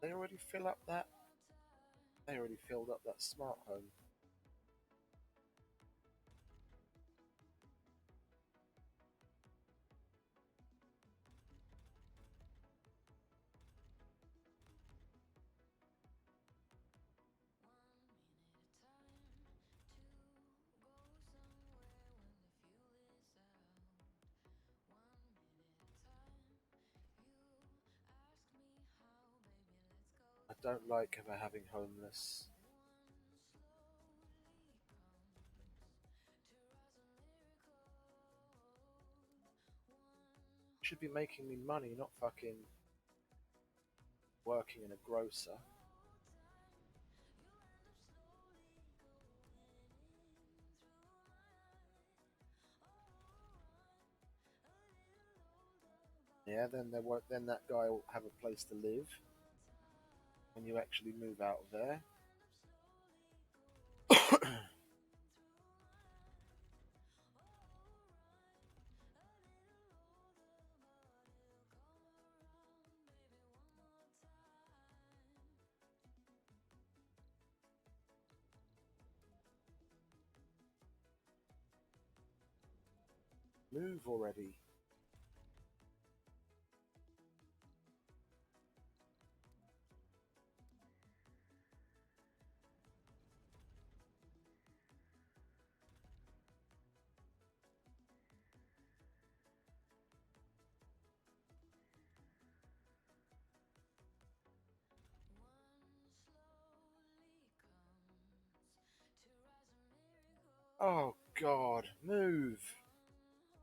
They already fill up that. They already filled up that smart home. I don't like ever having homeless. Should be making me money, not fucking working in a grocer. Yeah, then there won't. Then that guy will have a place to live when you actually move out of there. Move already. Oh God, move.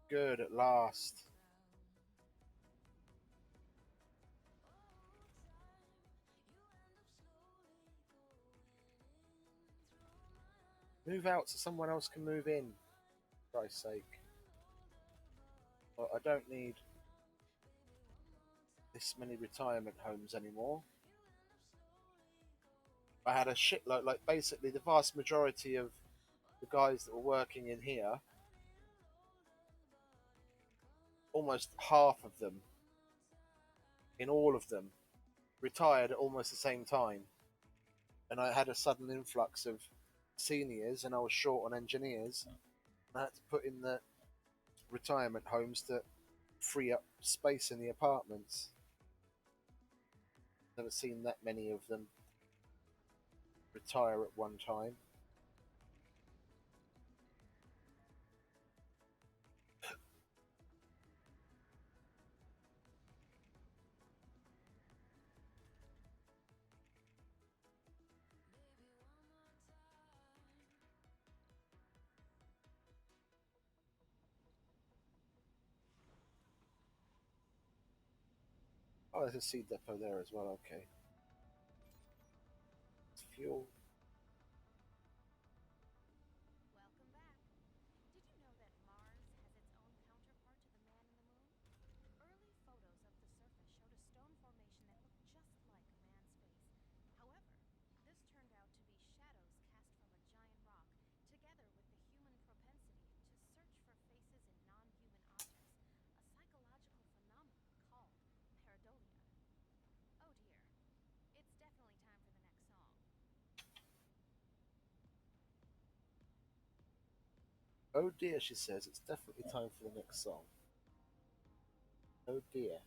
Good at last. Move out so someone else can move in. For Christ's sake. Well, I don't need this many retirement homes anymore. I had a shitload, like basically the vast majority of the guys that were working in here, almost half of them, in all of them, retired at almost the same time. And I had a sudden influx of seniors, and I was short on engineers. I had to put in the retirement homes to free up space in the apartments. Never seen that many of them retire at one time. Oh, there's a seed depot there as well. Okay, it's fuel. Welcome back. Did you know that Mars has its own counterpart to the man in the moon? Early photos of the surface showed a stone formation that looked just like a man's face. However, this turned out to be shadows cast from a giant rock, together with the human propensity to search for faces in non-human objects, a psychological phenomenon called pareidolia. Oh dear. It's definitely time for the next song. Oh dear, she says. It's definitely time for the next song. Oh dear.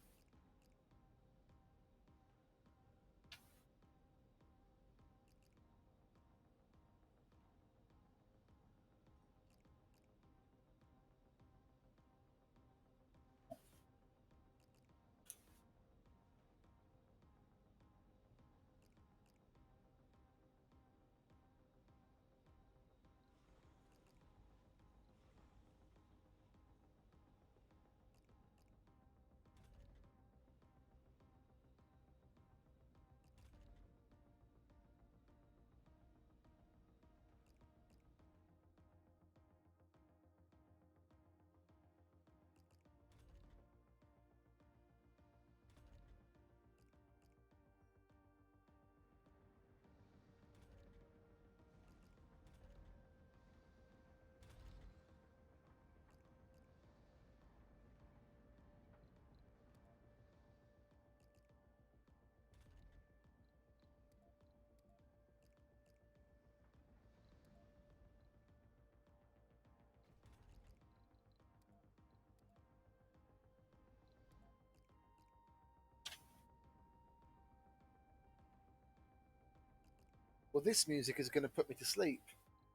Well, this music is going to put me to sleep.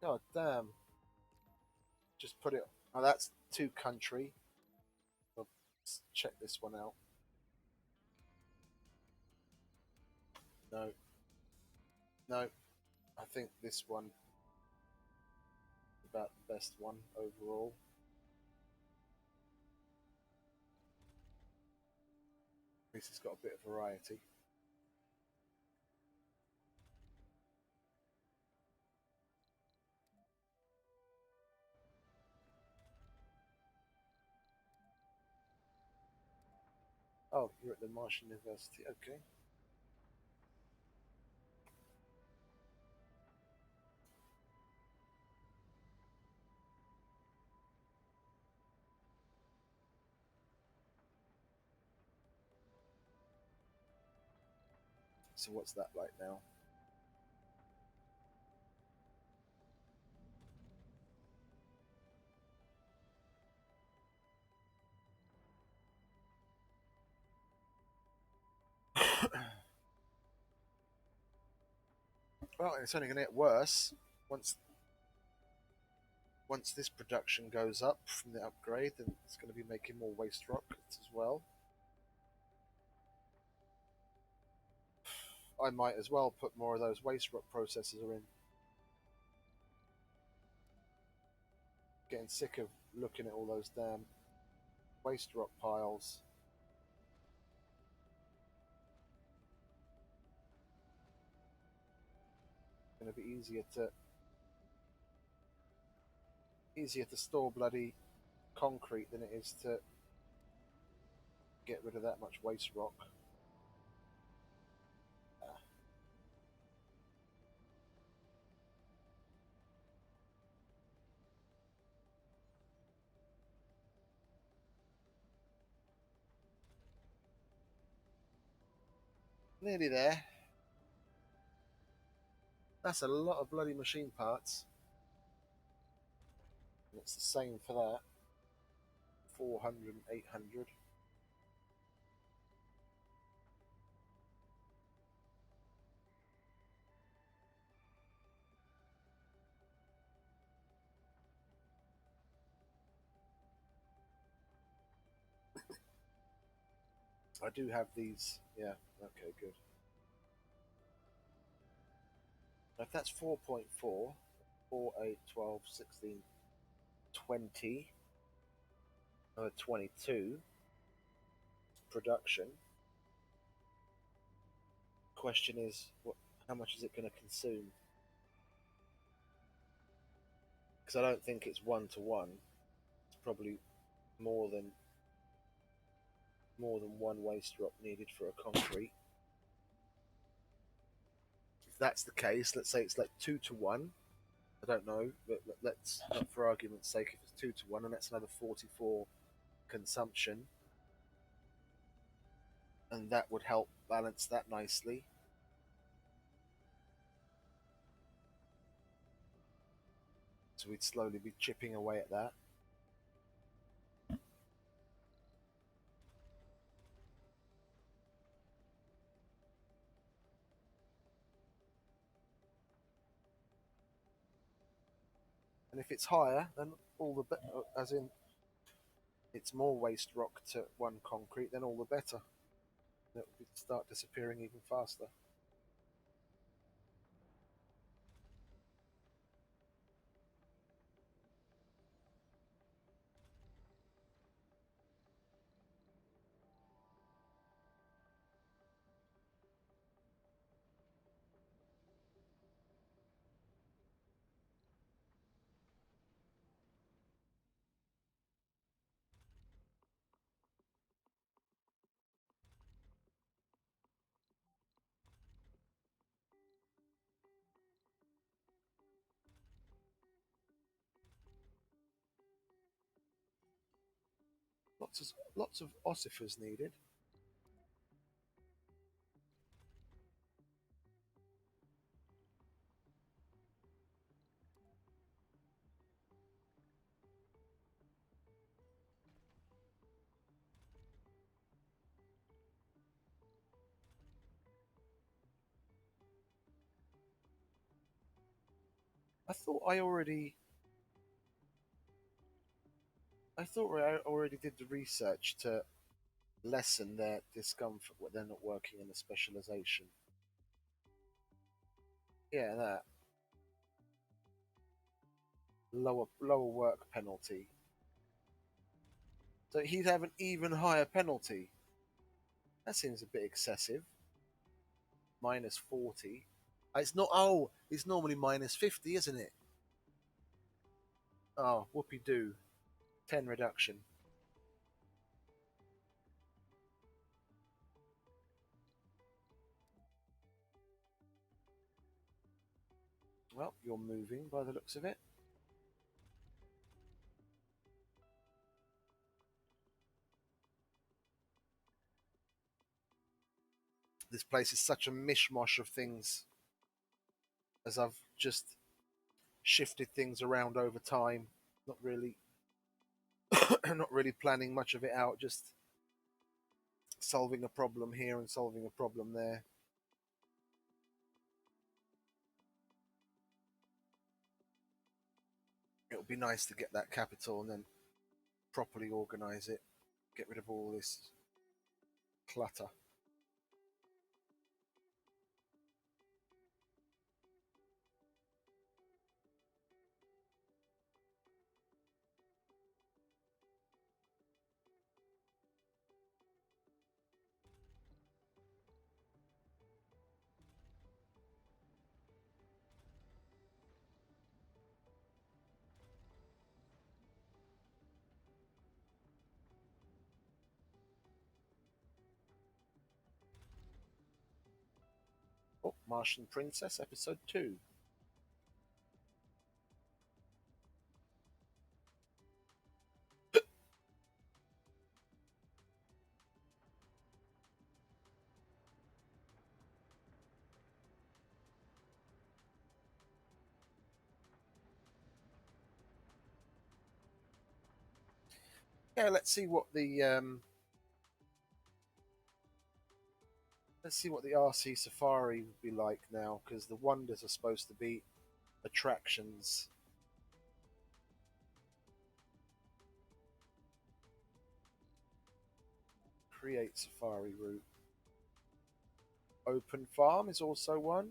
God damn. Just put it. Oh, that's too country. Let's check this one out. No. No. I think this one is about the best one overall. This has got a bit of variety. Oh, you're at the Martian University. Okay. So what's that like now? Well, it's only going to get worse once this production goes up from the upgrade. Then it's going to be making more waste rock as well. I might as well put more of those waste rock processors in. Getting sick of looking at all those damn waste rock piles. It's going to be easier to store bloody concrete than it is to get rid of that much waste rock. Nearly there. That's a lot of bloody machine parts. And it's the same for that. 400 and 800. I do have these. Yeah, okay, good. If that's 4.4, 4, 8, 12, 16, 20, 22 production. Question is, how much is it going to consume? Because I don't think it's one to one. It's probably more than one waste rock needed for a concrete. If that's the case, let's say it's like 2 to 1. I don't know, but let's, not for argument's sake, if it's 2 to 1, and that's another 44 consumption, and that would help balance that nicely. So we'd slowly be chipping away at that. And if it's higher, then all the better, as in it's more waste rock to one concrete, then all the better. It would start disappearing even faster. Lots of ossifers needed. I thought I already did the research to lessen their discomfort when they're not working in a specialization. Yeah, that lower work penalty. So he'd have an even higher penalty. That seems a bit excessive. Minus 40. It's not. Oh, it's normally minus 50, isn't it? Oh, whoopee doo. 10 reduction. Well, you're moving by the looks of it. This place is such a mishmash of things as I've just shifted things around over time. Not really, not really planning much of it out. Just solving a problem here and solving a problem there. It would be nice to get that capital and then properly organize it. Get rid of all this clutter. Oh, Martian Princess, episode 2. Yeah, let's see what the RC Safari would be like now, because the wonders are supposed to be attractions. Create Safari route. Open farm is also one,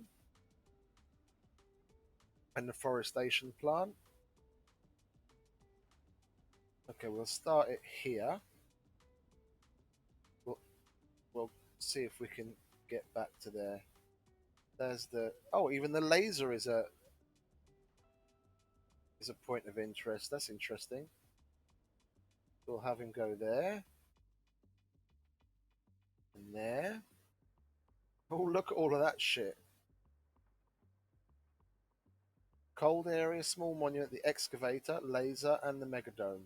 and the forestation plant. Okay, we'll start it here. We'll, we'll see if we can get back to there. There's the even the laser is a point of interest. That's interesting. We'll have him go there and there. Oh, look at all of that shit. Cold area, small monument, the excavator, laser, and the megadome.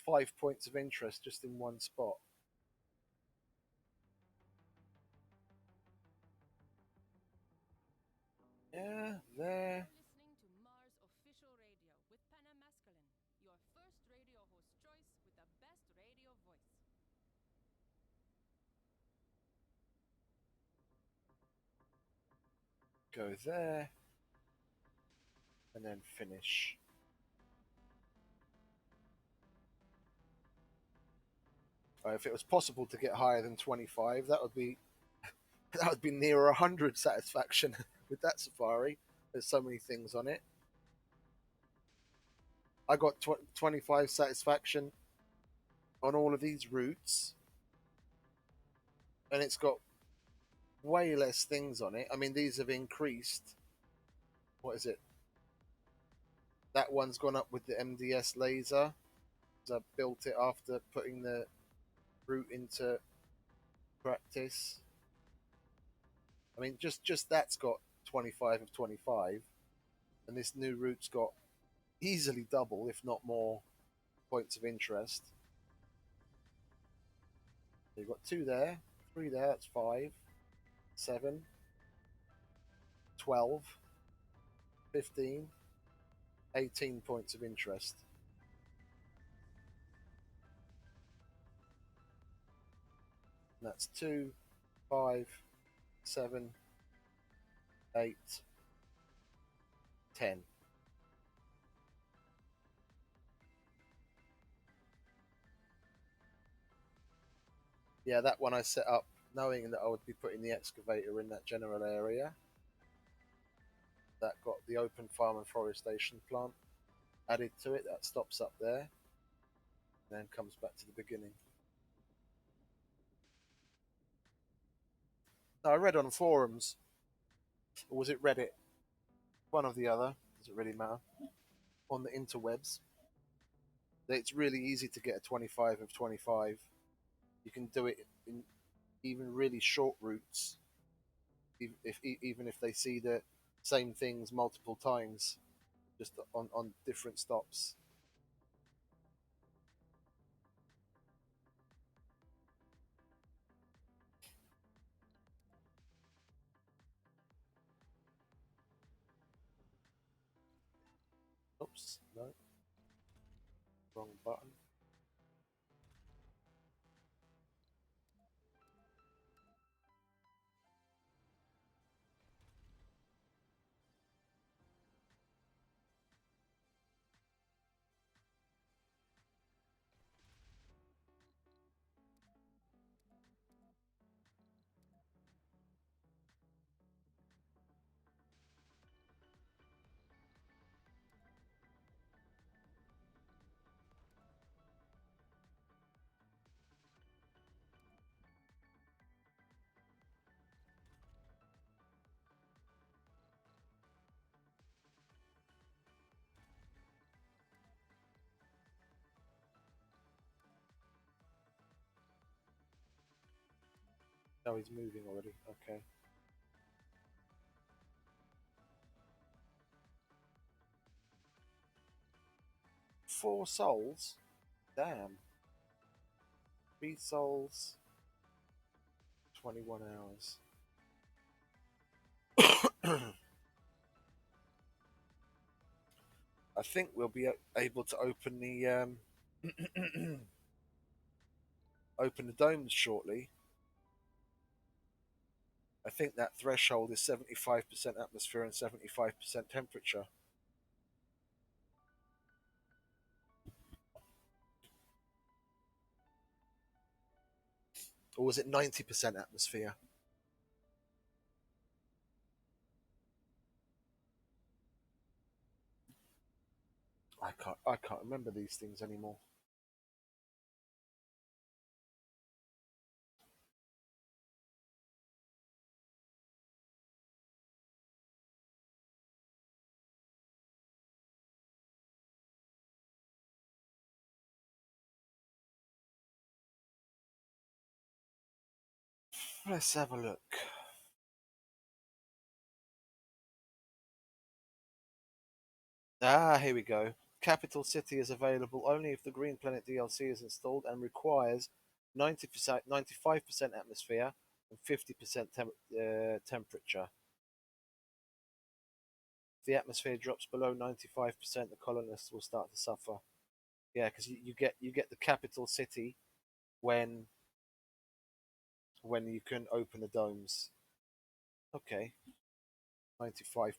5 points of interest just in one spot. Yeah, there. You're listening to Mars Official Radio with Panna Masculine, your first radio host choice with the best radio voice. Go there. And then finish. If it was possible to get higher than 25, that would be near 100 satisfaction with that safari. There's so many things on it. I got 25 satisfaction on all of these routes, and it's got way less things on it. I mean, these have increased. What is it? That one's gone up with the MDS laser. I built it after putting the route into practice. I mean, just that's got 25 of 25, and this new route's got easily double, if not more, points of interest. You've got 2 there, 3 there, that's 5, 7, 12, 15, 18 points of interest. And that's 2, 5, 7, 8, 10. Yeah, that one I set up knowing that I would be putting the excavator in that general area. That got the open farm and forestation plant added to it. That stops up there and then comes back to the beginning. Now, I read on forums, or was it Reddit? One or the other, does it really matter? On the interwebs, that it's really easy to get a 25 of 25. You can do it in even really short routes, even if they see the same things multiple times, just on different stops. Oops, no, wrong button. Oh, he's moving already. Okay. Four souls? Damn. Three souls, 21 hours. I think we'll be able to open the open the domes shortly. I think that threshold is 75% atmosphere and 75% temperature. Or was it 90% atmosphere? I can't remember these things anymore. Let's have a look. Ah, here we go. Capital City is available only if the Green Planet DLC is installed and requires 90%, 95% atmosphere and 50% temperature. If the atmosphere drops below 95%, the colonists will start to suffer. Yeah, because you get the capital city when you can open the domes. Okay, 95%.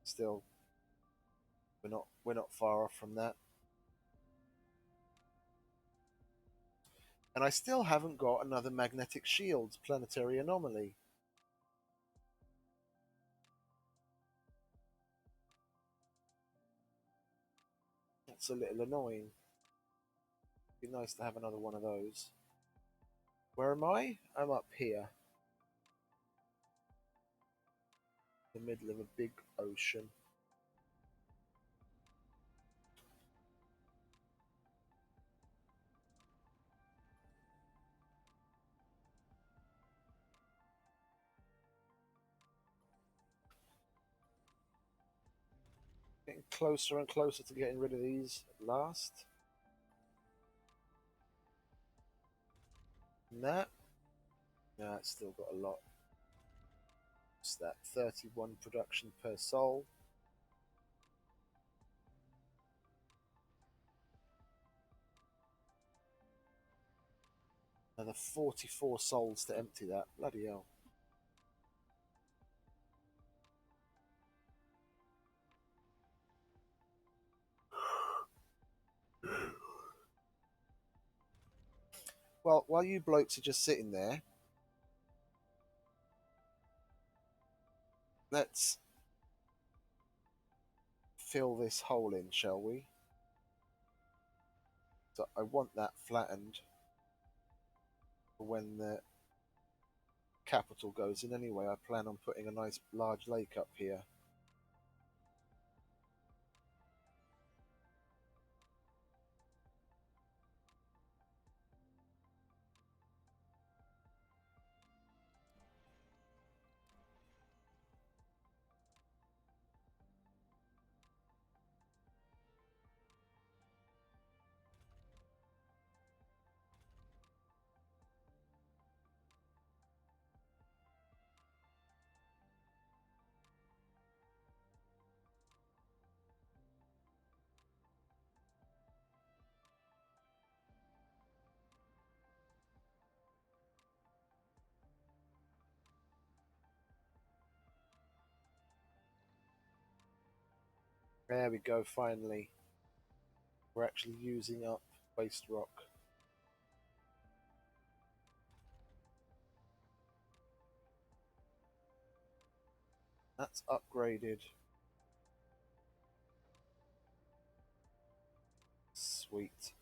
Still, we're not far off from that. And I still haven't got another magnetic shield planetary anomaly. That's a little annoying. Be nice to have another one of those. Where am I? I'm up here, in the middle of a big ocean. Getting closer and closer to getting rid of these at last. And that. Yeah, it's still got a lot. What's that? 31 production per soul. Another 44 souls to empty that. Bloody hell. Well, while you blokes are just sitting there, let's fill this hole in, shall we? So I want that flattened for when the capital goes in anyway. I plan on putting a nice large lake up here. There we go, finally. We're actually using up waste rock. That's upgraded. Sweet.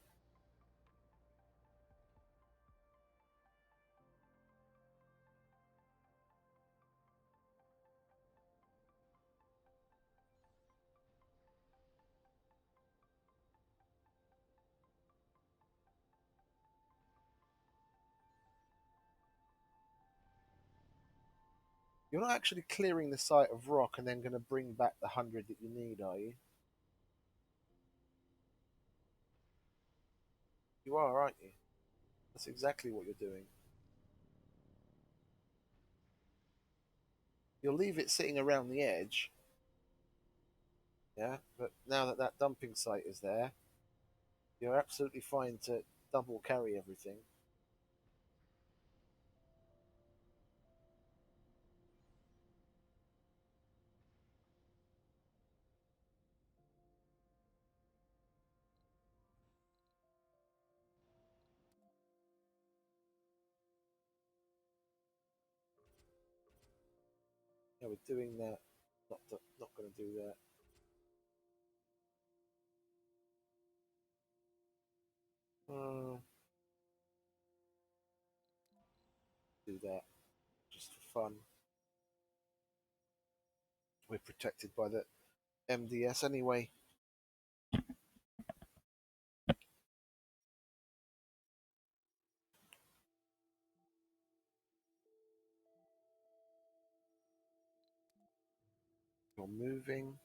You're not actually clearing the site of rock and then going to bring back the 100 that you need, are you? You are, aren't you? That's exactly what you're doing. You'll leave it sitting around the edge, yeah, but now that that dumping site is there, you're absolutely fine to double carry everything. Yeah, we're doing that. Not going to do that. Do that just for fun. We're protected by the MDS anyway. You're moving.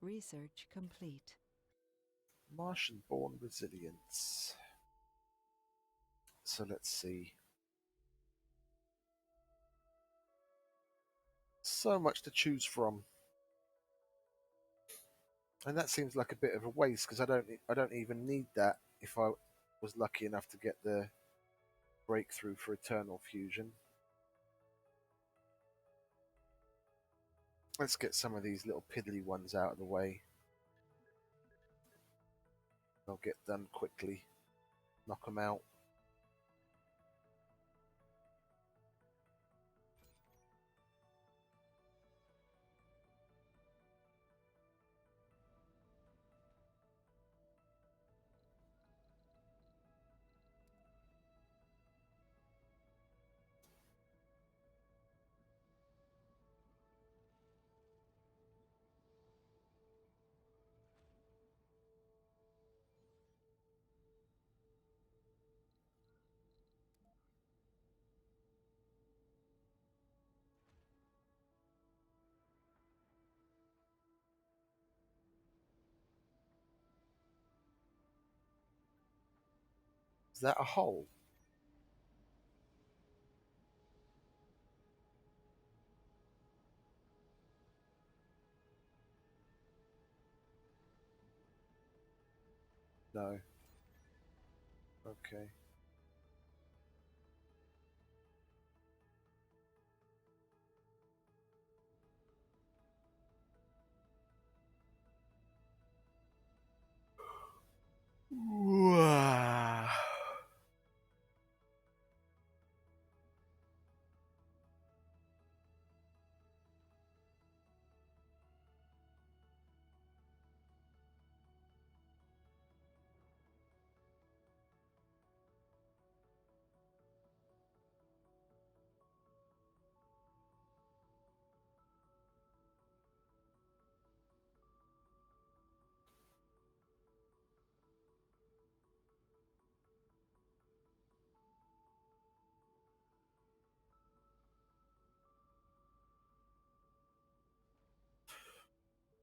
Research complete. Martian-born resilience. So let's see. So much to choose from, and that seems like a bit of a waste because I don't even need that if I was lucky enough to get the breakthrough for eternal fusion. Let's get some of these little piddly ones out of the way. They'll get done quickly. Knock them out. Is that a hole? No. Okay. Wow.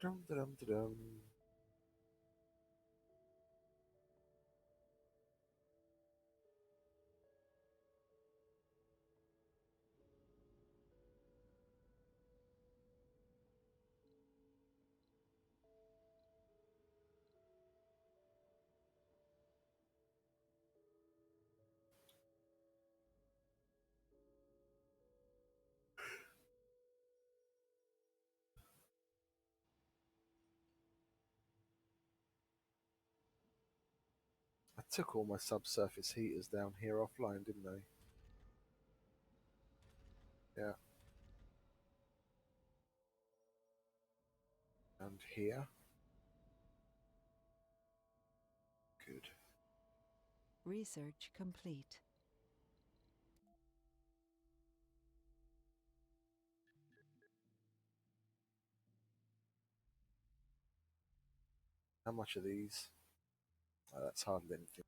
Dum, dum, dum. I took all my subsurface heaters down here offline, didn't I? Yeah. And here. Good. Research complete. How much are these? Oh, that's hardly anything.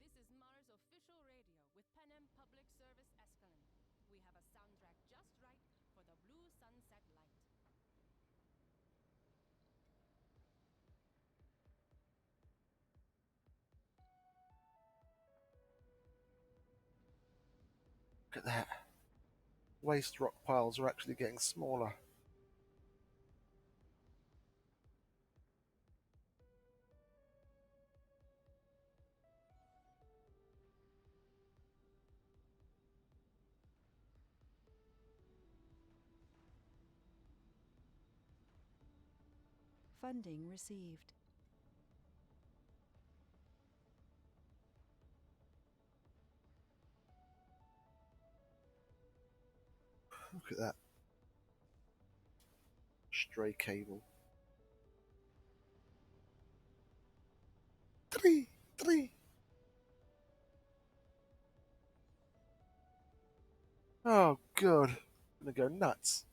This is Mars official radio with Panem Public Service Escalon. We have a soundtrack just right for the blue sunset light. Look at that. Waste rock piles are actually getting smaller. Funding received. Look at that. Stray cable. Three, three. Oh, God. I'm gonna go nuts.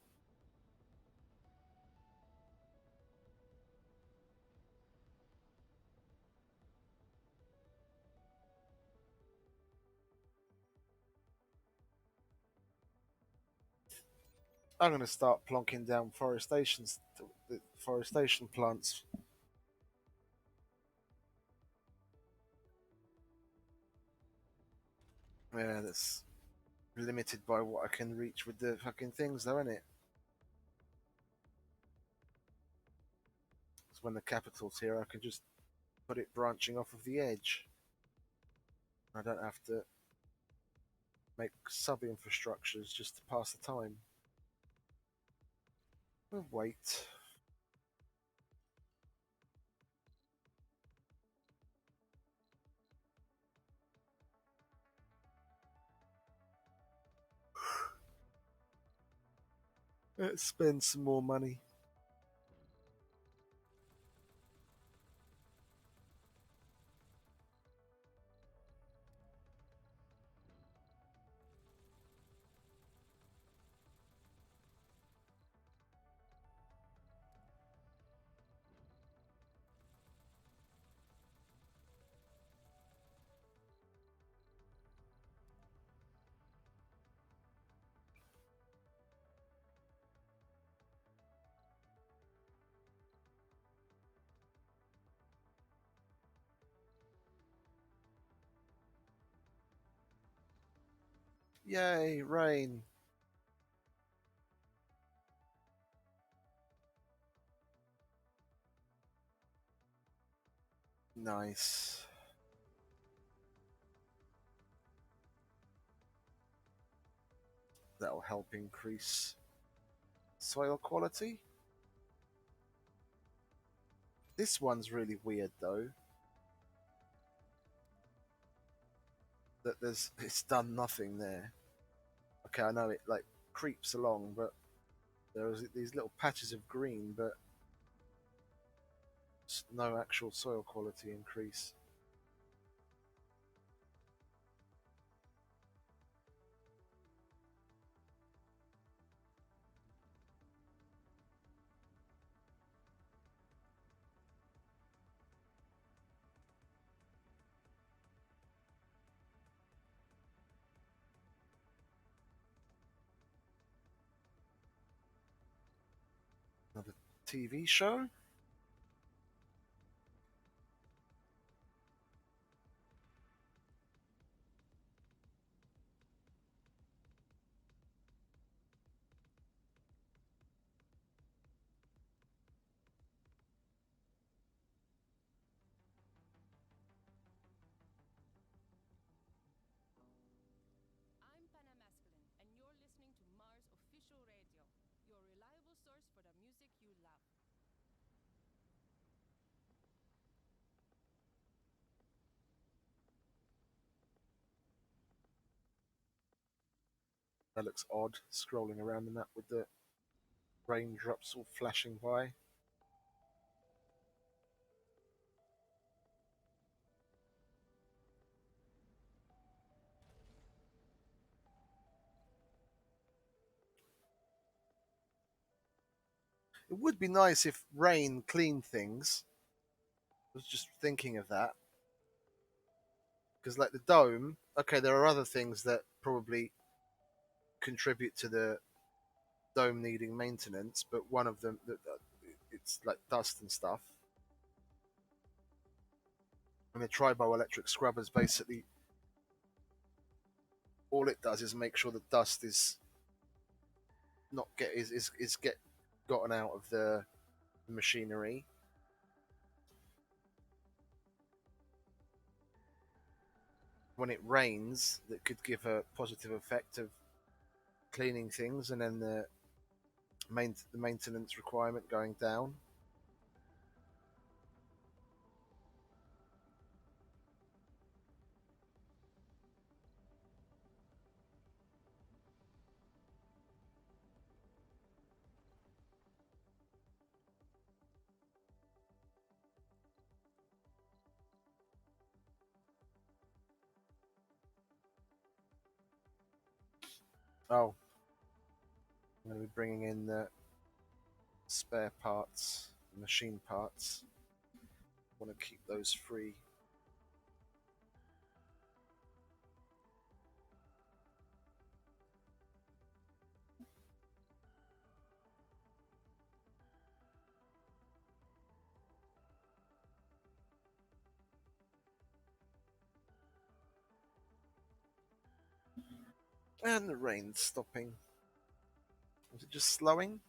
I'm gonna start plonking down forestation plants. Yeah, that's limited by what I can reach with the fucking things, though, isn't it? It's when the capital's here, I can just put it branching off of the edge. I don't have to make sub infrastructures just to pass the time. We'll wait. Let's spend some more money. Yay, rain. Nice. That'll help increase soil quality. This one's really weird though. That it's done nothing there. Okay, I know it like creeps along, but there's these little patches of green, but no actual soil quality increase. Another TV show? I'm Panamasculine, and you're listening to Mars Official Radio, your reliable source for the music you love. That looks odd, scrolling around the map with the raindrops all flashing by. It would be nice if rain cleaned things. I was just thinking of that. Because, like the dome, okay, there are other things that probably contribute to the dome needing maintenance, but one of them, it's like dust and stuff. And the triboelectric scrubbers basically, all it does is make sure the dust is not get is get gotten out of the machinery. When it rains, that could give a positive effect of cleaning things, and then the maintenance requirement going down. Oh, I'm going to be bringing in the spare parts, machine parts. I want to keep those free. And the rain's stopping. Was it just slowing?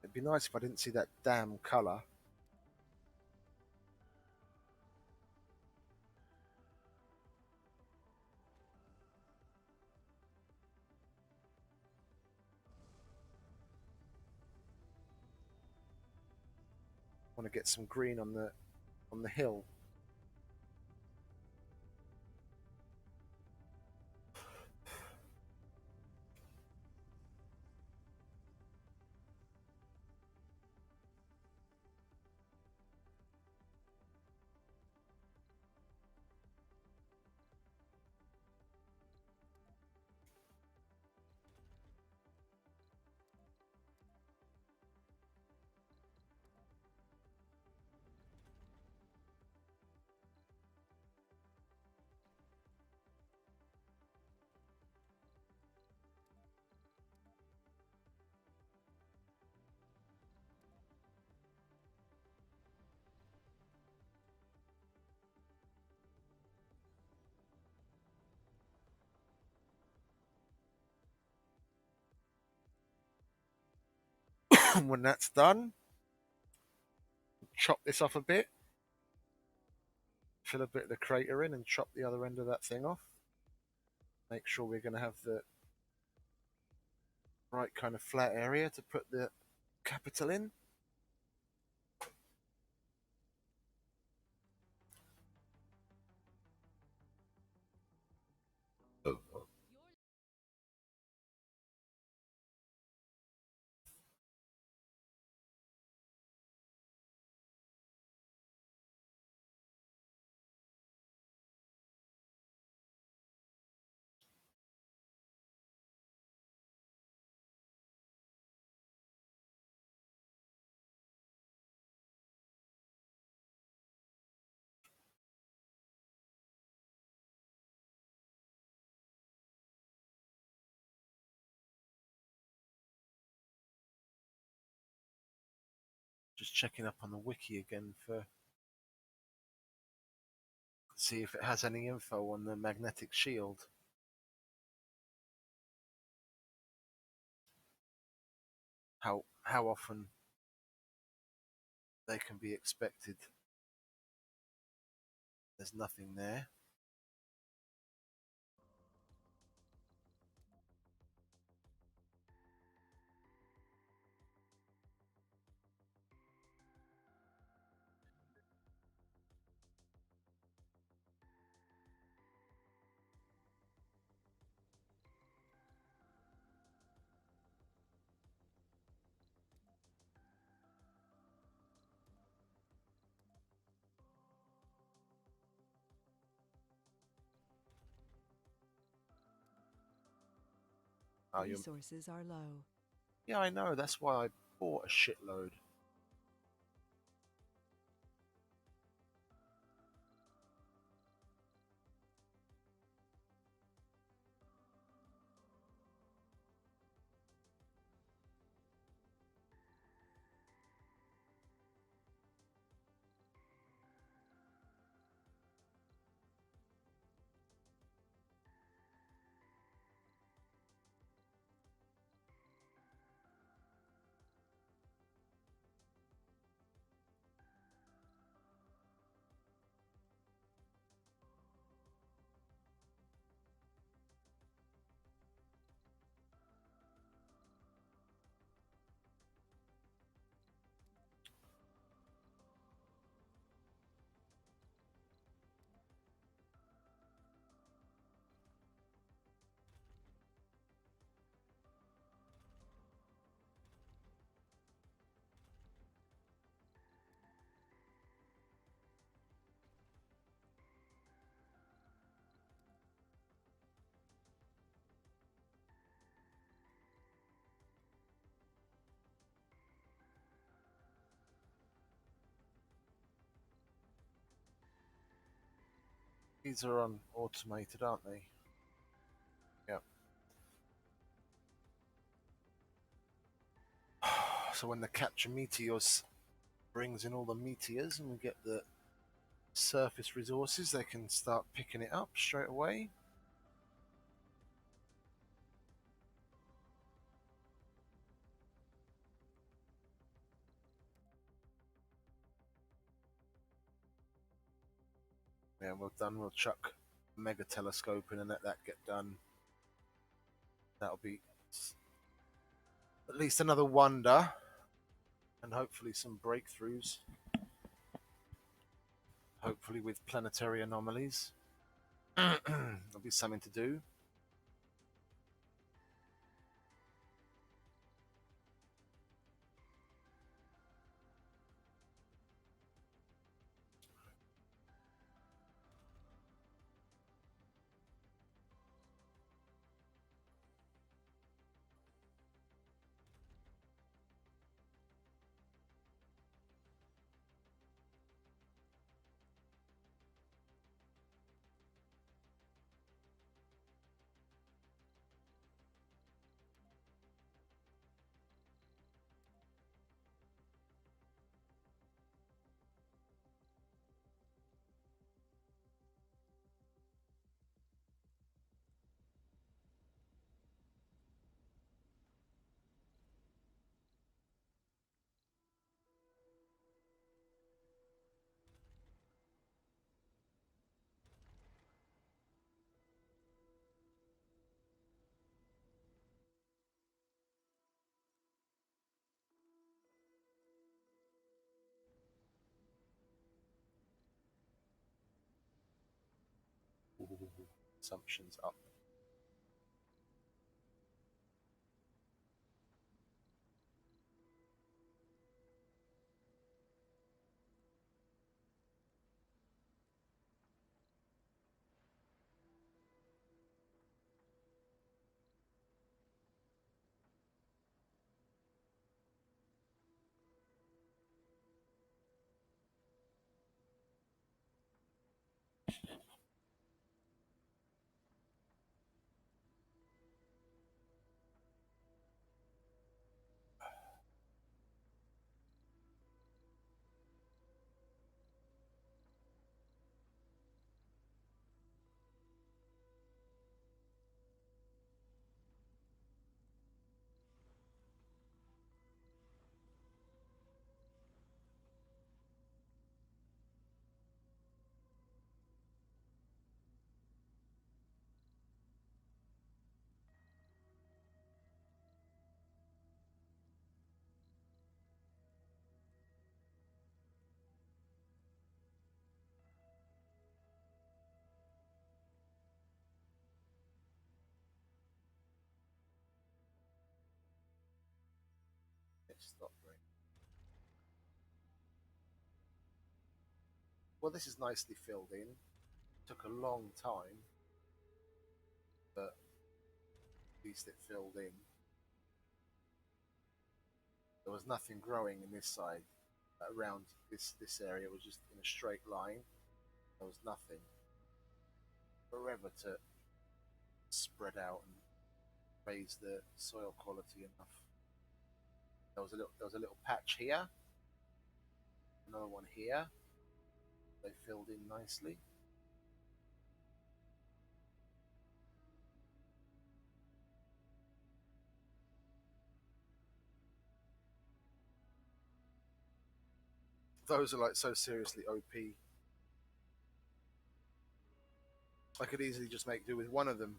It'd be nice if I didn't see that damn colour. I want to get some green on the hill. When that's done, chop this off a bit, fill a bit of the crater in, and chop the other end of that thing off. Make sure we're going to have the right kind of flat area to put the capital in. Just checking up on the wiki again for see if it has any info on the magnetic shield. How often they can be expected. There's nothing there. Oh, Resources are low. yeah, I know. That's why I bought a shitload. These are automated, aren't they? Yeah. So when the capture meteors brings in all the meteors and we get the surface resources, they can start picking it up straight away. Yeah, well done. We'll chuck a mega telescope in and let that get done. That'll be at least another wonder, and hopefully some breakthroughs. Hopefully with planetary anomalies. There'll be something to do. assumptions up. Stop raining. Well, this is nicely filled in. Took a long time, but at least it filled in. There was nothing growing in this side. Around this area, it was just in a straight line. There was nothing. Forever to spread out and raise the soil quality enough. There was a little patch here, another one here. They filled in nicely. Those are like so seriously OP. I could easily just make do with one of them,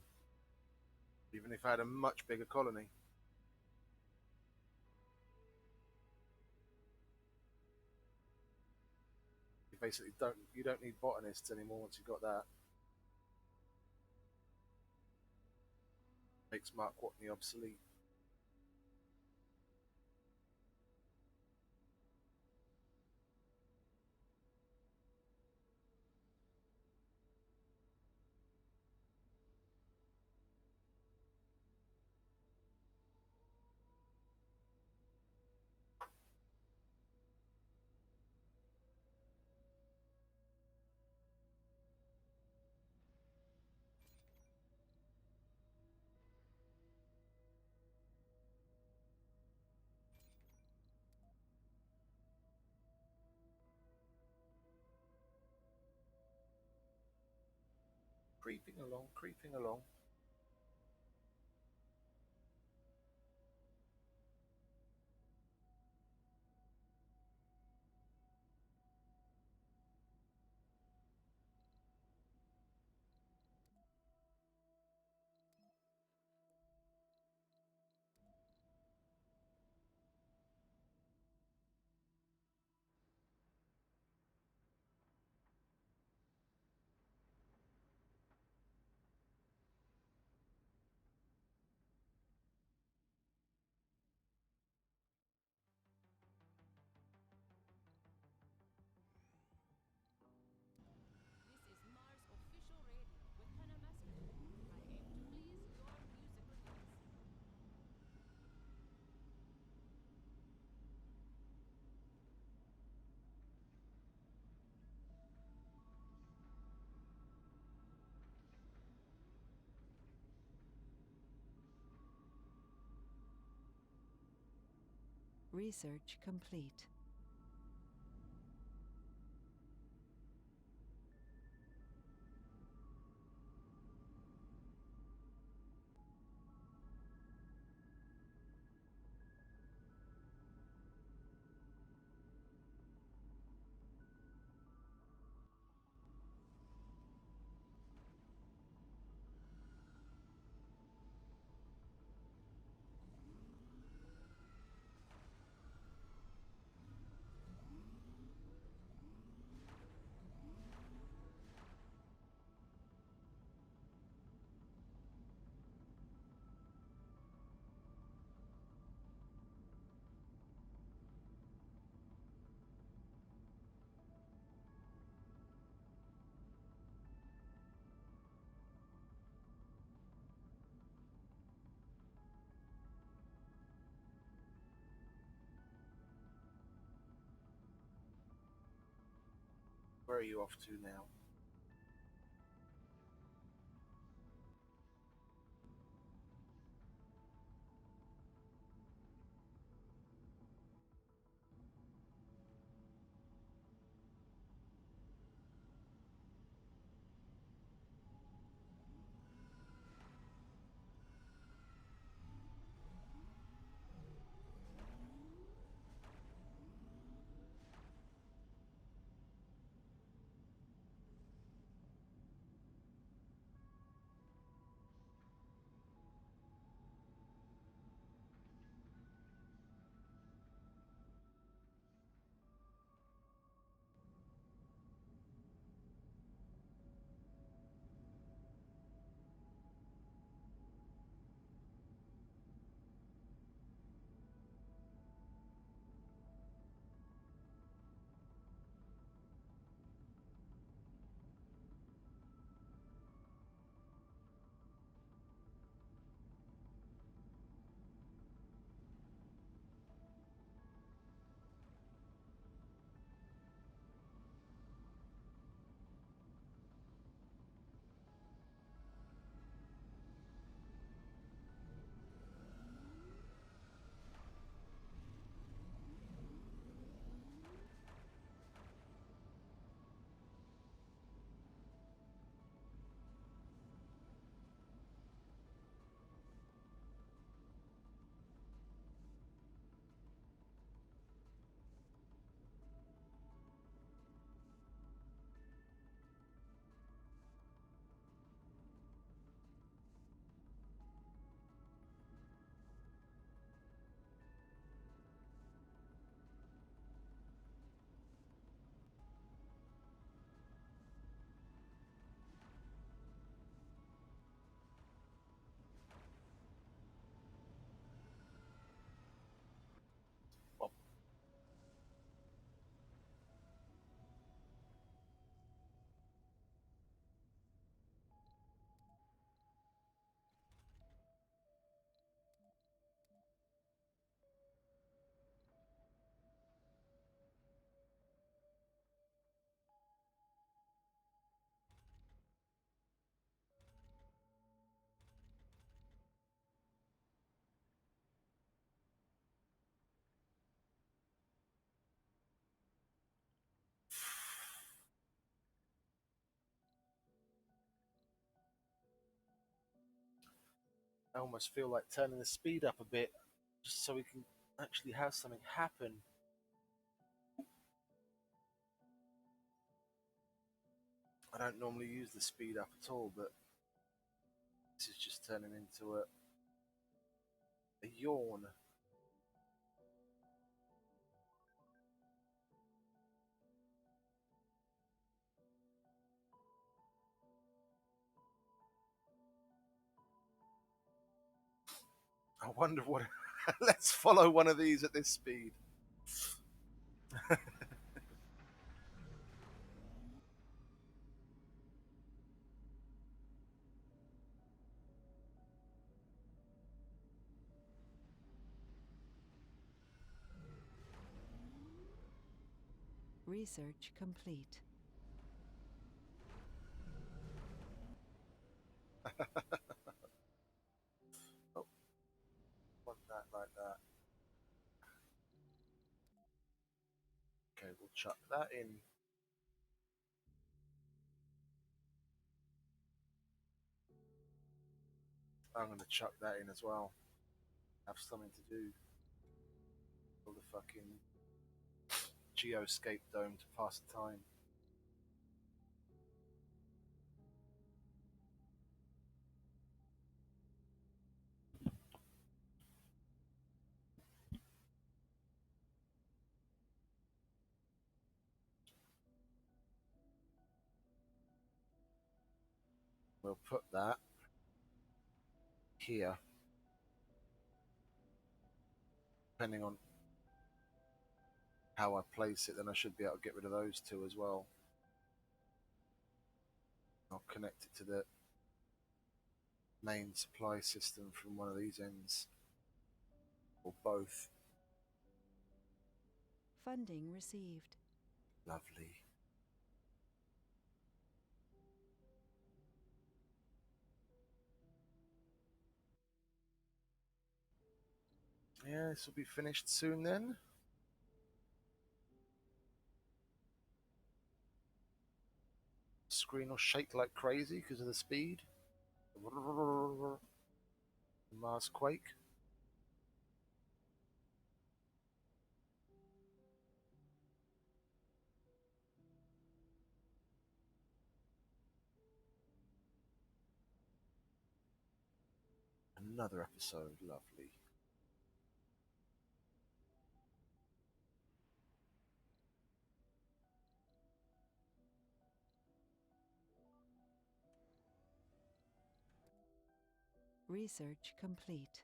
even if I had a much bigger colony. You basically don't need botanists anymore once you've got that. Makes Mark Watney obsolete. Creeping along, creeping along. This is Mars Official Radio with Hannah Masculine. I aim to please your musical needs. Research complete. Where are you off to now? Well, I almost feel like turning the speed up a bit just so we can actually have something happen. I don't normally use the speed up at all, but this is just turning into a yawn. I wonder what. Let's follow one of these at this speed. Research complete. Oh, want that like that. Okay, we'll chuck that in. I'm going to chuck that in as well. Have something to do. Build a fucking geoscape dome to pass the time. We'll put that here, depending on how I place it, then I should be able to get rid of those two as well. I'll connect it to the main supply system from one of these ends, or both. Funding received. Lovely. Yeah, this will be finished soon then. Screen will shake like crazy because of the speed. Mars quake. Another episode, lovely. Research complete.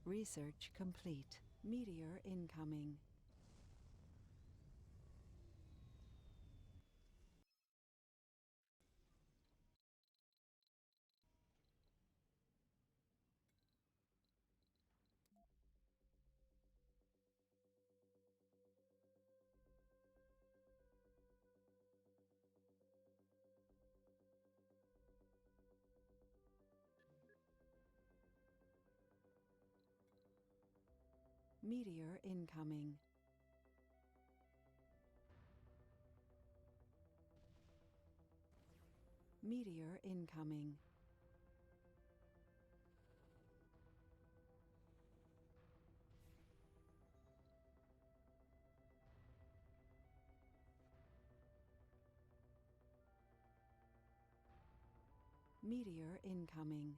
Research complete. Meteor incoming. Meteor incoming. Meteor incoming. Meteor incoming.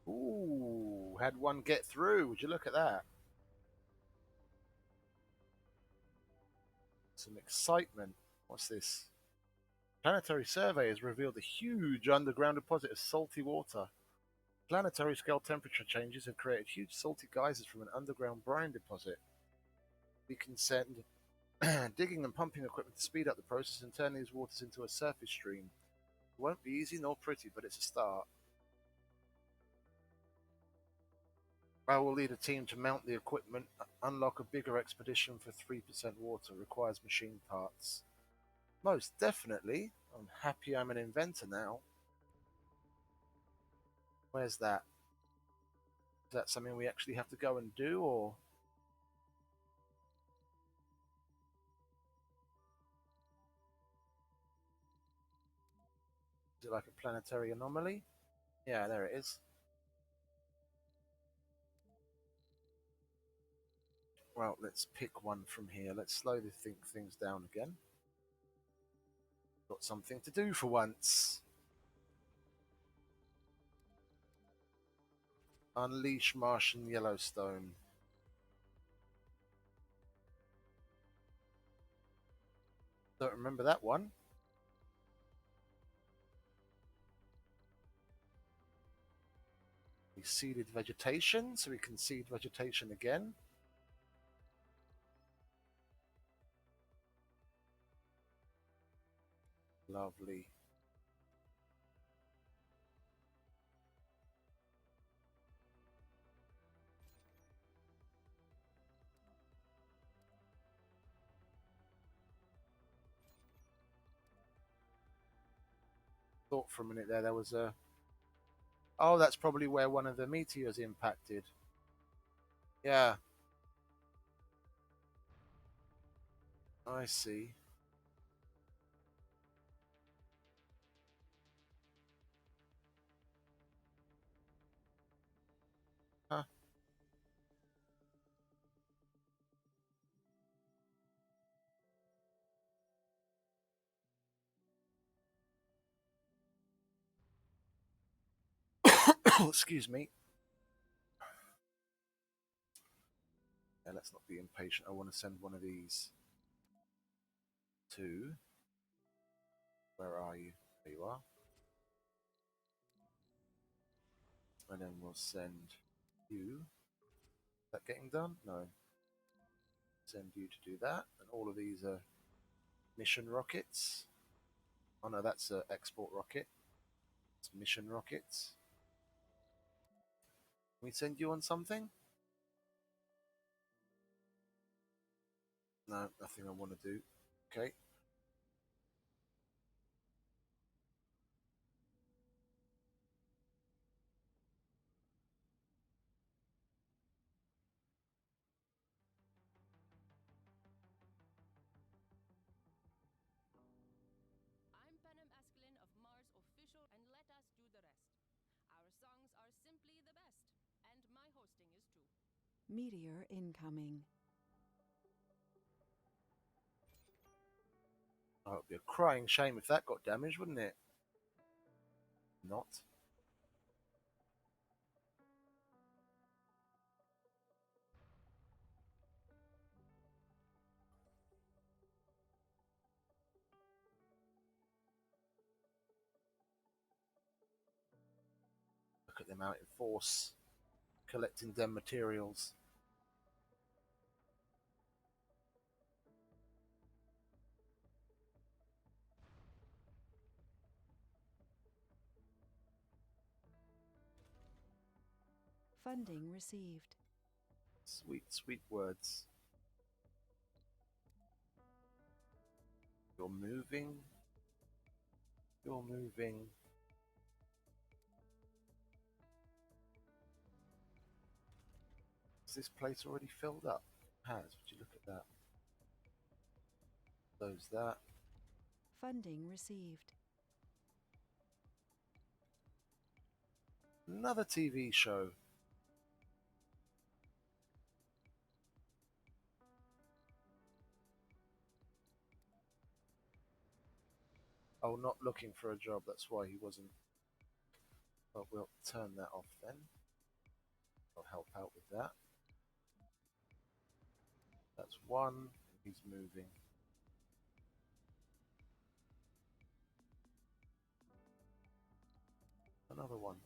Ooh, had one get through. Would you look at that? Some excitement. What's this? Planetary survey has revealed a huge underground deposit of salty water. Planetary scale temperature changes have created huge salty geysers from an underground brine deposit. We can send digging and pumping equipment to speed up the process and turn these waters into a surface stream. It won't be easy nor pretty, but it's a start. I will lead a team to mount the equipment, unlock a bigger expedition for 3% water, requires machine parts. Most definitely. I'm happy I'm an inventor now. Where's that? Is that something we actually have to go and do, or? Is it like a planetary anomaly? Yeah, there it is. Well, let's pick one from here. Let's slowly think things down again. Got something to do for once. Unleash Martian Yellowstone. Don't remember that one. We seeded vegetation, so we can seed vegetation again. Lovely. Thought for a minute there was a... Oh, that's probably where one of the meteors impacted. Yeah. I see. Huh. Excuse me. Yeah, let's not be impatient. I want to send one of these to. Where are you? There you are. And then we'll send you. Is that getting done? No. Send you to do that. And all of these are mission rockets. Oh no, that's an export rocket. It's mission rockets. Can we send you on something? No, nothing I want to do. Okay. I'm Panem Askelin of Mars Official, and let us do the rest. Our songs are simply the best, and my hosting is too. Meteor incoming. Oh, it'd be a crying shame if that got damaged, wouldn't it? Not. Look at them out in force, collecting them materials. Funding received. Sweet, sweet words. You're moving. You're moving. Is this place already filled up? It has. Would you look at that? Close that. Funding received. Another TV show. Oh, not looking for a job. That's why he wasn't. But we'll turn that off then. I'll help out with that. That's one. He's moving. Another one.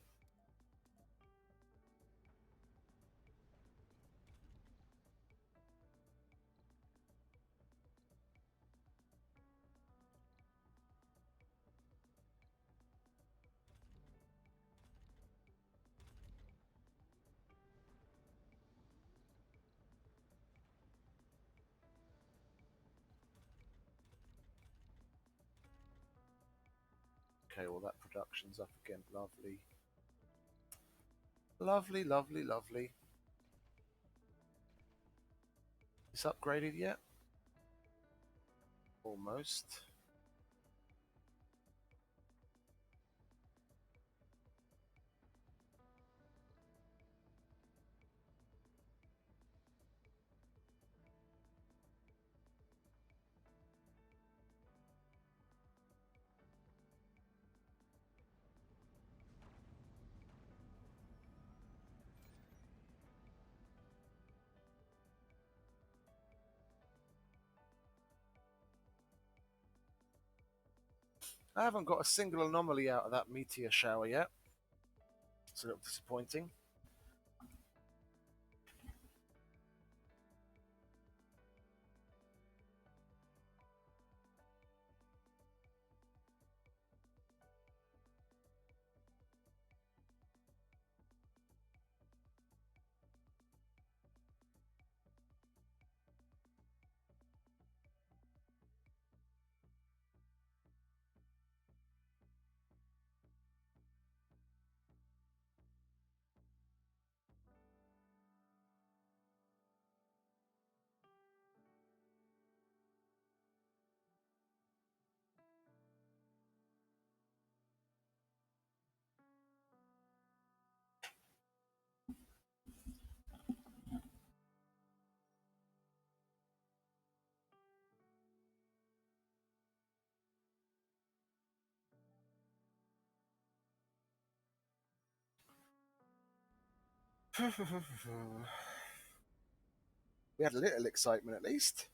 Okay, well that production's up again. Lovely. Lovely, lovely, lovely. It's upgraded yet? Almost. I haven't got a single anomaly out of that meteor shower yet. It's a little disappointing. We had a little excitement at least.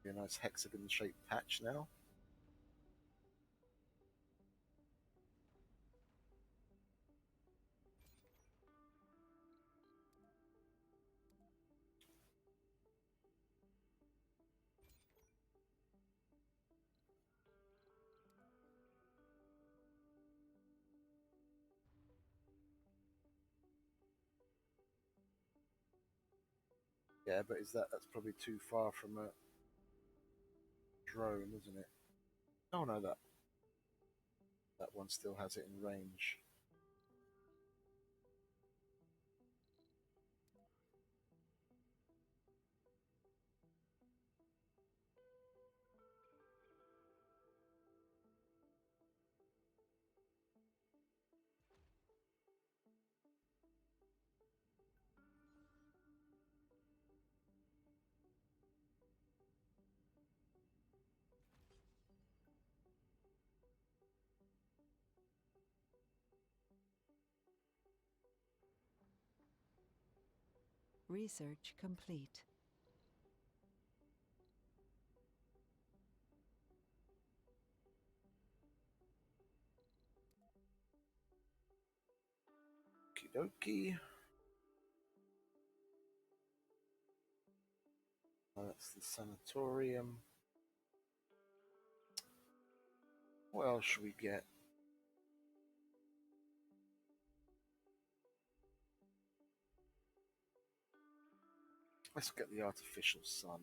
Be a nice hexagon shaped patch now. Yeah, but that's probably too far from a drone, isn't it? Oh no, that one still has it in range. Research complete. Okie dokie. That's the sanatorium. What else should we get? Let's get the artificial sun.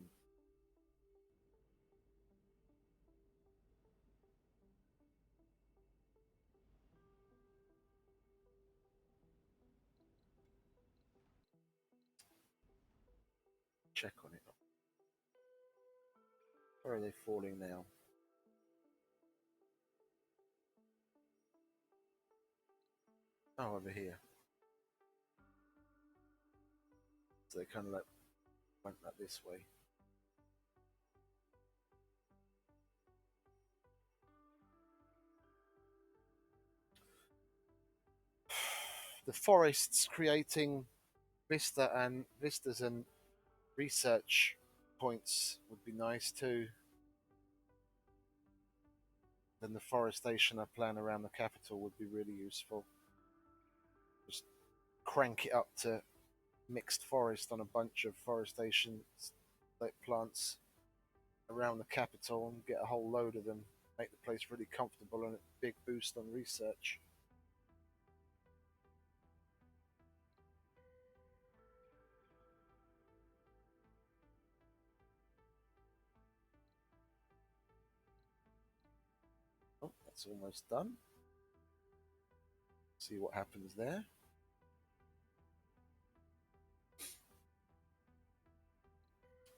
Check on it. Where are they falling now? Oh, over here. So they kind of like went like this way. The forests creating vistas and research points would be nice too. Then the forestation I plan around the capital would be really useful. Just crank it up to mixed forest on a bunch of forestation like plants around the capital and get a whole load of them. Make the place really comfortable and a big boost on research. Oh, that's almost done. See what happens there.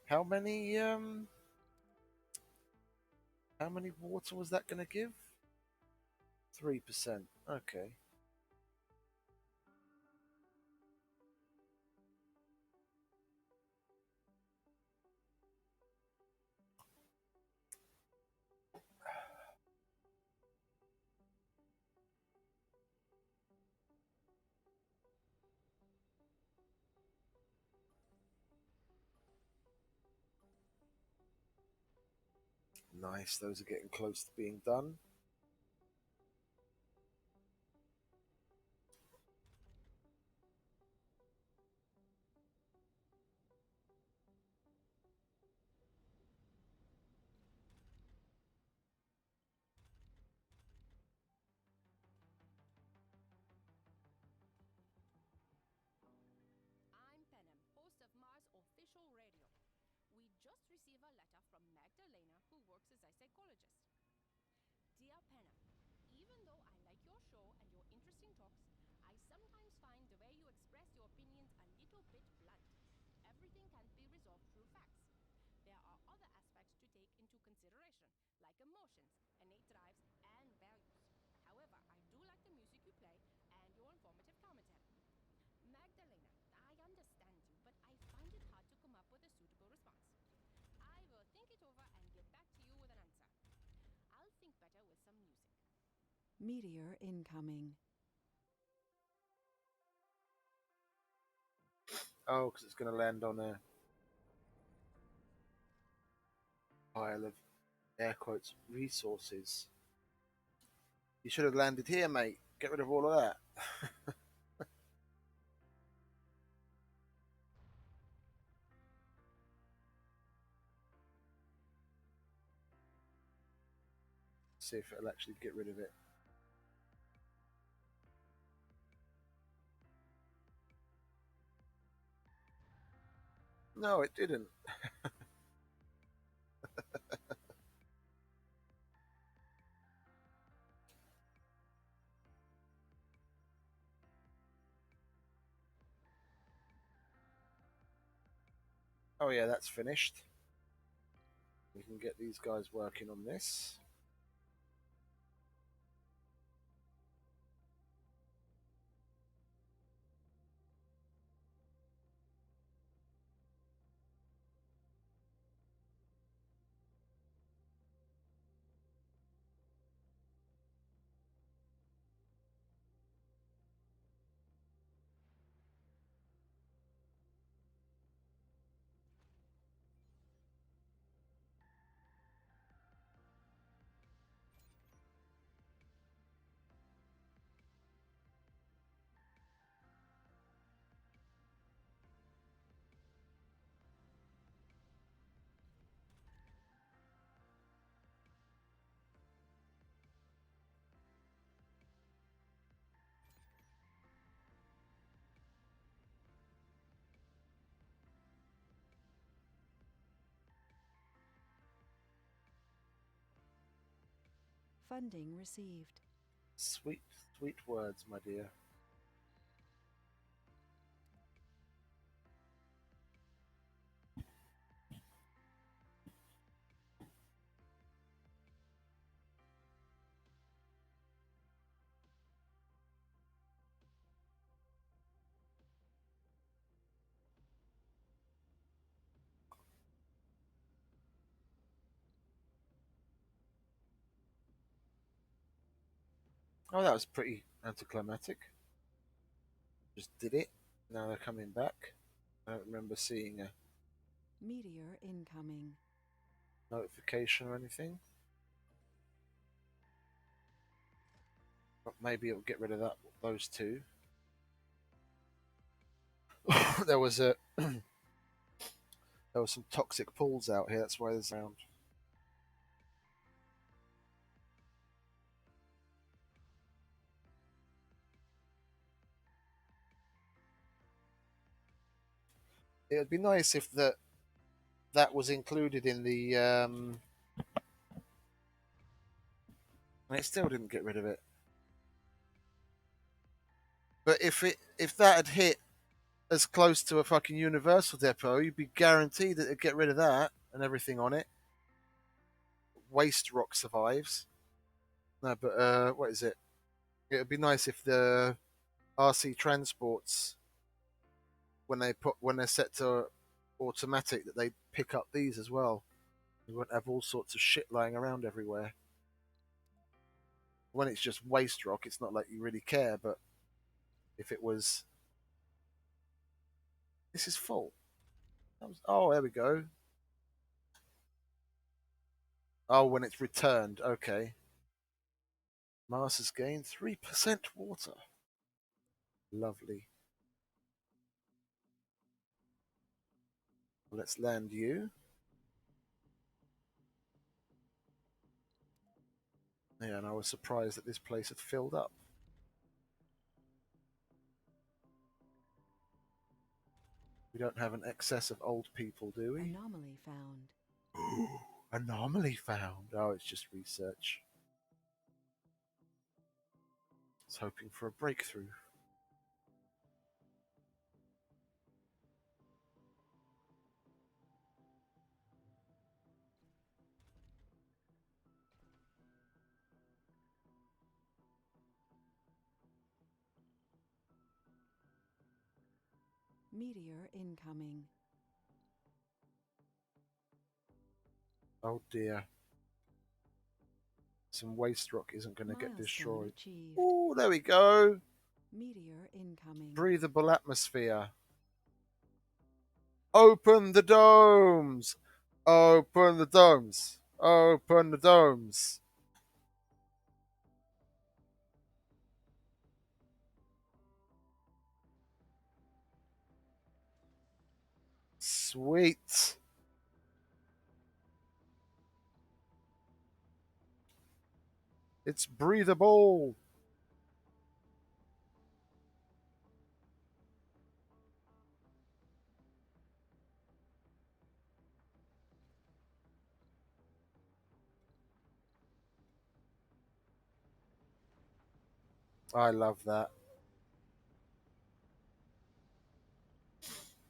How many water was that going to give? 3%. Okay. Nice. Those are getting close to being done. I'm Penem, host of Mars Official Radio. We just received a letter from Magdalena, who works as a psychologist. Dear Penem, even though I like your show and your interesting talks, I sometimes find the way you express your opinions a little bit blunt. Everything can't be resolved through facts. There are other aspects to take into consideration, like emotions, innate drives, and values. However, I do like the music you play and your informative commentary. Meteor incoming. Oh, because it's going to land on a pile of air quotes resources. You should have landed here, mate. Get rid of all of that. See if it'll actually get rid of it. No, it didn't. Oh yeah, that's finished. We can get these guys working on this. Funding received. Sweet, sweet words, my dear. Oh, that was pretty anticlimactic. Just did it. Now they're coming back. I don't remember seeing a Meteor incoming. notification or anything. But maybe it'll get rid of those two. there was a there was some toxic pools out here. That's why there's around. It would be nice if that was included in the. And it still didn't get rid of it. But if that had hit as close to a fucking Universal depot, you'd be guaranteed that it'd get rid of that and everything on it. Waste rock survives. No, but what is it? It would be nice if the RC transports, when they're set to automatic, that they pick up these as well. You won't have all sorts of shit lying around everywhere. When it's just waste rock, it's not like you really care. But if it was, this is full. Oh, there we go. Oh, when it's returned, okay. Mars has gained 3% water. Lovely. Let's land you. Yeah, and I was surprised that this place had filled up. We don't have an excess of old people, do we? Anomaly found. Anomaly found. Oh, it's just research. I was hoping for a breakthrough. Meteor incoming. Oh dear. and waste rock isn't going to get Milestone destroyed. achieved. Oh, there we go. Meteor incoming. Breathable atmosphere. Open the domes. Open the domes. Open the domes. Sweet. It's breathable. I love that.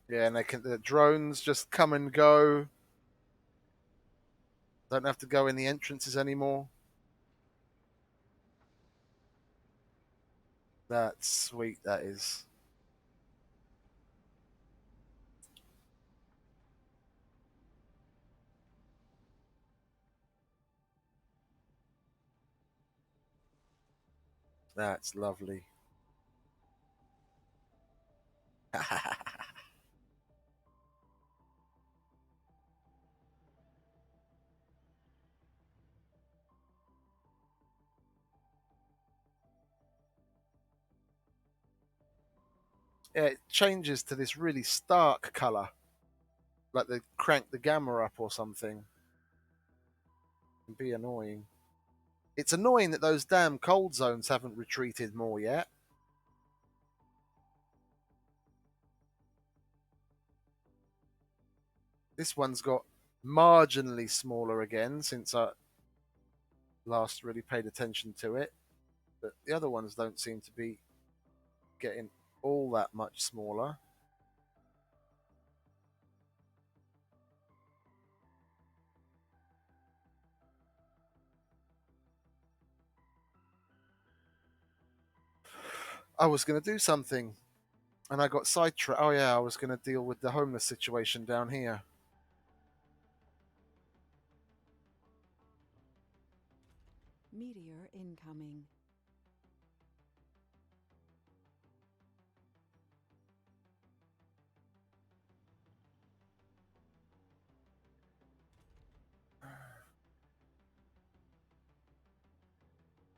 Yeah, and the drones just come and go. Don't have to go in the entrances anymore. That's sweet, that is. That's lovely. Yeah, it changes to this really stark colour. Like they crank the gamma up or something. It can be annoying. It's annoying that those damn cold zones haven't retreated more yet. This one's got marginally smaller again since I last really paid attention to it. But the other ones don't seem to be getting all that much smaller. I was going to do something and I got sidetracked. Oh, yeah, I was going to deal with the homeless situation down here. Meteor incoming.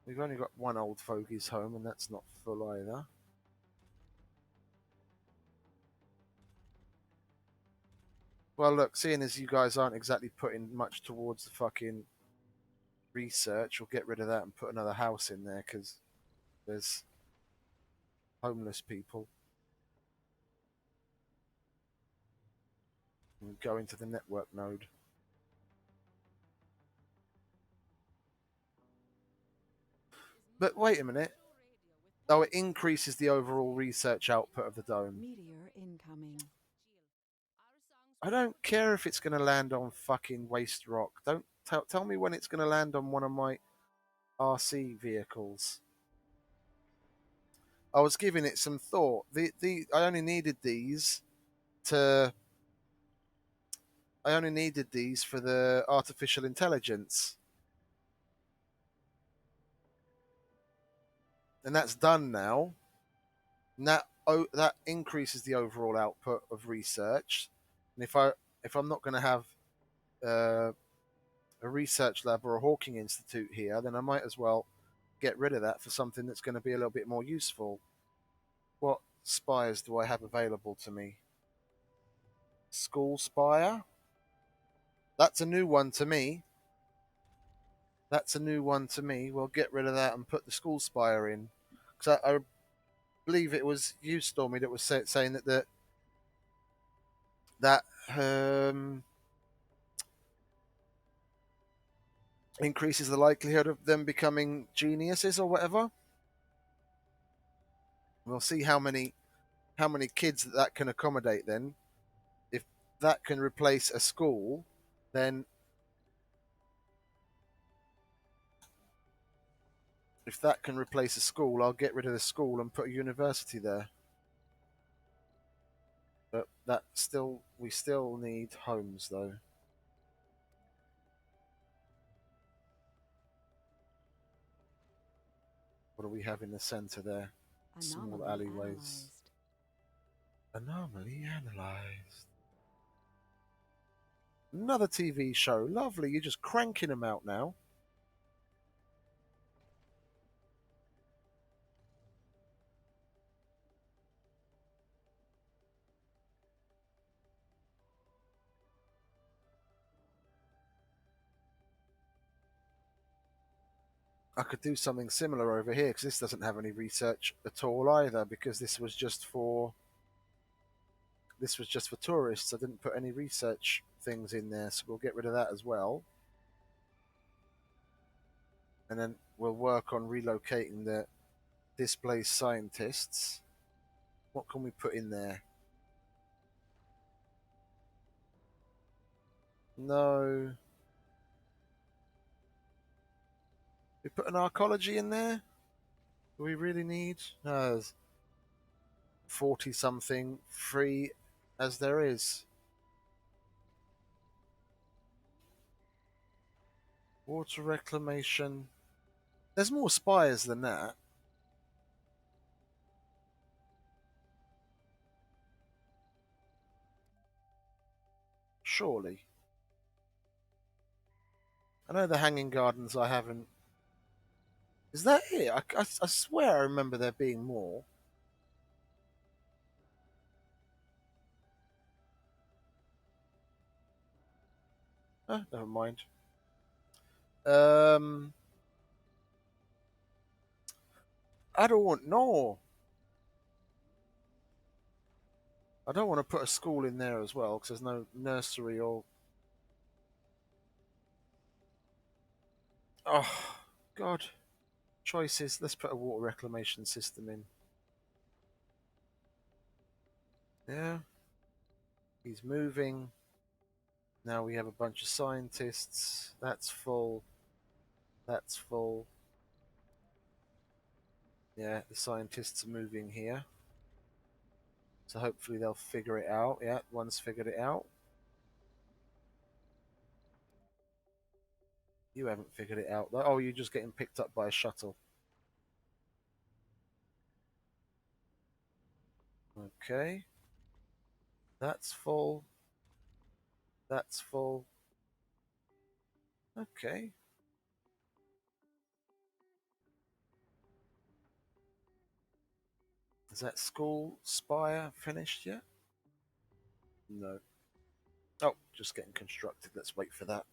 We've only got one old fogey's home, and that's not full either. Well, look, seeing as you guys aren't exactly putting much towards the fucking research, we'll get rid of that and put another house in there because there's homeless people. And go into the network node. But wait a minute. Oh, it increases the overall research output of the dome. Meteor incoming. I don't care if it's going to land on fucking waste rock. Don't tell me when it's going to land on one of my RC vehicles. I was giving it some thought. I only needed these to. I only needed these for the artificial intelligence, and that's done now. And that increases the overall output of research. And if I'm not going to have uh, a research lab or a Hawking Institute here, then I might as well get rid of that for something that's going to be a little bit more useful. What spires do I have available to me? School spire? That's a new one to me. That's a new one to me. We'll get rid of that and put the school spire in. Because I believe it was you, Stormy, that was saying that increases the likelihood of them becoming geniuses or whatever. We'll see how many kids that can accommodate. Then, if that can replace a school, then if that can replace a school, I'll get rid of the school and put a university there. But we still need homes though. What do we have in the center there? Small Anomaly alleyways. analyzed. Anomaly analyzed. Another TV show. Lovely. You're just cranking them out now. I could do something similar over here because this doesn't have any research at all either, because this was just for tourists. I didn't put any research things in there, so we'll get rid of that as well. And then we'll work on relocating the displaced scientists. What can we put in there? No. We put an archaeology in there? Do we really need? No, there's 40 something free as there is. Water reclamation. There's more spires than that. Surely. I know the hanging gardens I haven't. Is that it? I swear I remember there being more. Oh, never mind. Um, I don't know. I don't want to put a school in there as well because there's no nursery or. Oh, God. Choices. Let's put a water reclamation system in. Yeah. He's moving. Now we have a bunch of scientists. That's full. That's full. Yeah, the scientists are moving here. So hopefully they'll figure it out. Yeah, one's figured it out. You haven't figured it out though. Oh, you're just getting picked up by a shuttle. Okay. That's full. That's full. Okay. Is that school spire finished yet? No. Oh, just getting constructed. Let's wait for that.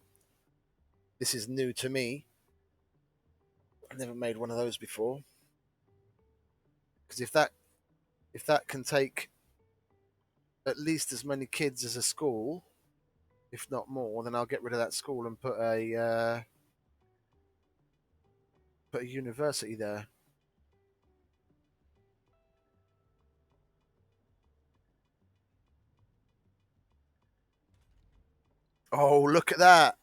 This is new to me. I've never made one of those before. Because if that can take at least as many kids as a school, if not more, then I'll get rid of that school and put a university there. Oh, look at that!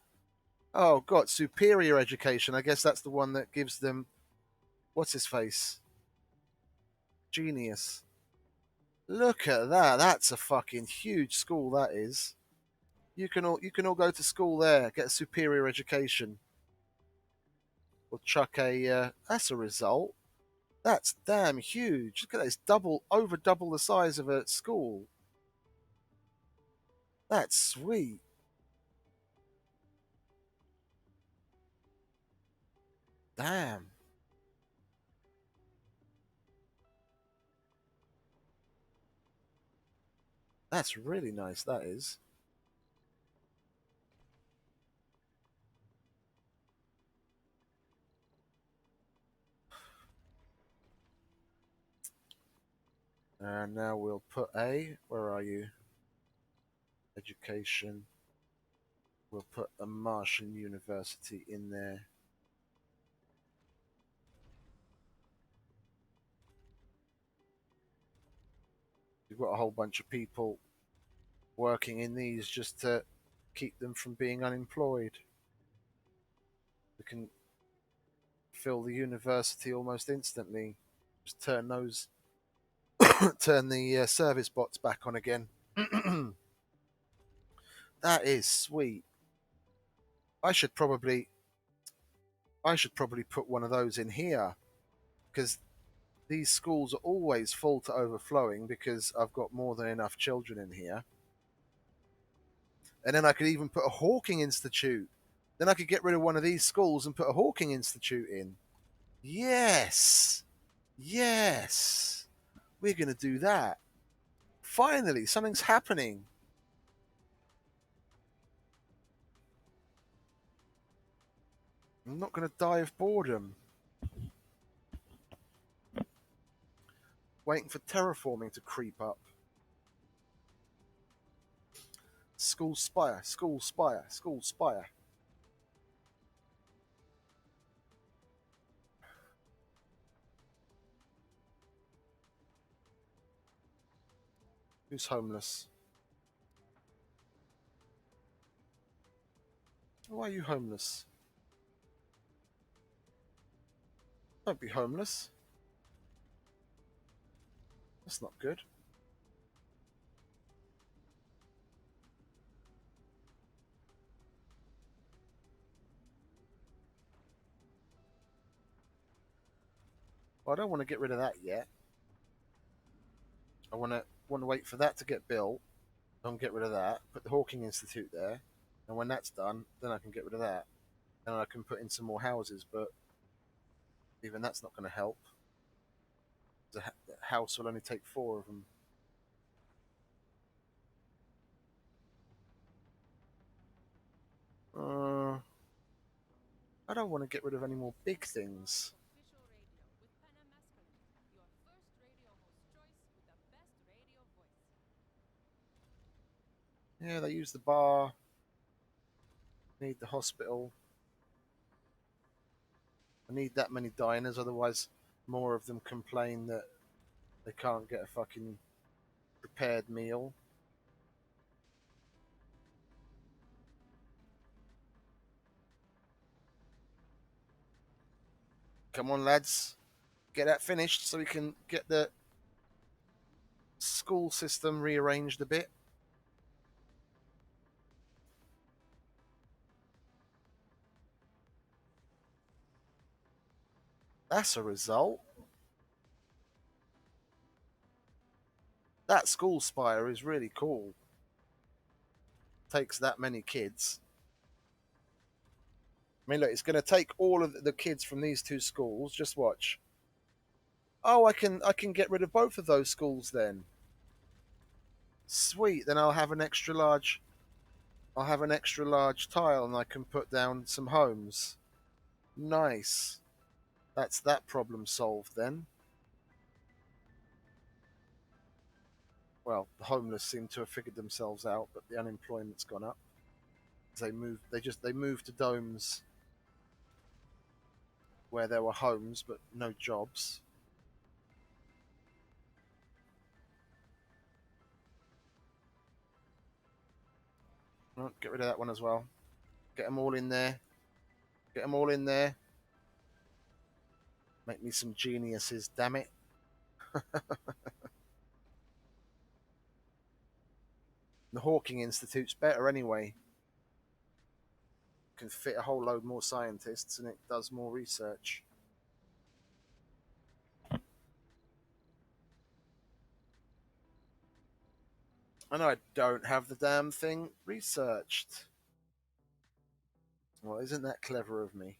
Oh, God, superior education. I guess that's the one that gives them. What's his face? Genius. Look at that. That's a fucking huge school, that is. You can all go to school there, get a superior education. We'll chuck a. That's a result. That's damn huge. Look at that. It's over double the size of a school. That's sweet. Damn. That's really nice, that is. And now we'll put a. Where are you? Education. We'll put a Martian university in there. You've got a whole bunch of people working in these just to keep them from being unemployed. We can fill the university almost instantly. Just turn those, turn the service bots back on again. That is sweet. I should probably put one of those in here because these schools are always full to overflowing because I've got more than enough children in here. And then I could even put a Hawking Institute. Then I could get rid of one of these schools and put a Hawking Institute in. Yes. Yes. We're going to do that. Finally, something's happening. I'm not going to die of boredom. Waiting for terraforming to creep up. School spire, school spire, school spire. Who's homeless? Why are you homeless? Don't be homeless. That's not good. Well, I don't want to get rid of that yet. I want to wait for that to get built. Don't get rid of that. Put the Hawking Institute there, and when that's done, then I can get rid of that. And I can put in some more houses, but even that's not going to help. The house will only take 4 of them. I don't want to get rid of any more big things. Official radio with Penna Masculine, your first radio host choice with the best radio voice. Yeah, they use the bar. Need the hospital. I need that many diners, otherwise more of them complain that they can't get a fucking prepared meal. Come on, lads. Get that finished so we can get the school system rearranged a bit. That's a result. That school spire is really cool. Takes that many kids. I mean, look, it's going to take all of the kids from these 2 schools. Just watch. Oh, I can get rid of both of those schools then. Sweet. Then I'll have an extra large. I'll have an extra large tile, and I can put down some homes. Nice. That's that problem solved then. Well, the homeless seem to have figured themselves out, but the unemployment's gone up. They moved to domes where there were homes but no jobs. Oh, get rid of that one as well. Get them all in there. Get them all in there. Make me some geniuses, damn it. The Hawking Institute's better anyway. Can fit a whole load more scientists and it does more research. And I don't have the damn thing researched. Well, isn't that clever of me?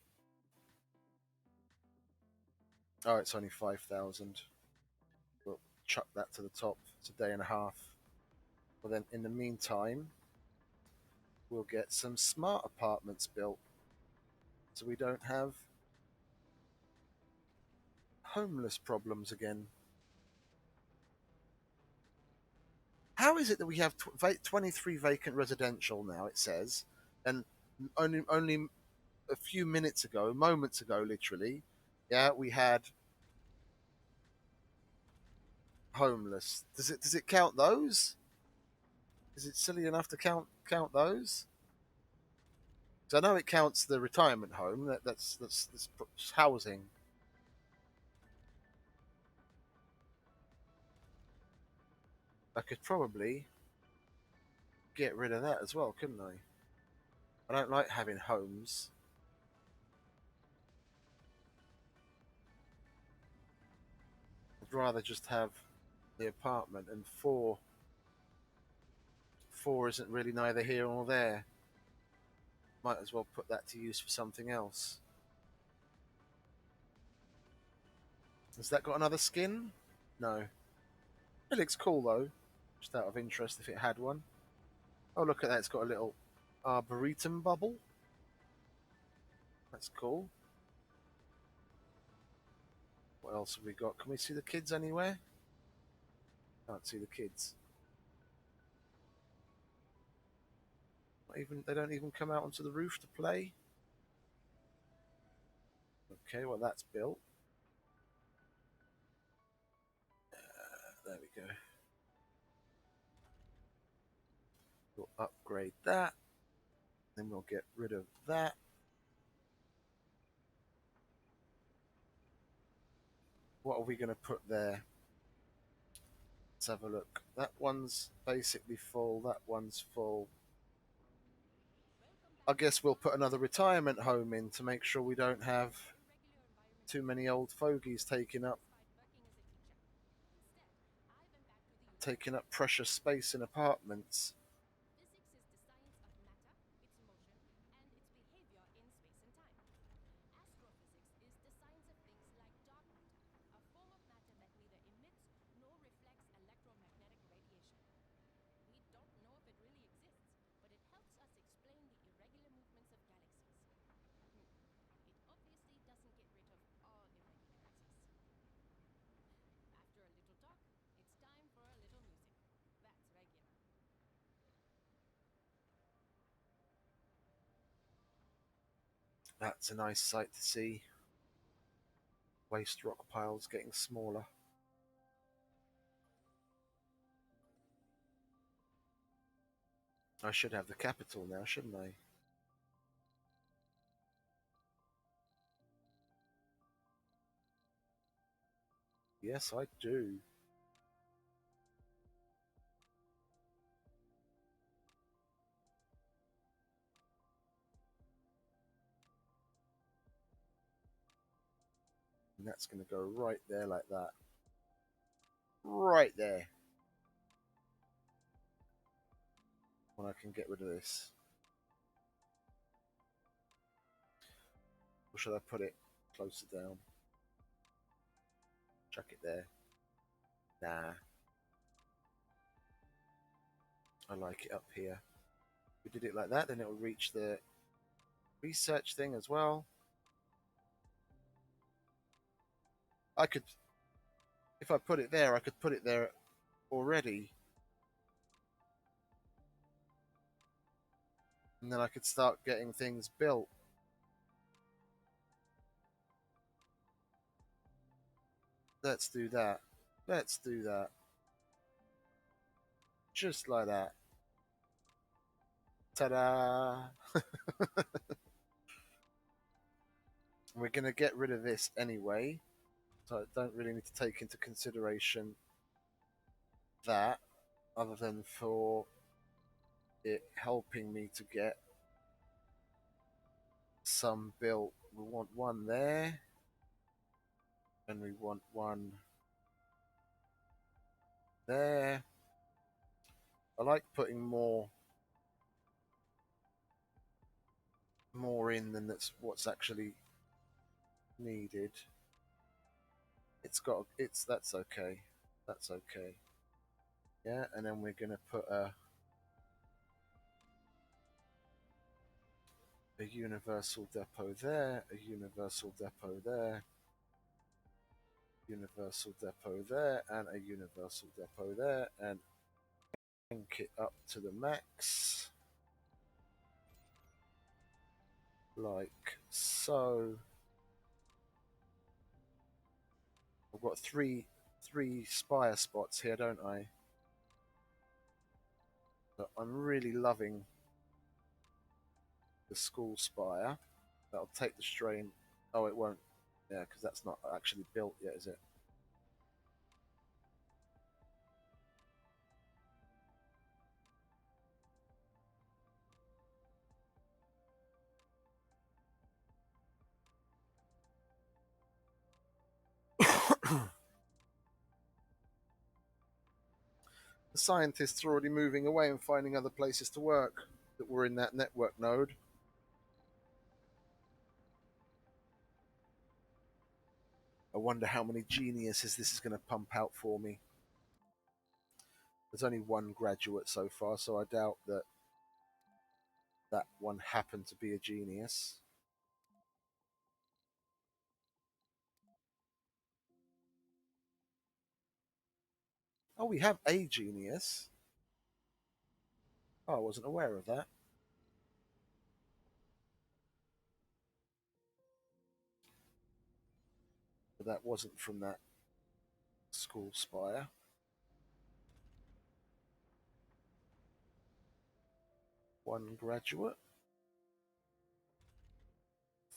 Oh, it's only 5,000. We'll chuck that to the top. It's a day and a half. Well, then, in the meantime, we'll get some smart apartments built so we don't have homeless problems again. How is it that we have 23 vacant residential now, it says, and only a few minutes ago, moments ago, literally, yeah, we had homeless. Does it count those? Is it silly enough to count those? Because I know it counts the retirement home. That's housing. I could probably get rid of that as well, couldn't I? I don't like having homes. I'd rather just have the apartment, and four isn't really neither here nor there. Might as well put that to use for something else. Has that got another skin? No. It looks cool though. Just out of interest if it had one. Oh, look at that. It's got a little arboretum bubble. That's cool. What else have we got? Can we see the kids anywhere? Can't see the kids. Not even, they don't even come out onto the roof to play. Okay, well that's built. There we go. We'll upgrade that. Then we'll get rid of that. What are we going to put there? Let's have a look. That one's basically full. That one's full. I guess we'll put another retirement home in to make sure we don't have too many old fogies taking up precious space in apartments. Physics is the science of matter, its motion, and its behavior in space and time. Astrophysics is the science of things like dark matter, a form of matter that neither emits nor reflects electromagnetic radiation. We don't know if it really exists, but it helps us explain the irregular movements of galaxies. It obviously doesn't get rid of all irregularities. After a little talk, it's time for a little music. That's regular. That's a nice sight to see. Waste rock piles getting smaller. I should have the capital now, shouldn't I? Yes, I do. And that's going to go right there like that. Right there. When I can get rid of this. Or should I put it closer down? Chuck it there. Nah. I like it up here. If we did it like that, then it will reach the research thing as well. I could, if I put it there, I could put it there already. And then I could start getting things built. Let's do that. Let's do that. Just like that. Ta-da! We're going to get rid of this anyway. So I don't really need to take into consideration that, other than for it helping me to get some built. We want one there. And we want one there. I like putting more in than what's actually needed. That's okay. That's okay. Yeah, and then we're gonna put a universal depot there, a universal depot there, universal depot there, and a universal depot there, and link it up to the max. Like so. I've got three spire spots here, don't I? But I'm really loving the school spire. That'll take the strain. Oh, it won't. Yeah, because that's not actually built yet, is it? The scientists are already moving away and finding other places to work that were in that network node. I wonder how many geniuses this is going to pump out for me. There's only one graduate so far, so I doubt that that one happened to be a genius. Oh, we have a genius. Oh, I wasn't aware of that. But that wasn't from that school spire. One graduate.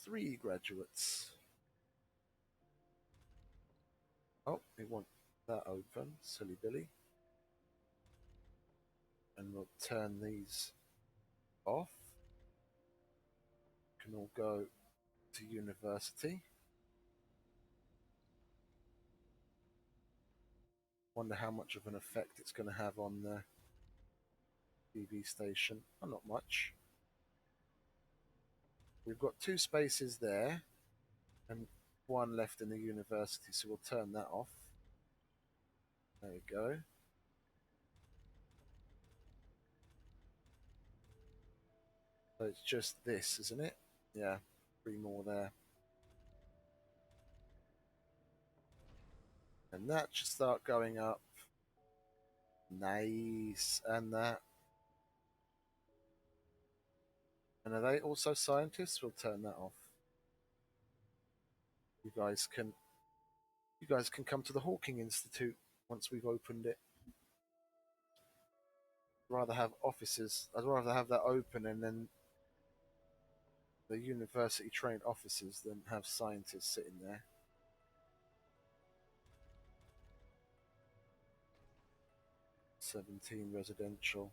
3 graduates. Oh, we want that open, silly Billy. And we'll turn these off. Can all go to university. Wonder how much of an effect it's going to have on the TV station. Oh, not much. We've got 2 spaces there and 1 left in the university, so we'll turn that off. There we go. So it's just this, isn't it? Yeah, 3 more there. And that should start going up. Nice. And that. And are they also scientists? We'll turn that off. You guys can come to the Hawking Institute once we've opened it. I'd rather have offices. I'd rather have that open and then the university trained officers than have scientists sitting there. 17 residential.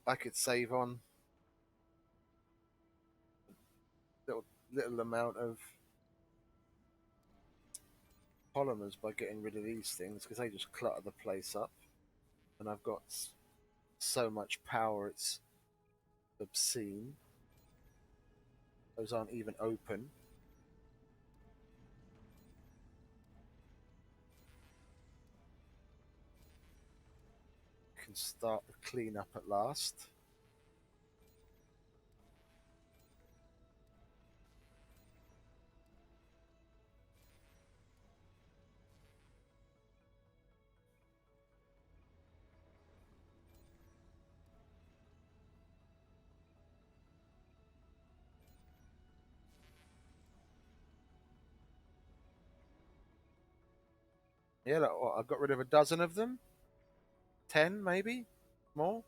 I could save on little amount of polymers by getting rid of these things because they just clutter the place up, and I've got so much power it's obscene. Those aren't even open. Can start the cleanup at last. Yeah, look, what, I've got rid of a dozen of them. 10 maybe more.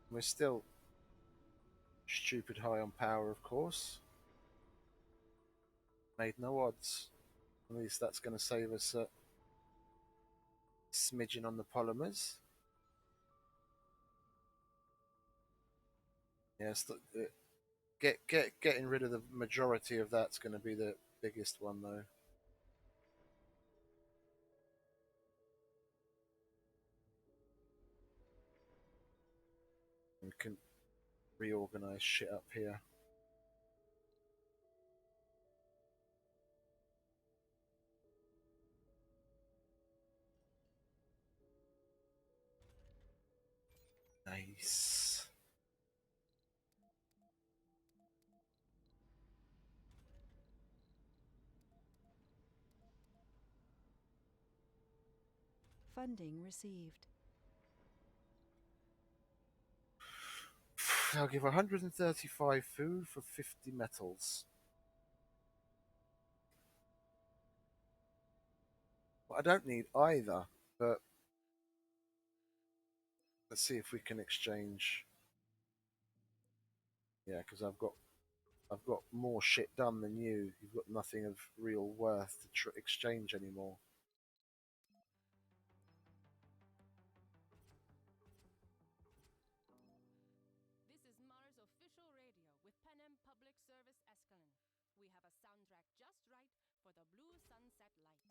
We're still stupid high on power, of course. Made no odds. At least that's going to save us a smidgen on the polymers. Yes, getting rid of the majority of that's going to be the biggest one, though. We can reorganize shit up here. Nice. Funding received. I'll give 135 food for 50 metals. Well, I don't need either, but let's see if we can exchange. Yeah, because I've got more shit done than you. You've got nothing of real worth to exchange anymore. This is Mars official radio with Panem Public Service Escalon. We have a soundtrack just right for the blue sunset light.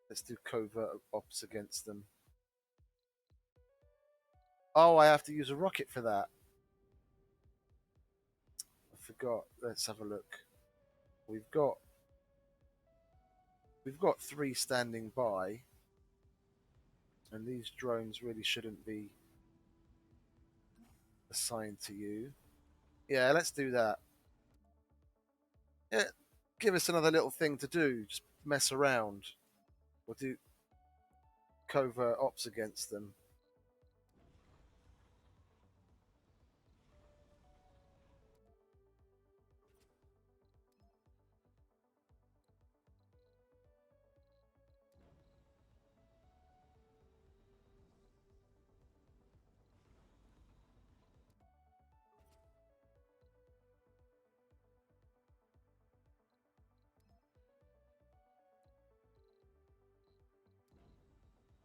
Let's do covert ops against them. Oh, I have to use a rocket for that. I forgot. Let's have a look. We've got 3 standing by, and these drones really shouldn't be assigned to you. Yeah, let's do that. Yeah, give us another little thing to do. Just mess around. We'll do covert ops against them.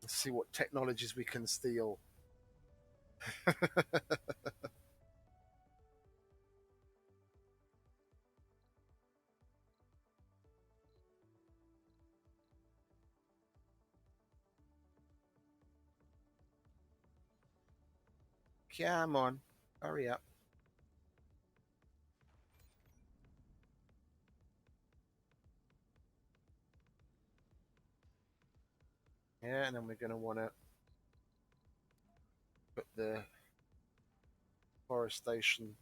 Let's see what technologies we can steal. Come on, hurry up. Yeah, and then we're going to want to put the forestation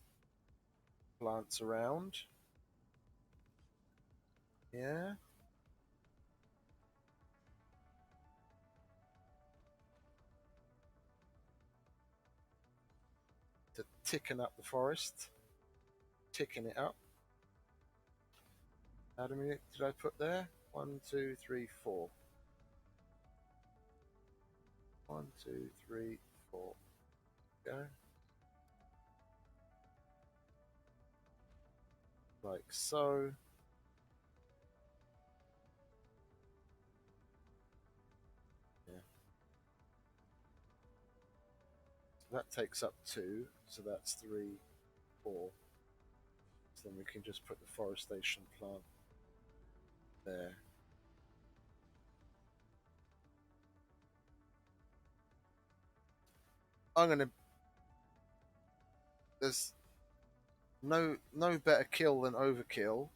plants around. Yeah. To ticken up the forest. Ticking it up. How many did I put there? 1, 2, 3, 4. 1, 2, 3, 4. Go. Like so. Yeah. So that takes up 2. So that's 3, 4. So then we can just put the forestation plant there. I'm gonna. There's no better kill than overkill.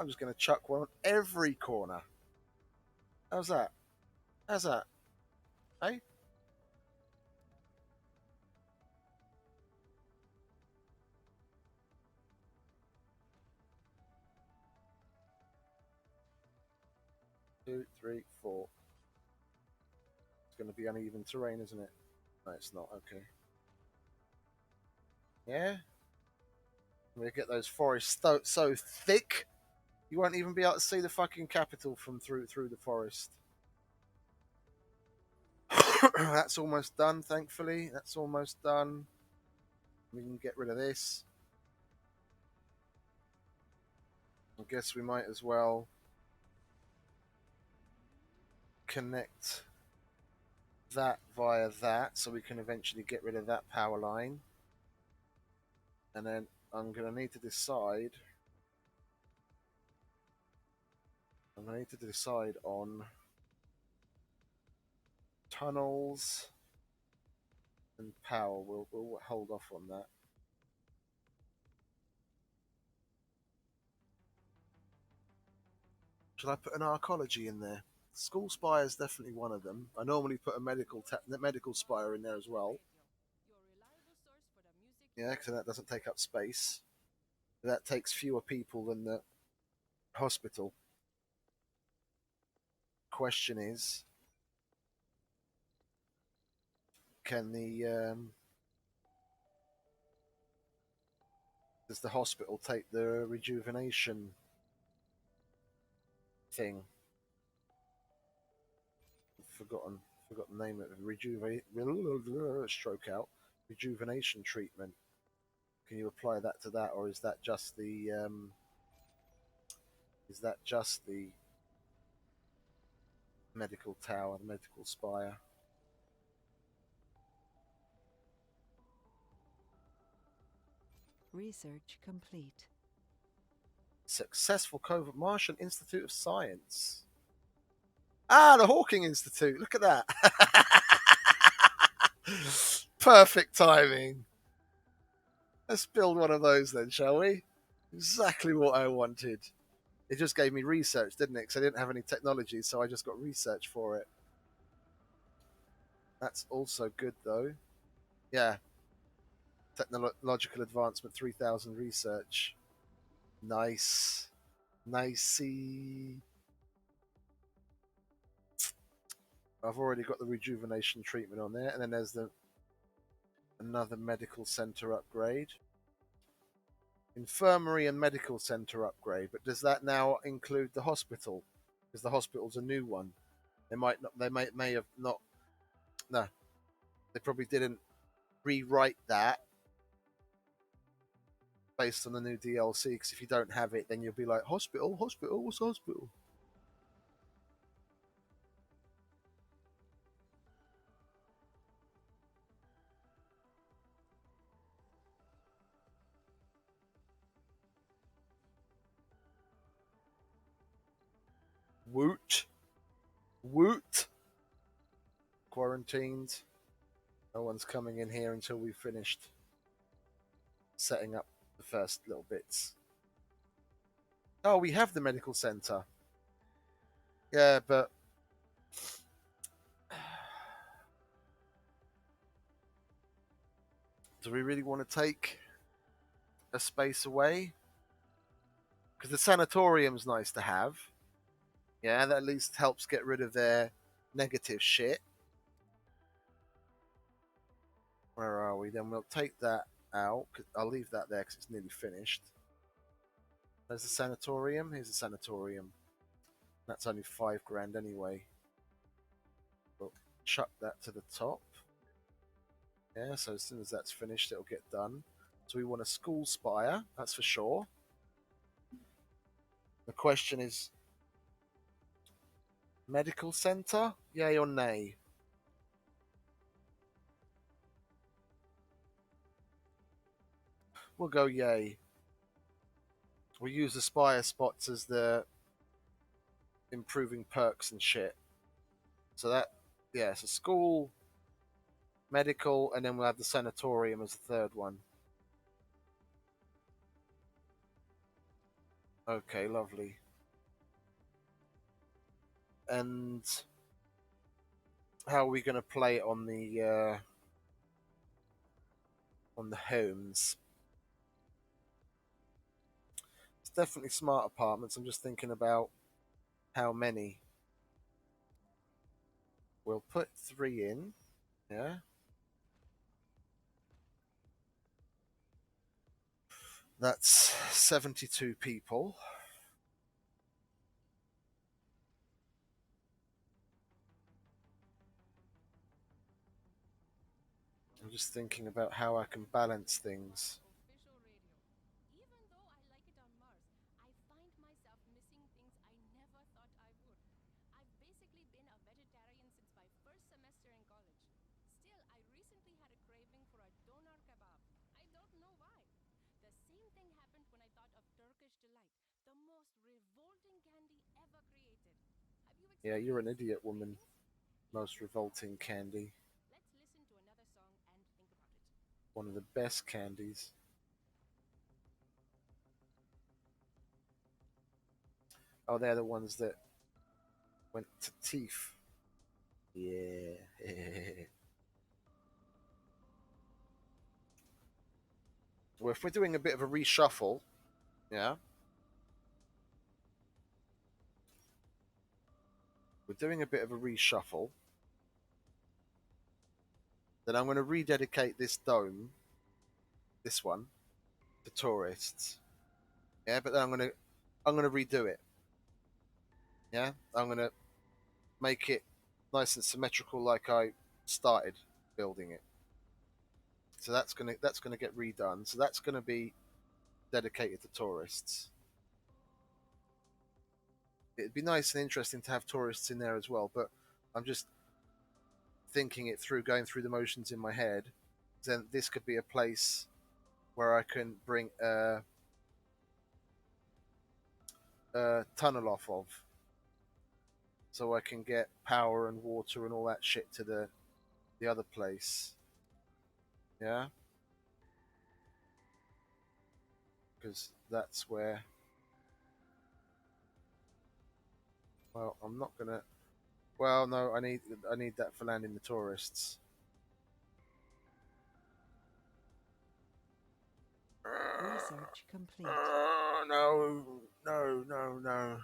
I'm just gonna chuck one on every corner. How's that? How's that? Hey? Two, three, four. It's gonna be uneven terrain, isn't it? No, it's not. Okay. Yeah. We get those forests so thick, you won't even be able to see the fucking capital from through the forest. That's almost done, thankfully. That's almost done. We can get rid of this. I guess we might as well connect that via that so we can eventually get rid of that power line. And then I'm going to need to decide. I'm going to need to decide on tunnels and power. We'll hold off on that. Should I put an archaeology in there? School spire is definitely one of them. I normally put a medical spire in there as well. Yeah, because that doesn't take up space. That takes fewer people than the hospital. Question is, can the does the hospital take the rejuvenation thing? Forgotten forgot the name of it. Stroke out rejuvenation treatment. Can you apply that to that, or is that just the medical tower, the medical spire? Research complete. Successful covert Martian Institute of Science. Ah, the Hawking Institute. Look at that. Perfect timing. Let's build one of those then, shall we? Exactly what I wanted. It just gave me research, didn't it? Because I didn't have any technology, so I just got research for it. That's also good, though. Yeah. Technological advancement 3000 research. Nice. Nicey. I've already got the rejuvenation treatment on there, and then there's another medical center upgrade. Infirmary and medical center upgrade, but does that now include the hospital? Because the hospital's a new one. They might not. They may have not. No, they probably didn't rewrite that based on the new DLC. Because if you don't have it, then you'll be like, hospital, hospital, what's hospital? Woot, woot. Quarantined. No one's coming in here until we've finished setting up the first little bits. Oh, we have the medical center. Yeah, but do we really want to take a space away? Because the sanatorium's nice to have. Yeah, that at least helps get rid of their negative shit. Where are we? Then we'll take that out. I'll leave that there because it's nearly finished. There's the sanatorium. Here's the sanatorium. That's only $5,000 anyway. We'll chuck that to the top. Yeah, so as soon as that's finished, it'll get done. So we want a school spire, that's for sure. The question is, medical center, yay or nay? We'll go yay. We'll use the spire spots as the improving perks and shit. So that, yeah, so school, medical, and then we'll have the sanatorium as the third one. Okay, lovely. And how are we going to play it on the homes? It's definitely smart apartments. I'm just thinking about how many. We'll put 3 in. Yeah. That's 72 people. I'm just thinking about how I can balance things. Official radio. Even though I like it on Mars, I find myself missing things I never thought I would. I've basically been a vegetarian since my first semester in college. Still, I recently had a craving for a doner kebab. I don't know why. The same thing happened when I thought of Turkish delight, the most revolting candy ever created. Have you Yeah, experienced you're an such idiot, woman. things? Most revolting candy. Let's listen to another song and think about it. One of the best candies. Oh, they're the ones that went to teeth. Yeah. Well, if we're doing a bit of a reshuffle, Yeah. We're doing a bit of a reshuffle. Then I'm going to rededicate this dome, this one, to tourists. Yeah, but then I'm gonna redo it. Yeah, I'm gonna make it nice and symmetrical like I started building it. So that's gonna get redone. So that's gonna be dedicated to tourists. It'd be nice and interesting to have tourists in there as well, but I'm just thinking it through, going through the motions in my head. Then this could be a place where I can bring a tunnel off of, so I can get power and water and all that shit to the other place. Yeah, because that's where. Well, I'm not gonna. Well, no, I need that for landing the tourists. Research complete. No, no, no, no.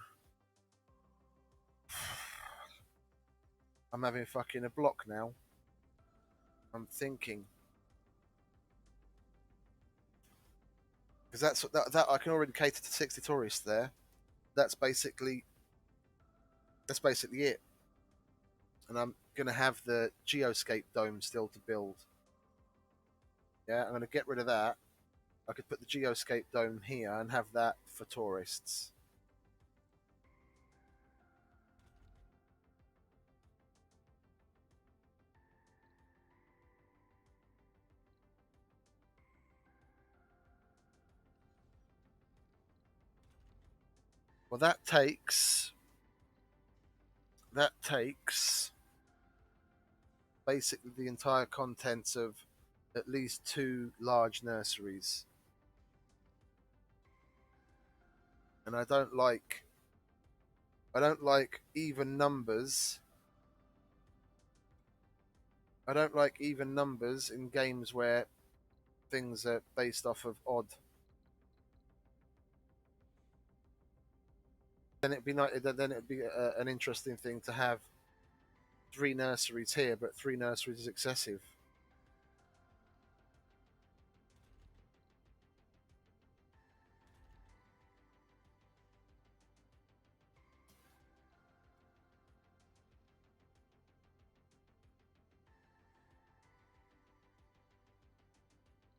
I'm having fucking a block now. I'm thinking because that I can already cater to 60 tourists there. That's basically that's basically it. And I'm gonna have the geoscape dome still to build. Yeah, I'm gonna get rid of that. I could put the geoscape dome here and have that for tourists. Well, that takes basically the entire contents of at least two large nurseries. And I don't like even numbers. I don't like even numbers in games where things are based off of odd. Then it'd be an interesting thing to have three nurseries here, but three nurseries is excessive.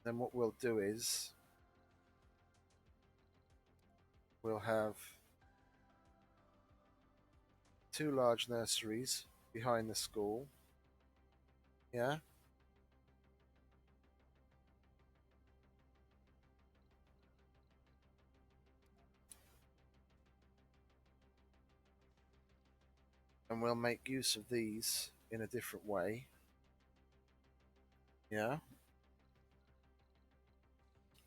Then what we'll do is we'll have two large nurseries behind the school. Yeah. And we'll make use of these in a different way. Yeah.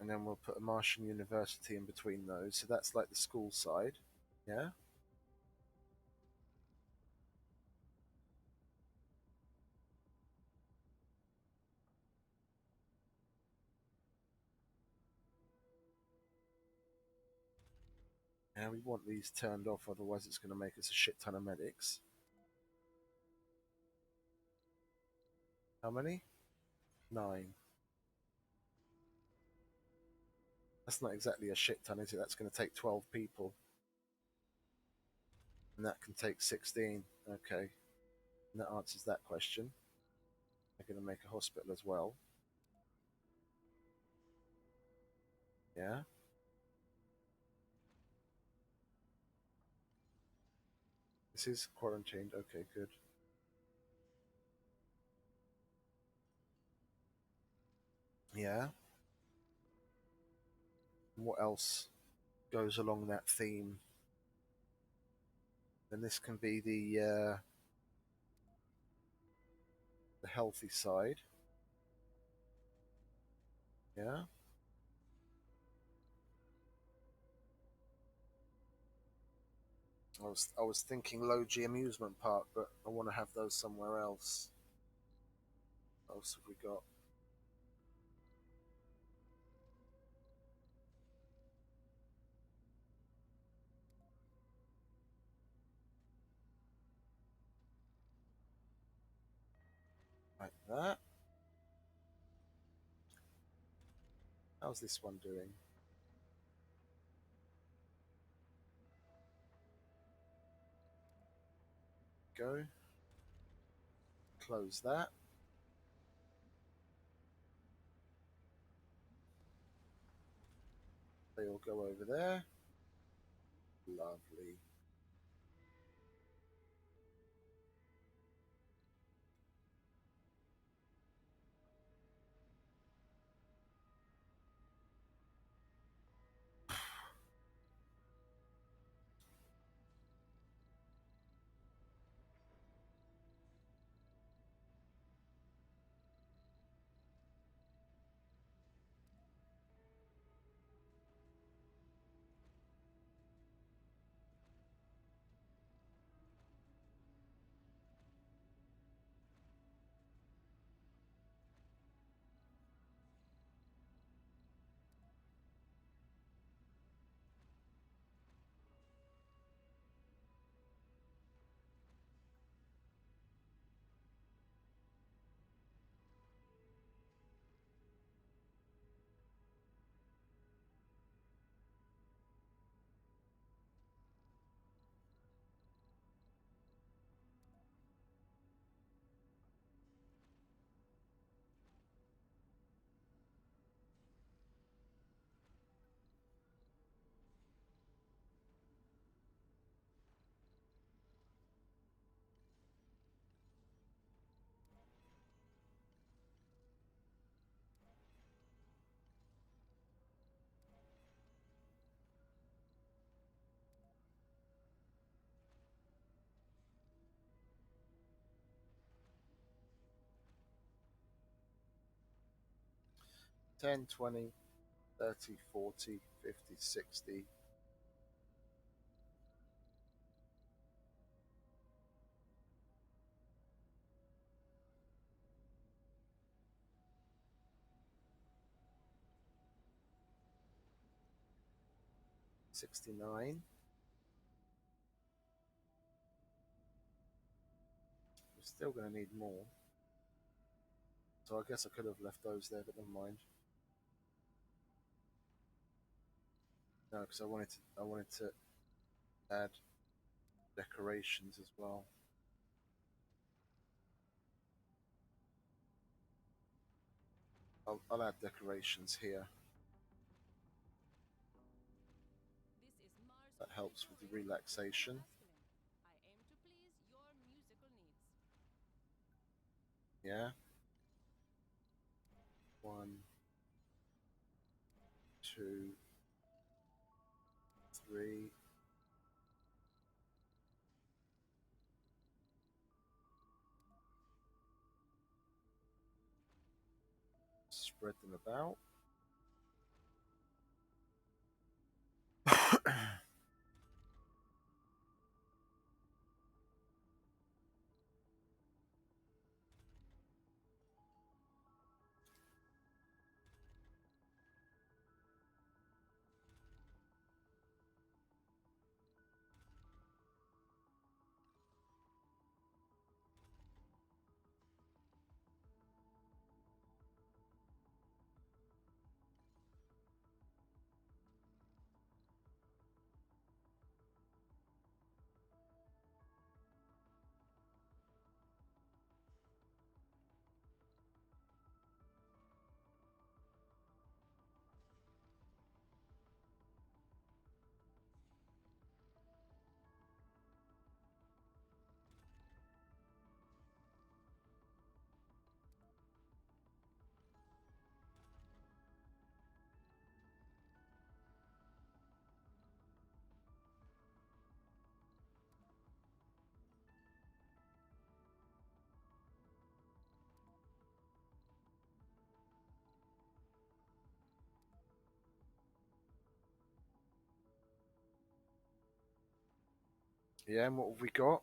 And then we'll put a Martian university in between those. So that's like the school side. Yeah. Yeah, we want these turned off, otherwise it's going to make us a shit ton of medics. How many? 9. That's not exactly a shit ton, is it? That's going to take 12 people. And that can take 16. Okay. And that answers that question. They're going to make a hospital as well. Yeah. This is quarantined. Okay, good. Yeah. And what else goes along that theme? Then this can be the healthy side. Yeah. I was thinking Logie Amusement Park, but I want to have those somewhere else. What else have we got? Like that. How's this one doing? Go. Close that. They all go over there. Lovely. Ten, 20, 30, 40, 50, 60. $69. We're still going to need more. So I guess I could have left those there, but never mind. No, because I wanted to add decorations as well. I'll add decorations here. This is Mars That helps official with the radio, relaxation. masculine. I aim to please your musical needs. Yeah. 1, 2, 3. Spread them about. Yeah, and what have we got?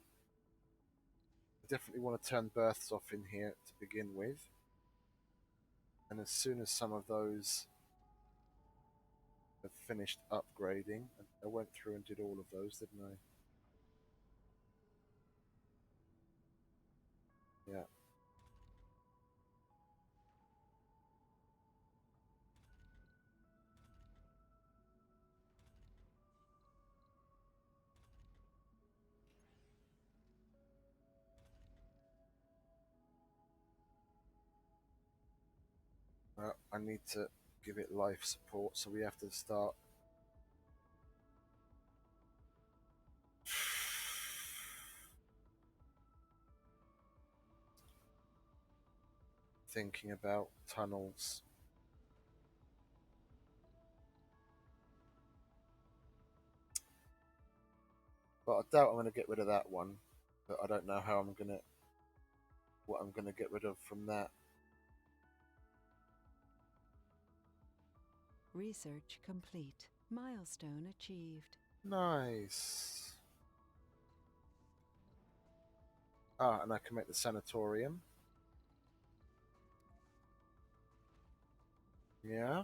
I definitely want to turn births off in here to begin with. And as soon as some of those have finished upgrading, I went through and did all of those, didn't I? Yeah. I need to give it life support, so we have to start thinking about tunnels. But I doubt I'm going to get rid of that one. But I don't know how what I'm gonna get rid of from that. Research complete. Milestone achieved. Nice. Ah, and I can make the sanatorium. Yeah.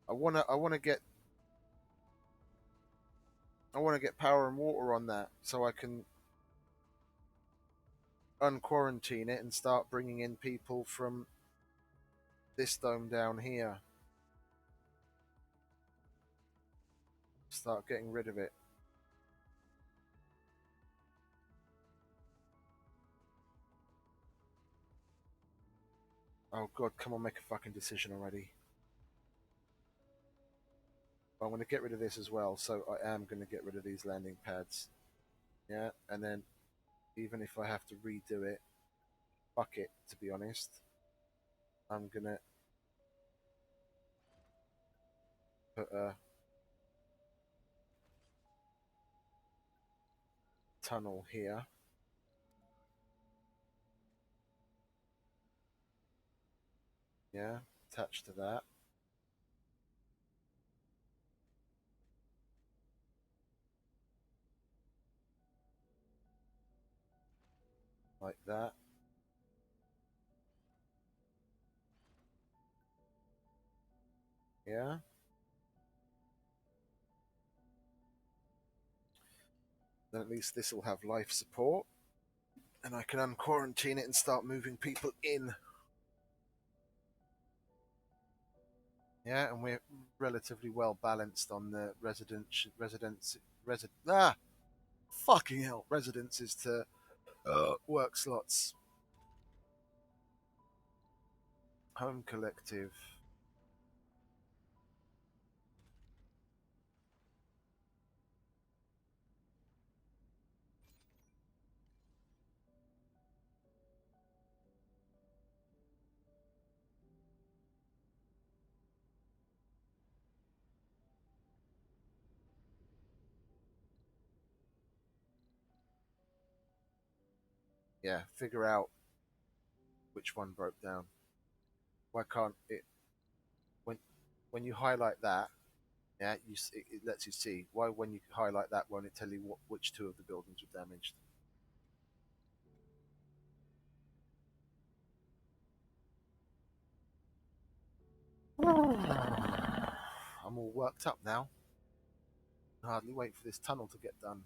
I wanna get power and water on that so I can unquarantine it and start bringing in people from this dome down here. Start getting rid of it. Oh god, come on, make a fucking decision already. I'm going to get rid of this as well, so I am going to get rid of these landing pads. Yeah, and then even if I have to redo it, fuck it, to be honest. I'm going to put a tunnel here. Yeah, attached to that. Like that. Yeah. Then at least this will have life support. And I can unquarantine it and start moving people in. Yeah, and we're relatively well balanced on the fucking hell, residences to work slots. Home collective. Yeah, figure out which one broke down. Why can't it when you highlight that? Yeah, it lets you see. Why when you highlight that won't it tell you which two of the buildings were damaged? I'm all worked up now. I hardly wait for this tunnel to get done.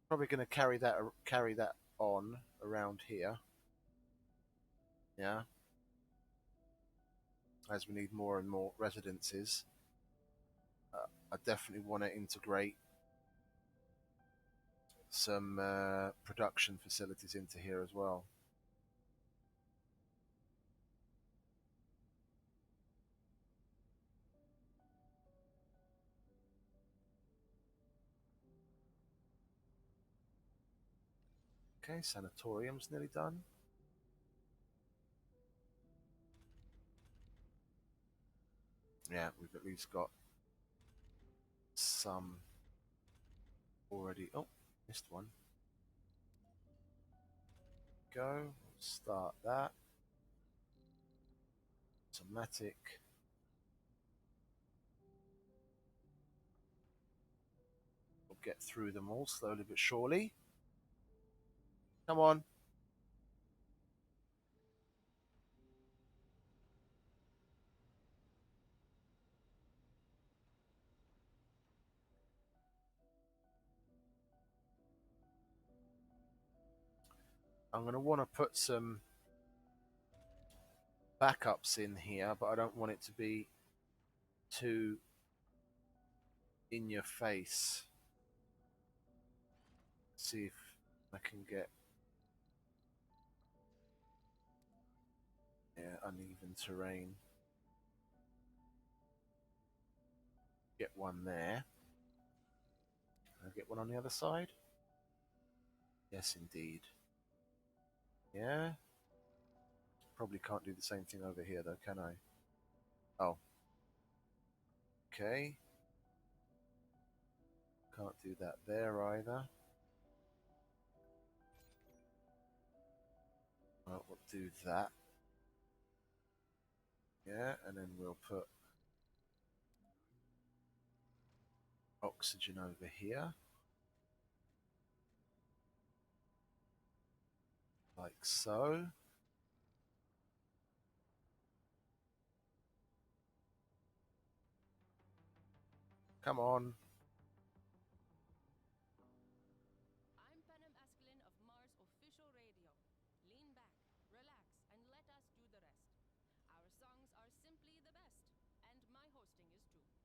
Probably going to carry that on around here. Yeah, as we need more and more residences. I definitely want to integrate some production facilities into here as well. Okay, sanatorium's nearly done. Yeah, we've at least got some already. Oh, missed one. Go. We'll start that. Automatic. We'll get through them all slowly but surely. Come on. I'm going to want to put some backups in here, but I don't want it to be too in your face. See if I can get uneven terrain. Get one there. Can I get one on the other side? Yes, indeed. Yeah. Probably can't do the same thing over here, though, can I? Oh. Okay. Can't do that there either. Well, we'll do that. Yeah, and then we'll put oxygen over here. Like so. Come on. I'm Panem Askelin of Mars Official Radio. Lean back, relax, and let us do the rest. Our songs are simply the best, and my hosting is too.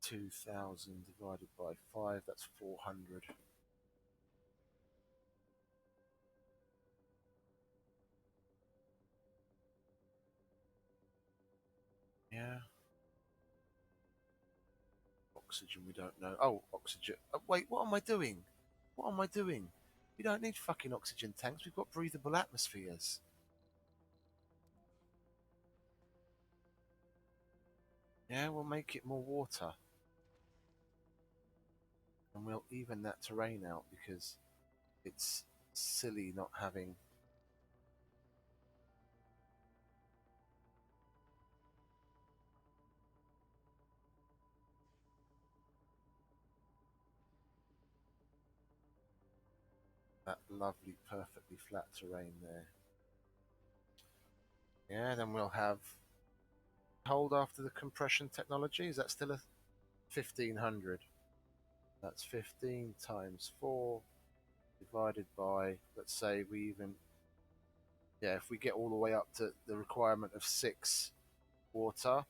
2,000 divided by 5, that's 400. Yeah. Oxygen, we don't know. Oh, oxygen. Wait, what am I doing? What am I doing? We don't need fucking oxygen tanks. We've got breathable atmospheres. Yeah, we'll make it more water. And we'll even that terrain out because it's silly not having that lovely, perfectly flat terrain there. Yeah, then we'll have hold after the compression technology. Is that still a 1500? That's 15 times 4 divided by, let's say we even, yeah, if we get all the way up to the requirement of 6 water,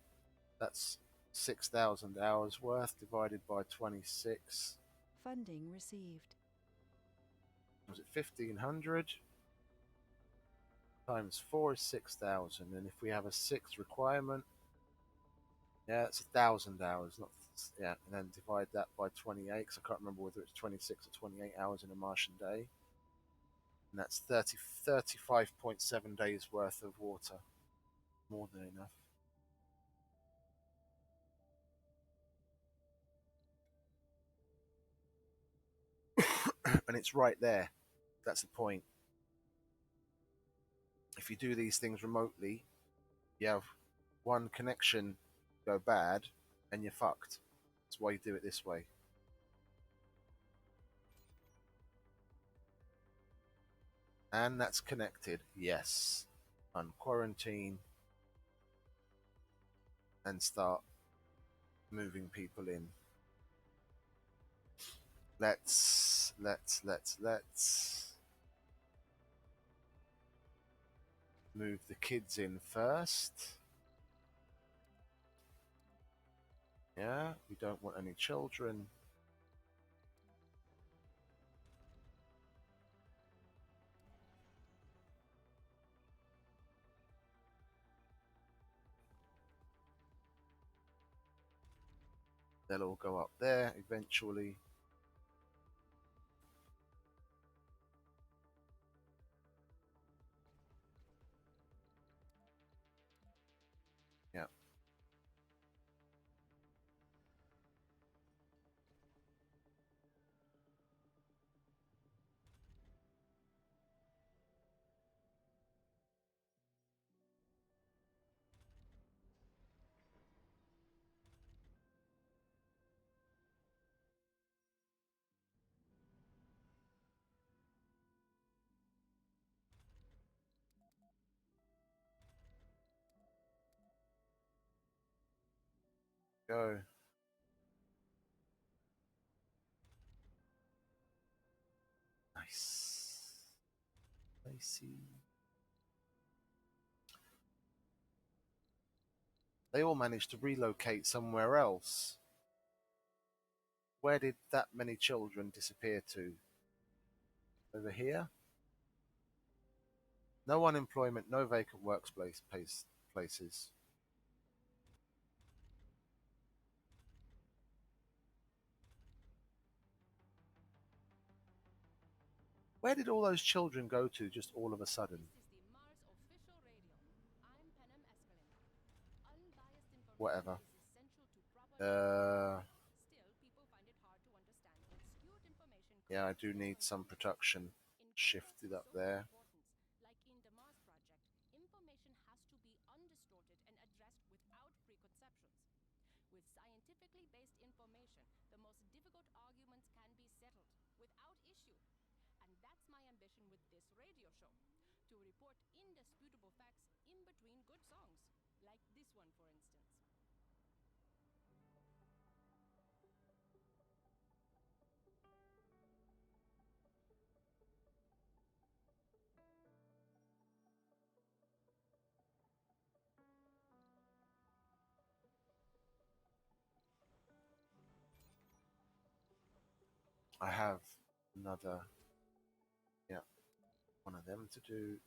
that's 6,000 hours worth divided by 26. Funding received. Was it 1500? Times 4 is 6,000, and if we have a 6 requirement, yeah, it's 1,000 hours, not yeah, and then divide that by 28, because I can't remember whether it's 26 or 28 hours in a Martian day, and that's 35.7 days worth of water, more than enough. And it's right there. That's the point. If you do these things remotely, you have one connection go bad, and you're fucked. That's why you do it this way. And that's connected, yes. Unquarantine and start moving people in. Let's move the kids in first. Yeah, we don't want any children. They'll all go up there eventually. Yeah. Go. Nice. I see. They all managed to relocate somewhere else. Where did that many children disappear to? Over here? No unemployment, no vacant places. Where did all those children go to just all of a sudden? This is the Mars official radio. I'm Penem Escalena. Unbiased Whatever. information is essential to proper Uh, Still, people find it hard to understand when skewed information yeah, I comes do need from some media. production In programs shifted of up so much there. importance, like in the Mars Project, information has to be undistorted and addressed without preconceptions. With scientifically based information, the most difficult arguments can be settled without issue. And that's my ambition with this radio show, to report indisputable facts in between good songs, like this one, for instance. I have another, yeah, one of them to do,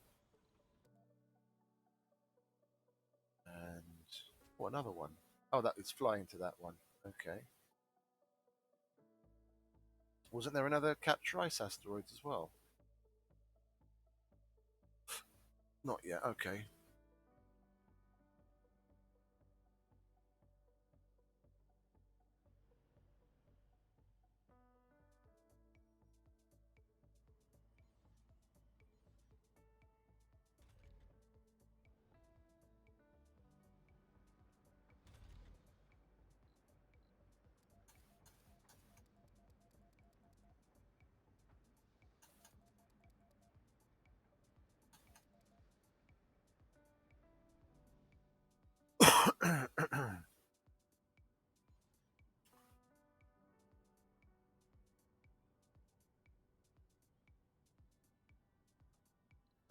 and oh, another one. Oh, that is flying to that one. Okay. Wasn't there another Catch Rice asteroids as well? Not yet. Okay.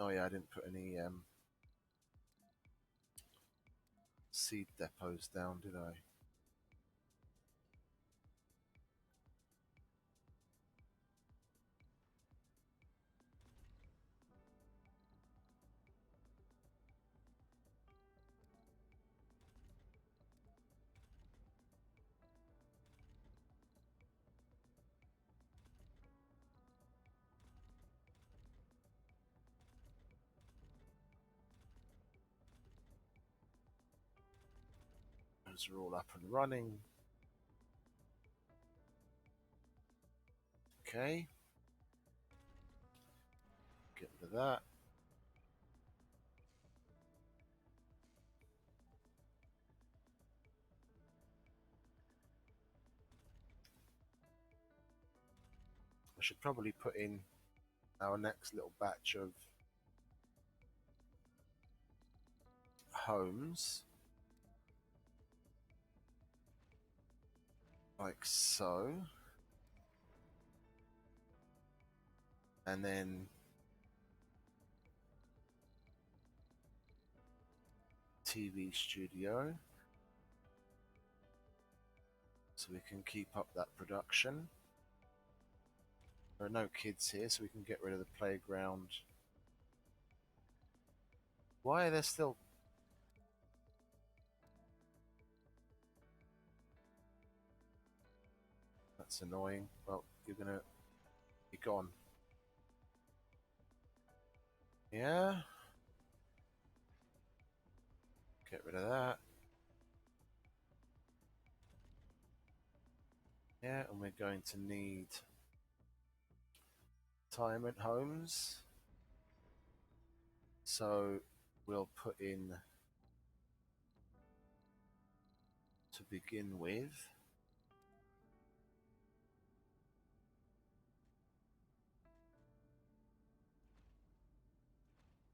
Oh yeah, I didn't put any seed depots down, did I? Those are all up and running. Okay. Get rid of that. I should probably put in our next little batch of homes. Like so. And then TV studio. So we can keep up that production. There are no kids here, so we can get rid of the playground. Why are there still... That's annoying. Well, you're gonna be gone. Yeah? Get rid of that. Yeah, and we're going to need retirement homes. So we'll put in, to begin with,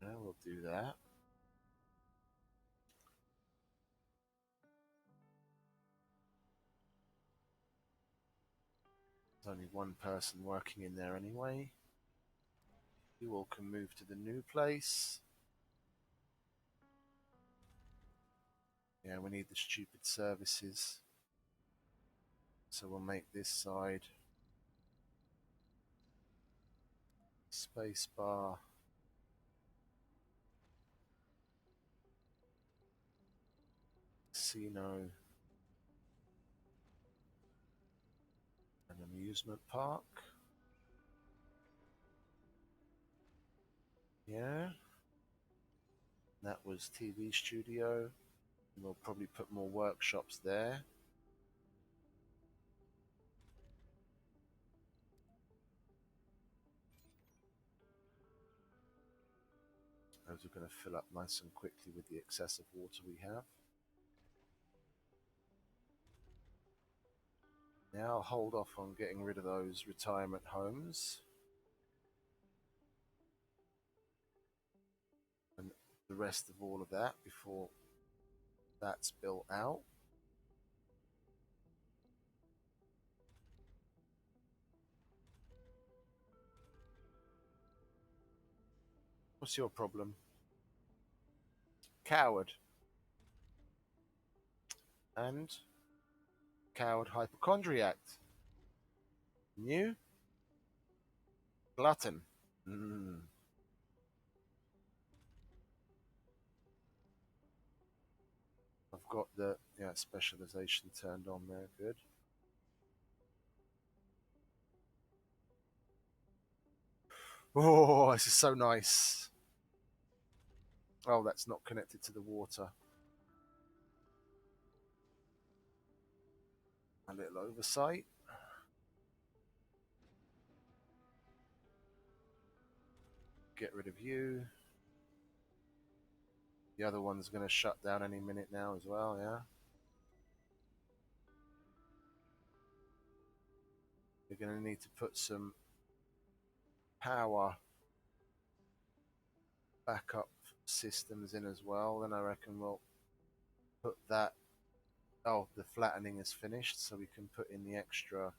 yeah, we'll do that. There's only one person working in there anyway. You all can move to the new place. Yeah, we need the stupid services. So we'll make this side spacebar. Casino. An amusement park. Yeah. That was TV studio. We'll probably put more workshops there. Those are going to fill up nice and quickly with the excessive water we have. Now I'll hold off on getting rid of those retirement homes. And the rest of all of that before that's built out. What's your problem? Coward. And coward hypochondriac. New? Glutton. I've got the specialization turned on there. Good. Oh, this is so nice. Oh, that's not connected to the water. A little oversight. Get rid of you. The other one's going to shut down any minute now as well, yeah? We're going to need to put some power backup systems in as well. Then I reckon we'll put that. Oh, the flattening is finished, so we can put in the extra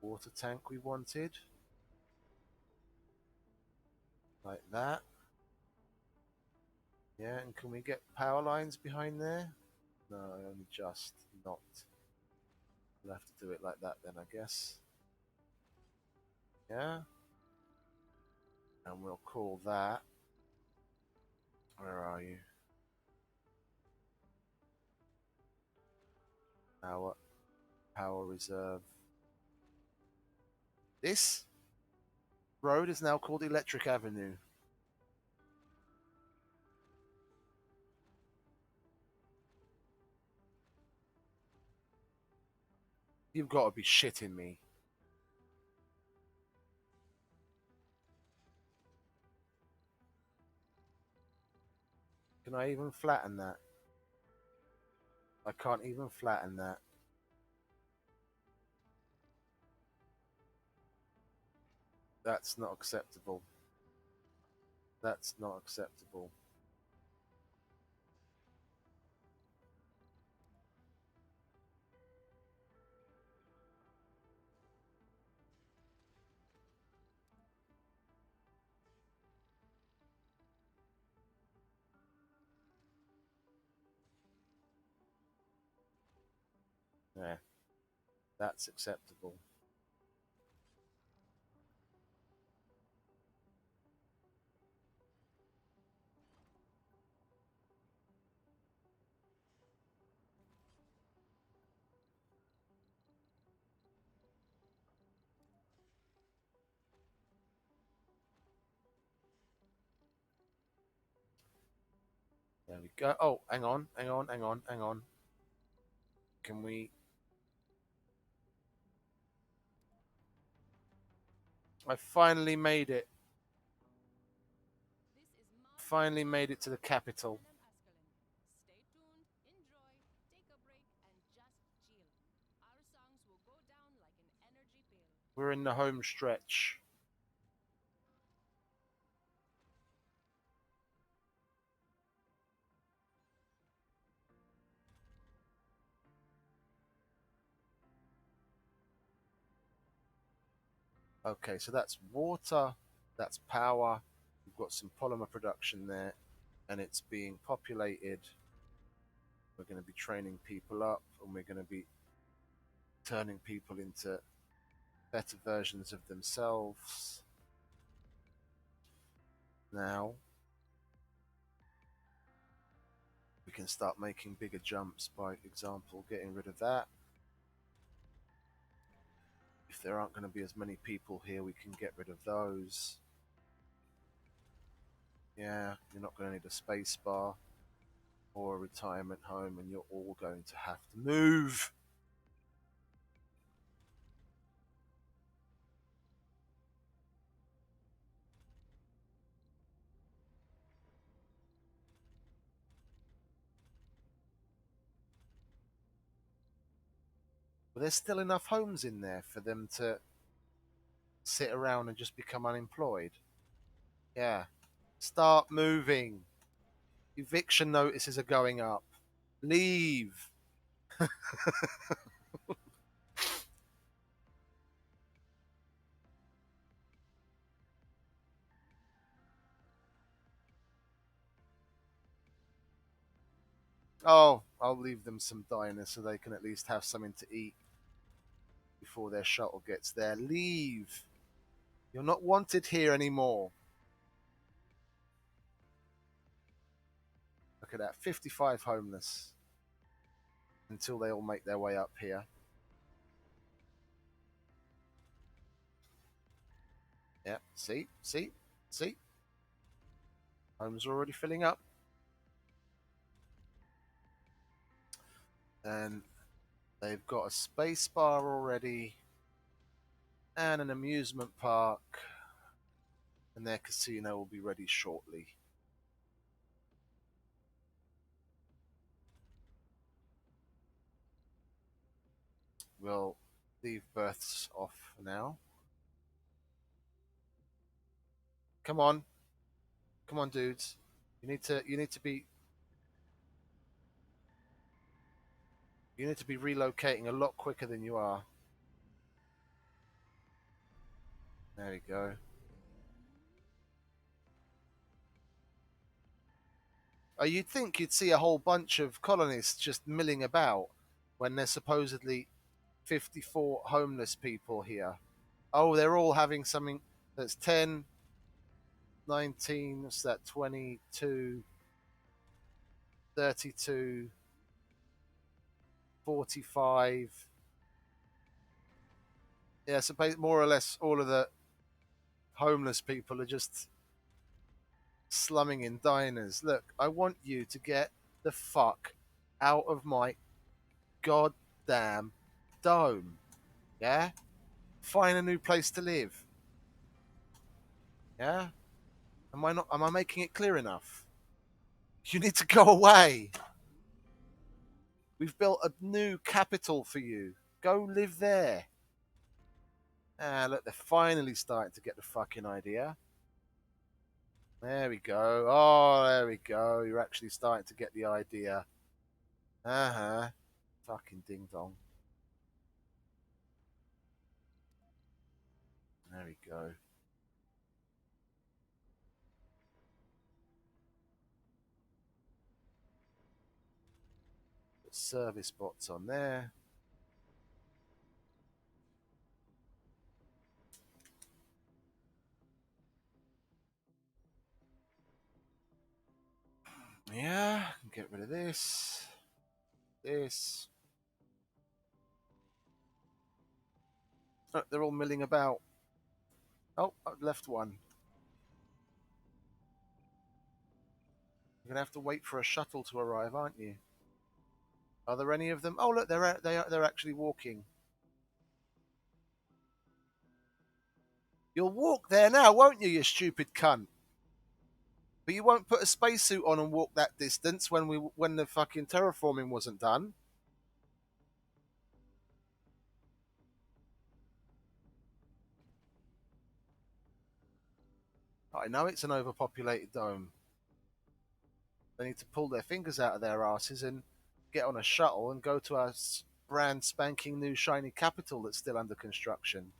water tank we wanted. Like that. Yeah, and can we get power lines behind there? No, only just not. We'll have to do it like that then, I guess. Yeah. And we'll call that. Where are you? Power reserve. This road is now called Electric Avenue. You've got to be shitting me. Can I even flatten that? I can't even flatten that. That's not acceptable. That's not acceptable. Yeah, that's acceptable. There we go. Oh, hang on. Can we... I finally made it. This is Mars Finally made it to the capital. Stay tuned, enjoy, take a break, and just chill. Our songs will go down like an energy pill. We're in the home stretch. Okay, so that's water, that's power. We've got some polymer production there. and it's being populated. We're going to be training people up, and we're going to be turning people into better versions of themselves. Now we can start making bigger jumps, by example, getting rid of that. If there aren't going to be as many people here, we can get rid of those. Yeah, you're not going to need a space bar or a retirement home, and you're all going to have to move. But there's still enough homes in there for them to sit around and just become unemployed. Yeah. Start moving. Eviction notices are going up. Leave. Oh, I'll leave them some diners so they can at least have something to eat before their shuttle gets there. Leave. You're not wanted here anymore. Look at that. 55 homeless until they all make their way up here. Yeah, see? Homes are already filling up. And they've got a space bar already and an amusement park. And their casino will be ready shortly. We'll leave berths off for now. Come on. Come on, dudes. You need to be relocating a lot quicker than you are. There we go. Oh, you'd think you'd see a whole bunch of colonists just milling about when there's supposedly 54 homeless people here. Oh, they're all having something that's 10, 19, what's that, 22, 32, 45. Yeah, so more or less all of the homeless people are just slumming in diners. Look, I want you to get the fuck out of my goddamn dome. Yeah? Find a new place to live. Yeah? Am I making it clear enough? You need to go away. We've built a new capital for you. Go live there. Ah, look, they're finally starting to get the fucking idea. There we go. Oh, there we go. You're actually starting to get the idea. Uh-huh. Fucking ding dong. There we go. Put service bots on there. Yeah, get rid of this. This. Oh, they're all milling about. Oh, I've left one. You're gonna have to wait for a shuttle to arrive, aren't you? Are there any of them? Oh, look, they're actually walking. You'll walk there now, won't you, you stupid cunt? But you won't put a spacesuit on and walk that distance when the fucking terraforming wasn't done. I know it's an overpopulated dome. They need to pull their fingers out of their asses and get on a shuttle and go to our brand spanking new shiny capital that's still under construction.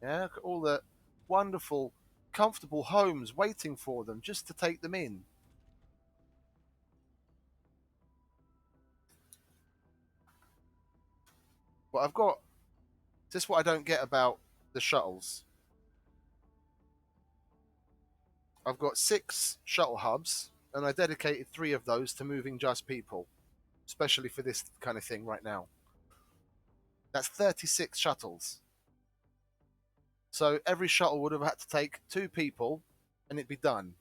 Yeah, look at all the wonderful comfortable homes waiting for them just to take them in. But I've got this is what I don't get about the shuttles. I've got 6 shuttle hubs, and I dedicated 3 of those to moving just people, especially for this kind of thing right now. That's 36 shuttles. So every shuttle would have had to take 2 people, and it'd be done.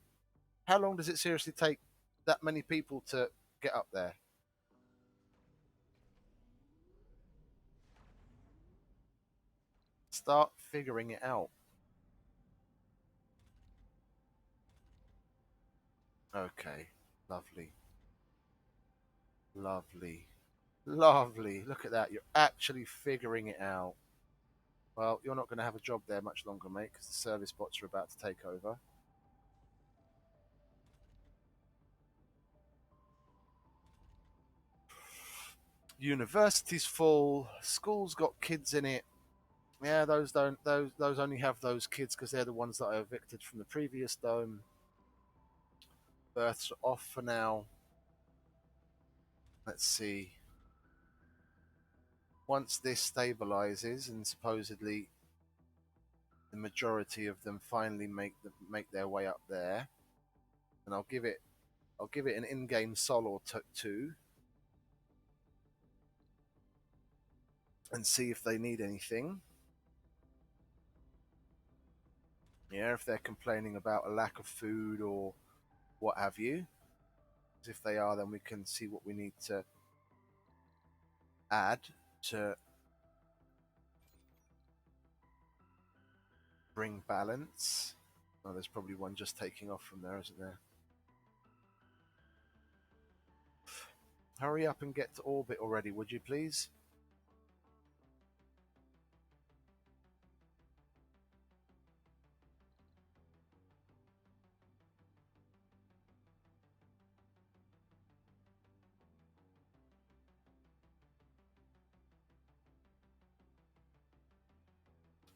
How long does it seriously take that many people to get up there? Start figuring it out. Okay, lovely. Lovely. Lovely. Look at that. You're actually figuring it out. Well, you're not going to have a job there much longer, mate, because the service bots are about to take over. University's full. School's got kids in it. Yeah, those don't. Those only have those kids because they're the ones that I evicted from the previous dome. Births are off for now. Let's see. Once this stabilizes and supposedly the majority of them finally make their way up there, and I'll give it an in-game sol or two, and see if they need anything. Yeah, if they're complaining about a lack of food or what have you. If they are, then we can see what we need to add to bring balance. Oh, there's probably one just taking off from there, isn't there? Hurry up and get to orbit already, would you please?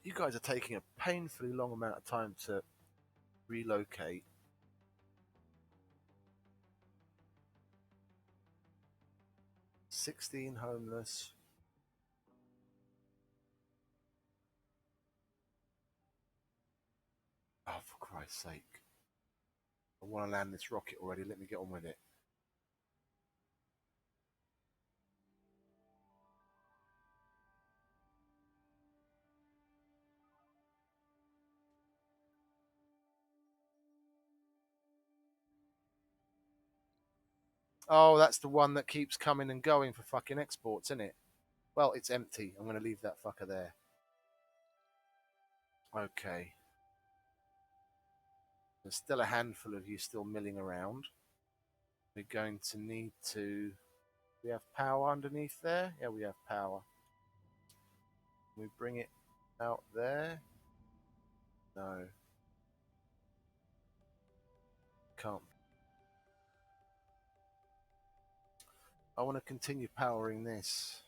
You guys are taking a painfully long amount of time to relocate. 16 homeless. Oh, for Christ's sake. I want to land this rocket already. Let me get on with it. Oh, that's the one that keeps coming and going for fucking exports, isn't it? Well, it's empty. I'm going to leave that fucker there. Okay. There's still a handful of you still milling around. We're going to need to... We have power underneath there? Yeah, we have power. We bring it out there? No. Can't. I want to continue powering this.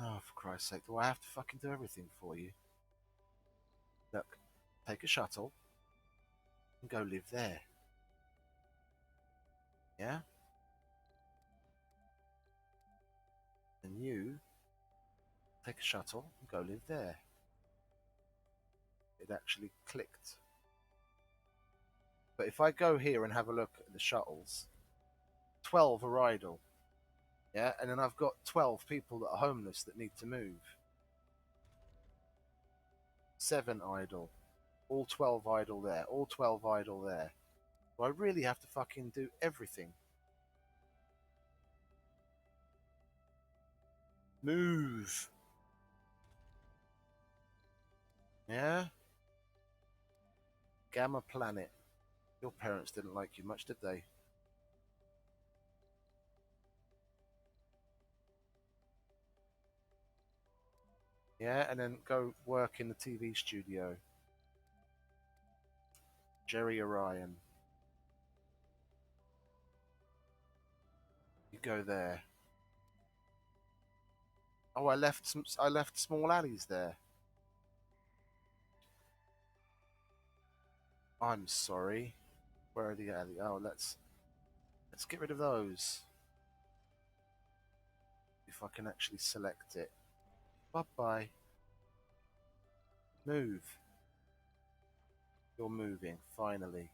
Oh, for Christ's sake, do I have to fucking do everything for you? Look, take a shuttle and go live there. Yeah? And you take a shuttle and go live there. It actually clicked. But if I go here and have a look at the shuttles, 12 are idle. Yeah, and then I've got 12 people that are homeless that need to move. 7 idle. All 12 idle there. All 12 idle there. Do I really have to fucking do everything? Move. Yeah? Gamma Planet. Your parents didn't like you much, did they? Yeah, and then go work in the TV studio. Jerry Orion. You go there. Oh, I left small alleys there. I'm sorry. Where are the alley? Oh, let's get rid of those. If I can actually select it. Bye bye. Move. You're moving, finally.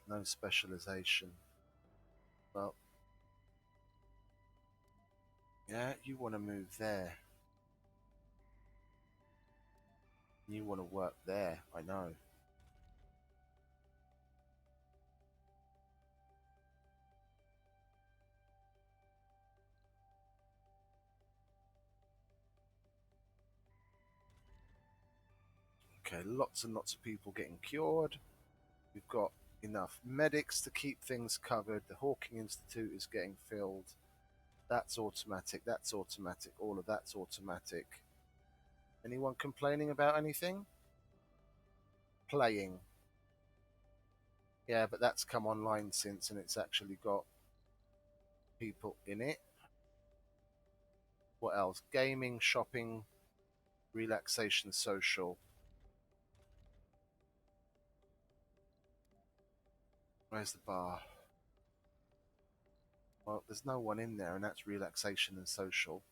No specialization. Well, yeah, you want to move there. You want to work there, I know. Okay, lots and lots of people getting cured. We've got enough medics to keep things covered. The Hawking Institute is getting filled. That's automatic. That's automatic. All of that's automatic. Anyone complaining about anything? Playing. Yeah, but that's come online since, and it's actually got people in it. What else? Gaming, shopping, relaxation, social. Where's the bar? Well, there's no one in there, and that's relaxation and social.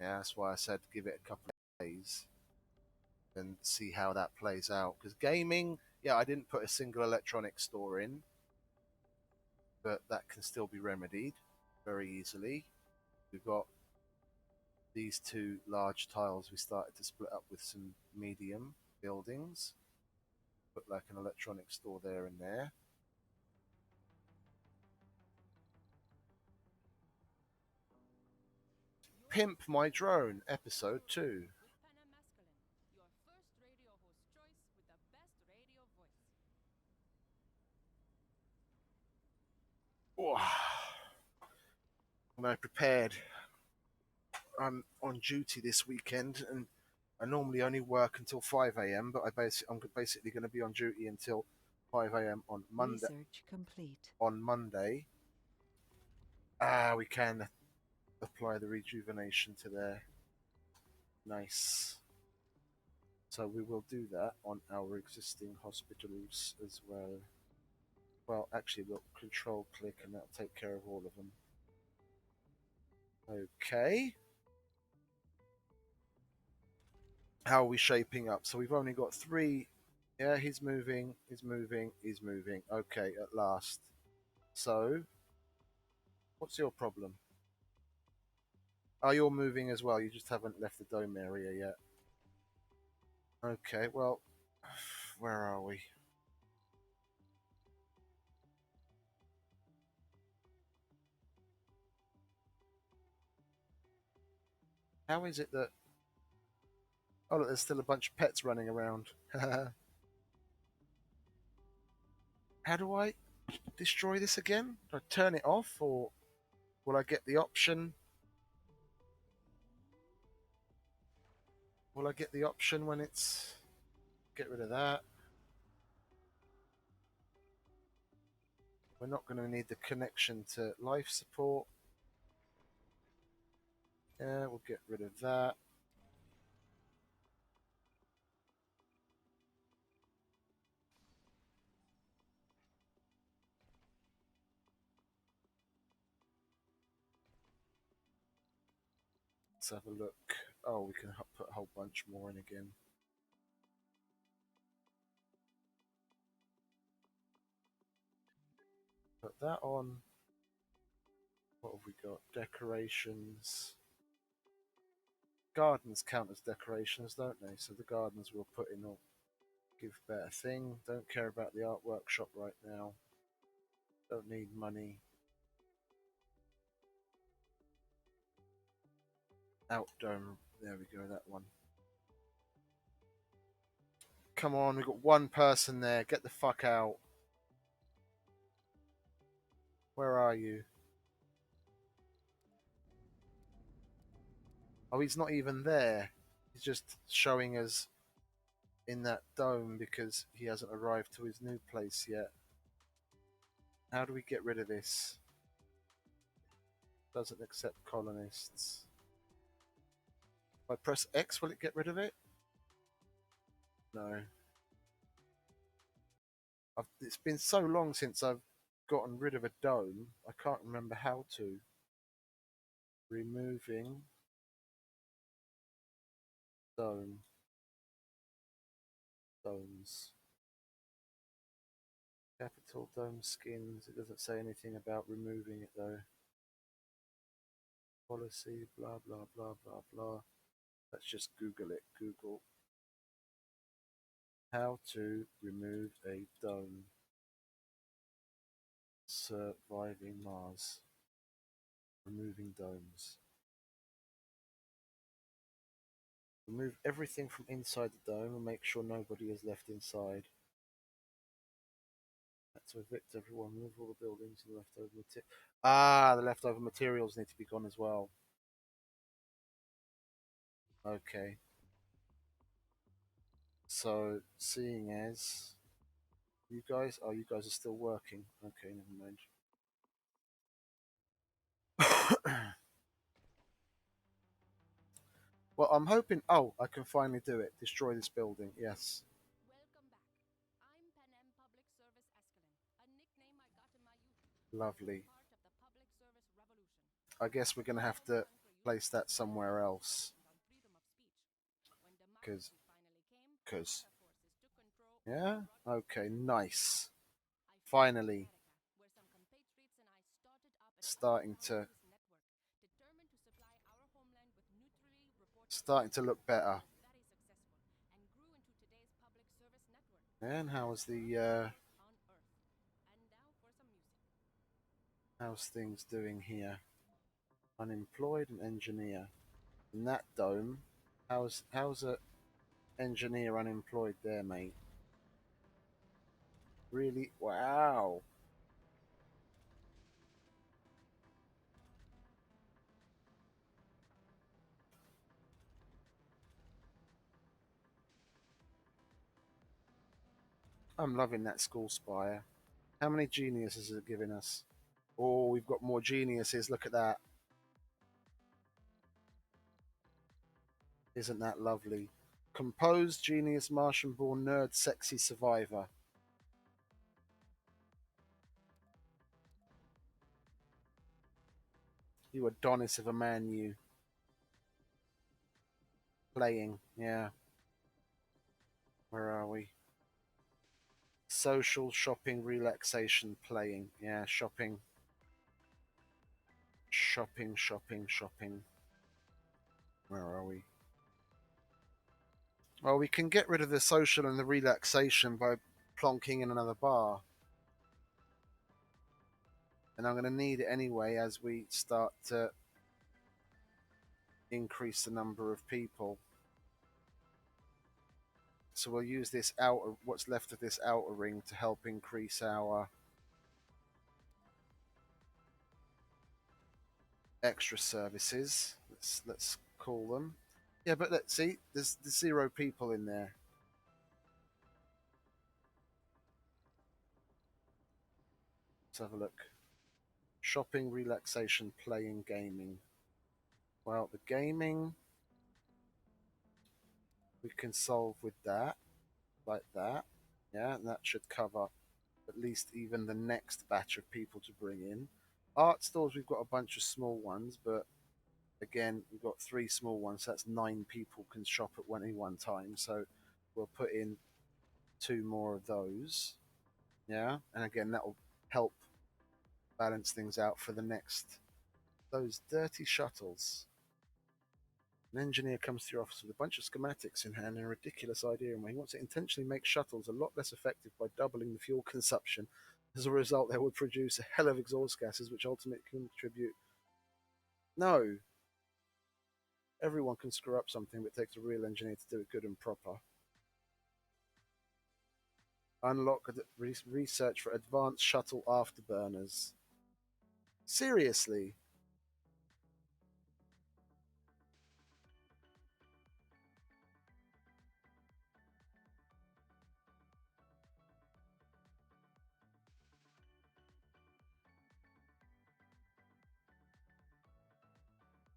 Yeah, that's why I said give it a couple of days and see how that plays out. Because gaming, yeah, I didn't put a single electronic store in, but that can still be remedied very easily. We've got these two large tiles we started to split up with some medium buildings. Put like an electronic store there and there. Pimp My Drone, episode 2. Red Terra Masculine, your first radio host choice with the best radio voice. Oh, I'm prepared. I'm on duty this weekend, and I normally only work until 5 a.m., but I'm basically going to be on duty until 5 a.m. on Monday. Research complete. On Monday, we can apply the rejuvenation to there. Nice. So we will do that on our existing hospitals as well. Well, actually, we'll control click, and that'll take care of all of them. Okay. How are we shaping up? So we've only got 3. Yeah, he's moving, he's moving, he's moving. Okay, at last. So, what's your problem? Oh, you're moving as well. You just haven't left the dome area yet. Okay, well, where are we? How is it that... Oh, look, there's still a bunch of pets running around. How do I destroy this again? Do I turn it off, or will I get the option? Will I get the option when it's... Get rid of that. We're not going to need the connection to life support. Yeah, we'll get rid of that. Let's have a look. Oh, we can put a whole bunch more in again. Put that on. What have we got? Decorations. Gardens count as decorations, don't they? So the gardens we'll put in all. Give better thing. Don't care about the art workshop right now. Don't need money. Outdoor. There we go, that one. Come on, we've got one person there. Get the fuck out. Where are you? Oh, he's not even there. He's just showing us in that dome because he hasn't arrived to his new place yet. How do we get rid of this? Doesn't accept colonists. If I press X, will it get rid of it? No. It's been so long since I've gotten rid of a dome, I can't remember how to. Removing dome. Domes. Capital dome skins. It doesn't say anything about removing it though. Policy, blah, blah, blah, blah, blah. Let's just Google it. Google how to remove a dome. Surviving Mars. Removing domes. Remove everything from inside the dome and make sure nobody is left inside. To evict everyone, remove all the buildings and the leftover material. Ah, the leftover materials need to be gone as well. Okay. So, seeing as you guys are still working. Okay, never mind. Well, I'm hoping. Oh, I can finally do it. Destroy this building. Yes. Welcome back. I'm Panem Public Service Escalon, a nickname I got in my youth. Lovely. Part of the public service revolution. I guess we're gonna have to place that somewhere else. Cause, cause. Yeah. Okay. Nice. Finally. Starting to look better. And how's the how's things doing here? Unemployed and engineer. In that dome, how's a engineer unemployed there, mate? Really? Wow. I'm loving that school spire. How many geniuses is it giving us? Oh, we've got more geniuses. Look at that. Isn't that lovely? Composed, genius, Martian-born, nerd, sexy survivor. You Adonis of a man, you. Playing, yeah. Where are we? Social, shopping, relaxation, playing. Yeah, shopping. Shopping, shopping, shopping. Where are we? Well, we can get rid of the social and the relaxation by plonking in another bar. And I'm going to need it anyway as we start to increase the number of people. So we'll use this outer, what's left of this outer ring to help increase our extra services. Let's call them. Yeah, but let's see. There's 0 people in there. Let's have a look. Shopping, relaxation, playing, gaming. Well, the gaming we can solve with that, like that. Yeah, and that should cover at least even the next batch of people to bring in. Art stores, we've got a bunch of small ones, but again, we've got 3 small ones. So that's 9 people can shop at any one time. So we'll put in 2 more of those. Yeah, and again, that will help balance things out for the next. Those dirty shuttles. An engineer comes to your office with a bunch of schematics in hand and a ridiculous idea, and he wants to intentionally make shuttles a lot less effective by doubling the fuel consumption. As a result, they would produce a hell of exhaust gases, which ultimately contribute. No. Everyone can screw up something, but it takes a real engineer to do it good and proper. Unlock research for advanced shuttle afterburners. Seriously?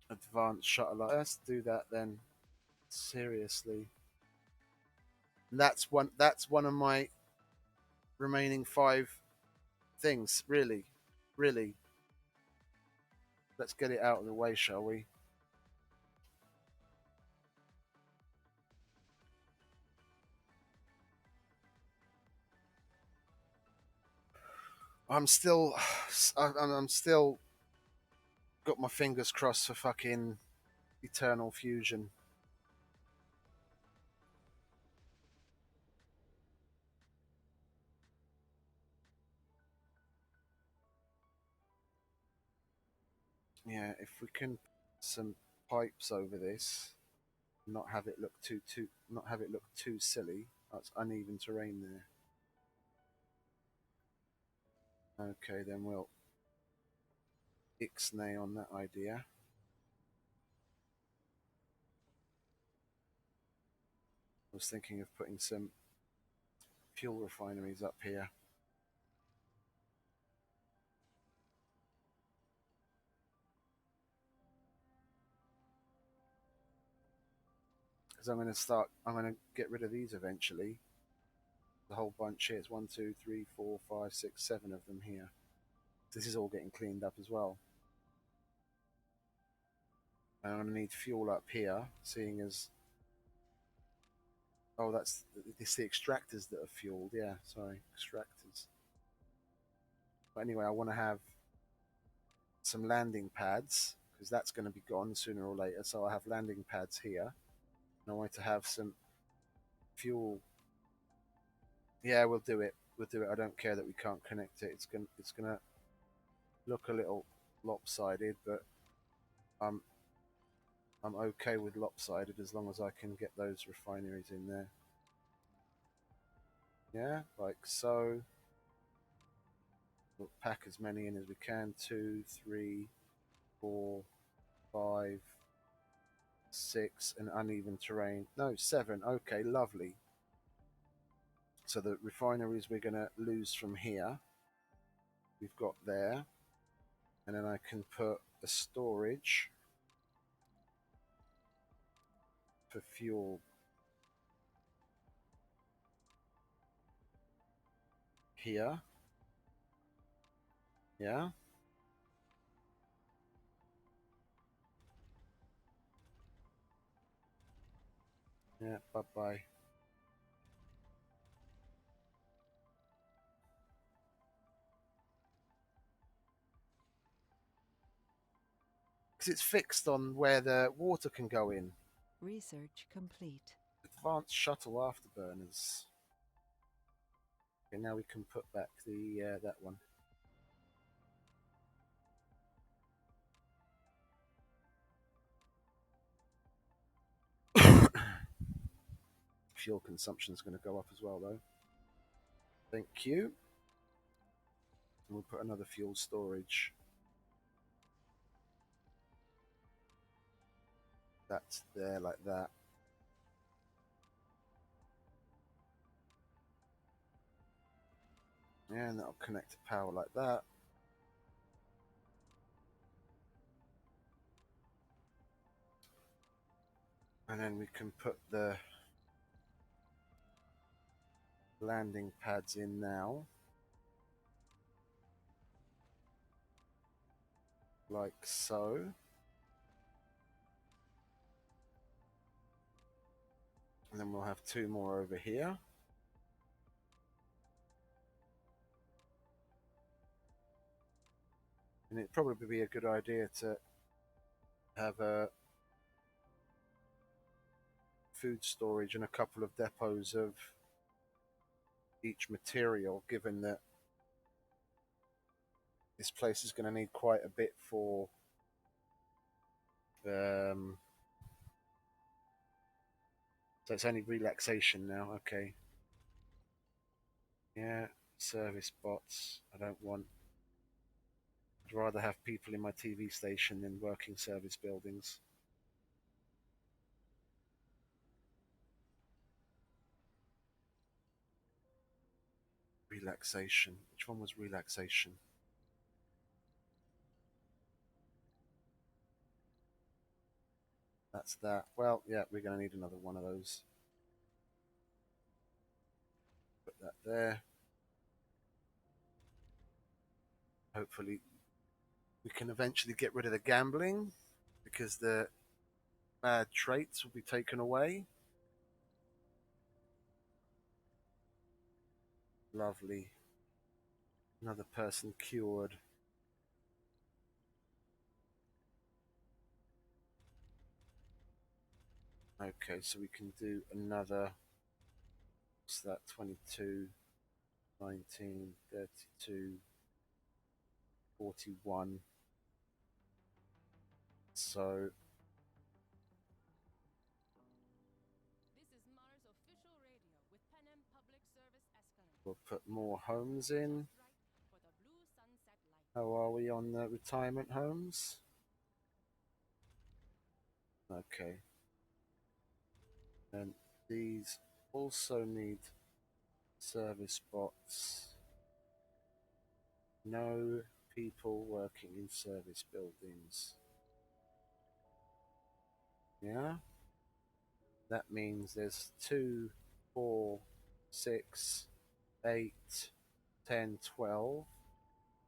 Advanced shuttle. Let's do that then. Seriously. And that's one of my remaining five things, really. Really. Let's get it out of the way, shall we? I'm still I'm still got my fingers crossed for fucking Eternal Fusion. Yeah, if we can put some pipes over this, not have it look too silly. That's uneven terrain there. Okay, then we'll ixnay on that idea. I was thinking of putting some fuel refineries up here. Because I'm going to get rid of these eventually. The whole bunch here. It's 1, 2, 3, 4, 5, 6, 7 of them here. This is all getting cleaned up as well. And I'm going to need fuel up here, seeing as... Oh, it's the extractors that are fueled. Yeah, sorry, extractors. But anyway, I want to have some landing pads, because that's going to be gone sooner or later. So I have landing pads here. And I want to have some fuel. Yeah, we'll do it. We'll do it. I don't care that we can't connect it. It's gonna look a little lopsided, but I'm I'm okay with lopsided as long as I can get those refineries in there. Yeah, like so. We'll pack as many in as we can. 2, 3, 4, 5, 6, and uneven terrain. No, 7. Okay, lovely. So the refineries we're going to lose from here, we've got there. And then I can put a storage for fuel here. Yeah. Yeah, bye bye. Because it's fixed on where the water can go in. Research complete. Advanced shuttle afterburners. Okay, now we can put back the that one. Fuel consumption is going to go up as well, though. Thank you. And we'll put another fuel storage. That's there like that. Yeah, and that'll connect to power like that. And then we can put the landing pads in now. Like so. And then we'll have 2 more over here. And it'd probably be a good idea to have a food storage and a couple of depots of each material, given that this place is going to need quite a bit for so it's only relaxation now. Okay. Yeah, service bots. I don't want. I'd rather have people in my TV station than working service buildings. Relaxation. Which one was relaxation? That's that. Well, yeah, we're going to need another one of those. Put that there. Hopefully, we can eventually get rid of the gambling because the bad traits will be taken away. Lovely. Another person cured. Okay, so we can do another. What's that? 22, 19, 32, 41. So This is Mars official radio with Panem Public Service Escalade. we'll put more homes in. Just right for the blue sunset light. How are we on the retirement homes? Okay. And these also need service spots. No people working in service buildings. Yeah? That means there's 2, 4, 6, 8, 10, 12.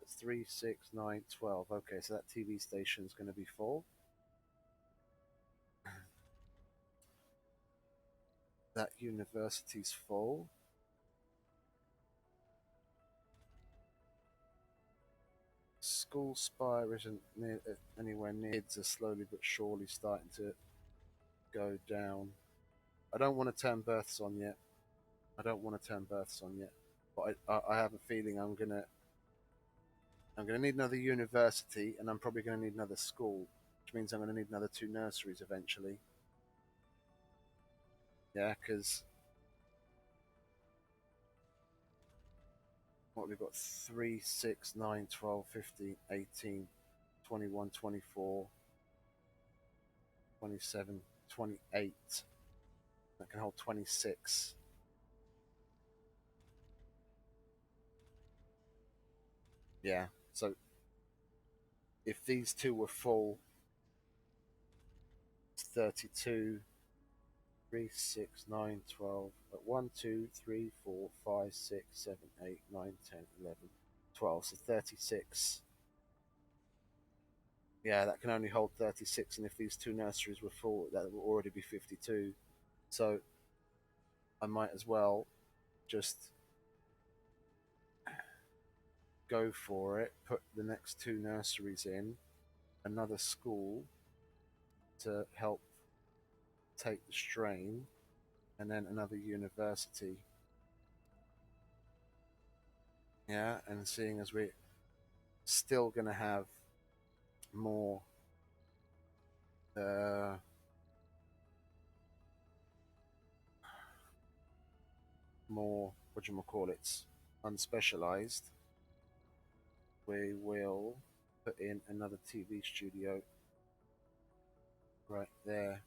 That's 3, 6, 9, 12. Okay, so that TV station is going to be full. That university's full. School Spire isn't anywhere near. Kids are slowly but surely starting to go down. I don't want to turn births on yet. But I have a feeling I'm gonna need another university, and I'm probably gonna need another school, which means I'm gonna need another 2 nurseries eventually. Yeah, because what we've got 3, 6, 9, 12, 15, 18, 21, 24, 27, 28. That can hold 26. Yeah, so if these 2 were full, it's 32, 3, 6, 9, 12, 1, 2, 3, 4, 5, 6, 7, 8, 9, 10, 11, 12, so 36. Yeah, that can only hold 36, and if these 2 nurseries were full, that would already be 52. So I might as well just go for it, put the next 2 nurseries in, another school to help take the strain, and then another university. Yeah, and seeing as we're still going to have more more whatchamacallits unspecialized, we will put in another TV studio right there.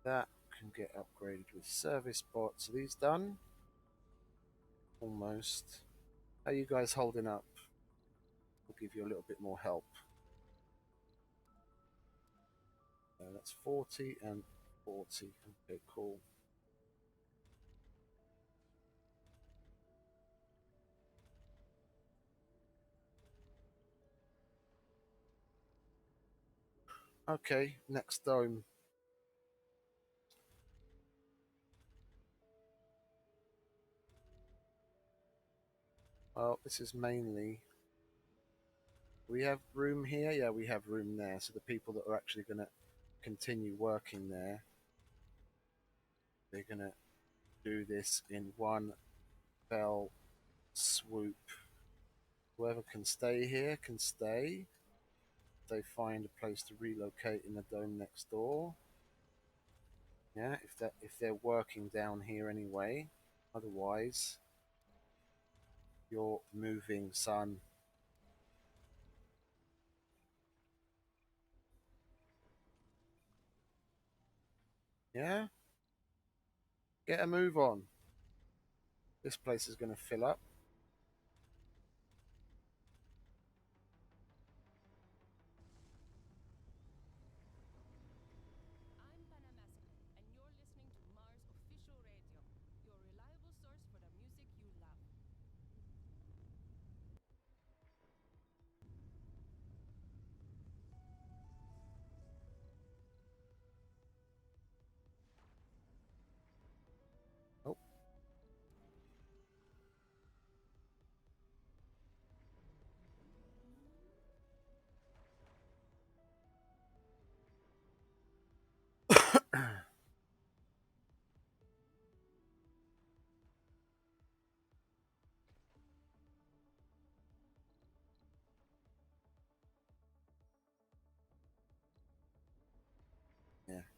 That can get upgraded with service bots. Are these done? Almost. How are you guys holding up? We'll give you a little bit more help. That's 40 and 40. Okay, cool. Okay, next dome. Well, this is mainly. We have room here? Yeah, we have room there. So the people that are actually going to continue working there, they're going to do this in one fell swoop. Whoever can stay here can stay. They find a place to relocate in the dome next door. Yeah, if they're working down here anyway. Otherwise, you're moving, son. Yeah? Get a move on. This place is going to fill up.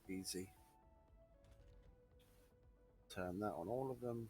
Easy. Turn that on all of them.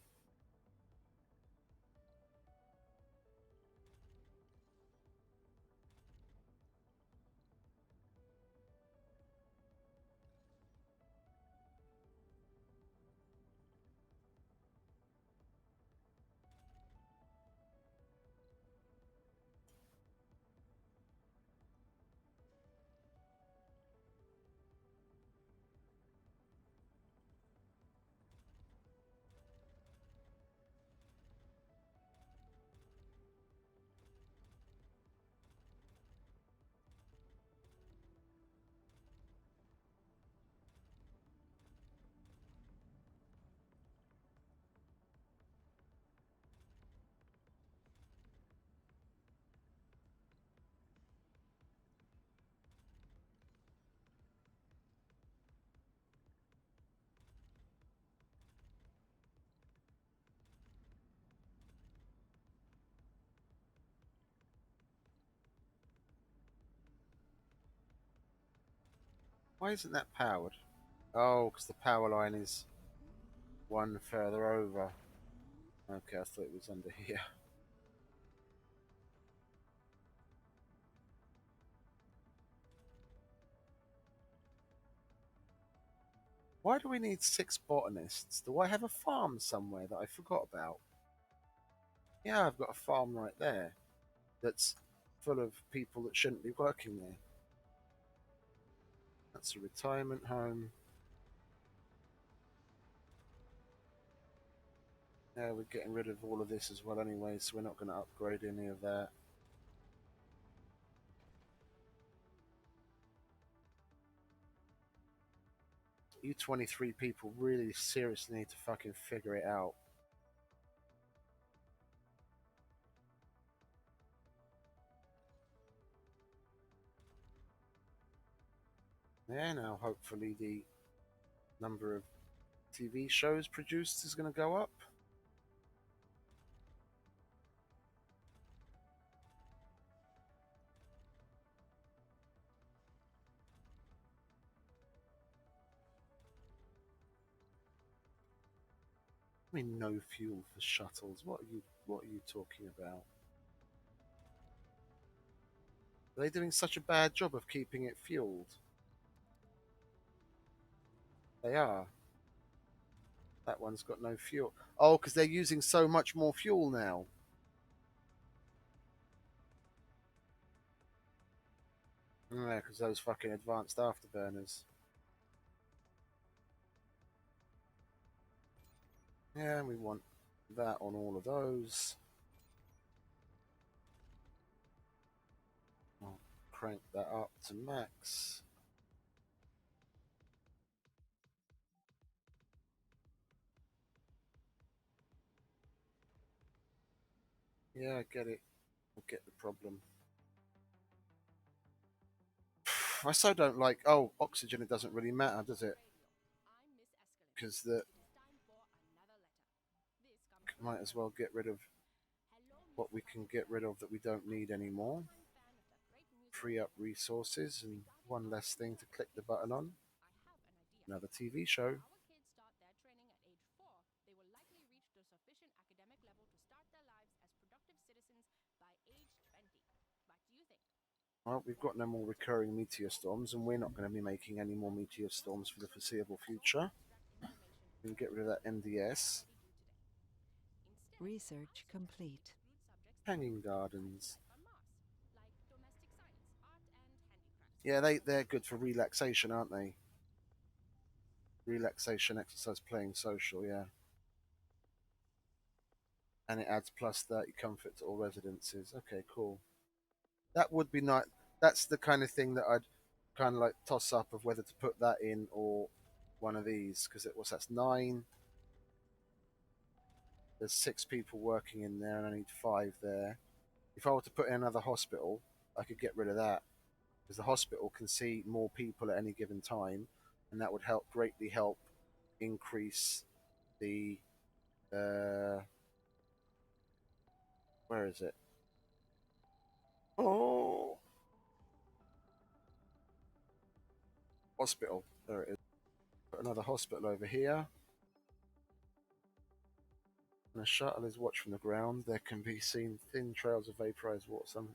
Why isn't that powered? Oh, because the power line is one further over. Okay, I thought it was under here. Why do we need 6 botanists? Do I have a farm somewhere that I forgot about? Yeah, I've got a farm right there that's full of people that shouldn't be working there. That's a retirement home. Yeah, we're getting rid of all of this as well anyway, so we're not going to upgrade any of that. You 23 people really seriously need to fucking figure it out. Yeah, now hopefully the number of TV shows produced is going to go up. I mean, no fuel for shuttles. What are you talking about? Are they doing such a bad job of keeping it fueled? They are. That one's got no fuel. Oh, because they're using so much more fuel now. Yeah, because those fucking advanced afterburners. Yeah, we want that on all of those. I'll crank that up to max. Yeah, I get it. I get the problem. I so don't like. Oh, oxygen. It doesn't really matter, does it? Because the might as well get rid of what we can get rid of that we don't need anymore. Free up resources and one less thing to click the button on. Another TV show. Well, we've got no more recurring meteor storms, and we're not going to be making any more meteor storms for the foreseeable future. We can get rid of that MDS. Research complete. Hanging gardens. Yeah, they're good for relaxation, aren't they? Relaxation, exercise, playing social, yeah. And it adds plus 30 comfort to all residences. Okay, cool. That would be nice. That's the kind of thing that I'd kind of like toss up of whether to put that in or one of these, because it was that's 9. There's 6 people working in there, and I need 5 there. If I were to put in another hospital, I could get rid of that because the hospital can see more people at any given time, and that would greatly help increase the where is it? Oh, hospital. There it is. Put another hospital over here. When a shuttle is watched from the ground, there can be seen thin trails of vaporized water. Some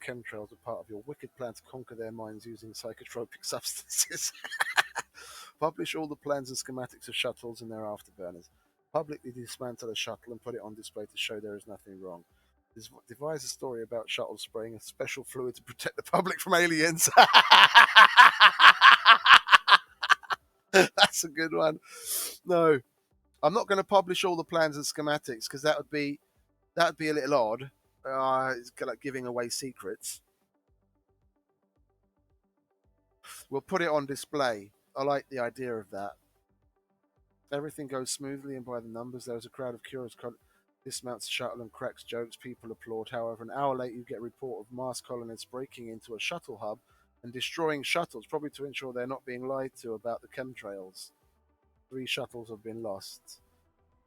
chemtrails are part of your wicked plan to conquer their minds using psychotropic substances. Publish all the plans and schematics of shuttles and their afterburners. Publicly dismantle a shuttle and put it on display to show there is nothing wrong. Devise a story about shuttles spraying a special fluid to protect the public from aliens. That's a good one. No, I'm not going to publish all the plans and schematics because that would be a little odd. It's like giving away secrets. We'll put it on display. I like the idea of that. Everything goes smoothly and by the numbers. There is a crowd of curious dismounts the shuttle and cracks jokes. People applaud. However, an hour later, you get a report of Mars colonists breaking into a shuttle hub and destroying shuttles, probably to ensure they're not being lied to about the chemtrails. 3 shuttles have been lost.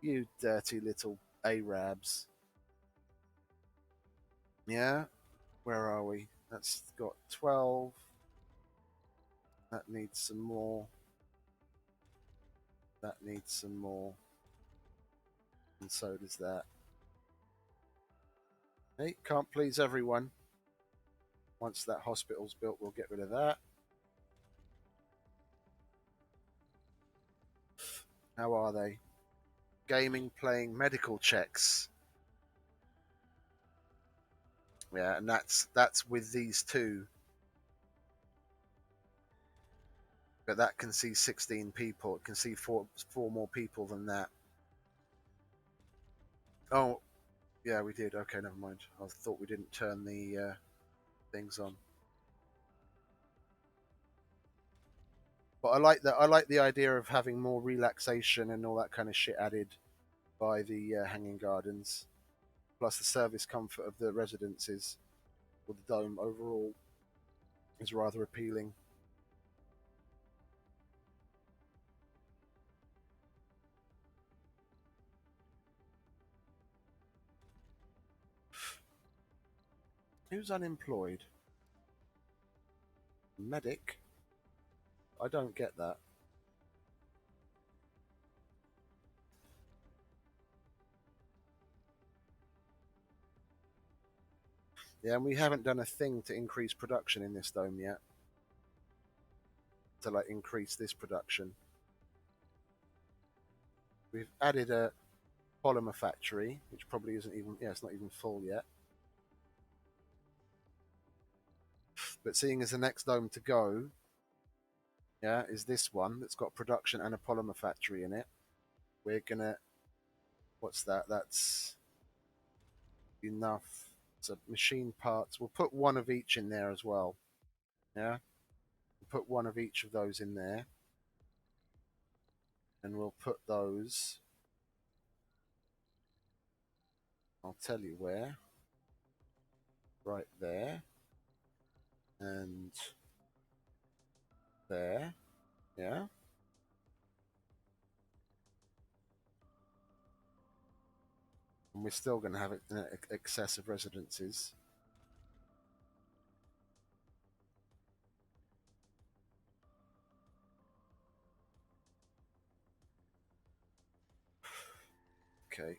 You dirty little Arabs. Yeah? Where are we? That's got 12. That needs some more. That needs some more. And so does that. Hey, can't please everyone. Once that hospital's built, we'll get rid of that. How are they? Gaming, playing, medical checks. Yeah, and that's with these 2. But that can see 16 people. It can see four more people than that. Oh, yeah, we did. Okay, never mind. I thought we didn't turn the things on. But I like that. I like the idea of having more relaxation and all that kind of shit added by the hanging gardens, plus the service comfort of the residences or the dome overall is rather appealing. Who's unemployed? Medic? I don't get that. Yeah, and we haven't done a thing to increase production in this dome yet. To like increase this production. We've added a polymer factory, which probably isn't even, yeah, it's not even full yet. But seeing as the next dome to go, yeah, is this one that's got production and a polymer factory in it. We're gonna, what's that? That's enough. So machine parts. We'll put one of each in there as well. Yeah, we'll put one of each of those in there, and we'll put those. I'll tell you where. Right there, and there. Yeah. And we're still going to have excess of residences. Okay.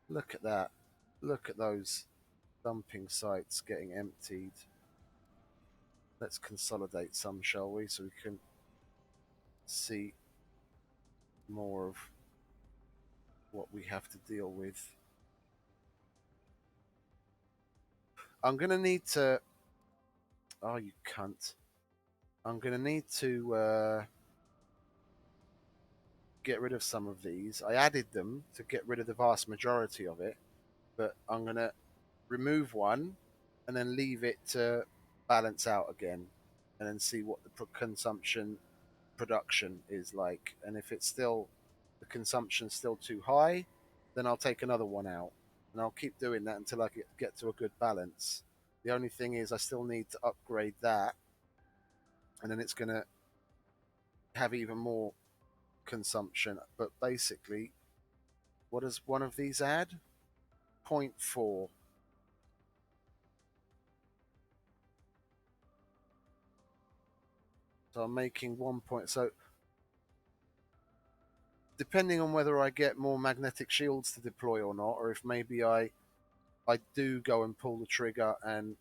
Look at that. Look at those dumping sites getting emptied. Let's consolidate some, shall we, so we can see more of what we have to deal with. I'm going to need to... Oh, you cunt. I'm going to need to get rid of some of these. I added them to get rid of the vast majority of it, but I'm going to remove one and then leave it to balance out again and then see what the consumption production is like. And if it's still, the consumption's still too high, then I'll take another one out. And I'll keep doing that until I get to a good balance. The only thing is I still need to upgrade that, and then it's going to have even more consumption. But basically, What does one of these add? 0.4. So I'm making 1 point. So depending on whether I get more magnetic shields to deploy or not, or if maybe I do go and pull the trigger and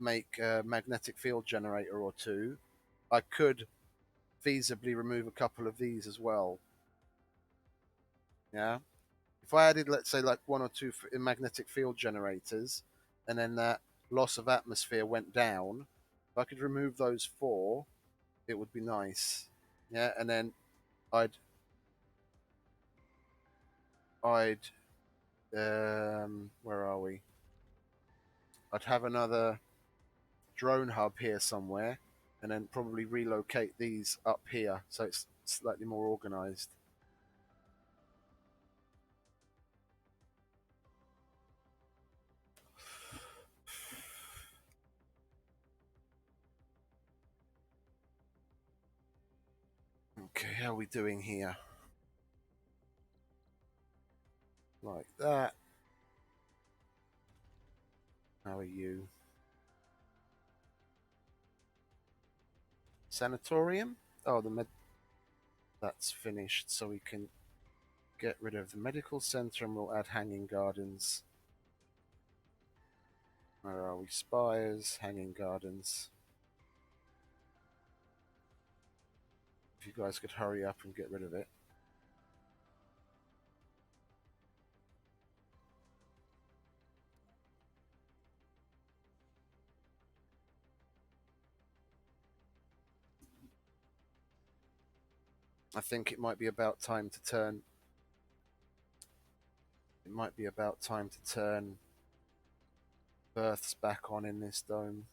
make a magnetic field generator or two, I could feasibly remove a couple of these as well. Yeah. If I added, let's say, like one or two magnetic field generators, and then that loss of atmosphere went down, if I could remove those four, it would be nice. Yeah, and then I'd I'd where are we? I'd have another drone hub here somewhere, and then probably relocate these up here so it's slightly more organized. Okay, how are we doing here? Like that. How are you? Sanatorium? Oh, that's finished, so we can get rid of the medical center and we'll add hanging gardens. Where are we? Spires, hanging gardens. If you guys could hurry up and get rid of it. I think it might be about time to turn. It might be about time to turn births back on in this dome.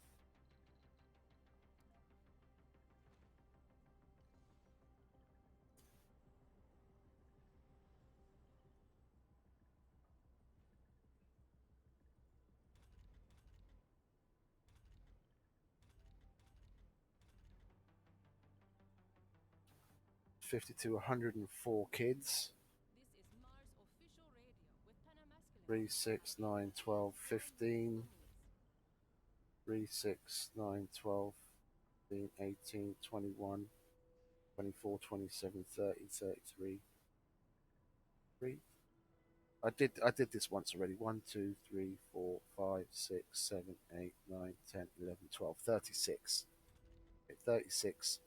$50 to 104 kids. This is Mars official radio with Panamasculine. 3, 6, 9, 12, 15. 3, 6, 9, 12, 15, 18, 21, 24, 27, 30, 33. 3. I did this once already. 1, 2, 3, 4, 5, 6, 7, 8, 9, 10, 11, 12, 36. Okay, 36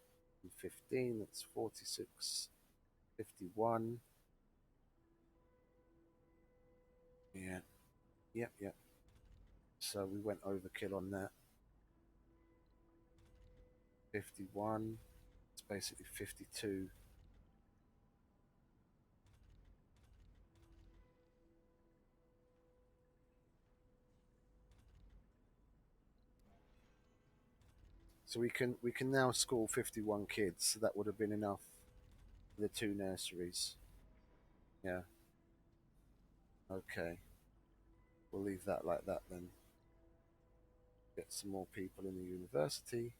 and 15, that's 46, 51. Yeah. Yep. So we went overkill on that. 51. It's basically 52. So we can now school 51 kids. So that would have been enough for the two nurseries. Yeah. Okay. We'll leave that like that then. Get some more people in the university.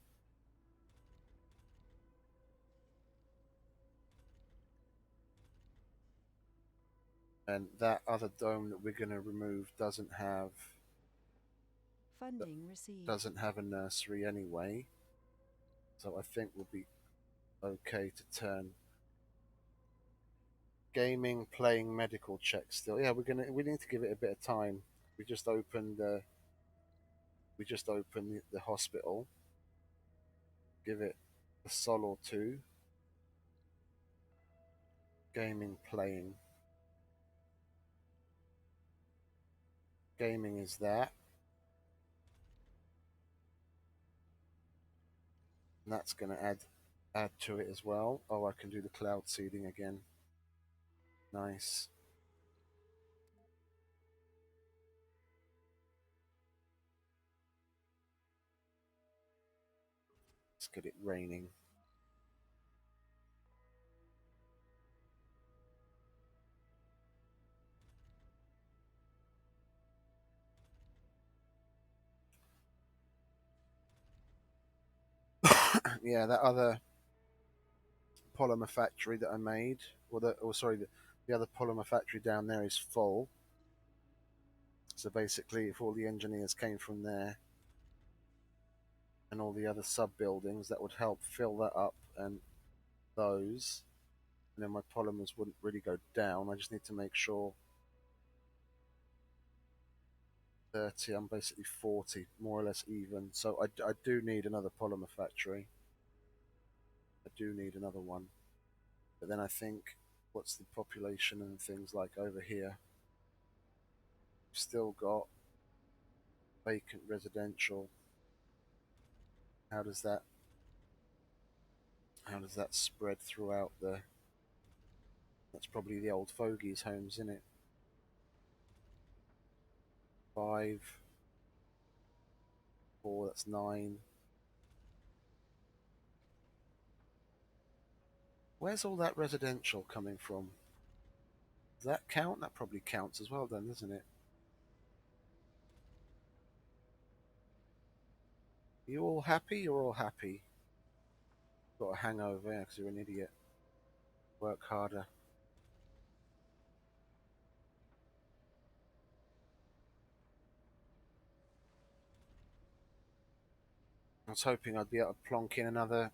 And that other dome that we're going to remove doesn't have Funding received. a nursery anyway. So I think we'll be okay to turn gaming, playing, medical check still. Yeah, we need to give it a bit of time. We just opened the hospital. Give it a sol or two. Gaming, playing. Gaming is that. And that's going to add to it as well. Oh, I can do the cloud seeding again. Nice. Let's get it raining. Yeah, that other polymer factory that I made, or sorry, The other polymer factory down there is full. So basically, if all the engineers came from there and all the other sub buildings, that would help fill that up and those. And then my polymers wouldn't really go down. I just need to make sure 30, I'm basically 40, more or less even. So I do need another polymer factory. I do need another one. But then I think, what's the population and things like over here? We've still got vacant residential. How does that spread throughout the? That's probably the old fogies' homes, isn't it? 5, 4. That's 9. Where's all that residential coming from? Does that count? That probably counts as well, then, doesn't it? You all happy? You're all happy. Got a hangover, yeah, because you're an idiot. Work harder. I was hoping I'd be able to plonk in another,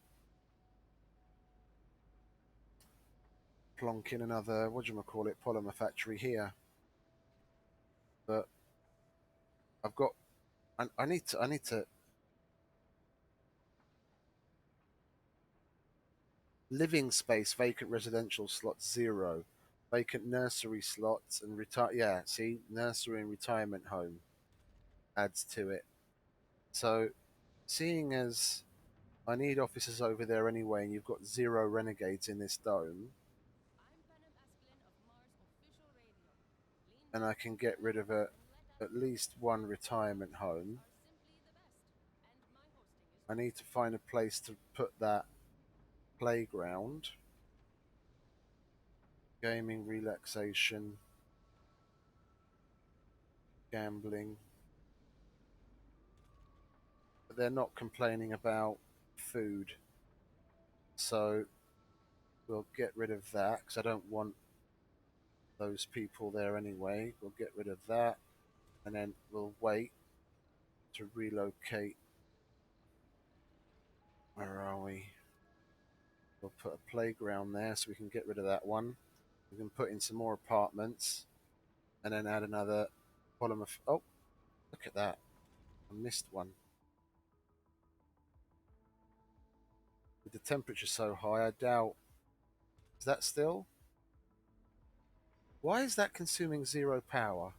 what do you call it, polymer factory here. But I've got, I need to. Living space, vacant residential slots 0. Vacant nursery slots and retire. Yeah, see, nursery and retirement home adds to it. So, seeing as I need officers over there anyway, and you've got 0 renegades in this dome, I'm Panem Askelin of Mars official radio. Lean and I back, can get rid of relax, and let us at least one retirement home. are simply the best. And my hosting is I need to find a place to put that playground, gaming, relaxation, gambling. But they're not complaining about food, so we'll get rid of that because I don't want those people there anyway. We'll get rid of that, and then we'll wait to relocate. Where are we? We'll put a playground there so we can get rid of that one. We can put in some more apartments, and then add another polymer. Oh, look at that! I missed one. With the temperature so high, I doubt. Is that still? Why is that consuming 0 power?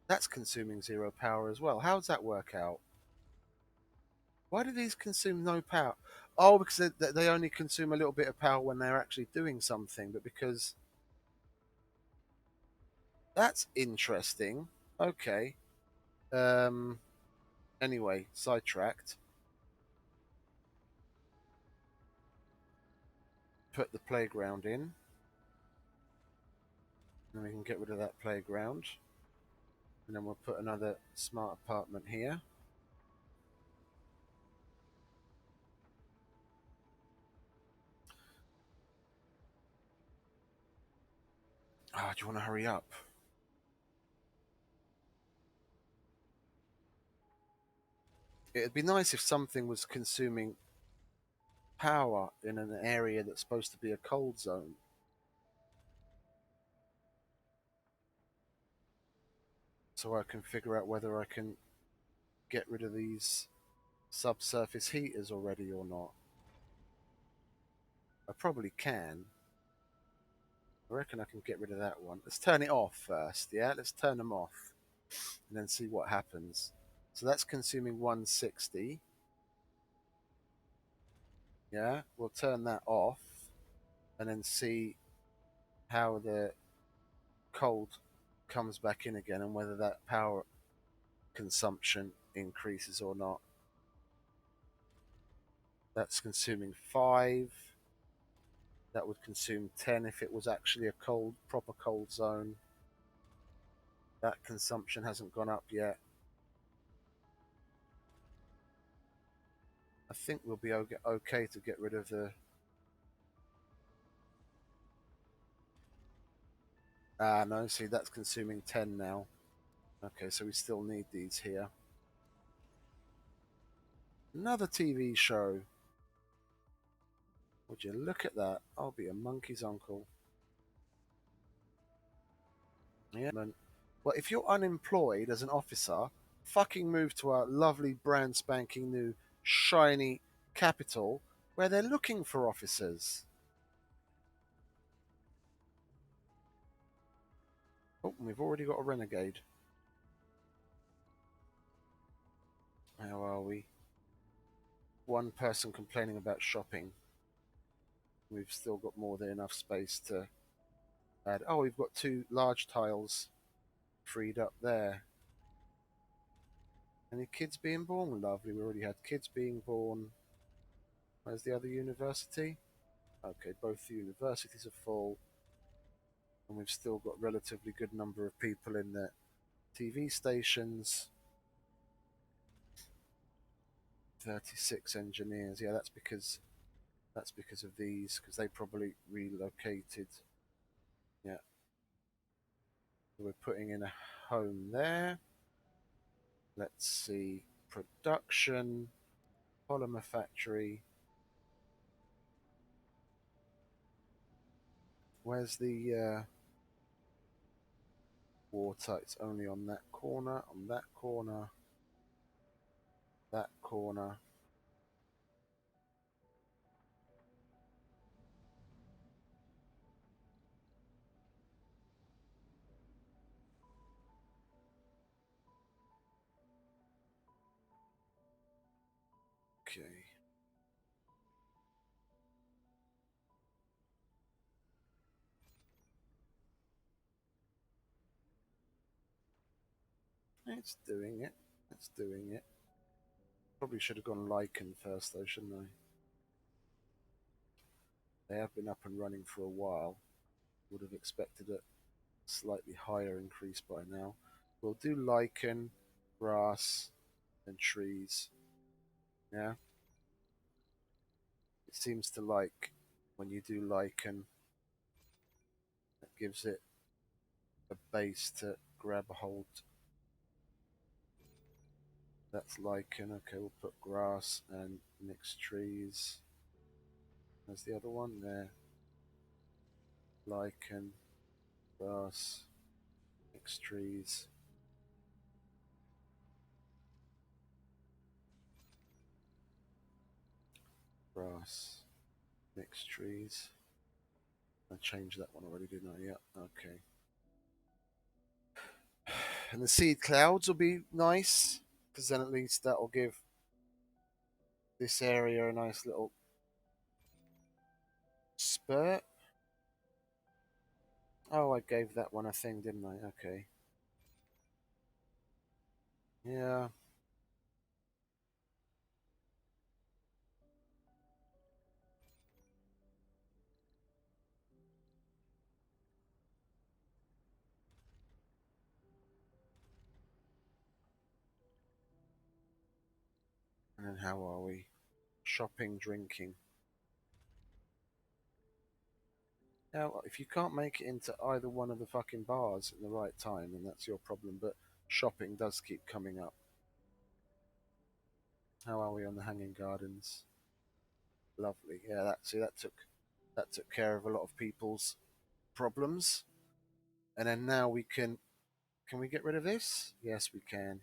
That's consuming 0 power as well. How does that work out? Why do these consume no power? Oh, because they only consume a little bit of power when they're actually doing something, but because. That's interesting. Okay. Um. Anyway, sidetracked. Put the playground in. And we can get rid of that playground. And then we'll put another smart apartment here. Ah, do you want to hurry up? It'd be nice if something was consuming power in an area that's supposed to be a cold zone. So I can figure out whether I can get rid of these subsurface heaters already or not. I probably can. I reckon I can get rid of that one. Let's turn it off first, yeah? Let's turn them off and then see what happens. So that's consuming 160. Yeah, we'll turn that off and then see how the cold comes back in again and whether that power consumption increases or not. That's consuming 5. That would consume 10 if it was actually a proper cold zone. That consumption hasn't gone up yet. I think we'll be okay to get rid of the Ah, no, see, that's consuming 10 now. Okay, so we still need these here. Another TV show. Would you look at that? I'll be a monkey's uncle. Yeah. Well, if you're unemployed as an officer, fucking move to our lovely brand spanking new shiny capital where they're looking for officers. Oh, we've already got a renegade. How are we? One person complaining about shopping. We've still got more than enough space to add. Oh, we've got 2 large tiles freed up there. Any kids being born? Lovely. We already had kids being born. Where's the other university? Okay, both the universities are full. And we've still got relatively good number of people in the TV stations. 36 engineers. Yeah, that's because of these, because they probably relocated. Yeah. So we're putting in a home there. Let's see. Production. Polymer factory. Where's the water? It's only on that corner, that corner. Okay. It's doing it. It's doing it. Probably should have gone lichen first though, shouldn't I? They have been up and running for a while. Would have expected a slightly higher increase by now. We'll do lichen, grass, and trees. Yeah. It seems to like when you do lichen, it gives it a base to grab a hold. That's lichen. Okay, we'll put grass and mixed trees. There's the other one there. Lichen, grass, mixed trees. Grass, mixed trees. I changed that one already, didn't I? Yeah, okay. And the seed clouds will be nice, because then at least that will give this area a nice little spurt. Oh, I gave that one a thing, didn't I? Okay. Yeah. And then how are we? Shopping, drinking. Now, if you can't make it into either one of the fucking bars at the right time, then that's your problem. But shopping does keep coming up. How are we on the Hanging Gardens? Lovely. Yeah, that took care of a lot of people's problems. And then now we can we get rid of this? Yes, we can.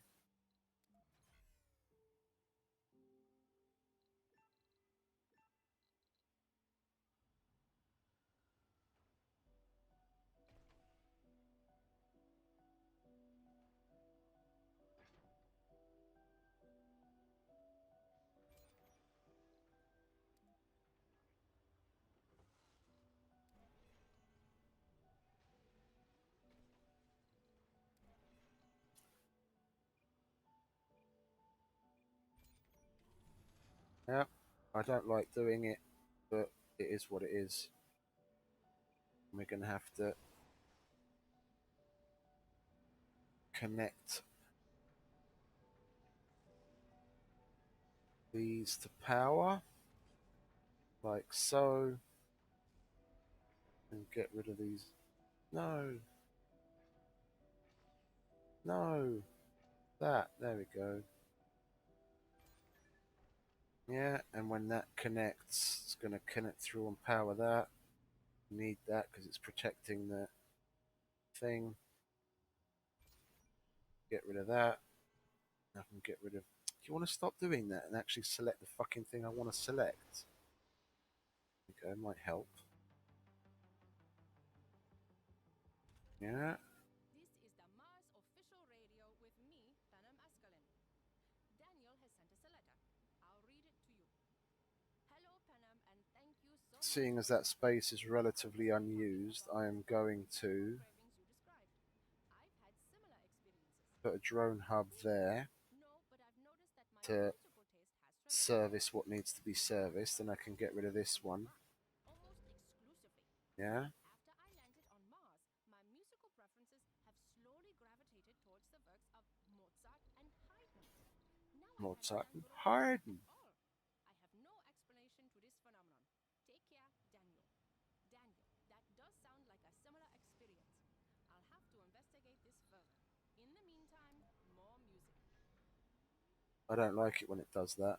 Yeah, I don't like doing it, but it is what it is. We're going to have to connect these to power, like so, and get rid of these. No, No. That. There we go. Yeah, and when that connects, it's going to connect through and power that. Need that because it's protecting the thing. Get rid of that. I can get rid of. Do you want to stop doing that and actually select the fucking thing I want to select? Okay, might help. Yeah. This is the Mars official radio with me, Panam Askalin. Daniel has sent us a letter. I'll read it to you. Hello, Panam, and thank you so much. Seeing as that space is relatively unused, I am going to Cravings you described. I've had similar experiences. put a drone hub there No, but I've noticed that my to musical taste has service what needs to be serviced, and I can get rid of this one. almost exclusively. Yeah. After I landed on Mars, my musical preferences have slowly gravitated towards the works of Mozart and Haydn. Now I Mozart understand and both Haydn. at all. I have no explanation to this phenomenon. Take care, Daniel. Daniel, that does sound like a similar experience. I'll have to investigate this further. In the meantime, more music. I don't like it when it does that.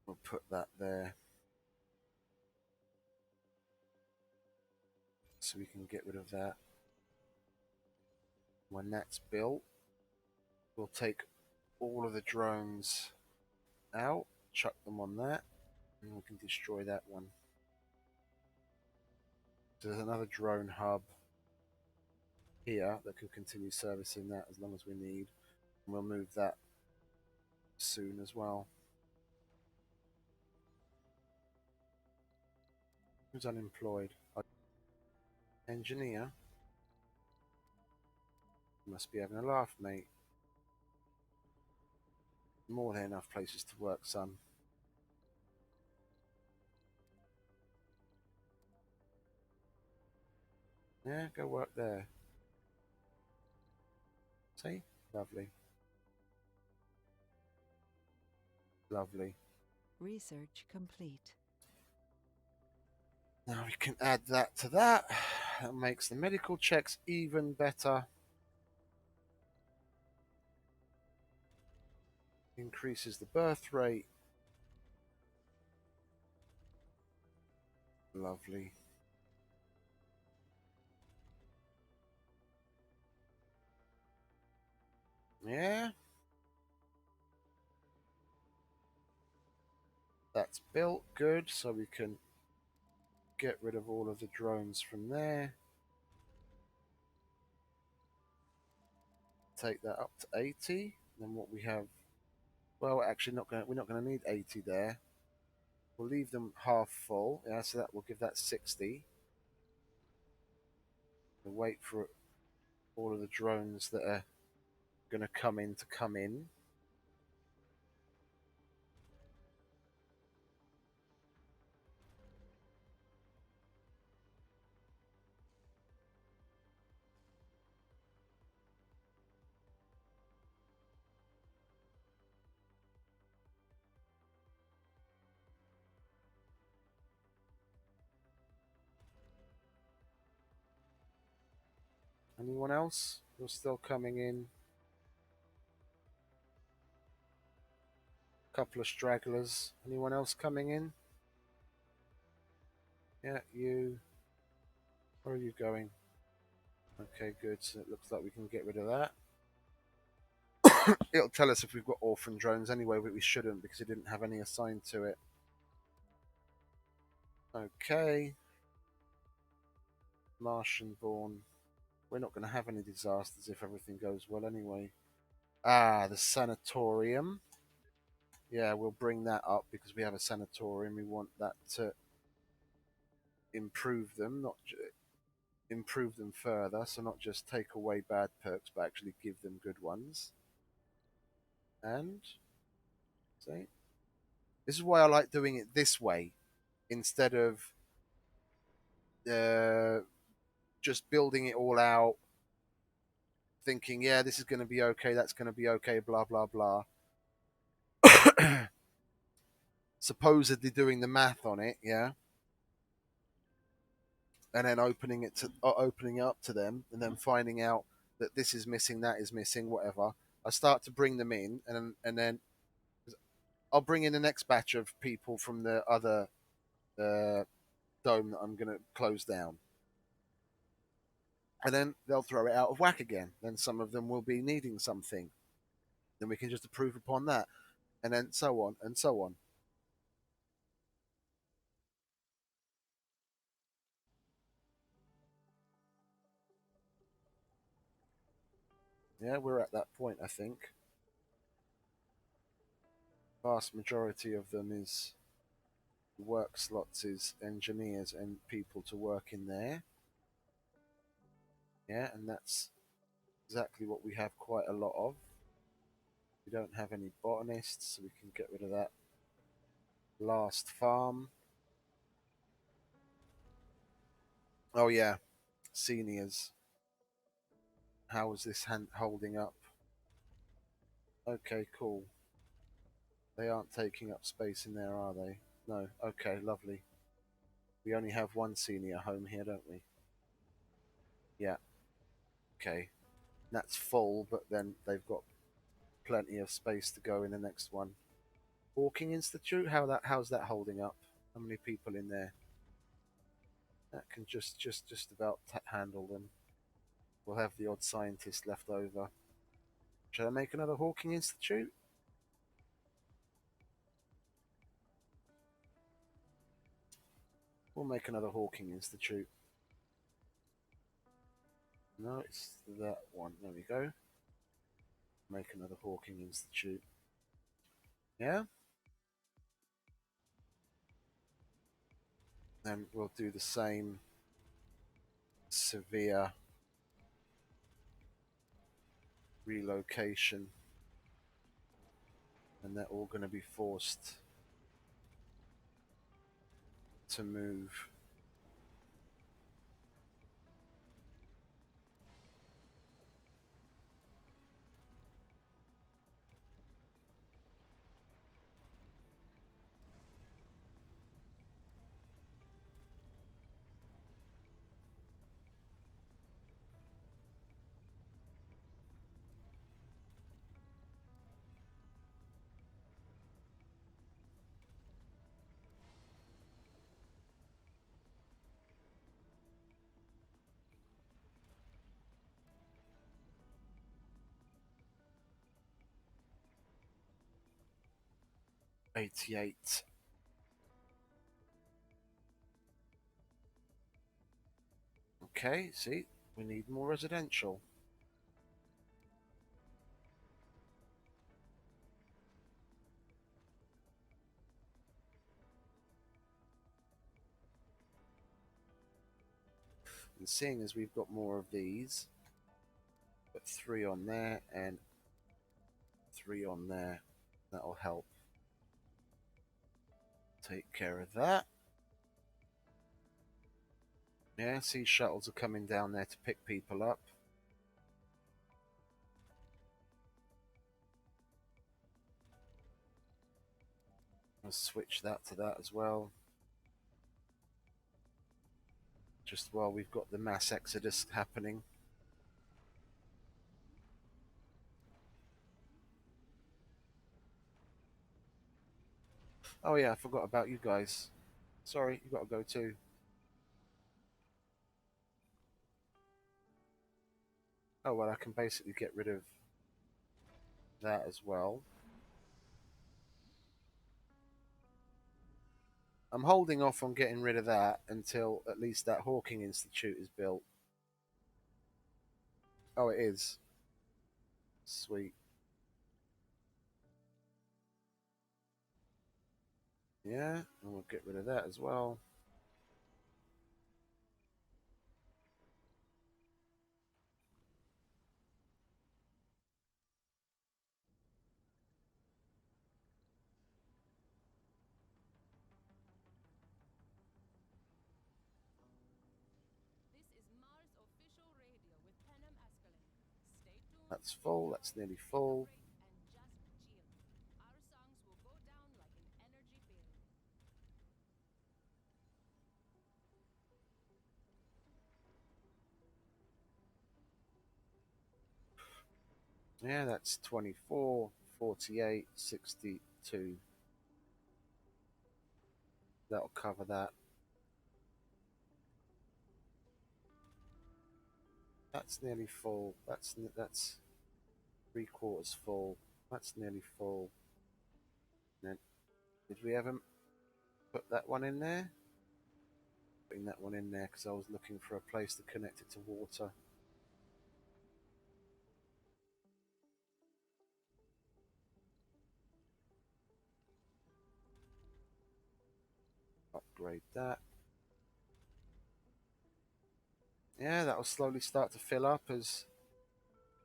We'll put that there so we can get rid of that. When that's built, we'll take all of the drones out, chuck them on that, and we can destroy that one. So there's another drone hub here that can continue servicing that as long as we need. And we'll move that soon as well. Who's unemployed? Engineer? You must be having a laugh, mate. More than enough places to work, son. Yeah, go work there. See? Lovely. Lovely. Research complete. Now we can add that to that. That makes the medical checks even better. Increases the birth rate. Lovely. Yeah. That's built. Good. So we can get rid of all of the drones from there. Take that up to 80. Then what we have. Well, actually, we're not going to need 80 there. We'll leave them half full. Yeah, so that will give that 60. We'll wait for all of the drones that are going to come in to come in. Anyone else? You're still coming in. Couple of stragglers. Anyone else coming in? Yeah, you. Where are you going? Okay, good. So it looks like we can get rid of that. It'll tell us if we've got orphan drones anyway, but we shouldn't because it didn't have any assigned to it. Okay. Martian born. We're not going to have any disasters if everything goes well anyway. Ah, the sanatorium. Yeah, we'll bring that up because we have a sanatorium. We want that to improve them, not improve them further. So not just take away bad perks, but actually give them good ones. And see, this is why I like doing it this way instead of just building it all out, thinking, yeah, this is going to be okay, that's going to be okay, blah blah blah. Supposedly doing the math on it, yeah. and then opening it up to them, and then finding out that this is missing, that is missing, whatever. I start to bring them in, and then I'll bring in the next batch of people from the other uh, dome that I'm going to close down, and then they'll throw it out of whack again. Then some of them will be needing something. Then we can just improve upon that, and then so on and so on. Yeah, we're at that point, I think. Vast majority of them is work slots is engineers and people to work in there. Yeah, and that's exactly what we have quite a lot of. We don't have any botanists, so we can get rid of that last farm. Oh yeah, seniors. How is this holding up? Okay, cool. They aren't taking up space in there, are they? No. Okay, lovely. We only have one senior home here, don't we? Yeah. Okay. That's full, but then they've got plenty of space to go in the next one. Walking Institute, how's that holding up? How many people in there? That can just about handle them. We'll have the odd scientist left over. Should I make another Hawking Institute? We'll make another Hawking Institute. No, it's that one. There we go. Make another Hawking Institute. Yeah? Then we'll do the same severe relocation. And they're all going to be forced to move. $88. Okay, see, we need more residential. And seeing as we've got more of these, put 3 on there and 3 on there. That'll help take care of that. Yeah, see, shuttles are coming down there to pick people up. I'll switch that to that as well. Just while we've got the mass exodus happening. Oh yeah, I forgot about you guys. Sorry, you gotta go too. Oh well, I can basically get rid of that as well. I'm holding off on getting rid of that until at least that Hawking Institute is built. Oh, it is. Sweet. Yeah, and we'll get rid of that as well. This is Mars official radio with Penem Escalin. Stay tuned. That's full. That's nearly full. And just chill. Our songs will go down like an energy bill. Yeah, that's 24, 48, 62. That'll cover that. That's nearly full. That's 3/4 full. That's nearly full. And then, did we ever put that one in there? Putting that one in there because I was looking for a place to connect it to water. Upgrade that. Yeah, that will slowly start to fill up as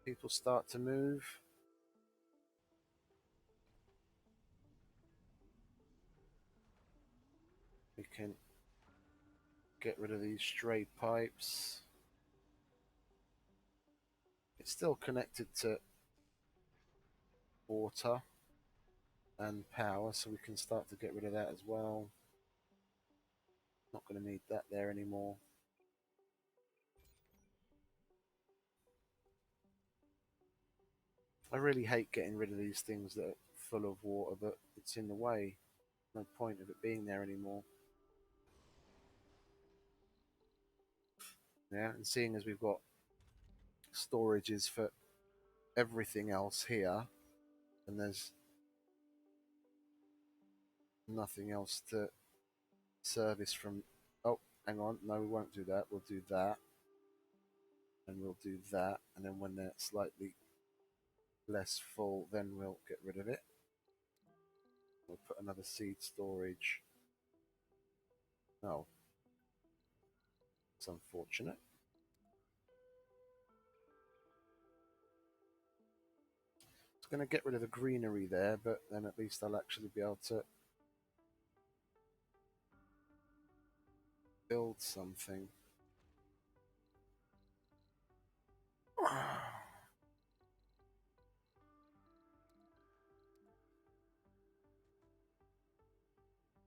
people start to move. We can get rid of these stray pipes. It's still connected to water and power, so we can start to get rid of that as well. Not going to need that there anymore. I really hate getting rid of these things that are full of water, but it's in the way. No point of it being there anymore. Yeah, and seeing as we've got storages for everything else here, and there's nothing else to service from. Oh, hang on, no, we won't do that. We'll do that, and we'll do that, and then when they're slightly less full, then we'll get rid of it. We'll put another seed storage. Oh, it's unfortunate. It's going to get rid of the greenery there, but then at least I'll actually be able to build something.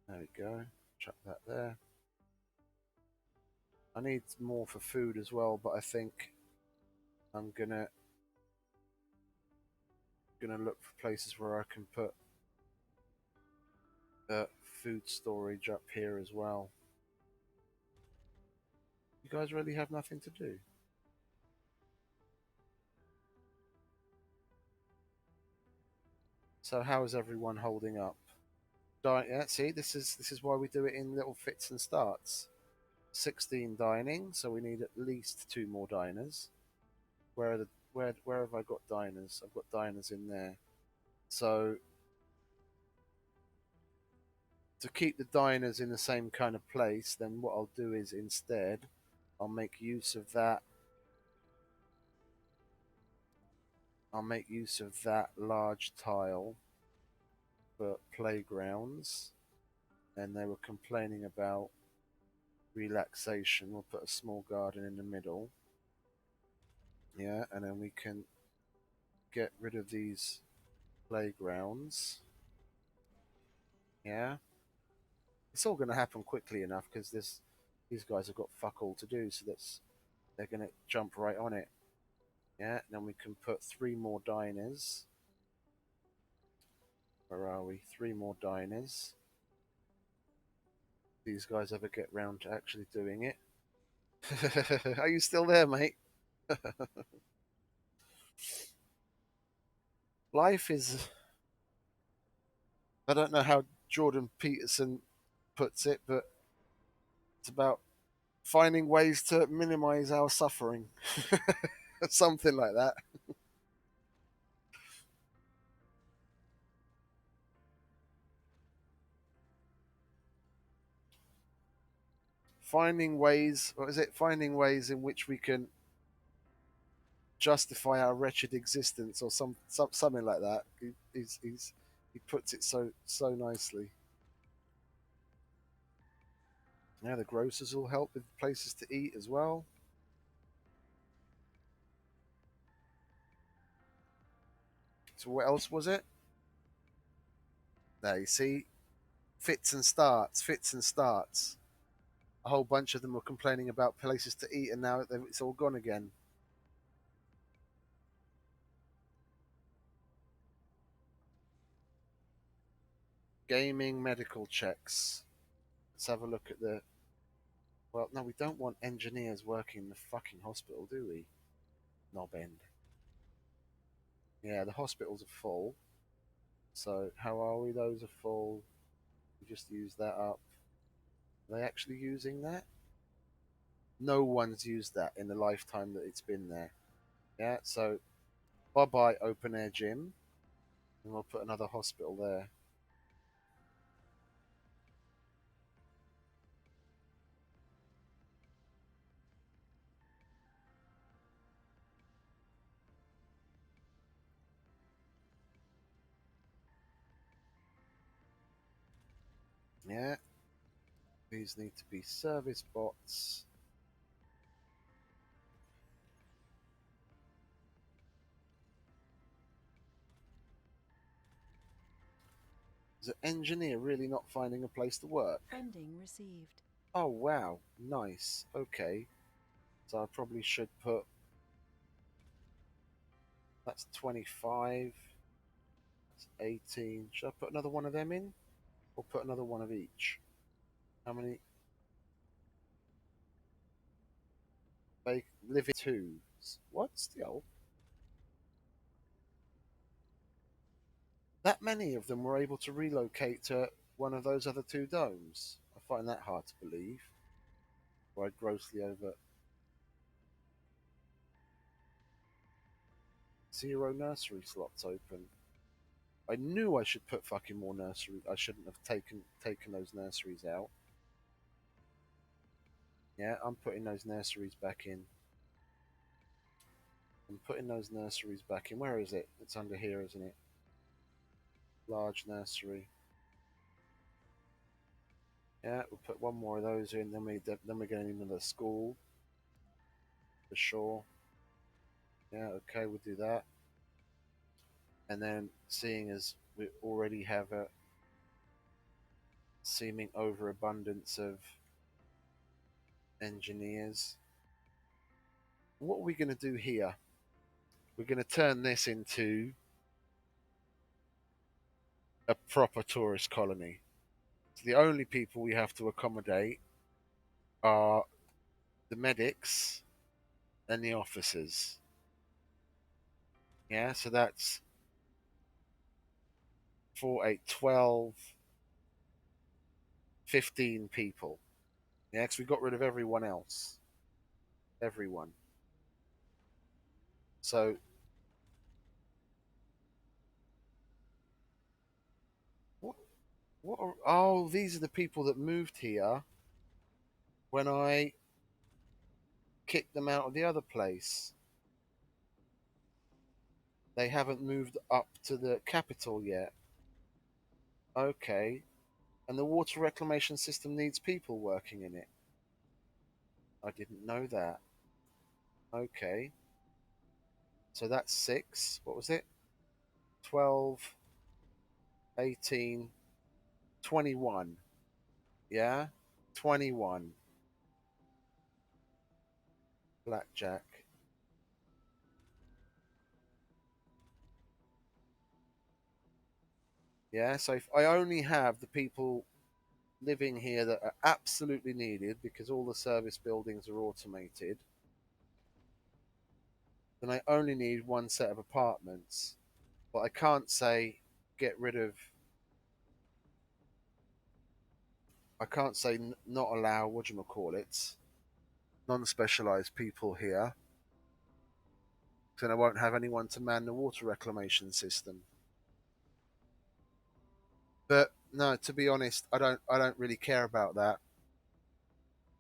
There we go. Chuck that there. I need more for food as well, but I think I'm gonna look for places where I can put food storage up here as well. You guys really have nothing to do. So how is everyone holding up? Yeah, see, this is why we do it in little fits and starts. 16 dining, so we need at least 2 more diners. Where have I got diners? I've got diners in there. So to keep the diners in the same kind of place, then what I'll do is instead I'll make use of that. I'll make use of that large tile for playgrounds. And they were complaining about relaxation. We'll put a small garden in the middle. Yeah, and then we can get rid of these playgrounds. Yeah, it's all going to happen quickly enough because these guys have got fuck all to do, so they're going to jump right on it. Yeah, and then we can put 3 more diners. Where are we? 3 more diners. These guys ever get round to actually doing it? Are you still there, mate? Life is. I don't know how Jordan Peterson puts it, but it's about finding ways to minimize our suffering. Something like that. Finding ways, what is it? Finding ways in which we can justify our wretched existence, or something like that. He puts it so nicely. Yeah, the grocers will help with places to eat as well. So what else was it? There you see, fits and starts, fits and starts. A whole bunch of them were complaining about places to eat, and now it's all gone again. Gaming medical checks. Let's have a look at the. Well, no, we don't want engineers working in the fucking hospital, do we? Knob end. Yeah, the hospitals are full. So how are we? Those are full. We just use that up. Are they actually using that? No one's used that in the lifetime that it's been there. Yeah, so bye bye open air gym, and we'll put another hospital there. Yeah, these need to be service bots. Is an engineer really not finding a place to work? Funding received. Oh wow, nice. Okay, so I probably should put. That's 25. That's 18. Should I put another one of them in, or put another one of each? How many? They live in twos. What's the old? That many of them were able to relocate to one of those other two domes. I find that hard to believe. Or I grossly over. Zero nursery slots open. I knew I should put fucking more nursery. I shouldn't have taken those nurseries out. Yeah, I'm putting those nurseries back in. I'm putting those nurseries back in. Where is it? It's under here, isn't it? Large nursery. Yeah, we'll put one more of those in. Then we're going into the school. For sure. Yeah, okay, we'll do that. And then, seeing as we already have a seeming overabundance of engineers, what are we going to do here? We're going to turn this into a proper tourist colony. So the only people we have to accommodate are the medics and the officers. Yeah, so that's 4, 8, 12, 15 people. Yeah, because we got rid of everyone else. Everyone. So, what? What? Oh, these are the people that moved here when I kicked them out of the other place. They haven't moved up to the capital yet. Okay. And the water reclamation system needs people working in it. I didn't know that. Okay. So that's 6. What was it? 12, 18, 21. Yeah? 21. Blackjack. Yeah, so if I only have the people living here that are absolutely needed because all the service buildings are automated, then I only need one set of apartments. But I can't say get rid of. I can't say not allow what do you call it, non-specialized people here. Then I won't have anyone to man the water reclamation system. But no, to be honest, I don't really care about that.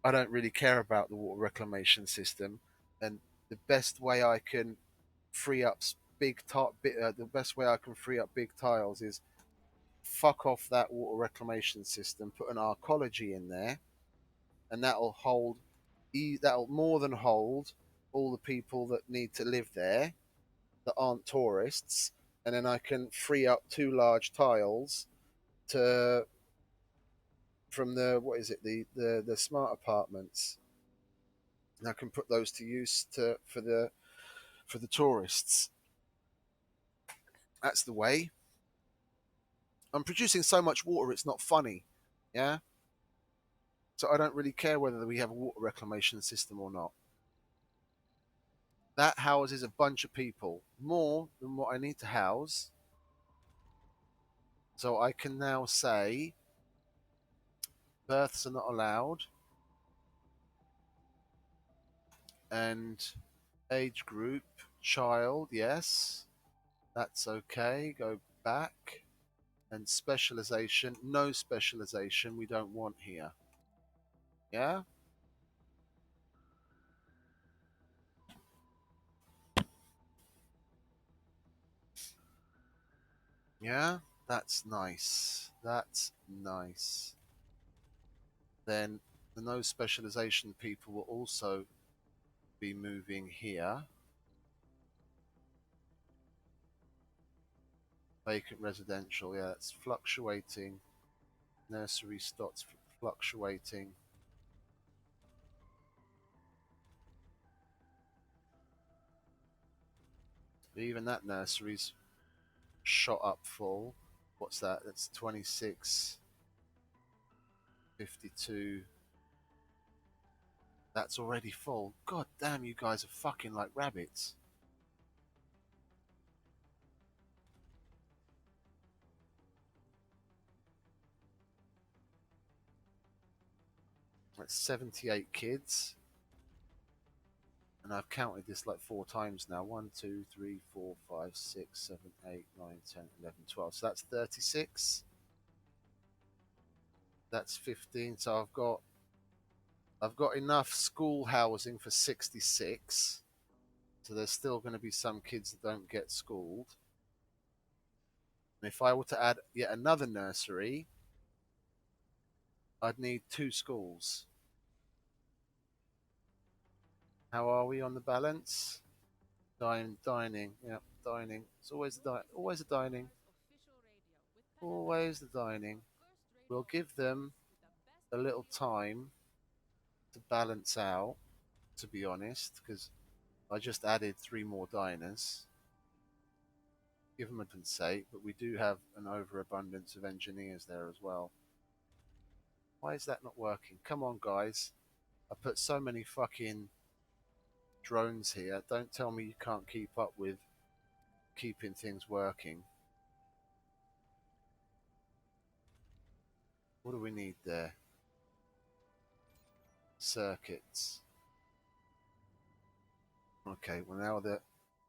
I don't really care about the water reclamation system, and the best way I can free up the best way I can free up big tiles is fuck off that water reclamation system, put an arcology in there, and that'll more than hold all the people that need to live there that aren't tourists, and then I can free up 2 large tiles to from the what is it the smart apartments, and I can put those to use for the tourists. That's the way. I'm producing so much water, it's not funny. Yeah? So I don't really care whether we have a water reclamation system or not. That houses a bunch of people, more than what I need to house. So I can now say births are not allowed and age group, child, yes, that's okay. Go back. And specialization, no specialization, we don't want here. Yeah? Yeah? That's nice. That's nice. Then the no specialization people will also be moving here. Vacant residential, yeah, it's fluctuating. Nursery stocks fluctuating. Even that nursery's shot up full. What's that? That's 26, 52. That's already full. God damn, you guys are fucking like rabbits. That's 78 kids. And I've counted this like 4 times now. 1, 2, 3, 4, 5, 6, 7, 8, 9, 10, 11, 12. So that's 36. That's 15. So I've got enough school housing for 66. So there's still going to be some kids that don't get schooled. And if I were to add yet another nursery, I'd need 2 schools. How are we on the balance? Dining. Yeah, dining. It's always the dining. Always the dining. We'll give them a little time to balance out, to be honest, because I just added 3 more diners. Give them a compensate, but we do have an overabundance of engineers there as well. Why is that not working? Come on, guys. I put so many fucking drones here. Don't tell me you can't keep up with keeping things working. What do we need there? Circuits. Okay, well now the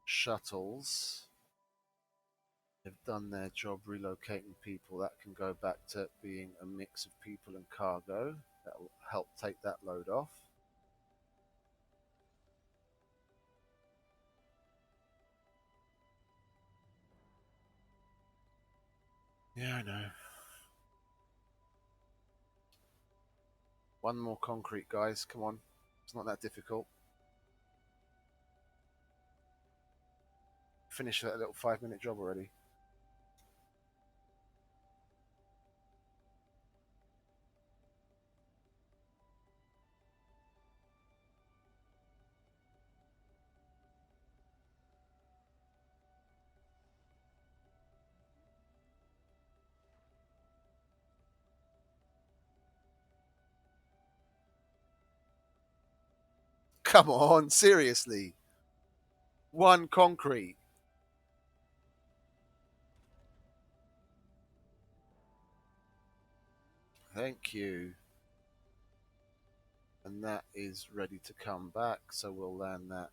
shuttles have done their job relocating people. That can go back to being a mix of people and cargo. That will help take that load off. Yeah, I know. 1 more concrete, guys. Come on. It's not that difficult. Finish that little 5-minute job already. Come on, seriously. 1 concrete. Thank you. And that is ready to come back, so we'll land that.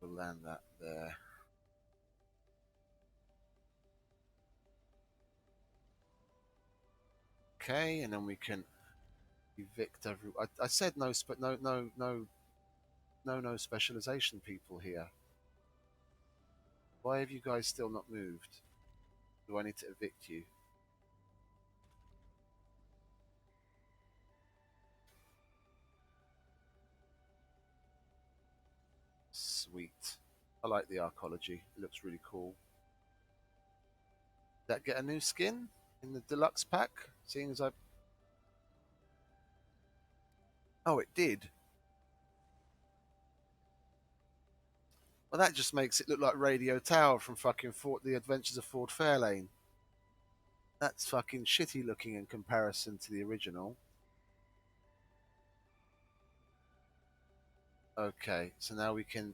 We'll land that there. Okay, and then we can evict every. I said no, but no specialization people here. Why have you guys still not moved? Do I need to evict you? Sweet. I like the arcology. It looks really cool. Did that get a new skin in the deluxe pack? Seeing as I. Oh, it did. Well, that just makes it look like Radio Tower from fucking The Adventures of Ford Fairlane. That's fucking shitty looking in comparison to the original. Okay, so now we can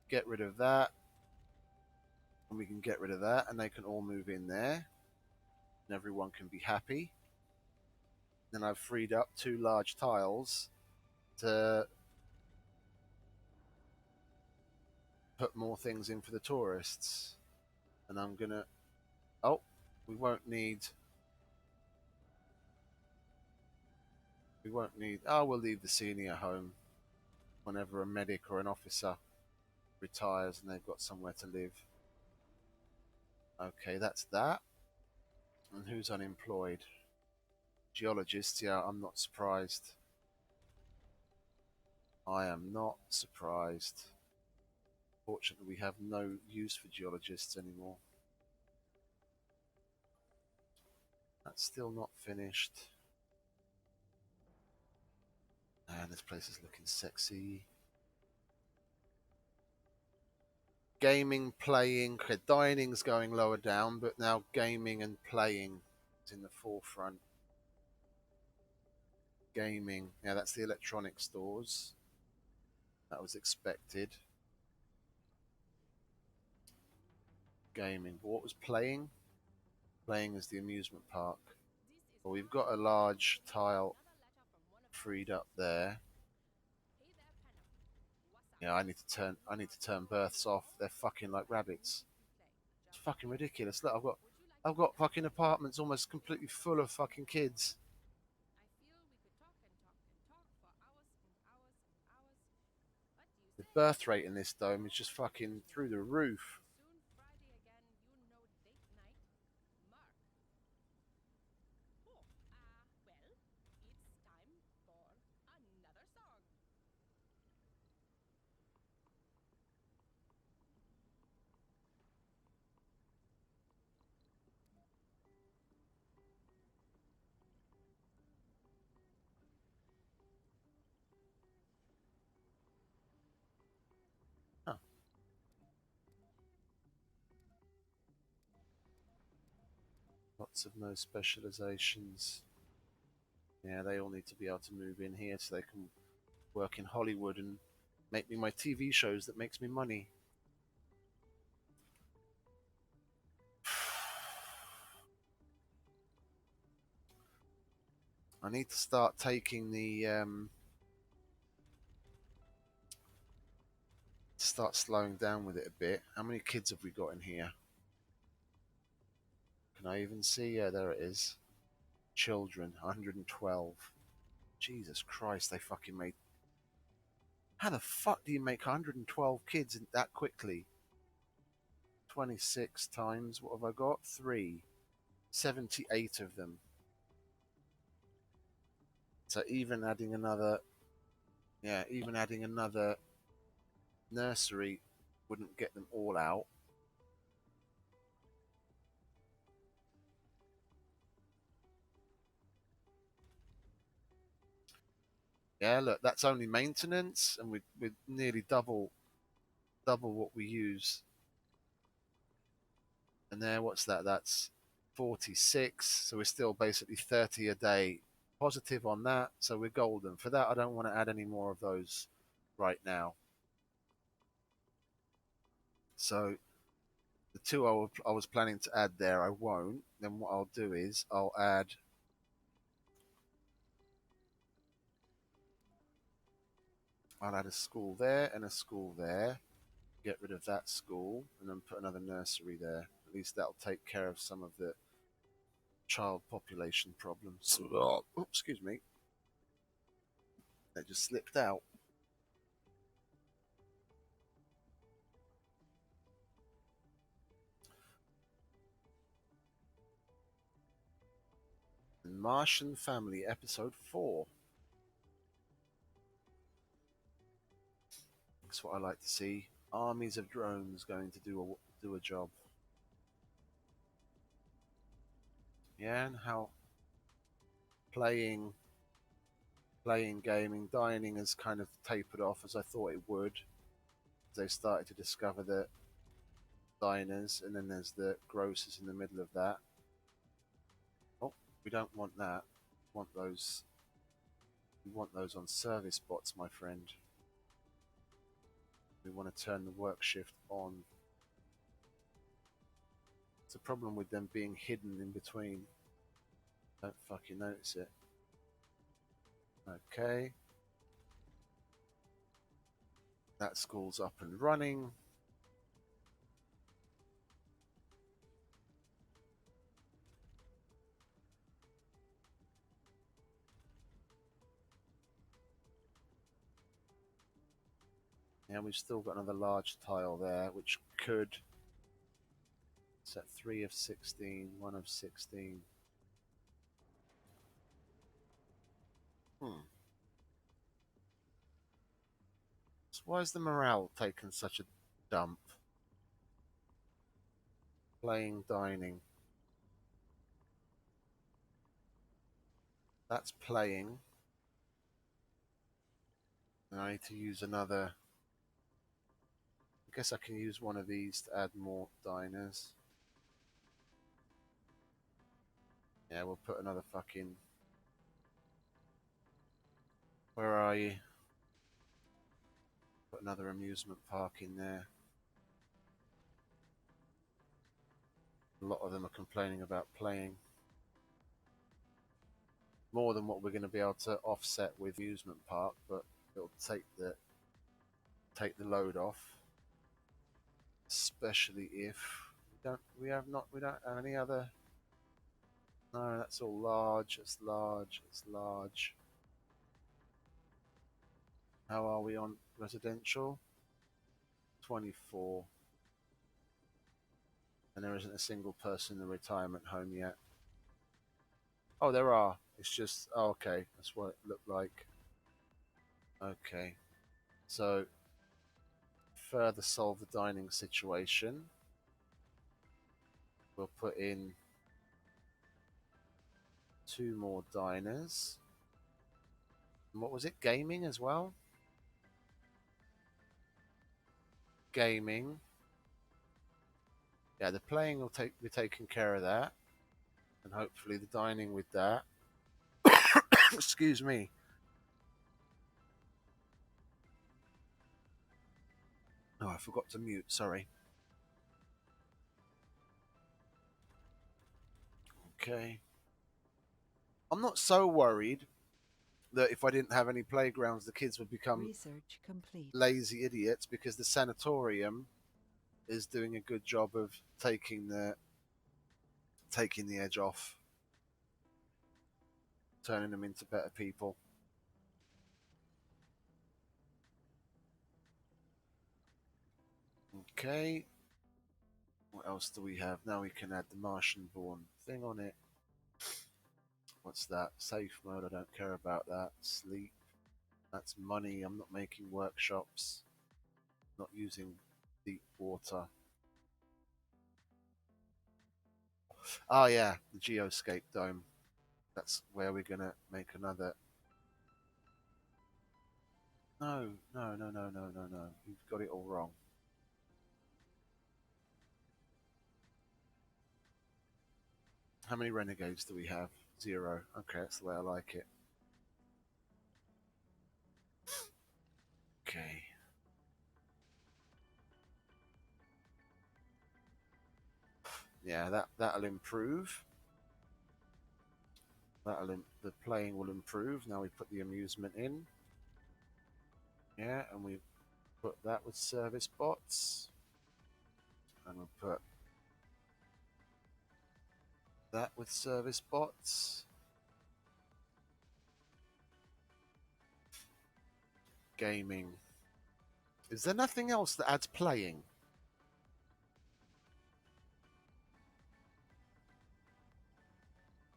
get rid of that, and we can get rid of that, and they can all move in there, and everyone can be happy. Then I've freed up 2 large tiles to put more things in for the tourists. And I'm gonna. Oh, we won't need. We won't need. Oh, we'll leave the senior home whenever a medic or an officer retires and they've got somewhere to live. Okay, that's that. And who's unemployed? Geologists, yeah, I'm not surprised. I am not surprised. Fortunately, we have no use for geologists anymore. That's still not finished. And this place is looking sexy. Gaming, playing, dining's going lower down, but now gaming and playing is in the forefront. Gaming, yeah, that's the electronic stores. That was expected. Gaming, but what was playing? Playing is the amusement park. Well, we've got a large tile freed up there. Yeah, I need to turn births off. They're fucking like rabbits. It's fucking ridiculous. Look, I've got fucking apartments almost completely full of fucking kids. The birth rate in this dome is just fucking through the roof. Huh. Lots of no specializations. Yeah, they all need to be able to move in here so they can work in Hollywood and make me my TV shows that makes me money. I need to start taking the start slowing down with it a bit. How many kids have we got in here? Can I even see? Yeah, there it is. Children, 112. Jesus Christ, they fucking made. How the fuck do you make 112 kids that quickly? 26 times, what have I got? 3. 78 of them. So even adding another. Yeah, even adding another nursery wouldn't get them all out. Yeah, look, that's only maintenance, and we're nearly double what we use. And there, what's that? That's 46. So we're still basically 30 a day positive on that. So we're golden. For that, I don't want to add any more of those right now. So the 2 I was planning to add there, I won't. Then what I'll do is I'll add. I'll add a school there and a school there. Get rid of that school and then put another nursery there. At least that'll take care of some of the child population problems. Oh, excuse me. That just slipped out. Martian Family, Episode 4. That's what I like to see. Armies of drones going to do a job. Yeah, and how playing, gaming, dining has kind of tapered off as I thought it would. They started to discover the diners, and then there's the grocers in the middle of that. We don't want that. We want those. We want those on service bots, my friend. We want to turn the work shift on. It's a problem with them being hidden in between. Don't fucking notice it. Okay. That school's up and running. Yeah, we've still got another large tile there, which could set 3 of 16, 1 of 16. So why is the morale taking such a dump? Playing, dining. That's playing. And I need to use another. I guess I can use one of these to add more diners. Yeah, we'll put another fucking. Where are you? Put another amusement park in there. A lot of them are complaining about playing. More than what we're going to be able to offset with amusement park, but it'll take the load off. Especially if we don't have any other. No, that's all large. It's large. It's large. How are we on residential? 24. And there isn't a single person in the retirement home yet. Oh, there are. It's just, oh, okay. That's what it looked like. Okay. So, further solve the dining situation. We'll put in 2 more diners. And what was it? Gaming as well? Gaming. Yeah, the playing will be taking care of that. And hopefully the dining with that. Excuse me. Oh, I forgot to mute. Sorry. Okay. I'm not so worried that if I didn't have any playgrounds, the kids would become Research complete. lazy idiots, because the sanatorium is doing a good job of taking the edge off, turning them into better people. Okay. What else do we have? Now we can add the Martian-born thing on it. What's that? Safe mode. I don't care about that. Sleep. That's money. I'm not making workshops. Not using deep water. Oh yeah, the Geoscape Dome. That's where we're gonna make another. No. You've got it all wrong. How many renegades do we have? 0. Okay, that's the way I like it. Okay. Yeah, that'll improve. The playing will improve. Now we put the amusement in. Yeah, and we put that with service bots. And we'll put that with service bots. Gaming. Is there nothing else that adds playing?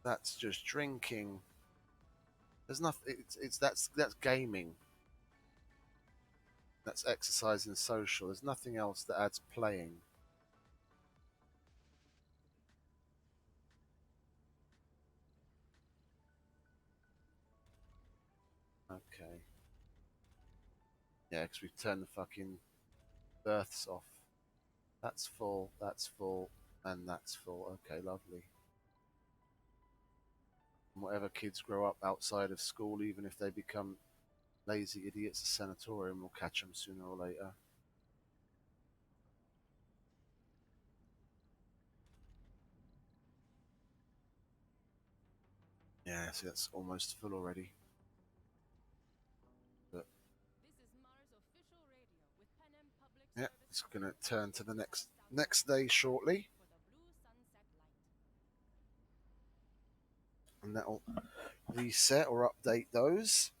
That's just drinking. There's nothing. That's gaming. That's exercise and social. There's nothing else that adds playing. Okay. Yeah, because we've turned the fucking births off. That's full, and that's full. Okay, lovely. whatever kids grow up outside of school, even if they become lazy idiots, a sanatorium will catch them sooner or later. Yeah, see, that's almost full already. But This is Mars Official Radio with Panem Public yeah, Service it's going to Announcement. turn to the Watch next out day shortly, for the blue sunset light. and that'll reset or update those.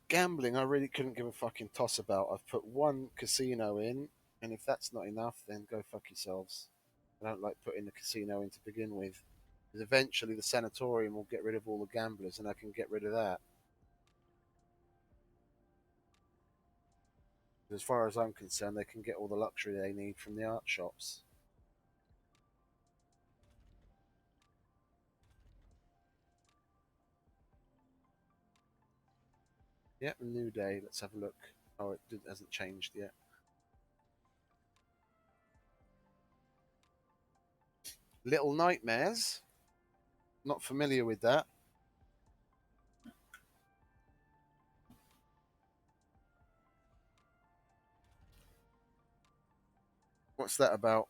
Gambling, I really couldn't give a fucking toss about. I've put one casino in, and if that's not enough, then go fuck yourselves. I don't like putting the casino in to begin with, because eventually the sanatorium will get rid of all the gamblers, and I can get rid of that. As far as I'm concerned, they can get all the luxury they need from the art shops. Yep, a new day. Let's have a look. Oh, it hasn't changed yet. Little Nightmares. Not familiar with that. What's that about?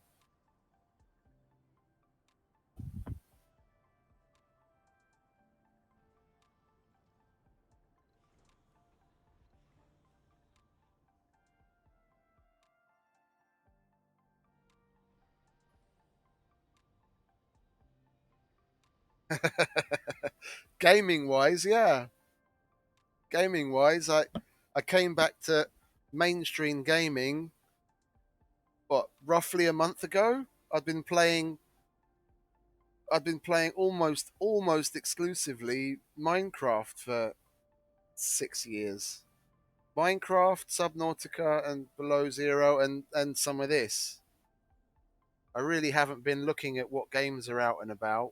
Gaming wise, yeah. Gaming wise, I came back to mainstream gaming. What, roughly a month ago? I'd been playing. I'd been playing almost exclusively Minecraft for 6 years. Minecraft, Subnautica, and Below Zero, and some of this. I really haven't been looking at what games are out and about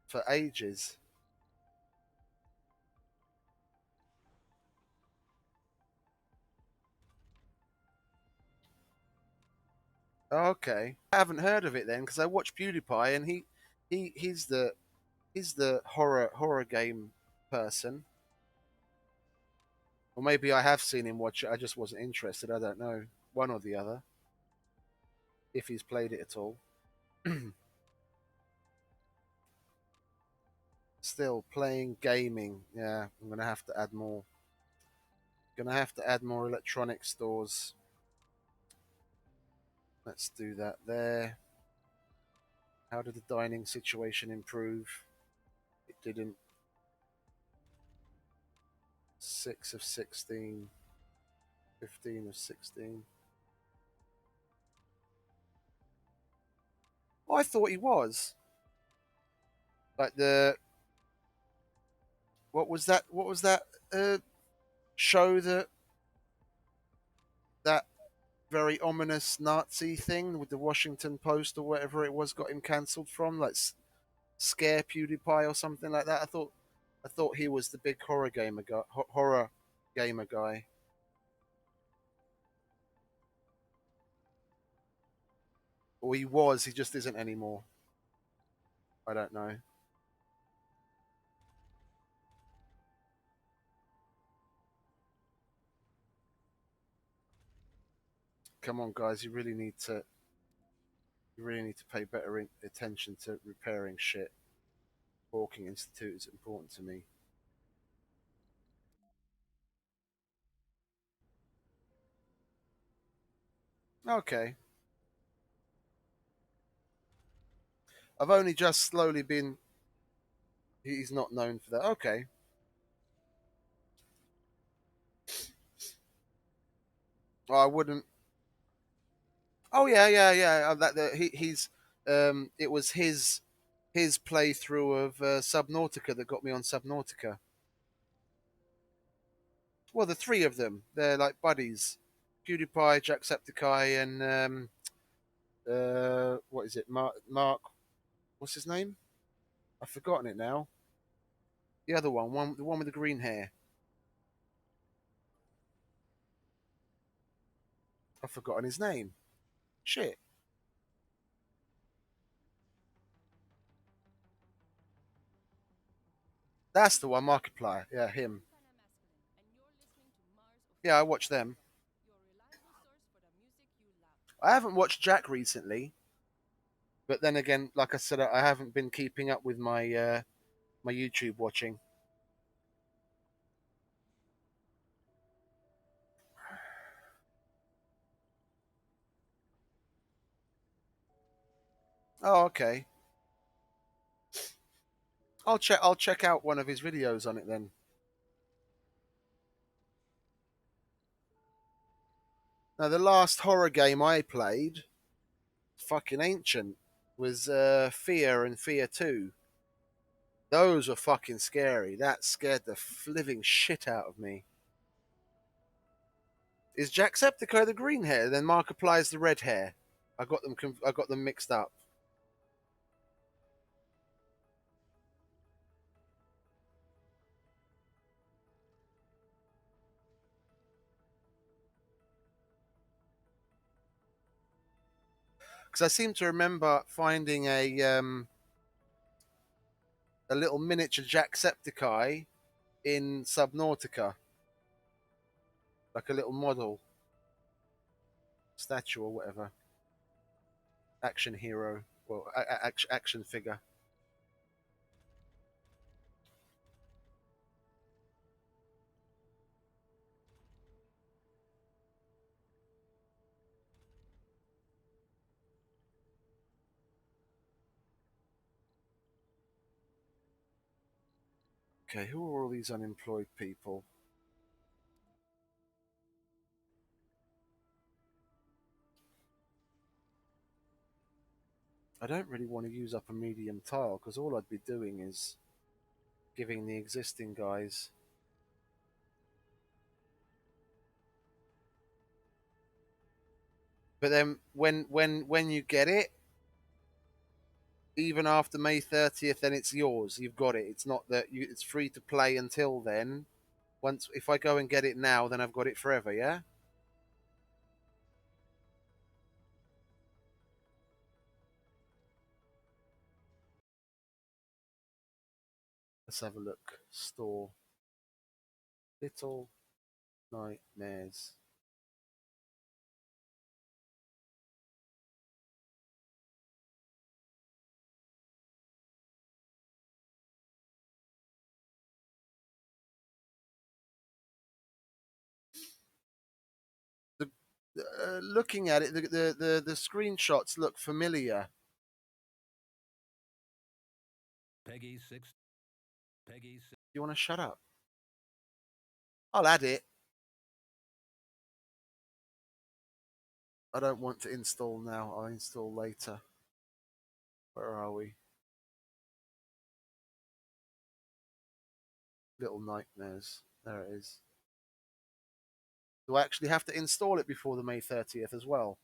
for ages. Okay, I haven't heard of it then because I watch PewDiePie and he's the horror game person. Or maybe I have seen him watch it. I just wasn't interested. I don't know, one or the other. If he's played it at all. Still playing gaming. Yeah, I'm gonna have to add more. Gonna have to add more electronic stores. Let's do that there. How did the dining situation improve? It didn't. 6 of 16, 15 of 16. Oh, I thought he was. Like the what was that? What was that show that very ominous Nazi thing with the Washington Post or whatever it was got him cancelled from? Like Scare PewDiePie or something like that. I thought he was the big horror gamer guy. Or he was. He just isn't anymore. I don't know. Come on, guys. You really need to pay better attention to repairing shit. Hawking Institute is important to me. Okay. I've only just slowly been. He's not known for that. Okay. I wouldn't. Oh yeah, yeah, yeah. He's. It was his playthrough of Subnautica that got me on Subnautica. Well, the three of them. They're like buddies. PewDiePie, Jacksepticeye, and what is it? Mark. What's his name? I've forgotten it now. The other one, the one with the green hair. I've forgotten his name. Shit. That's the one, Markiplier. Yeah, him. Yeah, I watch them. I haven't watched Jack recently, but then again, like I said, I haven't been keeping up with my YouTube watching. Oh, okay. I'll check out one of his videos on it then. Now, the last horror game I played, fucking ancient, was Fear and Fear 2. Those were fucking scary. That scared the living shit out of me. Is Jacksepticeye the green hair? Then Markiplier's the red hair. I got them mixed up. Because I seem to remember finding a little miniature Jacksepticeye in Subnautica, like a little model statue or whatever, action hero, well, action figure. Okay, who are all these unemployed people? I don't really want to use up a medium tile because all I'd be doing is giving the existing guys. But then when you get it, even after May 30th, then it's yours. You've got it. It's not that it's free to play until then. Once if I go and get it now, then I've got it forever. Yeah. Let's have a look. Store. Little Nightmares. The looking at it, the screenshots look familiar. Peggy 6. Peggy 6. You want to shut up? I'll add it. I don't want to install now. I'll install later. Where are we? Little Nightmares. There it is. Do I actually have to install it before the May 30th as well?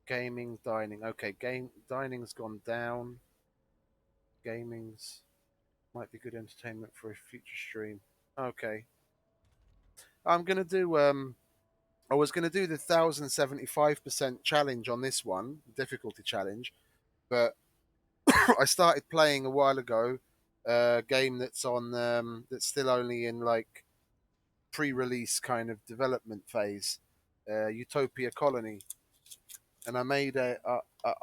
Gaming, dining. Okay, dining's gone down. Gaming's might be good entertainment for a future stream. Okay. I'm gonna do I was gonna do the 1075% challenge on this one, difficulty challenge, but I started playing a while ago a game that's on that's still only in like pre-release kind of development phase, Utopia Colony, and I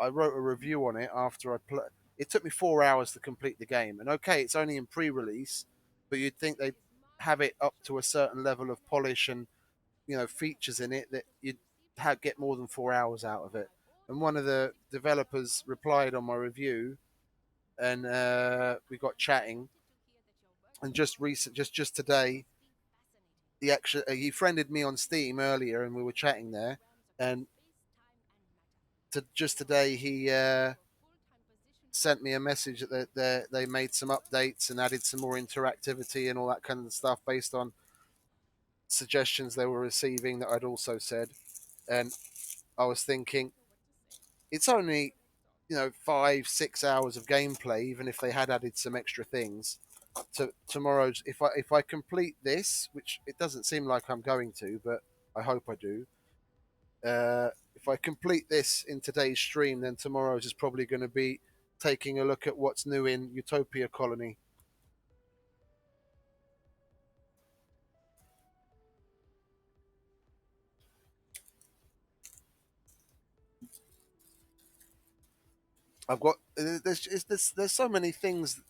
wrote a review on it after I played. It took me 4 hours to complete the game, and okay, it's only in pre-release, but you'd think they'd have it up to a certain level of polish and features in it that you'd get more than 4 hours out of it. And one of the developers replied on my review, and we got chatting. And just today, he friended me on Steam earlier, and we were chatting there. And just today, he sent me a message that they made some updates and added some more interactivity and all that kind of stuff based on suggestions they were receiving that I'd also said. And I was thinking it's only 5-6 hours of gameplay, even if they had added some extra things. To tomorrow's, if I complete this, which it doesn't seem like I'm going to, but I hope I do. If I complete this in today's stream, then tomorrow's is probably going to be taking a look at what's new in Utopia Colony. I've got there's so many things,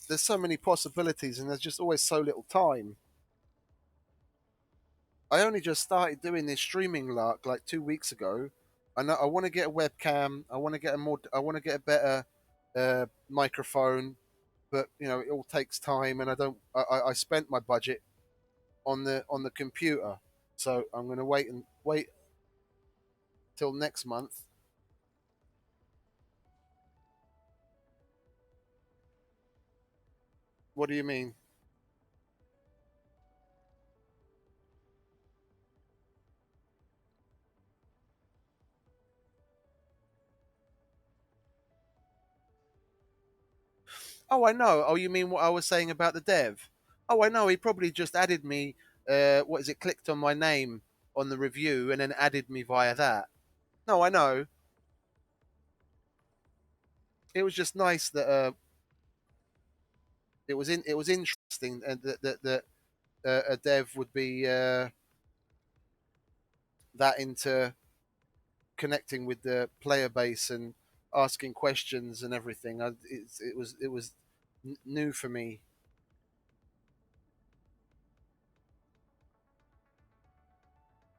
there's so many possibilities, and there's just always so little time. I only just started doing this streaming lark like 2 weeks ago. I know I want to get a webcam. I want to get a more. I want to get a better microphone, but it all takes time, and I don't. I spent my budget on the computer, so I'm going to wait till next month. What do you mean? Oh, I know. Oh, you mean what I was saying about the dev? Oh, I know. He probably just added me. What is it? Clicked on my name on the review and then added me via that. No, I know. It was just nice that it was interesting, and that a dev would be that into connecting with the player base and asking questions and everything. It was new for me.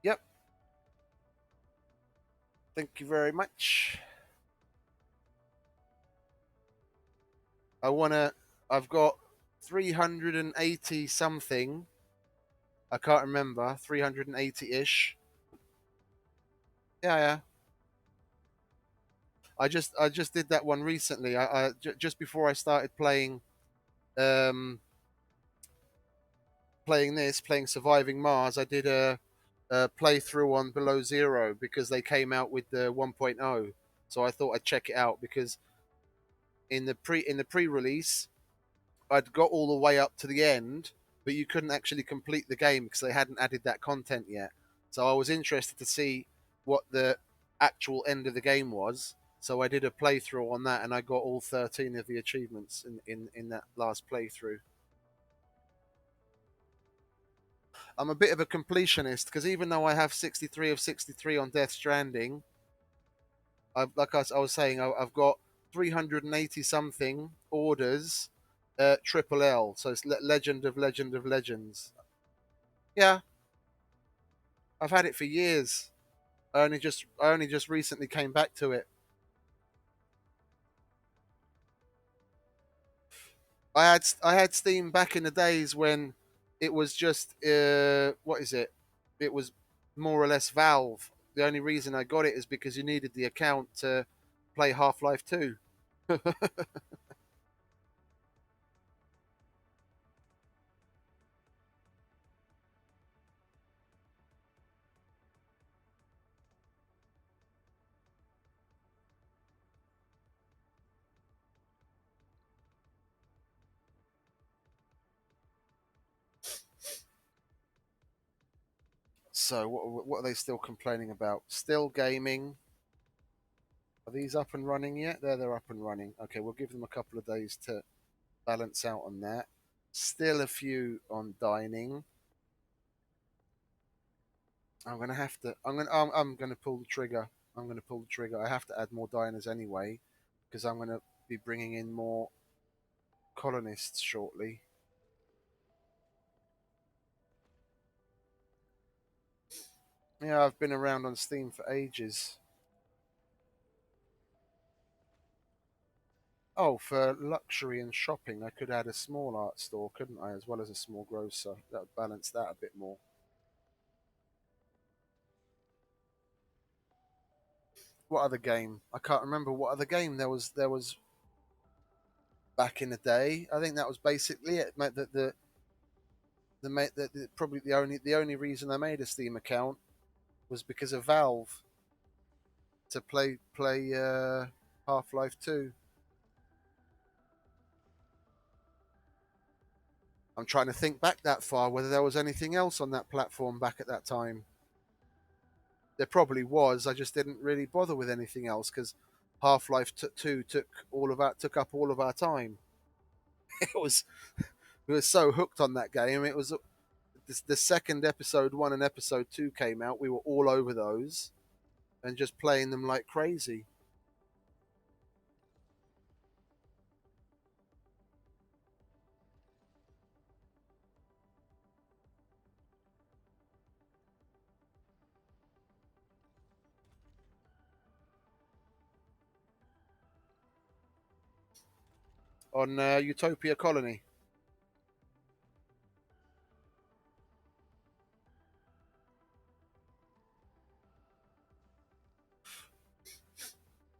Yep. Thank you very much. I wanna. I've got 380 something. I can't remember. 380 ish. Yeah, yeah. I just did that one recently. Just before I started playing Surviving Mars. I did a playthrough on Below Zero because they came out with the 1.0. So I thought I'd check it out because in the pre-release I'd got all the way up to the end, but you couldn't actually complete the game because they hadn't added that content yet. So I was interested to see what the actual end of the game was. So I did a playthrough on that, and I got all 13 of the achievements in that last playthrough. I'm a bit of a completionist because even though I have 63 of 63 on Death Stranding, like I was saying, I've got 380 something orders, triple L. So it's Legend of Legends. Yeah, I've had it for years. I only just recently came back to it. I had Steam back in the days when it was just what is it? It was more or less Valve. The only reason I got it is because you needed the account to play Half Life 2. So what are they still complaining about? Still gaming. Are these up and running yet? They're up and running. Okay, we'll give them a couple of days to balance out on that. Still a few on dining. I'm gonna have to. I'm gonna pull the trigger. I'm gonna pull the trigger. I have to add more diners anyway, because I'm gonna be bringing in more colonists shortly. Yeah, I've been around on Steam for ages. Oh, for luxury and shopping, I could add a small art store, couldn't I, as well as a small grocer? That would balance that a bit more. What other game? I can't remember what other game there was back in the day. I think that was basically it. Probably the only reason I made a Steam account was because of Valve to play Half-Life 2. I'm trying to think back that far whether there was anything else on that platform back at that time. There probably was. I just didn't really bother with anything else because Half-Life 2 took up all of our time. It was we were so hooked on that game. It was the second episode 1 and episode 2 came out. We were all over those and just playing them like crazy. On Utopia Colony.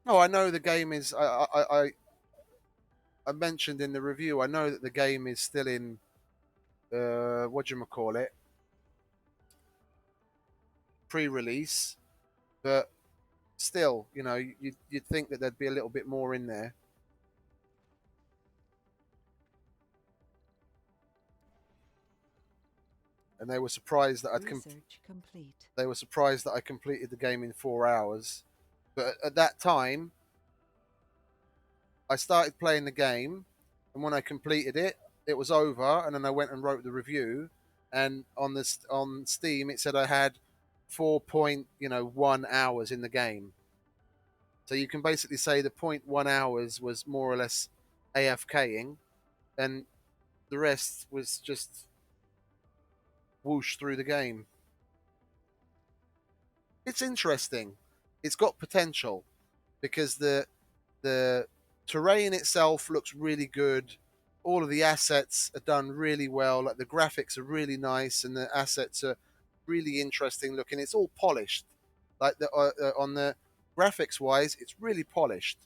Oh, I know the game is. I mentioned in the review. I know that the game is still in. What do you call it? Pre-release, but still, you'd think that there'd be a little bit more in there. And they were surprised that Research complete. they were surprised that I completed the game in 4 hours. But at that time, I started playing the game, and when I completed it, it was over. And then I went and wrote the review, and on Steam it said I had 4.1 hours in the game. So you can basically say the 0.1 hours was more or less AFKing, and the rest was just whoosh through the game. It's interesting. It's got potential because the terrain itself looks really good. All of the assets are done really well. Like the graphics are really nice, and the assets are really interesting looking. It's all polished. Like on the graphics wise, it's really polished.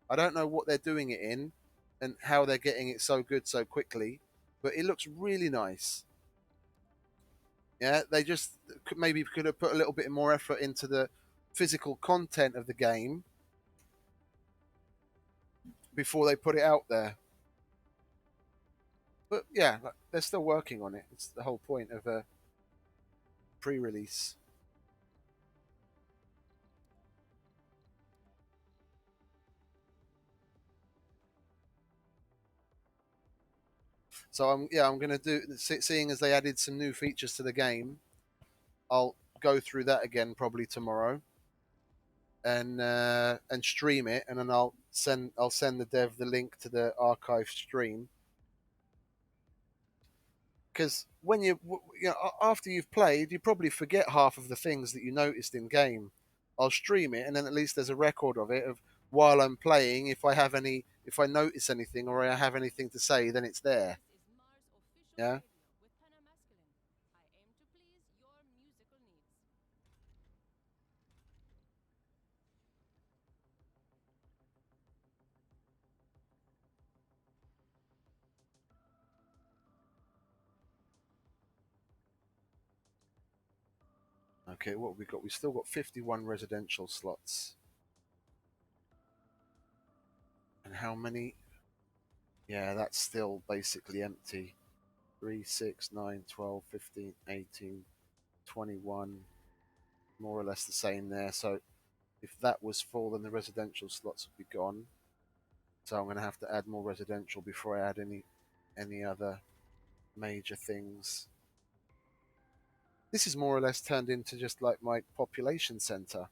I don't know what they're doing it in, and how they're getting it so good so quickly, but it looks really nice. Yeah, they just maybe could have put a little bit more effort into the physical content of the game before they put it out there. But yeah, they're still working on it. It's the whole point of a pre-release. So I'm gonna do, seeing as they added some new features to the game, I'll go through that again probably tomorrow, and stream it, and then I'll send the dev the link to the archive stream. Because when after you've played, you probably forget half of the things that you noticed in game. I'll stream it, and then at least there's a record of it of while I'm playing. If I notice anything or I have anything to say, then it's there. This is Mars official Yeah. radio with Penna Masculine. I aim to please your musical needs. Okay, what have we got? We've still got 51 residential slots. And how many? Yeah, that's still basically empty. 3, 6, 9, 12, 15, 18, 21. More or less the same there. So if that was full, then the residential slots would be gone. So I'm going to have to add more residential before I add any other major things. This is more or less turned into just like my population center.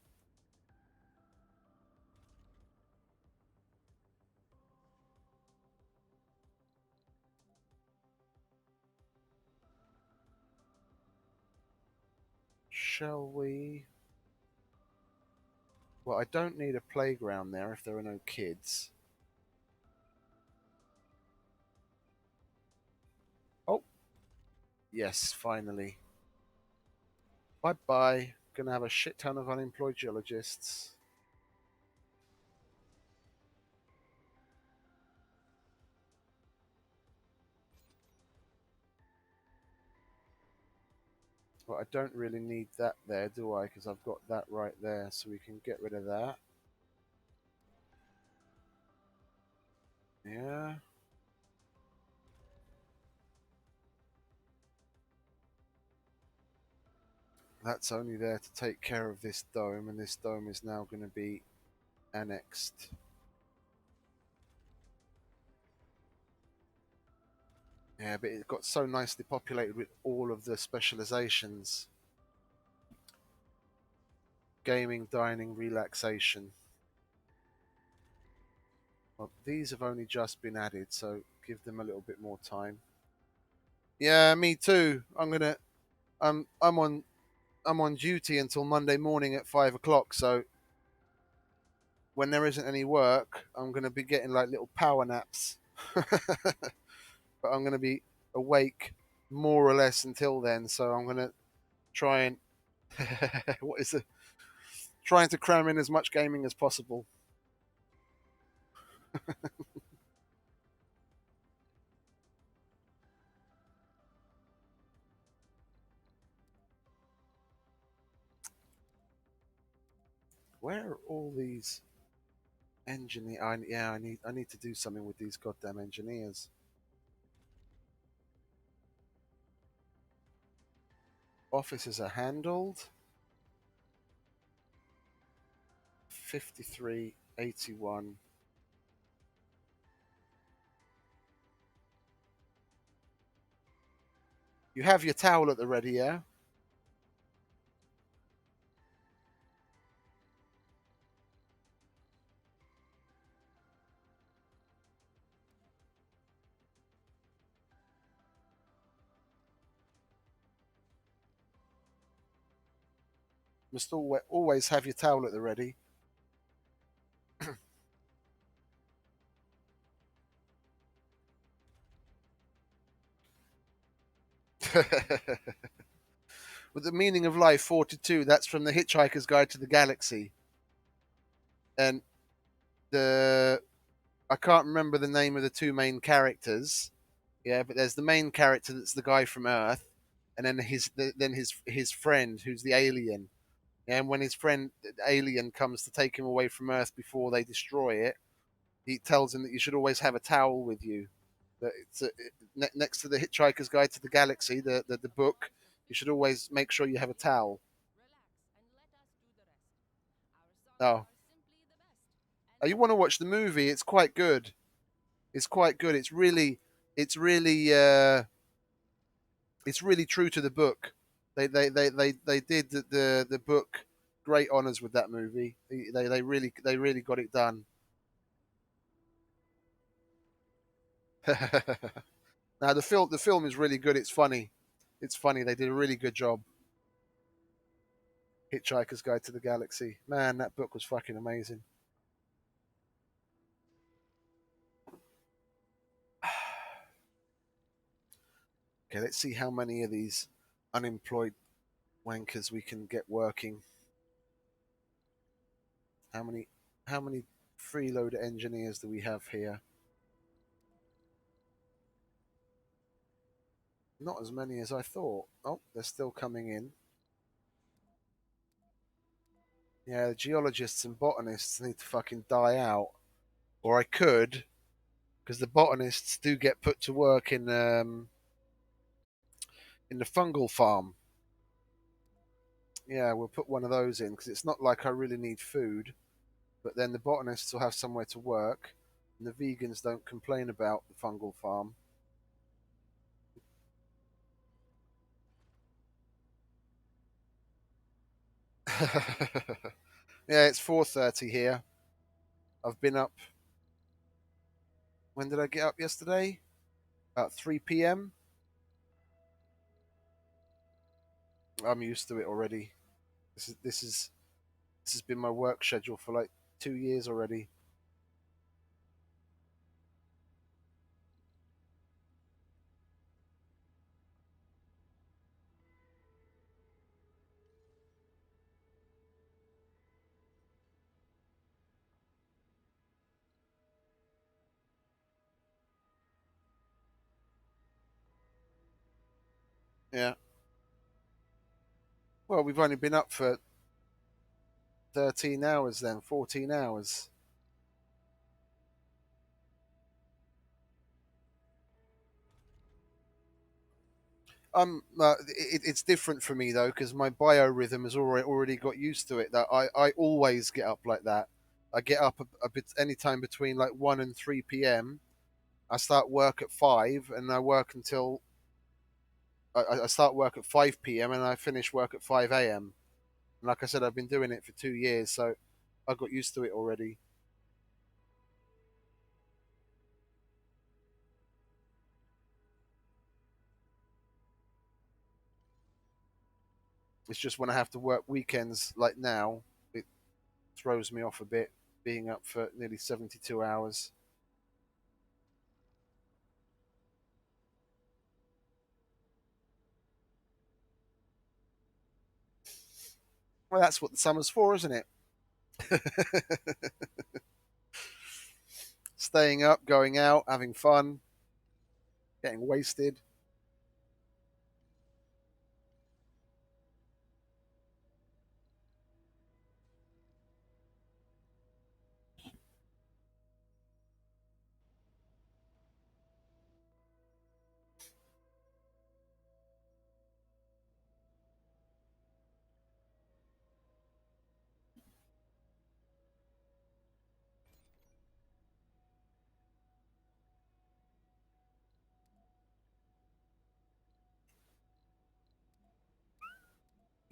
Shall we? Well, I don't need a playground there if there are no kids. Oh, yes, finally. Bye bye. Gonna have a shit ton of unemployed geologists. But I don't really need that there, do I? Because I've got that right there, so we can get rid of that. Yeah. That's only there to take care of this dome, and this dome is now going to be annexed. Yeah, but it got so nicely populated with all of the specializations: gaming, dining, relaxation. Well, these have only just been added, so give them a little bit more time. Yeah, me too. I'm on duty until Monday morning at 5 o'clock. So when there isn't any work, I'm gonna be getting like little power naps. But I'm gonna be awake more or less until then. So I'm gonna try and what is it? Trying to cram in as much gaming as possible. Where are all these engineer? I need to do something with these goddamn engineers. Offices are handled. 5381. You have your towel at the ready, yeah? Must always have your towel at the ready. With the meaning of life 42, that's from the Hitchhiker's Guide to the Galaxy. And the I can't remember the name of the two main characters. Yeah, but there's the main character that's the guy from Earth, and then his friend who's the alien. Yeah, and when his friend the alien comes to take him away from Earth before they destroy it, he tells him that you should always have a towel with you. That next to the Hitchhiker's Guide to the Galaxy, the book, you should always make sure you have a towel. Oh, oh, you want to watch the movie? It's quite good. It's quite good. It's really, it's really true to the book. They did the book great honors with that movie. They really got it done. Now the film is really good. It's funny. It's funny. They did a really good job. Hitchhiker's Guide to the Galaxy. Man, that book was fucking amazing. Okay, let's see how many of these unemployed wankers we can get working. How many freeloader engineers do we have here? Not as many as I thought. Oh, they're still coming in. Yeah, the geologists and botanists need to fucking die out. Or I could, because the botanists do get put to work in the fungal farm. Yeah, we'll put one of those in because it's not like I really need food, but then the botanists will have somewhere to work, and the vegans don't complain about the fungal farm. Yeah, it's 4:30 here. I've been up. When did I get up yesterday? About 3 p.m. I'm used to it already. This has been my work schedule for like 2 years already. Yeah. Well, we've only been up for 13 hours then, 14 hours. It's different for me though because my biorhythm has already got used to it. That I always get up like that. I get up a bit anytime between like 1 and 3 p.m. I start work at 5 and I work until I start work at 5 p.m. and I finish work at 5 a.m. And like I said, I've been doing it for 2 years, so I got used to it already. It's just when I have to work weekends like now, it throws me off a bit. Being up for nearly 72 hours. Well, that's what the summer's for, isn't it? Staying up, going out, having fun, getting wasted.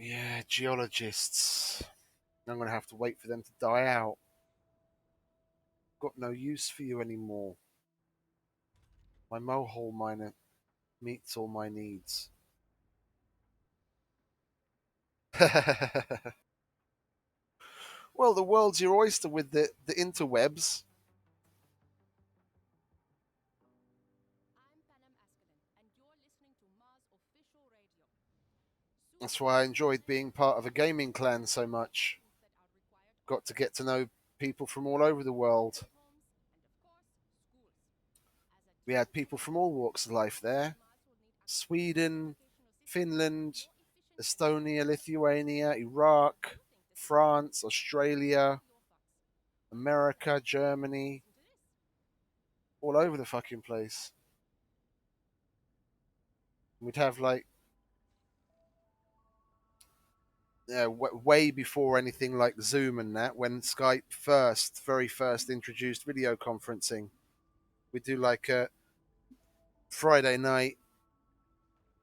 Yeah, geologists. I'm going to have to wait for them to die out. Got no use for you anymore. My mohole miner meets all my needs. Well, the world's your oyster with the interwebs. I'm Panam Askinen, and you're listening to Mars Official Radio. Soon That's we'll why I be enjoyed bringing being you part of a all the gaming clan so technical much. tools that are required on Got to Mars, get to know people from all over the including world. private homes and, of course, schools. As a We had tool people for from all Mars, walks of life there. Mars will need access to Sweden, educational systems Finland, more efficiently than Estonia, Earth. Lithuania, Do Iraq, you think this is cool? France, Australia, Your thoughts? America, Germany, Listen to this. all over the fucking place. We'd have like, yeah, way before anything like Zoom and that, when Skype very first introduced video conferencing. We'd do like a Friday night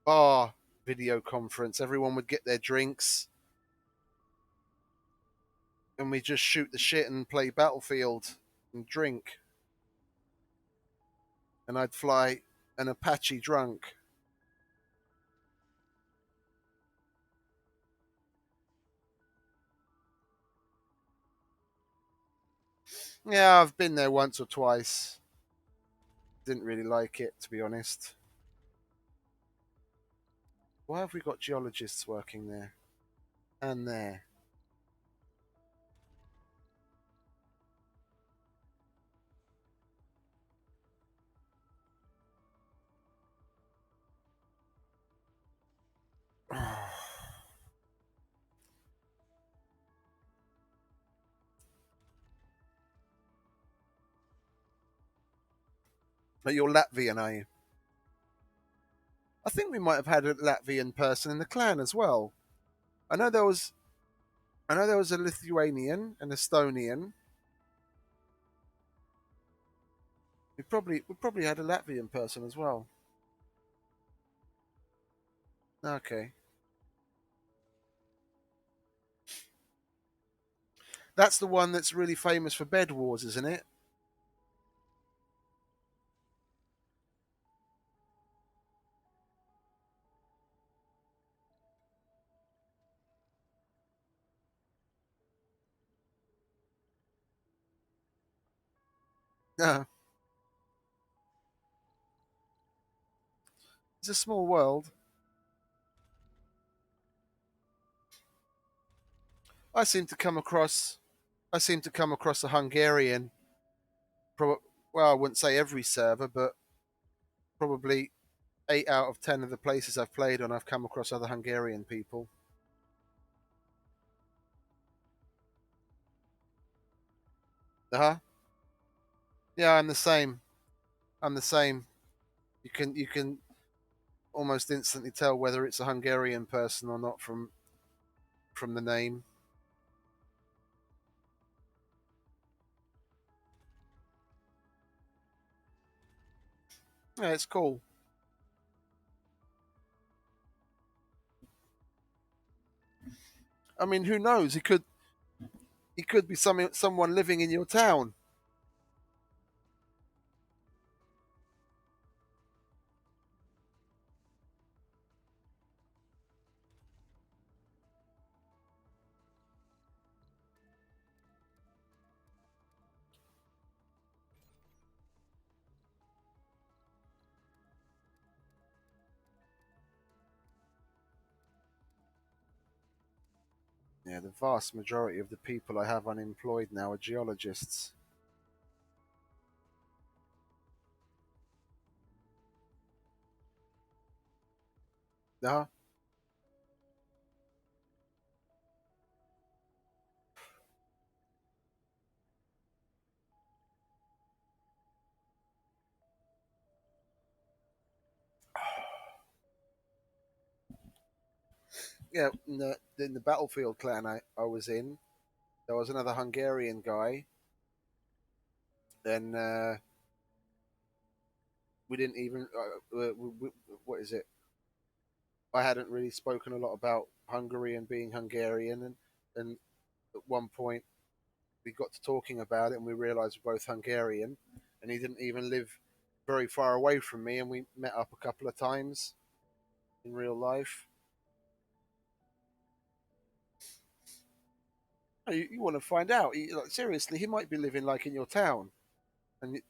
bar video conference. Everyone would get their drinks and we just shoot the shit and play Battlefield and drink. And I'd fly an Apache drunk. Yeah, I've been there once or twice. Didn't really like it, to be honest. Why have we got geologists working there? And there. But you're Latvian, are you? I think we might have had a Latvian person in the clan as well. I know there was I know there was a Lithuanian, an Estonian. We probably had a Latvian person as well. Okay. That's the one that's really famous for bed wars, isn't it? Yeah. It's a small world. I seem to come across I seem to come across a Hungarian. Well, I wouldn't say every server, but probably 8 out of 10 of the places I've played on, I've come across other Hungarian people. Uh huh. Yeah, I'm the same. I'm the same. You can almost instantly tell whether it's a Hungarian person or not from the name. Yeah, it's cool. I mean, who knows? He could be someone living in your town. Yeah, the vast majority of the people I have unemployed now are geologists. Uh-huh. Yeah, in the battlefield clan I was in, there was another Hungarian guy. Then we didn't even what is it? I hadn't really spoken a lot about Hungary and being Hungarian, and at one point we got to talking about it, and we realised we're both Hungarian, and he didn't even live very far away from me, and we met up a couple of times in real life. You want to find out? Like, seriously, he might be living like in your town, and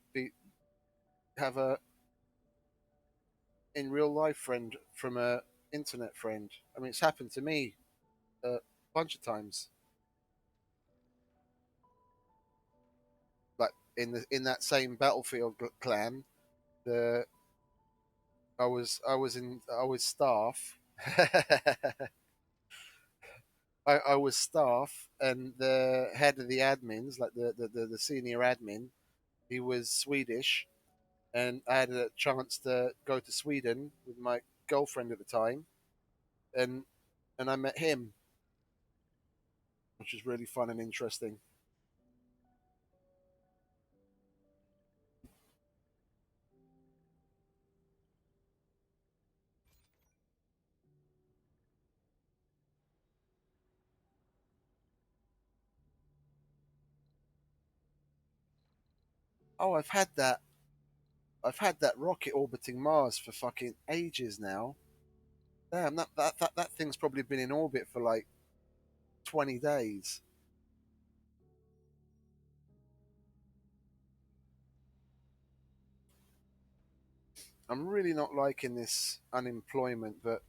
have a in real life friend from a internet friend. I mean, it's happened to me a bunch of times. Like in that same battlefield clan, the I was staff. I was staff, and the head of the admins, like the senior admin, he was Swedish, and I had a chance to go to Sweden with my girlfriend at the time, and I met him, which was really fun and interesting. Oh, I've had that rocket orbiting Mars for fucking ages now. Damn, that thing's probably been in orbit for like 20 days. I'm really not liking this unemployment, but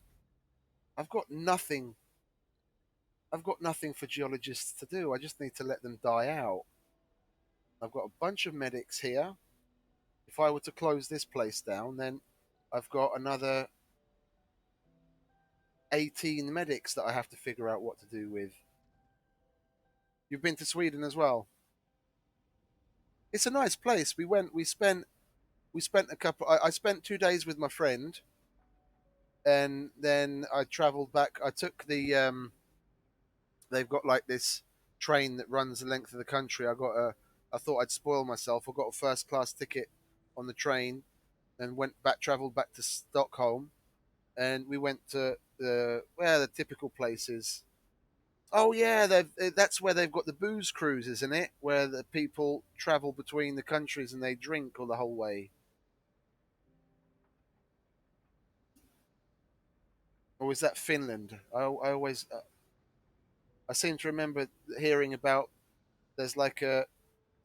I've got nothing. I've got nothing for geologists to do. I just need to let them die out. I've got a bunch of medics here. If I were to close this place down, then I've got another 18 medics that I have to figure out what to do with. You've been to Sweden as well. It's a nice place. We spent a couple. I spent 2 days with my friend, and then I travelled back. I took the. They've got like this train that runs the length of the country. I thought I'd spoil myself. I got a first class ticket on the train, and travelled back to Stockholm, and we went to the typical places. Oh yeah, that's where they've got the booze cruise, isn't it? Where the people travel between the countries and they drink all the whole way. Or is that Finland? I seem to remember hearing about there's like a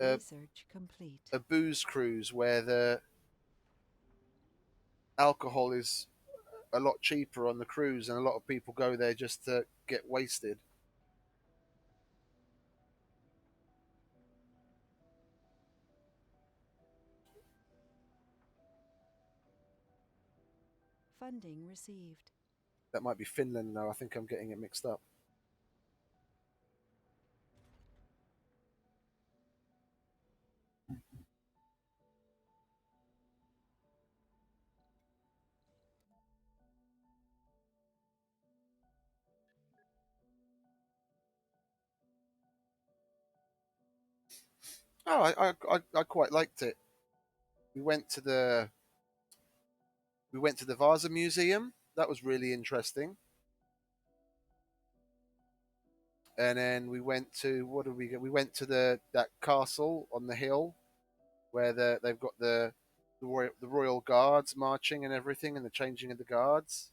Research complete. a booze cruise where the alcohol is a lot cheaper on the cruise, and a lot of people go there just to get wasted. Funding received. That might be Finland, though. I think I'm getting it mixed up. Oh, I quite liked it. We went to the we went to the Vasa Museum. That was really interesting. And then we went to what did we go? We went to that castle on the hill where they've got the royal guards marching and everything, and the changing of the guards.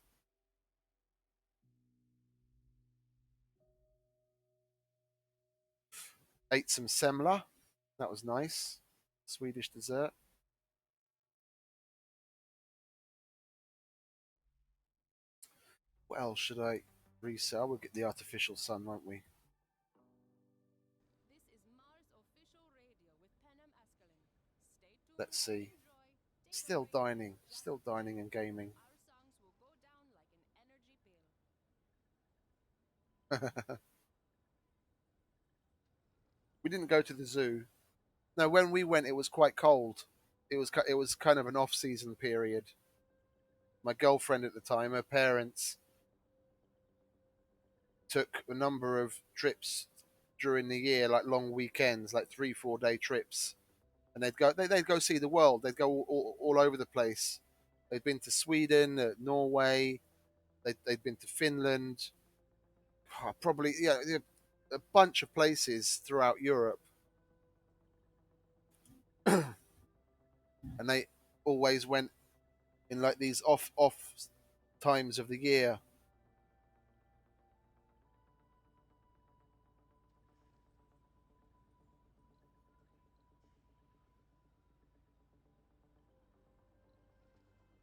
Ate some semla. That was nice. Swedish dessert. What else should I resell? We'll get the artificial sun, won't we? This is Mars official radio with Penem Escalin. Stay tuned, Let's see. enjoy, take a Still break. dining. Just Still listen. dining and gaming. Our songs will go down like an energy pill. We didn't go to the zoo. No, when we went, it was quite cold. It was kind of an off-season period. My girlfriend at the time, her parents took a number of trips during the year, like long weekends, like 3 4 day trips, and they'd go see the world. They'd go all over the place. They'd been to Sweden, Norway. They'd been to Finland, probably a bunch of places throughout Europe, and they always went in like these off times of the year.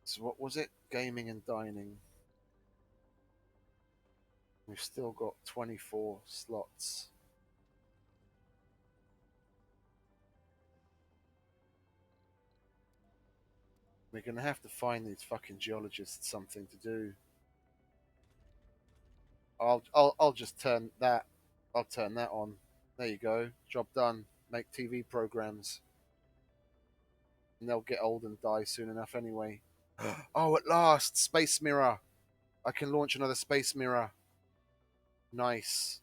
So what was it? Gaming and dining. We've still got 24 slots. We're gonna have to find these fucking geologists something to do. I'll just turn that. I'll turn that on. There you go. Job done. Make TV programs, and they'll get old and die soon enough anyway. Oh, at last, space mirror. I can launch another space mirror. Nice.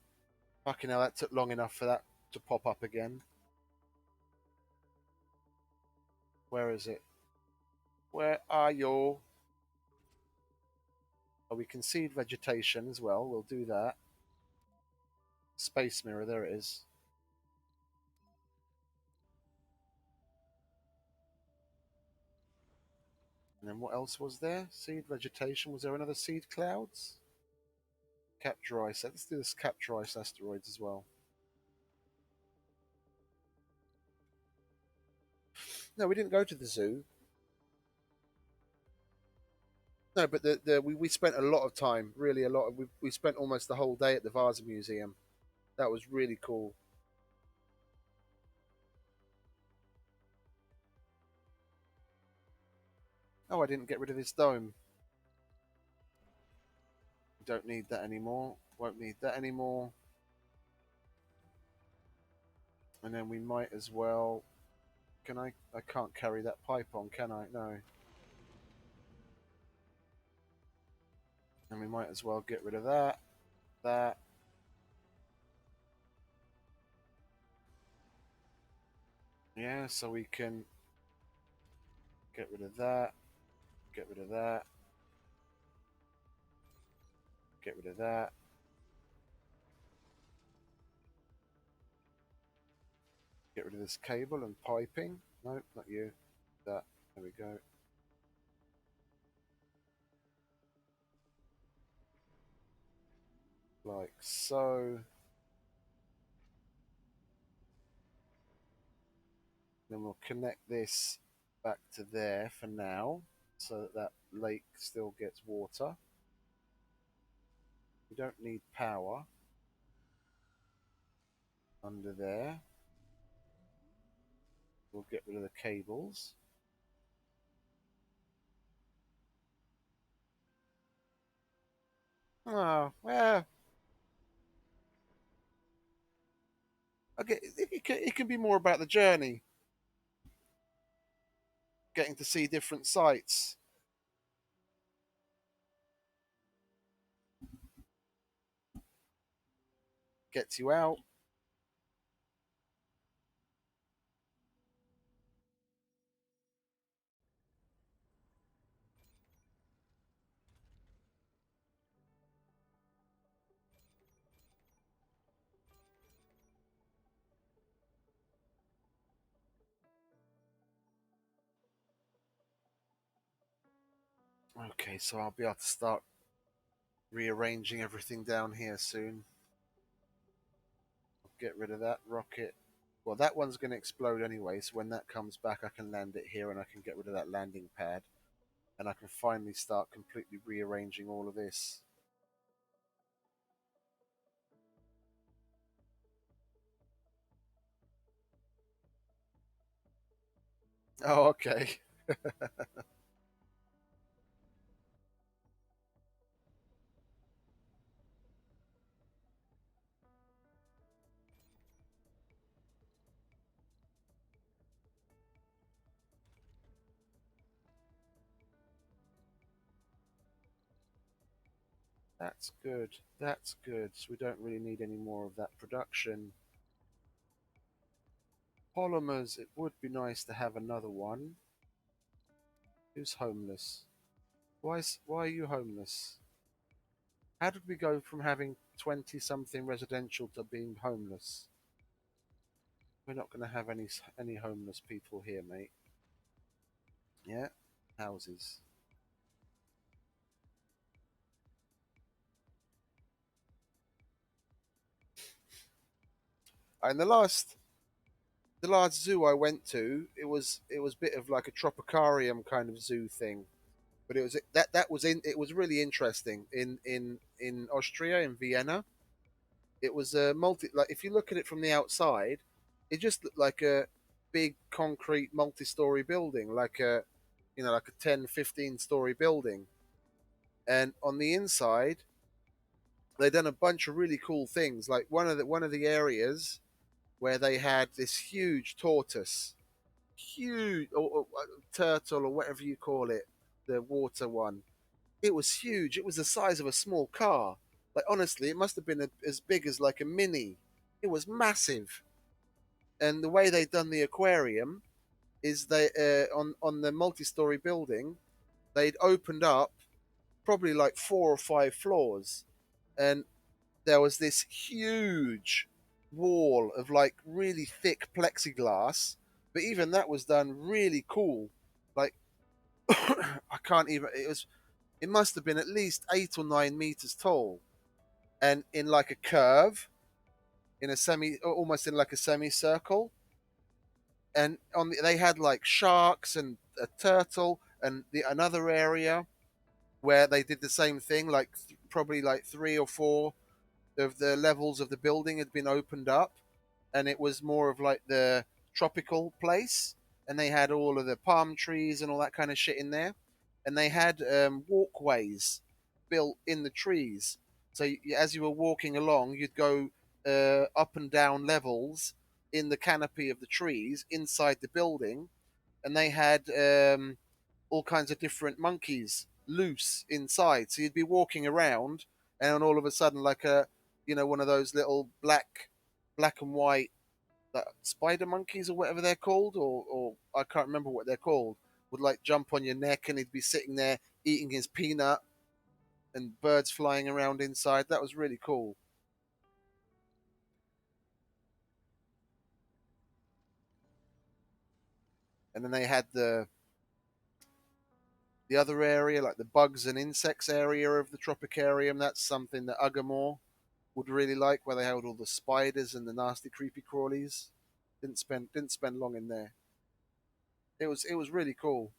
Fucking hell, that took long enough for that to pop up again. Where is it? Where are you? Oh, we can seed vegetation as well. We'll do that. Space mirror, there it is. And then what else was there? Seed vegetation. Was there another seed clouds? Capture ice. Let's do this capture ice asteroids as well. No, we didn't go to the zoo. No, but we spent a lot of time, really a lot. We spent almost the whole day at the Vasa Museum. That was really cool. Oh, I didn't get rid of this dome. Don't need that anymore. Won't need that anymore. And then we might as well. Can I? I can't carry that pipe on, can I? No. And we might as well get rid of that. That. Yeah, so we can get rid of that. Get rid of that. Get rid of that. Get rid of this cable and piping. No, not you. That. There we go. Like so. Then we'll connect this back to there for now, so that that lake still gets water. We don't need power under there. We'll get rid of the cables. Oh, well, okay, it can be more about the journey, getting to see different sites. Gets you out. Okay, so I'll be able to start rearranging everything down here soon. I'll get rid of that rocket. Well, that one's going to explode anyway, so when that comes back, I can land it here and I can get rid of that landing pad. And I can finally start completely rearranging all of this. Oh, okay. That's good. That's good. So we don't really need any more of that production. Polymers, it would be nice to have another one. Who's homeless? Why are you homeless? How did we go from having 20 something residential to being homeless? We're not going to have any homeless people here, mate. Yeah, houses. And the last zoo I went to, it was a bit of like a tropicarium kind of zoo thing, but it was really interesting in Austria, in Vienna. It was a multi, like if you look at it from the outside, it just looked like a big concrete multi-story building, like a like a 10, 15 story building. And on the inside, they done a bunch of really cool things. Like one of the areas where they had this huge tortoise, huge or turtle or whatever you call it, the water one. It was huge. It was the size of a small car. Like honestly, it must have been as big as like a mini. It was massive. And the way they'd done the aquarium is they on the multi-story building, they'd opened up probably like 4 or 5 floors, and there was this huge wall of like really thick plexiglass. But even that was done really cool. Like I can't even. It must have been at least 8 or 9 meters tall, and in like a curve, in a almost in like a semicircle. And they had like sharks and a turtle, and another area where they did the same thing. Like probably like 3 or 4 of the levels of the building had been opened up, and it was more of like the tropical place, and they had all of the palm trees and all that kind of shit in there, and they had walkways built in the trees. So as you were walking along, you'd go up and down levels in the canopy of the trees inside the building, and they had all kinds of different monkeys loose inside. So you'd be walking around, and all of a sudden, like one of those little black and white spider monkeys or whatever they're called, or I can't remember what they're called, would like jump on your neck, and he'd be sitting there eating his peanut, and birds flying around inside. That was really cool. And then they had the other area, like the bugs and insects area of the tropicarium. That's something that Uggamore would really like, where they had all the spiders and the nasty creepy crawlies. Didn't spend long in there. It was really cool.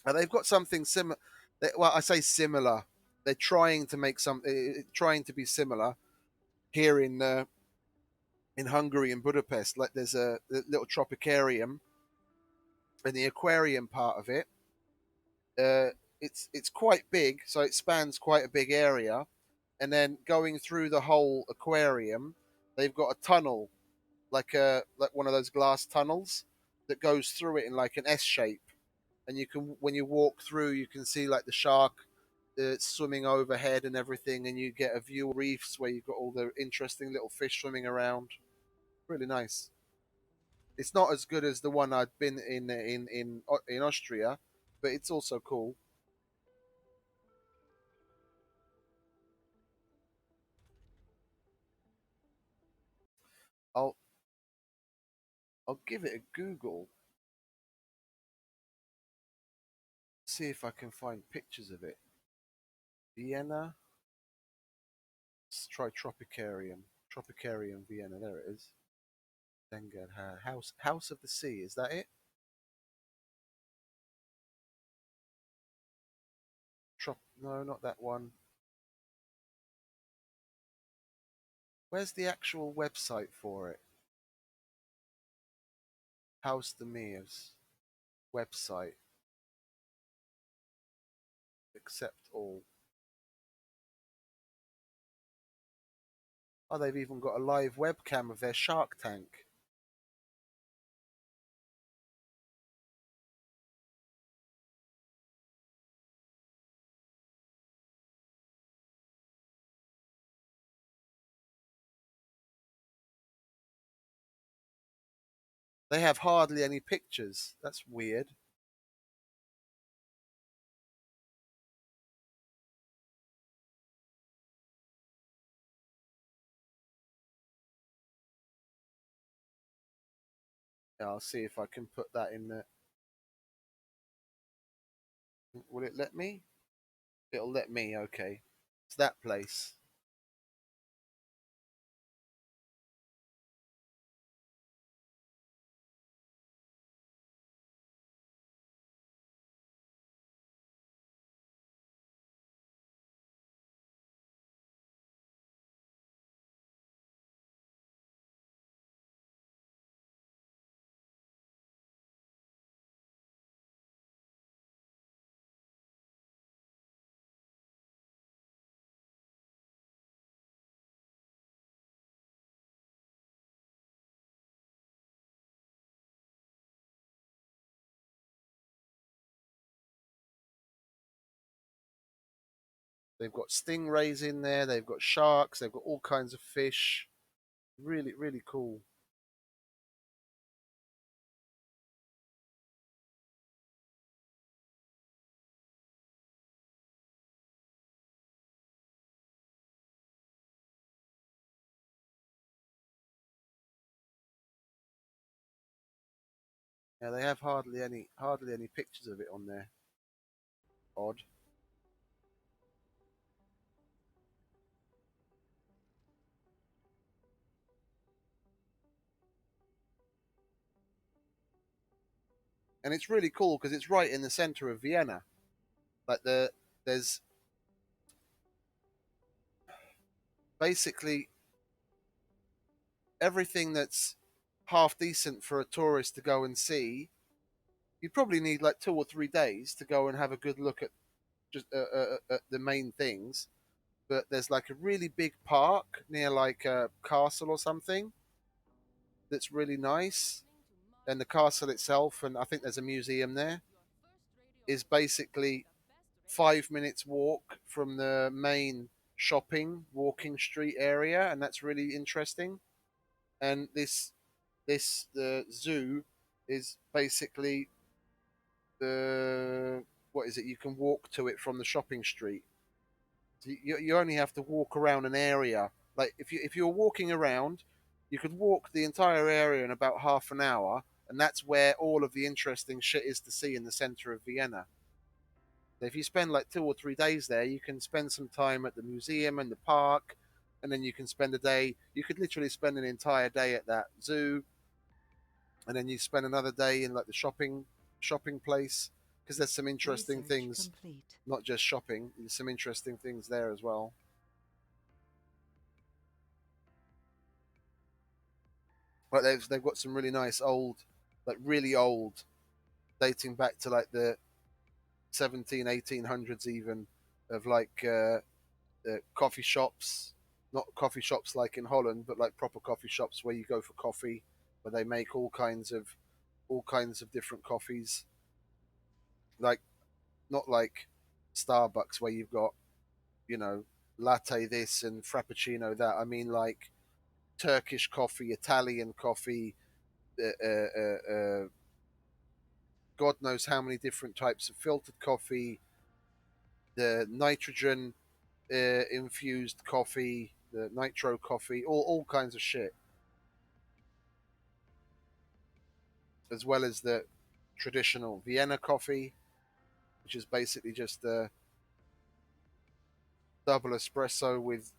And they've got something similar. Well, I say similar. They're trying to make trying to be similar here in Hungary, in Budapest. Like there's a little tropicarium, and the aquarium part of it. It's quite big, so it spans quite a big area. And then going through the whole aquarium, they've got a tunnel, like one of those glass tunnels that goes through it in like an S shape. And you can, when you walk through, you can see like the shark swimming overhead and everything, and you get a view of reefs where you've got all the interesting little fish swimming around. Really nice. It's not as good as the one I'd been in Austria, but it's also cool. I'll I'll give it a Google. See if I can find pictures of it. Vienna. Let's try Tropicarium. Tropicarium Vienna. There it is. Dengar House of the Sea. Is that it? No, not that one. Where's the actual website for it? House de Mears website. Accept all. Oh, they've even got a live webcam of their Shark Tank. They have hardly any pictures. That's weird. Yeah, I'll see if I can put that in there. Will it let me? It'll let me, okay. It's that place. They've got stingrays in there, they've got sharks, they've got all kinds of fish. Really, really cool. Yeah, they have hardly any pictures of it on there. Odd. And it's really cool because it's right in the center of Vienna. Like there's basically everything that's half decent for a tourist to go and see. You probably need like 2 or 3 days to go and have a good look at just at the main things. But there's like a really big park near like a castle or something that's really nice. And the castle itself, and I think there's a museum there, is basically 5 minutes walk from the main shopping walking street area, and that's really interesting. And the zoo is basically the what is it? You can walk to it from the shopping street. So you only have to walk around an area. Like if you're walking around, you could walk the entire area in about half an hour, and that's where all of the interesting shit is to see in the center of Vienna. So if you spend like 2 or 3 days there, you can spend some time at the museum and the park, and then you can spend a day. You could literally spend an entire day at that zoo, and then you spend another day in like the shopping place because there's some interesting Research things, complete. not just shopping. There's some interesting things there as well. But they've got some really nice old, like really old, dating back to like the 17, 1800s even, of like coffee shops, not coffee shops like in Holland, but like proper coffee shops where you go for coffee, where they make all kinds of different coffees, like not like Starbucks where you've got you know latte this and frappuccino that. I mean like Turkish coffee, Italian coffee, God knows how many different types of filtered coffee, the nitrogen infused coffee, the nitro coffee, all kinds of shit. as well as the traditional Vienna coffee, which is basically just a double espresso with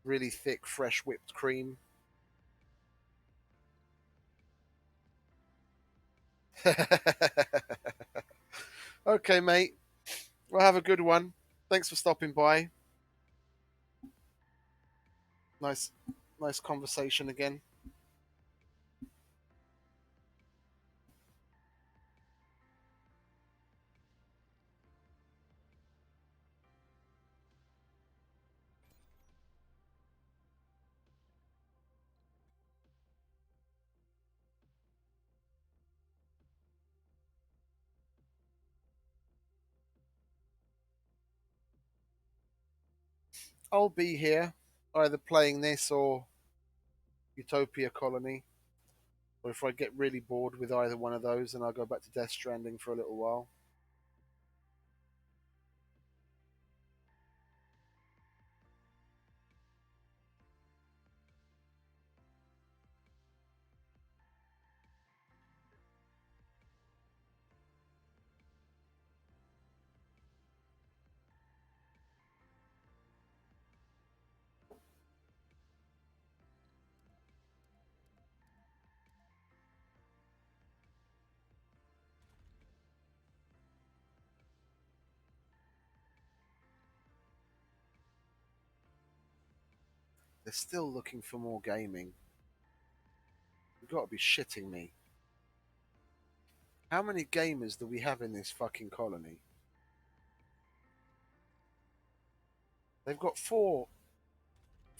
really thick, fresh whipped cream. Okay, mate. Well, have a good one. Thanks for stopping by. Nice, nice conversation again. I'll be here, either playing this or Utopia Colony. Or if I get really bored with either one of those, then I'll go back to Death Stranding for a little while. They're still looking for more gaming. You've got to be shitting me. How many gamers do we have in this fucking colony? They've got four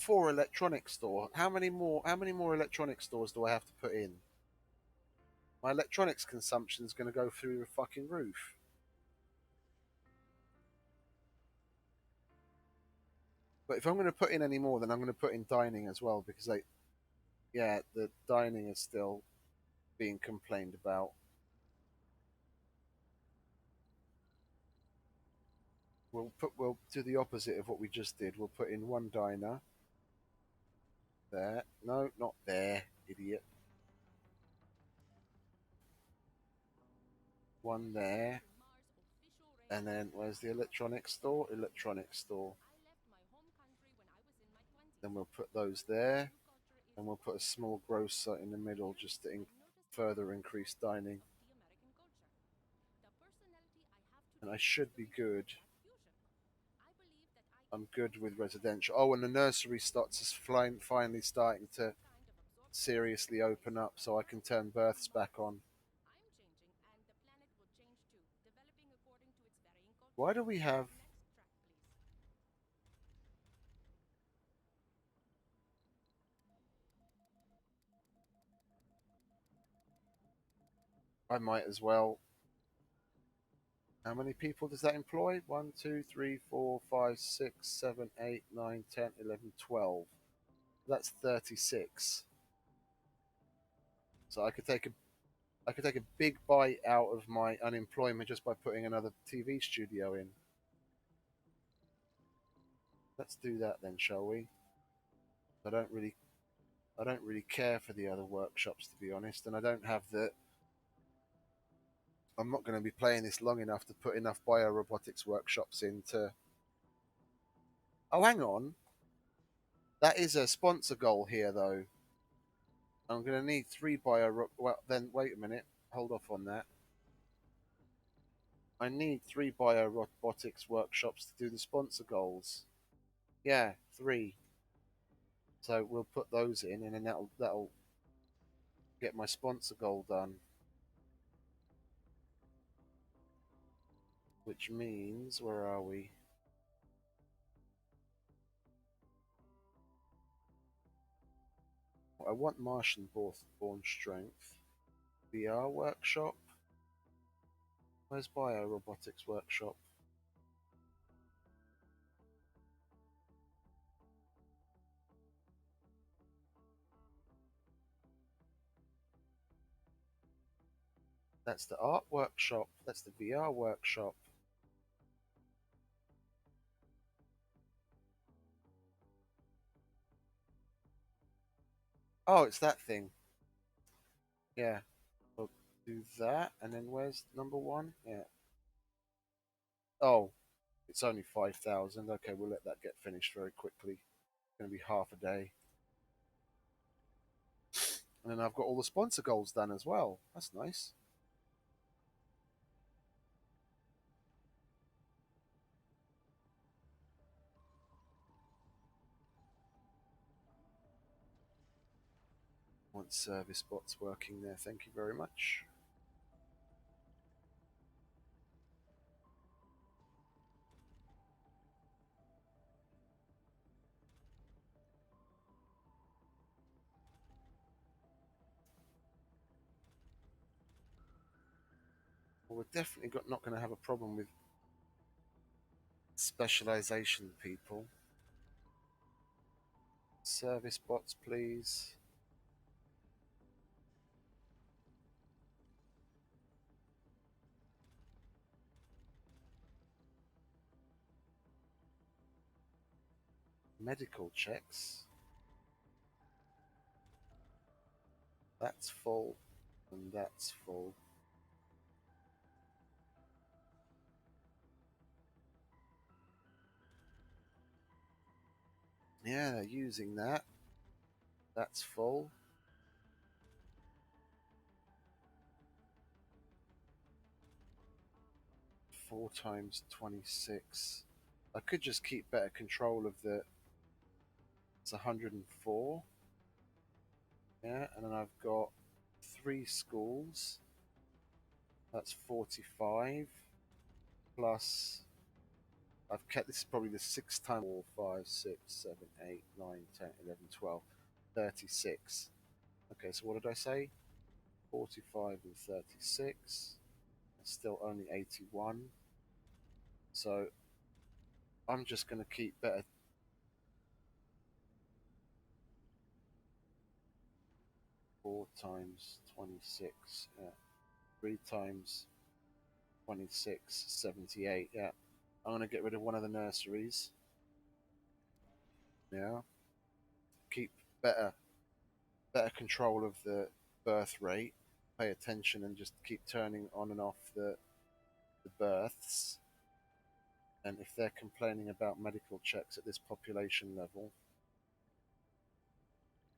electronic store. How many more electronic stores do I have to put in? My electronics consumption is going to go through the fucking roof. But if I'm going to put in any more, then I'm going to put in dining as well because the dining is still being complained about. We'll do the opposite of what we just did. We'll put in one diner there. No, not there, idiot. One there. And then where's the electronics store? Electronics store. Then we'll put those there. And we'll put a small grocer in the middle just to further increase dining. And I should be good. I'm good with residential. Oh, and the nursery starts finally starting to seriously open up so I can turn births back on. Why do we have... I might as well. How many people does that employ? 1, 2, 3, 4, 5, 6, 7, 8, 9, 10, 11, 12. That's 36. So I could take a big bite out of my unemployment just by putting another TV studio in. Let's do that then, shall we? I don't really care for the other workshops, to be honest, and I don't have the... I'm not going to be playing this long enough to put enough biorobotics workshops in to... Oh, hang on. That is a sponsor goal here, though. I'm going to need 3 bio... Well, then, wait a minute. Hold off on that. I need 3 biorobotics workshops to do the sponsor goals. Yeah, 3. So we'll put those in, and then that'll get my sponsor goal done. Which means, where are we? I want Martian born strength. VR workshop. Where's biorobotics workshop? That's the art workshop. That's the VR workshop. Oh, it's that thing. Yeah. Do that, and then where's number one? Yeah. Oh, it's only 5,000. Okay, we'll let that get finished very quickly. It's going to be half a day. And then I've got all the sponsor goals done as well. That's nice. Want service bots working there. Thank you very much. Well, we're definitely not going to have a problem with specialization people. Service bots, please. Medical checks. That's full, and that's full. Yeah, they're using that. That's full. Four times 26. I could just keep better control of the. It's 104. Yeah, and then I've got 3 schools. That's 45. Plus, I've kept this is probably the sixth time. 4, 5, 6, 7, 8, 9, 10, 11, 12, 36. Okay, so what did I say? 45 and 36. It's still only 81. So I'm just going to keep better. 4 times 26. Yeah. 3 times 26, 78. Yeah. I'm going to get rid of one of the nurseries. Yeah. Keep better control of the birth rate. Pay attention and just keep turning on and off the births. And if they're complaining about medical checks at this population level,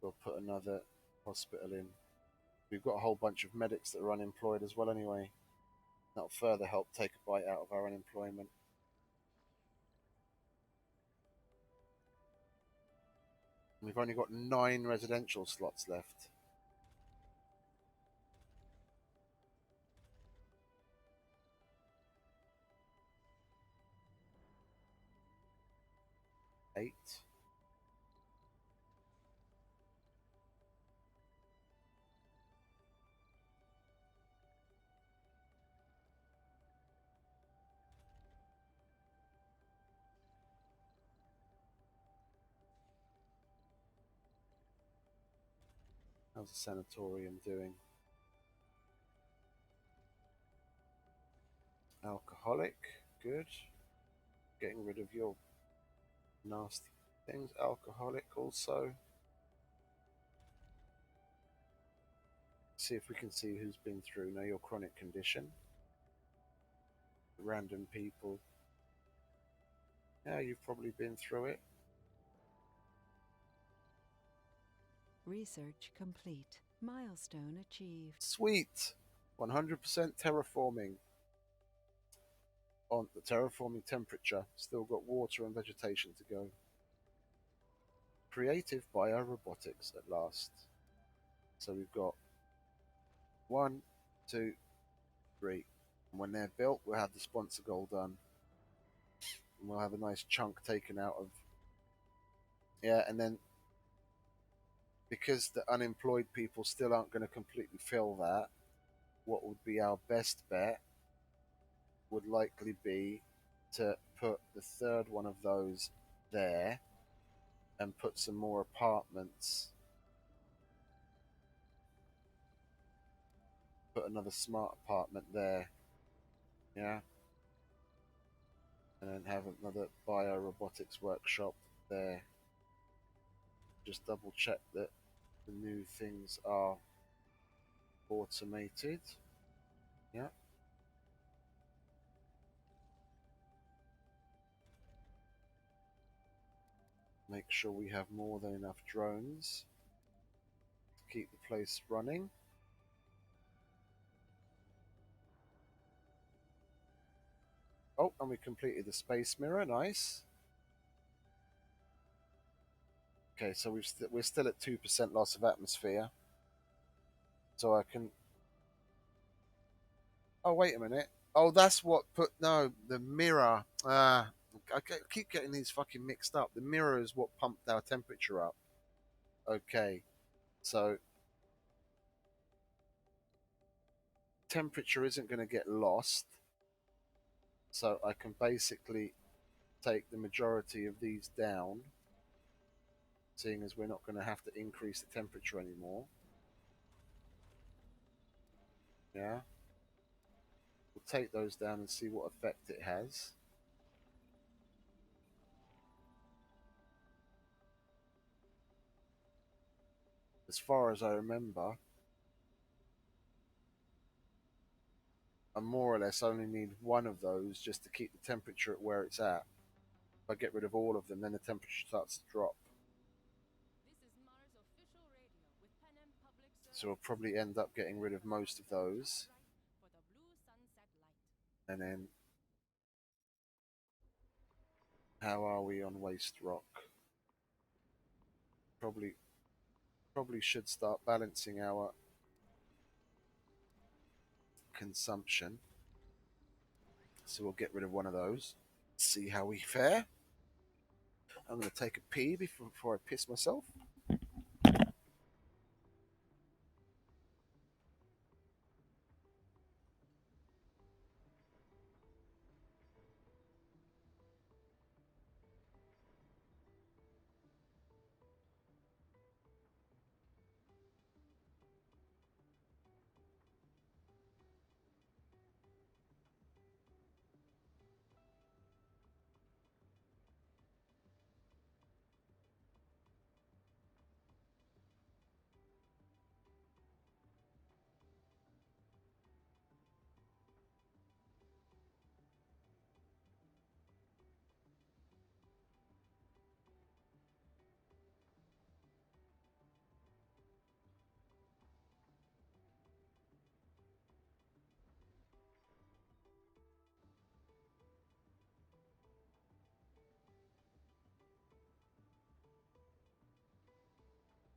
we'll put another hospital in. We've got a whole bunch of medics that are unemployed as well anyway. That'll further help take a bite out of our unemployment. We've only got 9 residential slots left. Eight. How's the sanatorium doing? Alcoholic, good. Getting rid of your nasty things. Alcoholic also. See if we can see who's been through. Now your chronic condition. Random people. Yeah, you've probably been through it. Research complete. Milestone achieved. Sweet! 100% terraforming. On the terraforming temperature. Still got water and vegetation to go. Creative biorobotics at last. So we've got 1, 2, 3. And when they're built, we'll have the sponsor goal done. And we'll have a nice chunk taken out of. Yeah, and then because the unemployed people still aren't going to completely fill that, what would be our best bet would likely be to put the third one of those there and put some more apartments. Put another smart apartment there. Yeah. And then have another biorobotics workshop there. Just double check that the new things are automated. Yeah. Make sure we have more than enough drones to keep the place running. Oh, and we completed the space mirror. Nice. Okay, so we're still at 2% loss of atmosphere. So I can. Oh, wait a minute. Oh, that's what put. No, the mirror. Keep getting these fucking mixed up. The mirror is what pumped our temperature up. Okay, so temperature isn't going to get lost. So I can basically take the majority of these down, seeing as we're not going to have to increase the temperature anymore. Yeah. We'll take those down and see what effect it has. As far as I remember, I more or less only need one of those just to keep the temperature at where it's at. If I get rid of all of them, then the temperature starts to drop. This is Mars official radio with Panem Public So we'll Service. probably end up getting rid of most of those. For the blue sunset light. And then, how are we on waste rock? Probably should start balancing our consumption. So we'll get rid of one of those. See how we fare. I'm going to take a pee before I piss myself.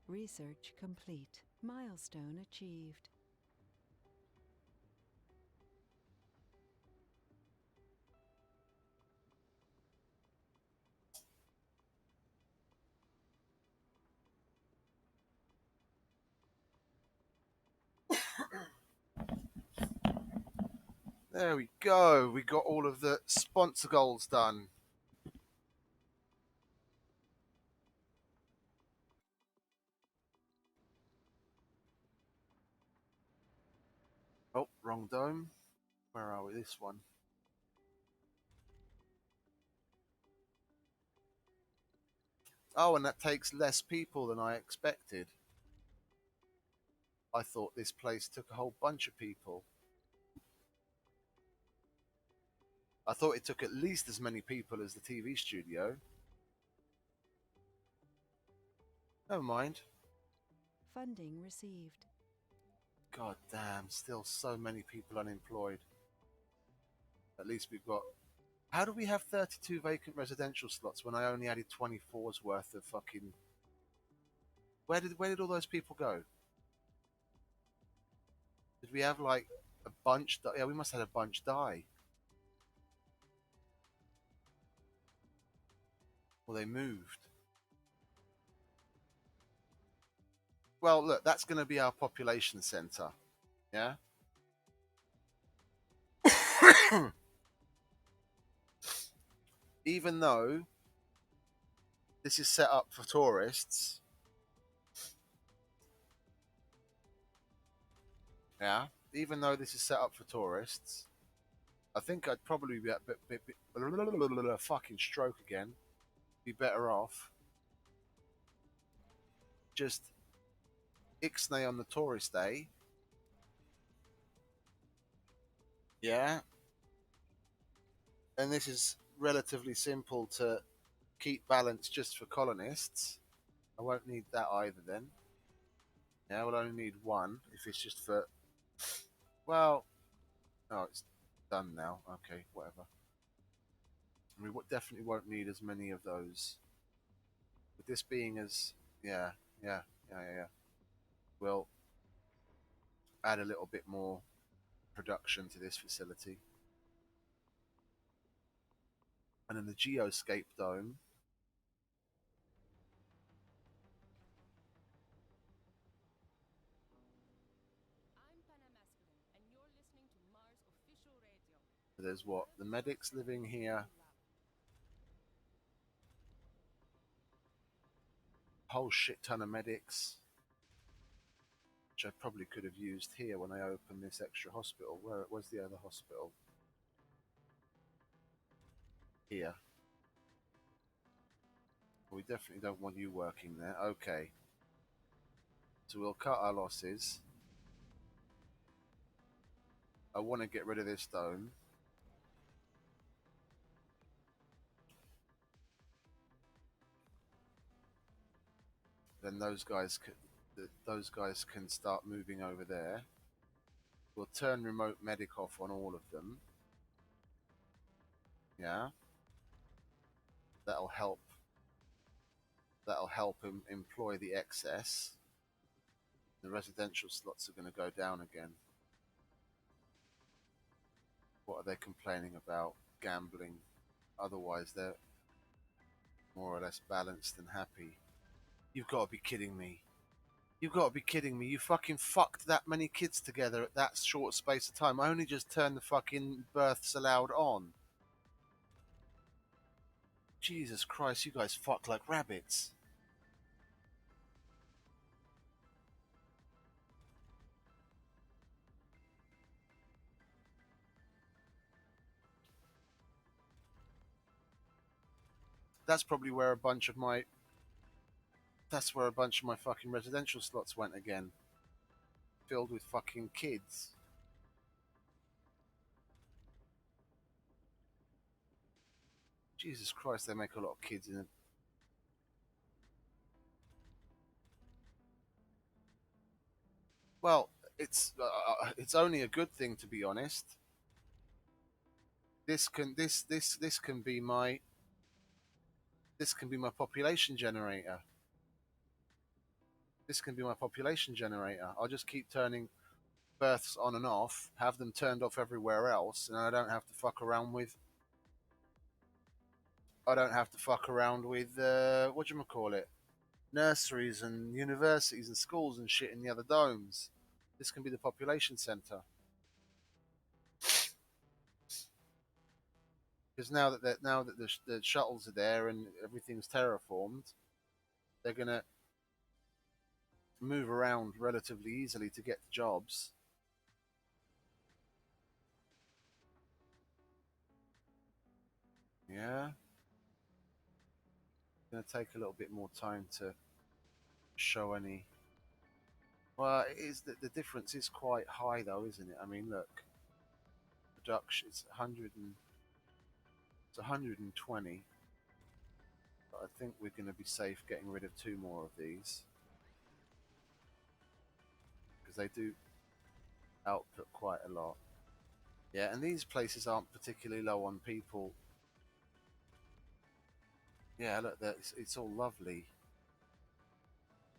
Research complete. Milestone achieved. There we go. We got all of the sponsor goals done. Oh, wrong dome. Where are we? This one. Oh, and that takes less people than I expected. I thought this place took a whole bunch of people. I thought it took at least as many people as the TV studio. Never mind. Funding received. God damn, still so many people unemployed. At least we've got. How do we have 32 vacant residential slots when I only added 24's worth of fucking. Where did all those people go? Did we have like a bunch? Yeah, we must have had a bunch die. Well, they moved. Well, look, that's going to be our population center. Yeah. Even though this is set up for tourists. Yeah. Even though this is set up for tourists, I think I'd probably be a fucking stroke again. Be better off just ixnay on the tourist day Yeah, and this is relatively simple to keep balance just for colonists. I won't need that either then. Yeah, we'll only need one if it's just for. Well, oh, it's done now. Okay, whatever. We definitely won't need as many of those. With this being as. Yeah, yeah. We'll add a little bit more production to this facility. And then the Geoscape Dome. I'm Panamasculine, and you're listening to Mars Official Radio. There's what? The medics living here. Whole shit ton of medics. Which I probably could have used here when I opened this extra hospital. Where was the other hospital? Here. We definitely don't want you working there. Okay. So we'll cut our losses. I want to get rid of this dome. Then those guys can start moving over there. We'll turn remote medic off on all of them. Yeah. That'll help. That'll help him employ the excess. The residential slots are going to go down again. What are they complaining about? Gambling. Otherwise, they're more or less balanced and happy. You've got to be kidding me. You've got to be kidding me. You fucking fucked that many kids together at that short space of time. I only just turned the fucking births allowed on. Jesus Christ, you guys fuck like rabbits. That's probably where a bunch of my. That's where a bunch of my fucking residential slots went again. Filled with fucking kids. Jesus Christ, they make a lot of kids in it. Well, it's only a good thing, to be honest. This can be my population generator. This can be my population generator. I'll just keep turning births on and off, have them turned off everywhere else, and I don't have to fuck around with. I don't have to fuck around with what do you call it? Nurseries and universities and schools and shit in the other domes. This can be the population center. Because now that the shuttles are there and everything's terraformed, they're gonna move around relatively easily to get to jobs. Yeah, it's gonna take a little bit more time to show any. Well, it is the difference is quite high though, isn't it? I mean, look, production it's 120. But I think we're going to be safe getting rid of two more of these because they do output quite a lot. Yeah, and these places aren't particularly low on people. Yeah, look, it's all lovely.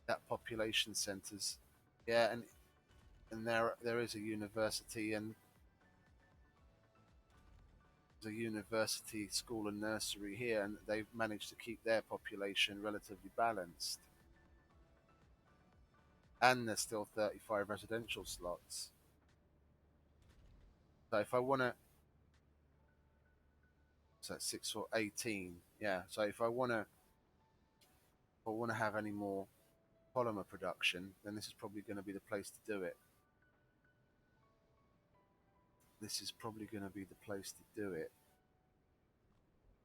That population centres. Yeah, and there is a university and there's a university, school, and nursery here, and they've managed to keep their population relatively balanced. And there's still 35 residential slots. So if I want to, so that's 6 or 18. Yeah. So if I want to have any more polymer production, then this is probably going to be the place to do it. This is probably going to be the place to do it.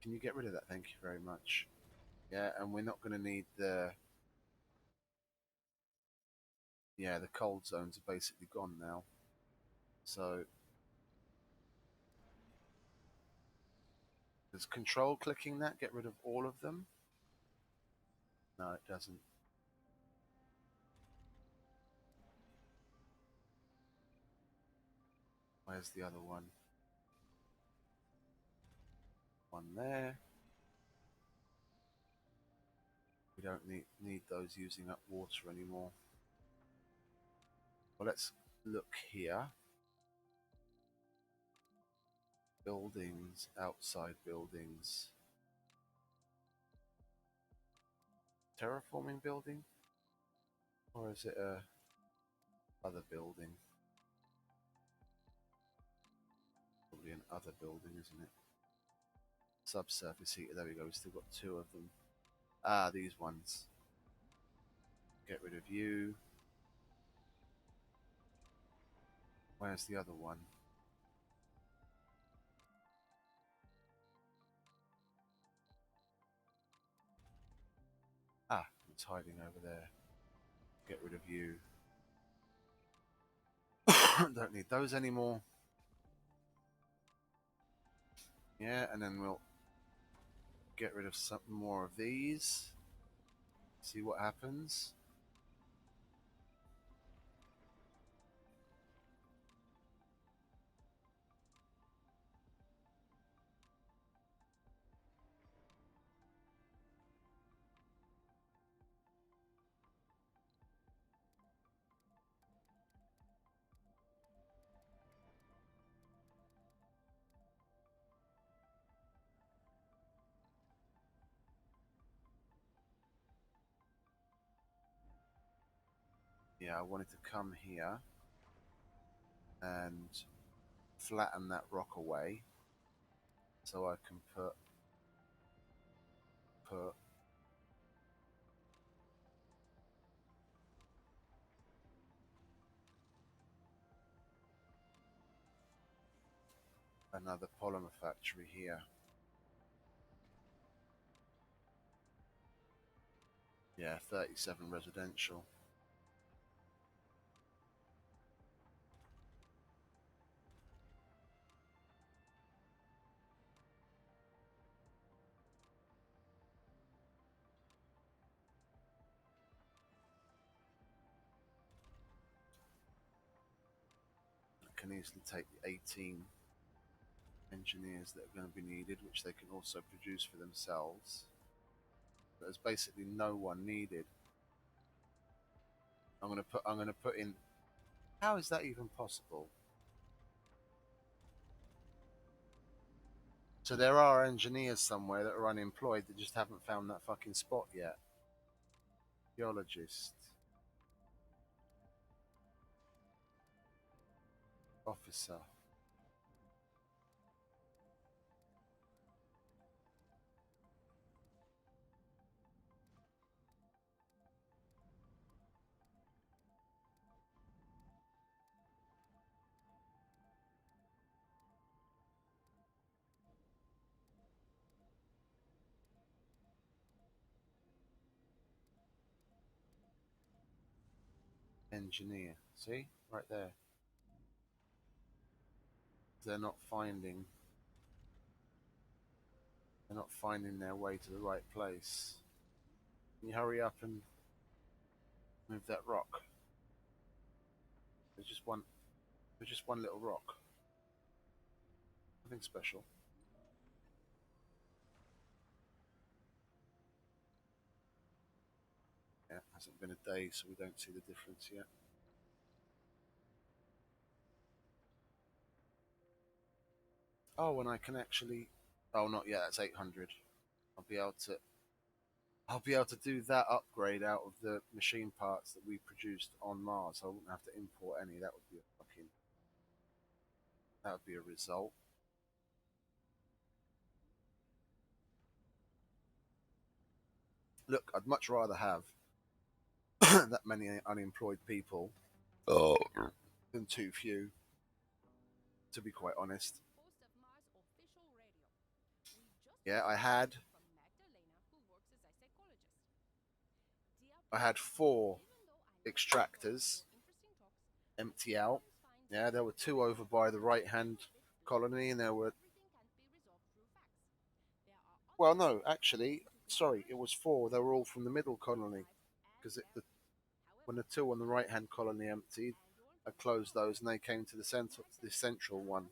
Can you get rid of that? Thank you very much. Yeah, and we're not going to need the. Yeah, the cold zones are basically gone now. So Does control clicking that get rid of all of them? No, it doesn't. Where's the other one? One there. We don't need those using up water anymore. Well, let's look here. Buildings, outside buildings. Terraforming building? Or is it a other building? Probably an other building, isn't it? Subsurface heater, there we go, we've still got two of them. Ah, these ones. Get rid of you. Where's the other one? Ah, it's hiding over there. Get rid of you. Don't need those anymore. Yeah, and then we'll get rid of some more of these. See what happens. Yeah, I wanted to come here and flatten that rock away so I can put another polymer factory here. Yeah, 37 residential. I can easily take the 18 engineers that are going to be needed, which they can also produce for themselves. But there's basically no one needed. I'm going to put in. How is that even possible? So there are engineers somewhere that are unemployed that just haven't found that fucking spot yet. Geologist, officer. Engineer. See? Right there. They're not finding their way to the right place. Can you hurry up and move that rock? There's just one little rock. Nothing special. Yeah, hasn't been a day, so we don't see the difference yet. Oh, and I can actually. Oh, not yet. That's 800. I'll be able to. I'll be able to do that upgrade out of the machine parts that we produced on Mars. I wouldn't have to import any. That would be a fucking. That would be a result. Look, I'd much rather have that many unemployed people than too few. To be quite honest. Host of Mars official radio. We just Yeah, received a letter from Magdalena, who works as a psychologist. Dear I had Pam, 4 even though I like extractors your interesting talks, empty I out. sometimes find Yeah, there were 2 over by the right hand colony, and there were everything can't be resolved through facts. Well, no, actually, sorry, it was four. They were all from the middle colony because when the two on the right-hand colony emptied, I closed those and they came to the central one.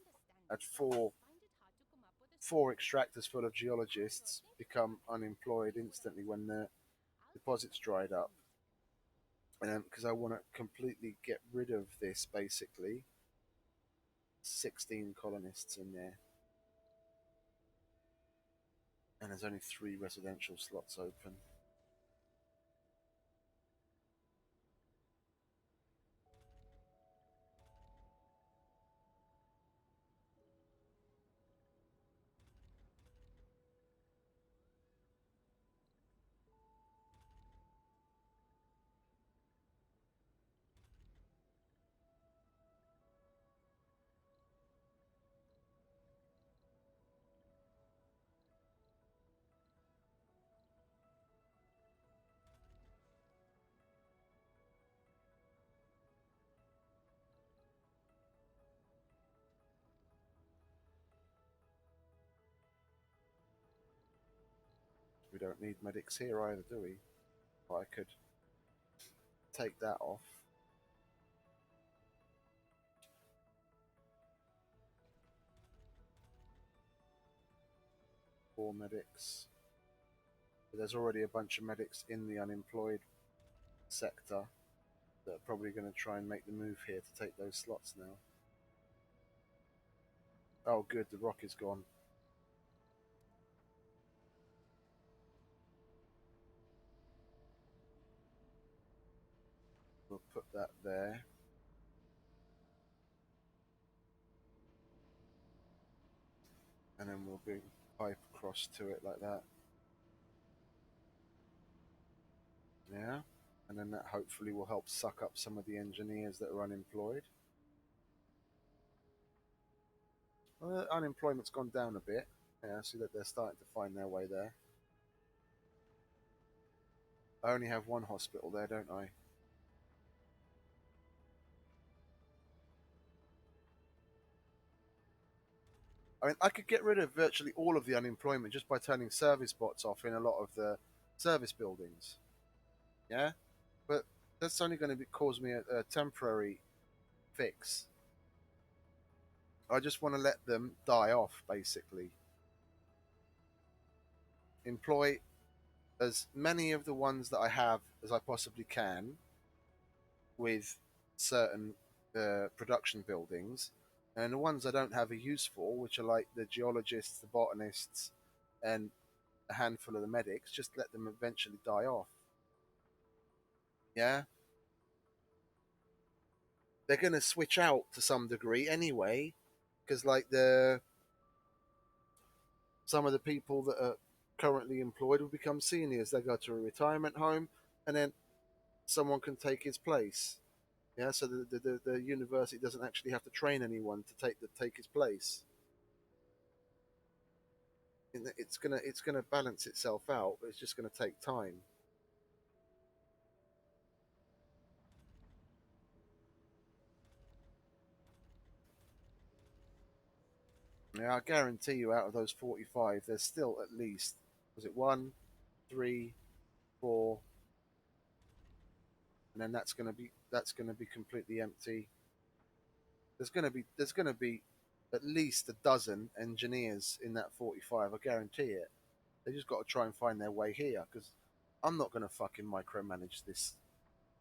Had four extractors full of geologists become unemployed instantly when the deposits dried up. And because I want to completely get rid of this, basically, 16 colonists in there, and there's only three residential slots open. We don't need medics here either, do we? Well, I could take that off. Four medics. But there's already a bunch of medics in the unemployed sector that are probably going to try and make the move here to take those slots now. Oh, good, the rock is gone. We'll put that there. And then we'll bring pipe across to it like that. Yeah. And then that hopefully will help suck up some of the engineers that are unemployed. Well, unemployment's gone down a bit. Yeah, I see that they're starting to find their way there. I only have one hospital there, don't I? I mean, I could get rid of virtually all of the unemployment just by turning service bots off in a lot of the service buildings. Yeah, but that's only going to cause me a temporary fix. I just want to let them die off, basically. Employ as many of the ones that I have as I possibly can with certain production buildings, and the ones I don't have a use for, which are like the geologists, the botanists, and a handful of the medics, just let them eventually die off. Yeah, they're going to switch out to some degree anyway, because like the some of the people that are currently employed will become seniors. They go to a retirement home, and then someone can take his place. Yeah, so the university doesn't actually have to train anyone to take his place. It's gonna balance itself out, but it's just gonna take time. Yeah, I guarantee you, out of those 45, there's still at least, was it one, three, four, and then that's gonna be completely empty. There's gonna be at least a dozen engineers in that 45. I guarantee it. They just got to try and find their way here because I'm not gonna fucking micromanage this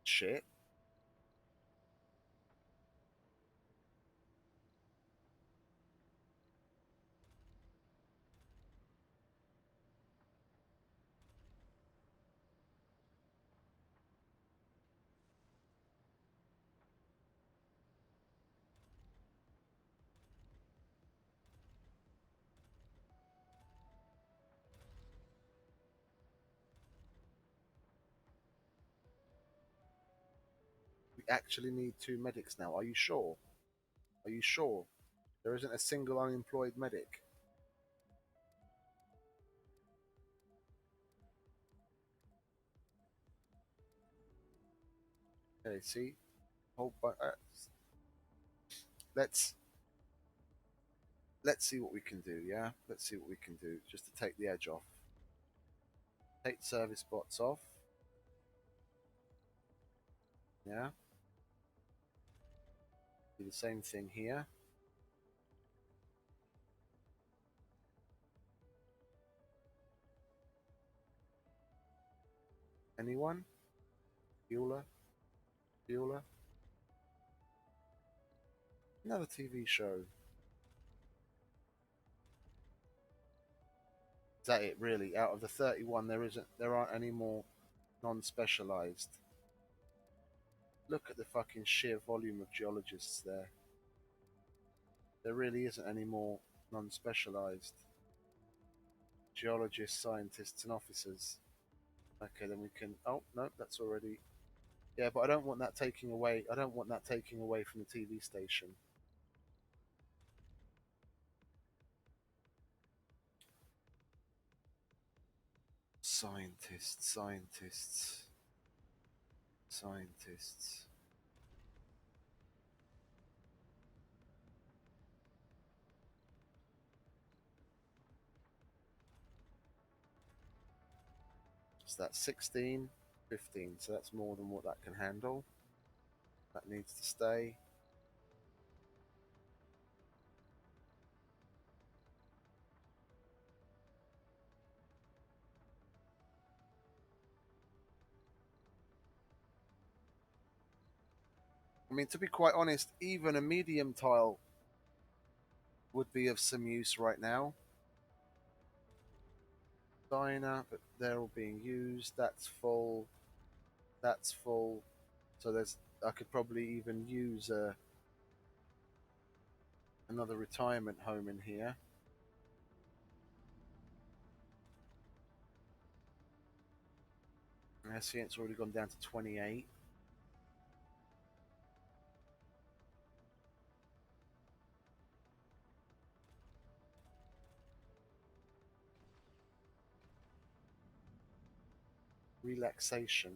shit. We actually need two medics now. Are you sure? Are you sure? There isn't a single unemployed medic. Okay, see, whole let's let's see what we can do. Yeah, let's see what we can do just to take the edge off. Take service bots off. Yeah. Do the same thing here. Anyone? Bueller? Bueller? Another TV show. Is that it really? Out of the 31 there aren't any more non-specialized. Look at the fucking sheer volume of geologists there. There really isn't any more non-specialized geologists, scientists, and officers. Okay, then we can. Oh no, that's already. Yeah, but I don't want that taking away. I don't want that taking away from the TV station. Scientists, scientists, scientists. So that's 16, 15. So that's more than what that can handle. That needs to stay. I mean, to be quite honest, even a medium tile would be of some use right now. Diner, but they're all being used. That's full. That's full. So there's. I could probably even use another retirement home in here. I see it's already gone down to 28. Relaxation.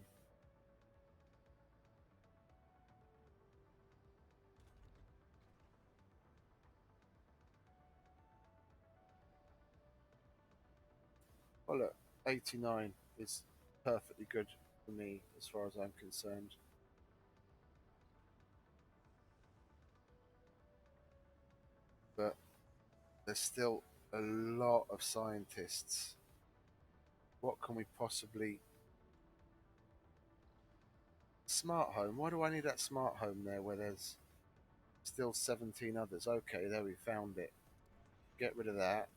Oh look, 89 is perfectly good for me as far as I'm concerned. But there's still a lot of scientists. What can we possibly... Smart home? Why do I need that smart home there where there's still 17 others? Okay, there we found it. Get rid of that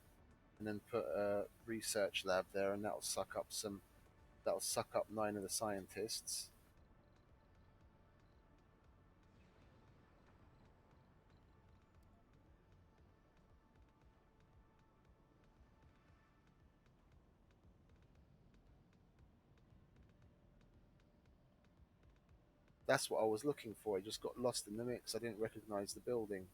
and then put a research lab there, and that'll suck up 9 of the scientists. That's what I was looking for. I just got lost in the mix. I didn't recognize the building.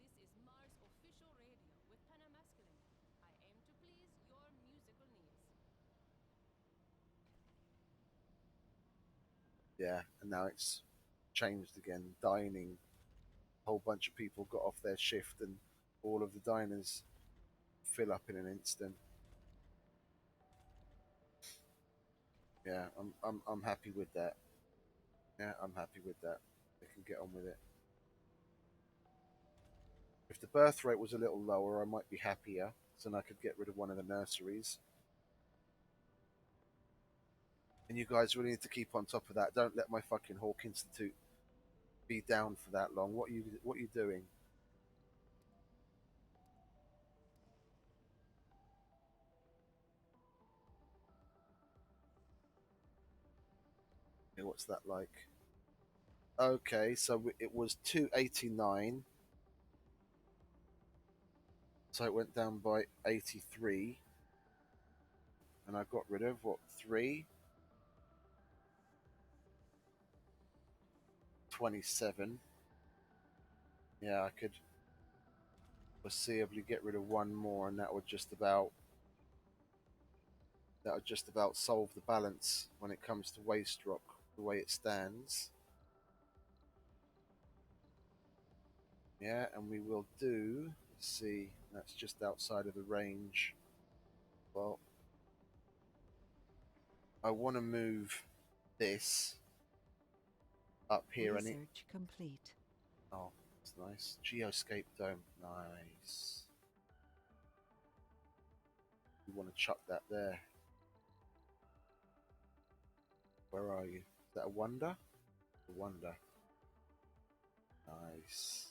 This is Mars official radio with Panamasculine. I aim to please your musical needs. Yeah, and now it's changed again. Dining. A whole bunch of people got off their shift, and all of the diners fill up in an instant. Yeah, I'm happy with that. Yeah, I'm happy with that. They can get on with it. If the birth rate was a little lower, I might be happier, so then I could get rid of one of the nurseries. And you guys really need to keep on top of that. Don't let my fucking Hawk Institute be down for that long. What are you doing? Okay, what's that like? Okay, so it was 289. So it went down by 83. And I got rid of what, 3? 27. Yeah, I could foreseeably get rid of one more, and that would just about solve the balance when it comes to waste rock. the way it stands. Yeah, and we will do, let's see, that's just outside of the range. Well, I want to move this up here. Research complete. Oh, that's nice. Geoscape dome. Nice. You want to chuck that there. Where are you? Is that a wonder? A wonder. Nice.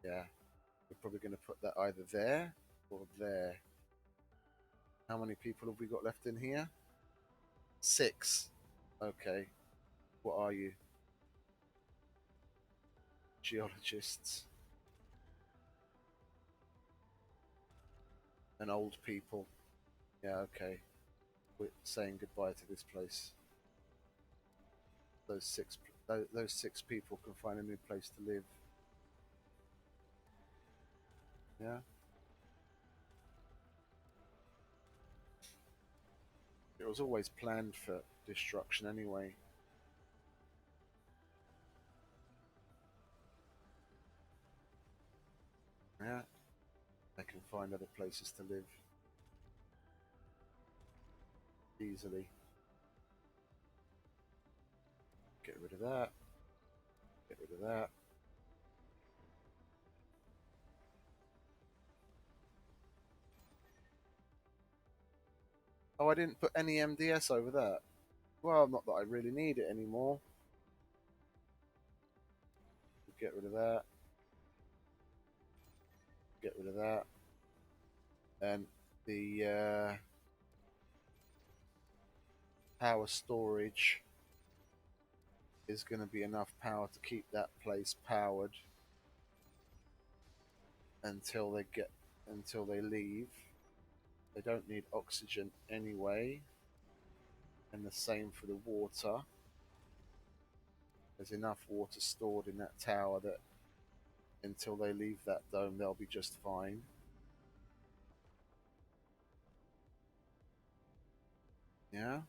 Yeah. We're probably going to put that either there or there. How many people have we got left in here? 6. Okay. What are you? Geologists. And old people. Yeah, okay. We're saying goodbye to this place. Those six people can find a new place to live. Yeah. It was always planned for destruction anyway. Yeah. They can find other places to live easily. Get rid of that. Get rid of that. Oh, I didn't put any MDS over that. Well, not that I really need it anymore. Get rid of that. Get rid of that. And the power storage is going to be enough power to keep that place powered until they leave. They don't need oxygen anyway. And the same for the water. There's enough water stored in that tower that until they leave that dome, they'll be just fine. Yeah.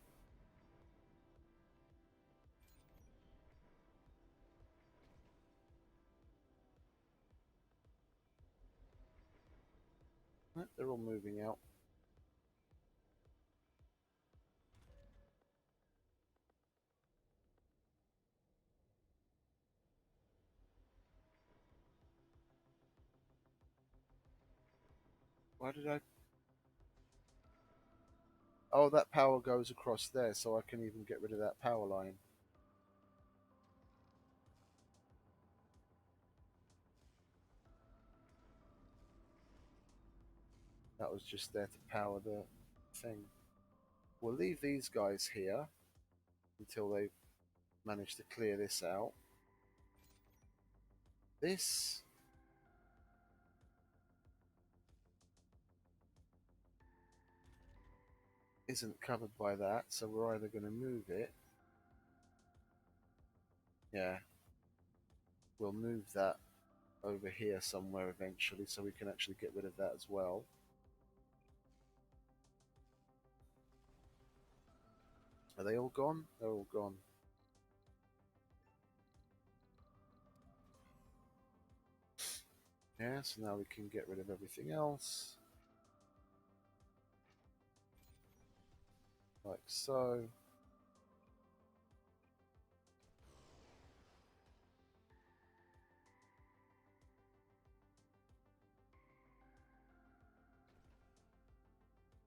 They're all moving out. Why did I? Oh, that power goes across there, so I can even get rid of that power line. That was just there to power the thing. We'll leave these guys here until they manage to clear this out. This isn't covered by that, so we're either going to move it. Yeah. We'll move that over here somewhere eventually so we can actually get rid of that as well. Are they all gone? They're all gone. Yeah, so now we can get rid of everything else. Like so.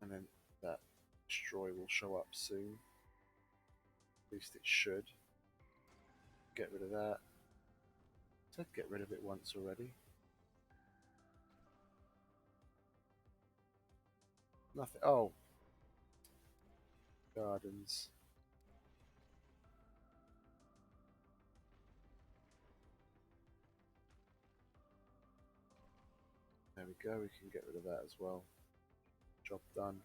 And then that destroy will show up soon. At least it should. Get rid of that. I said get rid of it once already. Nothing. Oh. Gardens. There we go, we can get rid of that as well. Job done.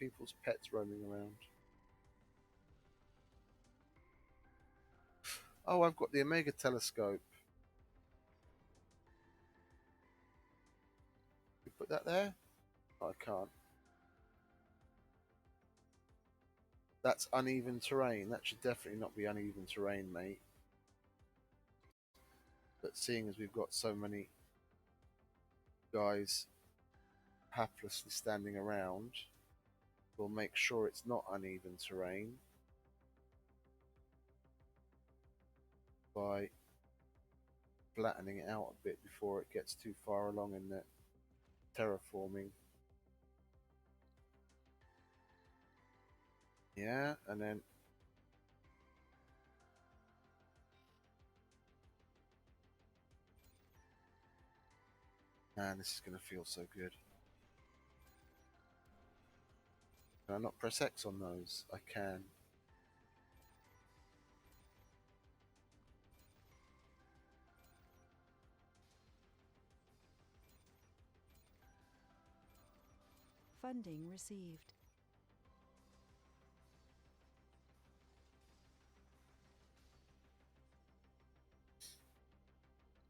people's pets roaming around. Oh, I've got the Omega telescope. You put that there? Oh, I can't. That's uneven terrain. That should definitely not be uneven terrain, mate. But seeing as we've got so many guys haplessly standing around, we'll make sure it's not uneven terrain by flattening it out a bit before it gets too far along in the terraforming. Yeah, and then man, this is going to feel so good. Can I not press X on those? I can. Funding received.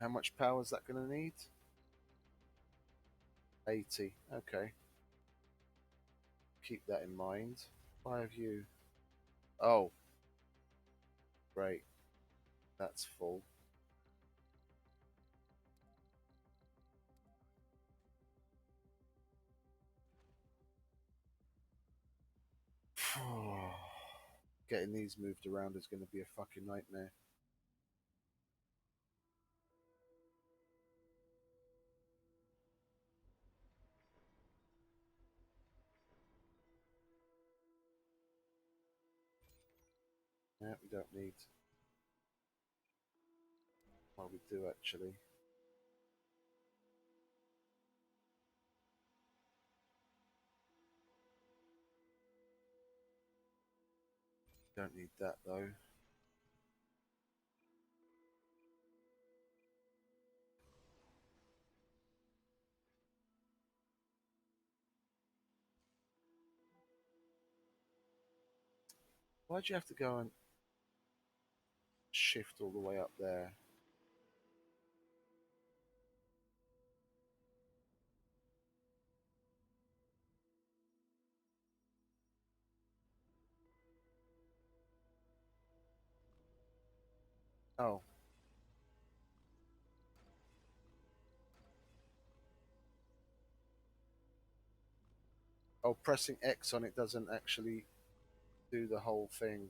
How much power is that going to need? 80. Okay. Keep that in mind. Why have you? Oh, great. That's full. Getting these moved around is going to be a fucking nightmare. Yeah, we don't need. Well, we do actually. Don't need that though. Why'd you have to go and shift all the way up there? Oh. Oh, pressing X on it doesn't actually do the whole thing.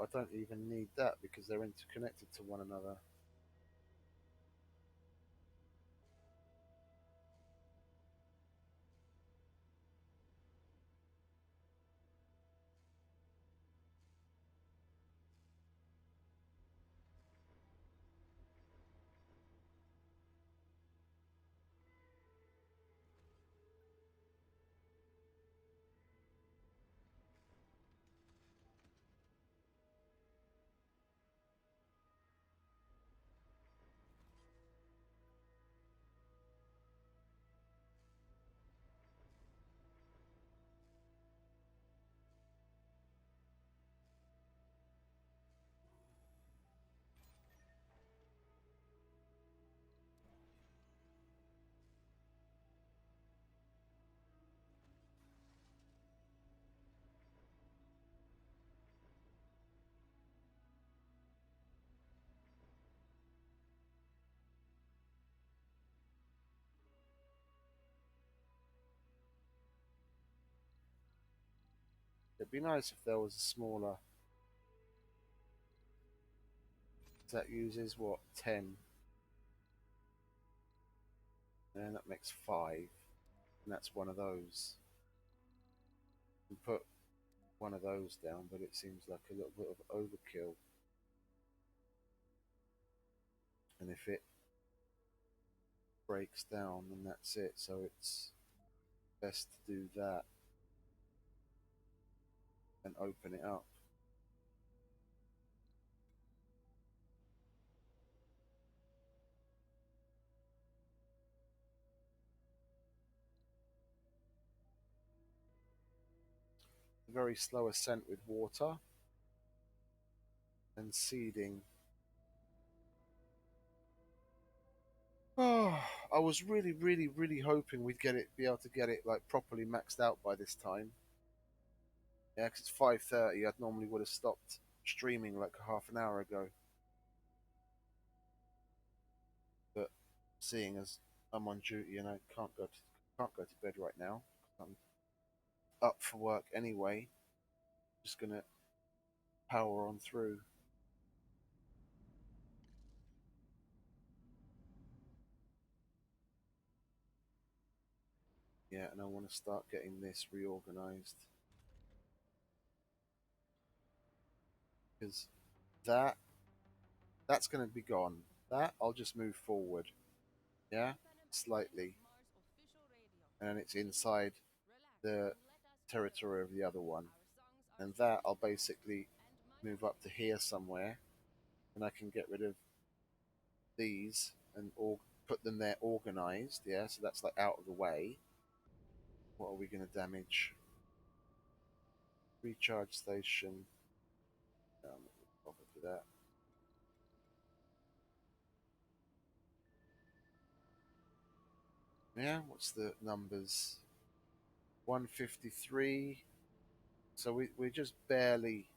I don't even need that because they're interconnected to one another. It'd be nice if there was a smaller. That uses what, 10? And that makes 5. And that's one of those. You put one of those down, but it seems like a little bit of overkill. And if it breaks down, then that's it. So it's best to do that. and open it up. Very slow ascent with water and seeding. Oh, I was really, really, really hoping we'd be able to get it like properly maxed out by this time. Yeah, 'cause it's 5:30. I'd normally would have stopped streaming like half an hour ago. But seeing as I'm on duty and I can't go to bed right now, I'm up for work anyway. Just gonna power on through. Yeah, and I want to start getting this reorganized because that that's going to be gone. That I'll just move forward, yeah, slightly, and it's inside the territory of the other one, and that I'll basically move up to here somewhere, and I can get rid of these and put them there organized, yeah. So that's like out of the way. What are we going to damage? Recharge station. No, I'm not really bothered with that. Yeah, what's the numbers? 153. So we're just barely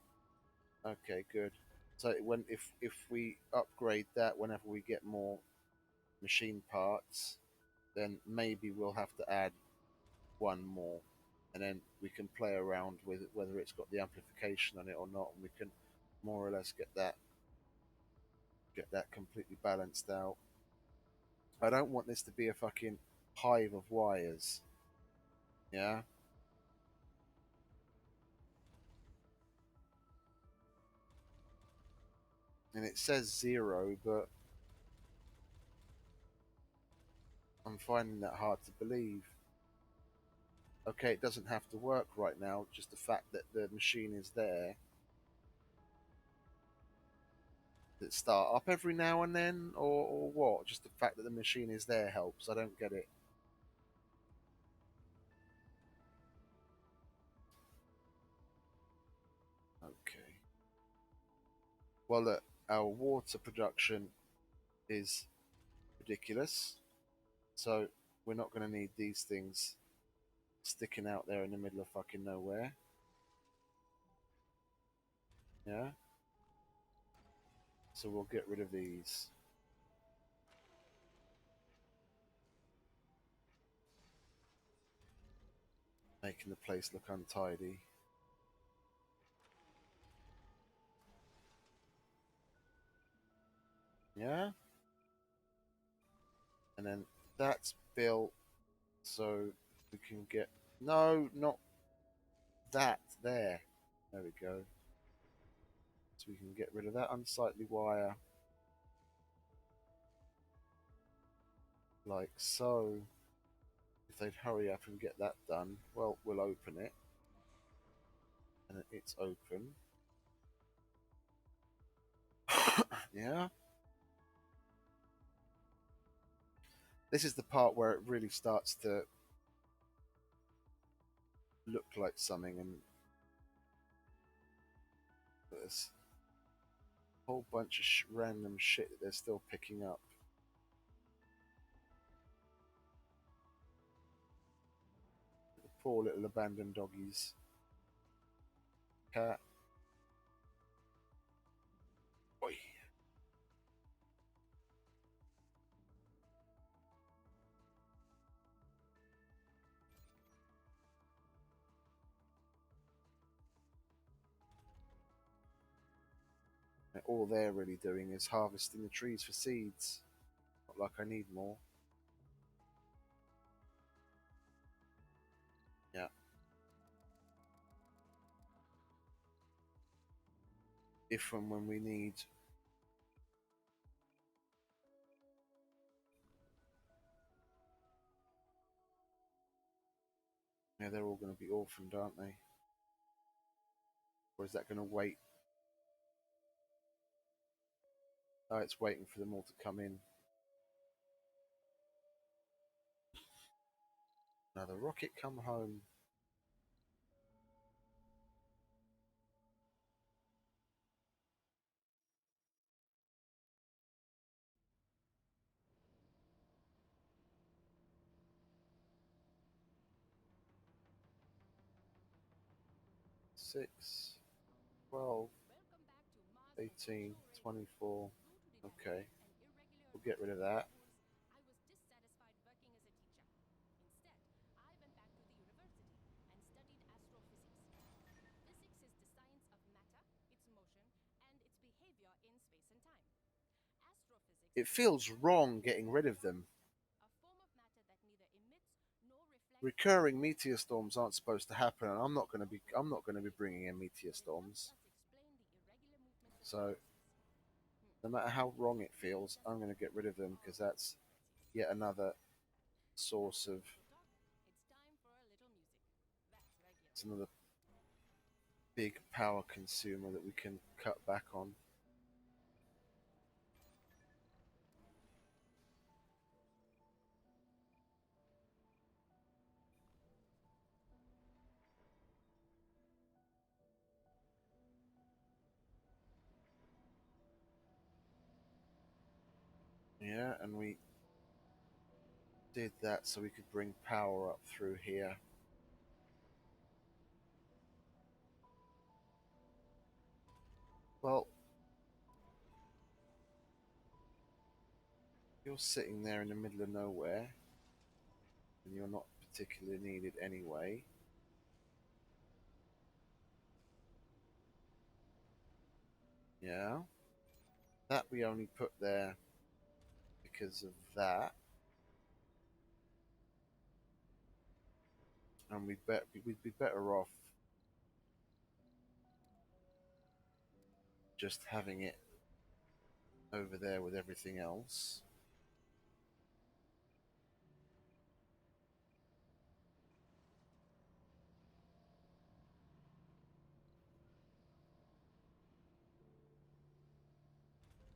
okay, good. So when if we upgrade that whenever we get more machine parts, then maybe we'll have to add one more, and then we can play around with it, whether it's got the amplification on it or not, and we can more or less get that completely balanced out. I don't want this to be a fucking hive of wires. Yeah. And it says 0, but I'm finding that hard to believe. Okay, it doesn't have to work right now, just the fact that the machine is there. Does it start up every now and then, or what? Just the fact that the machine is there helps. I don't get it. Okay. Well, look, our water production is ridiculous, so we're not going to need these things sticking out there in the middle of fucking nowhere. Yeah? So we'll get rid of these. Making the place look untidy. Yeah? And then that's built so we can get. No, not that. There. There we go. So we can get rid of that unsightly wire. Like so. If they'd hurry up and get that done, well, we'll open it. And it's open. Yeah? This is the part where it really starts to look like something, and there's a whole bunch of random shit that they're still picking up. The poor little abandoned doggies. Cat. Oi. And all they're really doing is harvesting the trees for seeds. Not like I need more. Yeah. If and when we need. Yeah, they're all going to be orphaned, aren't they? Or is that going to wait? Oh, it's waiting for them all to come in. Now the rocket come home. Six, 12, Welcome back to Mars 18, Official Radio. 24. Due to the Okay, dynamic and irregular we'll get rid of that. schedules, I was dissatisfied working as a teacher. Instead, I went back to the university and studied astrophysics. Physics is the science of matter, its motion, and its behavior in space and time. Astrophysics It is feels the wrong getting rid of them. a form of matter that neither emits nor reflects. Recurring meteor storms aren't supposed to happen, and I'm not going to be bringing in meteor But it helps storms. us explain the irregular movements of So galaxies. no matter how wrong it feels, I'm going to get rid of them because that's yet another source of. Little talk. It's time for a little music. That's regular. It's another big power consumer that we can cut back on. Yeah, and we did that so we could bring power up through here. Well, you're sitting there in the middle of nowhere, and you're not particularly needed anyway. Yeah, that we only put there because of that, and we'd be better off just having it over there with everything else.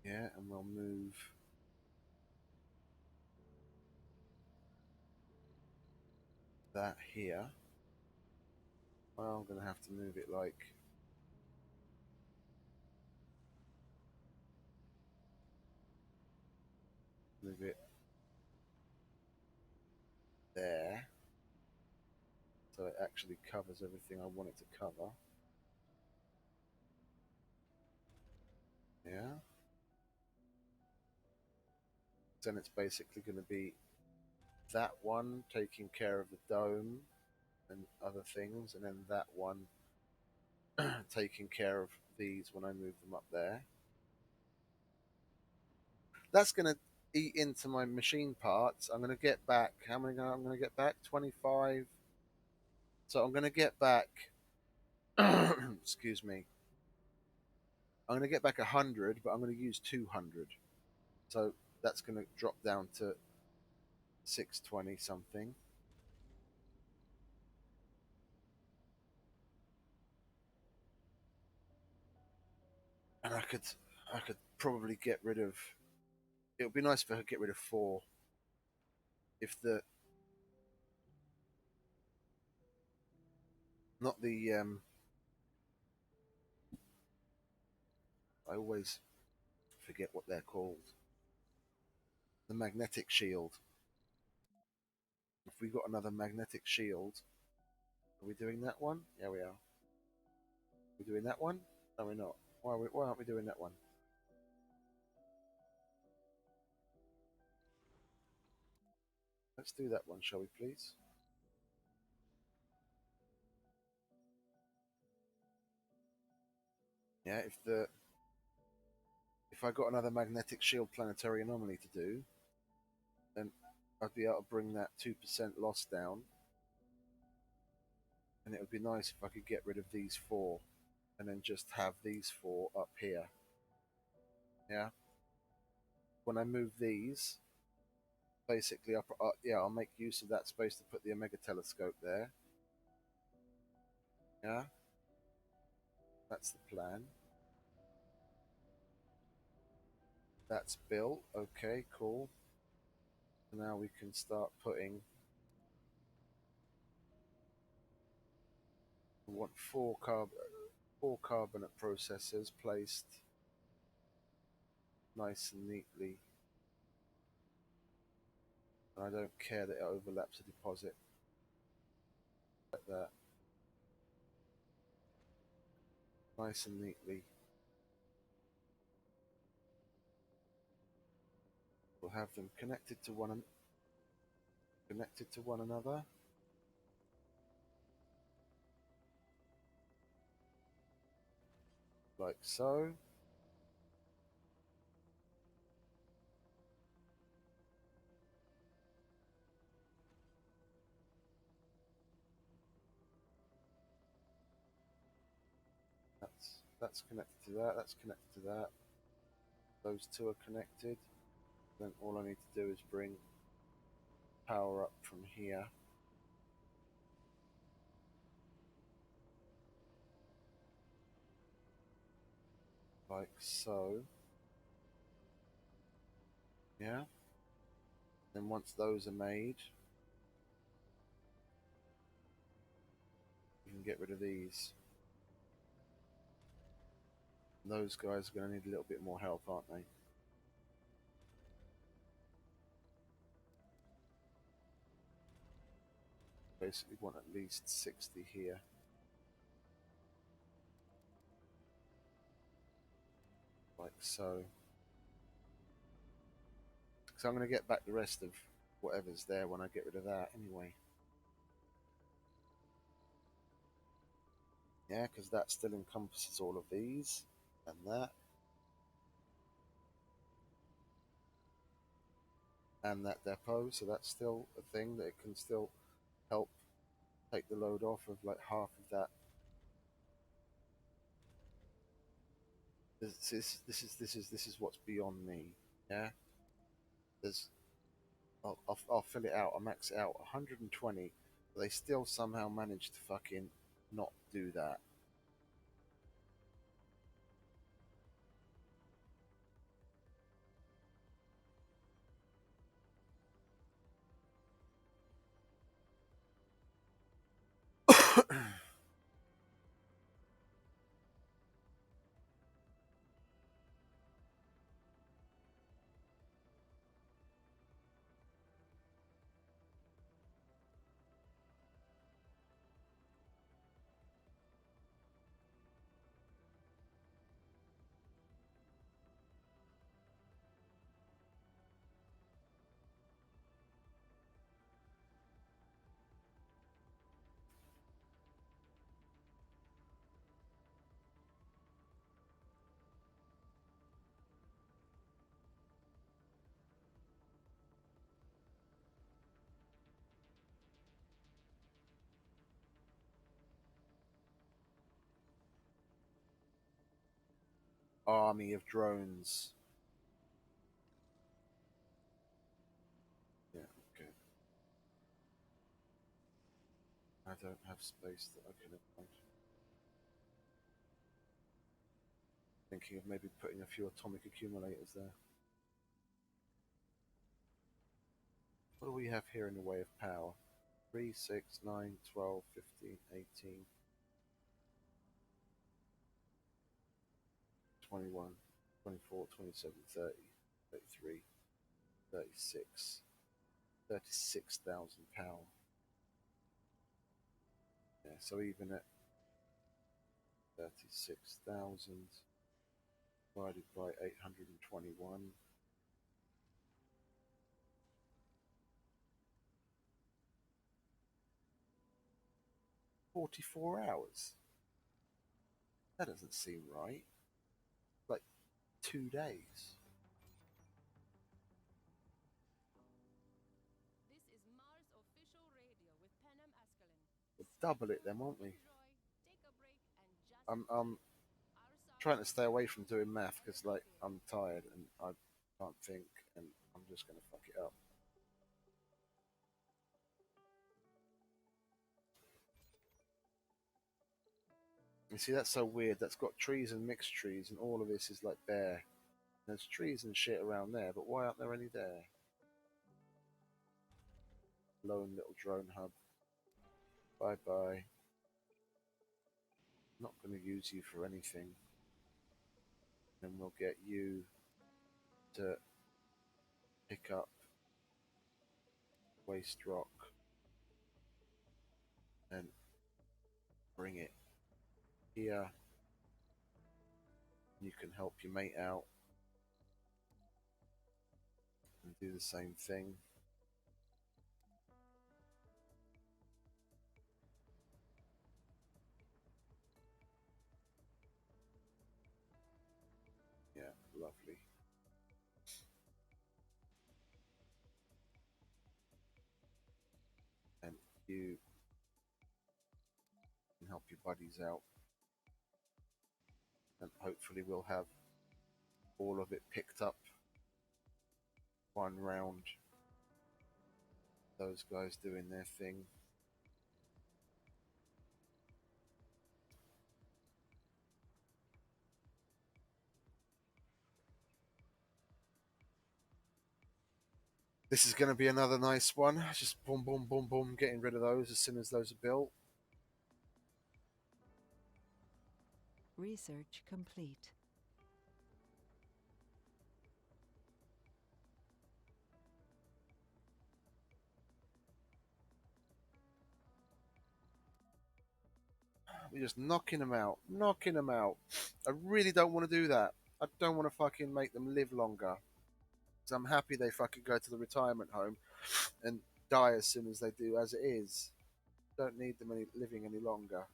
Yeah, and we'll move that here. Well, I'm going to have to move it like move it there so it actually covers everything I want it to cover. Yeah. Then it's basically going to be that one taking care of the dome and other things, and then that one taking care of these when I move them up there. That's going to eat into my machine parts. I'm going to get back. How many? I'm going to get back 25. So I'm going to get back. Excuse me. I'm going to get back 100, but I'm going to use 200. So that's going to drop down to 620 something. And I could probably get rid of. It would be nice if I could get rid of 4. If the not the I always forget what they're called. The magnetic shield. If we got another magnetic shield, are we doing that one? Yeah, we are. We doing that one? No, we're not. Why aren't we doing that one? Let's do that one, shall we, please? Yeah, if I got another magnetic shield planetary anomaly to do, then I'd be able to bring that 2% loss down. And it would be nice if I could get rid of these 4 and then just have these 4 up here. Yeah. When I move these, basically, I'll make use of that space to put the Omega telescope there. Yeah. That's the plan. That's built. Okay, cool. So now we can start putting. We want four carbonate processors placed nice and neatly. And I don't care that it overlaps a deposit like that. Nice and neatly. We'll have them connected to one another. Like so. That's connected to that, that's connected to that. Those two are connected. Then all I need to do is bring power up from here. Like so. Yeah. Then once those are made, you can get rid of these. And those guys are going to need a little bit more help, aren't they? Basically want at least 60 here. Like so. Because I'm going to get back the rest of whatever's there when I get rid of that anyway. Yeah, because that still encompasses all of these and that. And that depot, so that's still a thing that it can still help take the load off of like half of that. This is what's beyond me. Yeah, there's I'll fill it out. I'll max it out 120, but they still somehow manage to fucking not do that. Army of drones. Yeah, okay. I don't have space that I can find. Thinking of maybe putting a few atomic accumulators there. What do we have here in the way of power? 3, 6, 9, 12, 15, 18, 21, 24, 27, 30, 33, 36, 36,000 power. Yeah, so even at 36,000 divided by 821, 44 hours. That doesn't seem right. Like 2 days. This is Mars official radio with Penem Askelin. We'll double it then, won't we? Enjoy, take a break, and just I'm our trying to stay away from doing math because like I'm tired and I can't think and I'm just gonna fuck it up. You see, that's so weird. That's got trees and mixed trees, and all of this is like bare. There's trees and shit around there, but why aren't there any there? Lone little drone hub. Bye bye. Not going to use you for anything. Then we'll get you to pick up waste rock and bring it here. You can help your mate out and do the same thing. Yeah, lovely. And you can help your buddies out. And hopefully we'll have all of it picked up one round. Those guys doing their thing. This is going to be another nice one. Just boom, boom, boom, boom, getting rid of those as soon as those are built. Research complete. We're just knocking them out, knocking them out. I really don't want to do that. I don't want to fucking make them live longer. Because I'm happy they fucking go to the retirement home and die as soon as they do, as it is. Don't need them living any longer.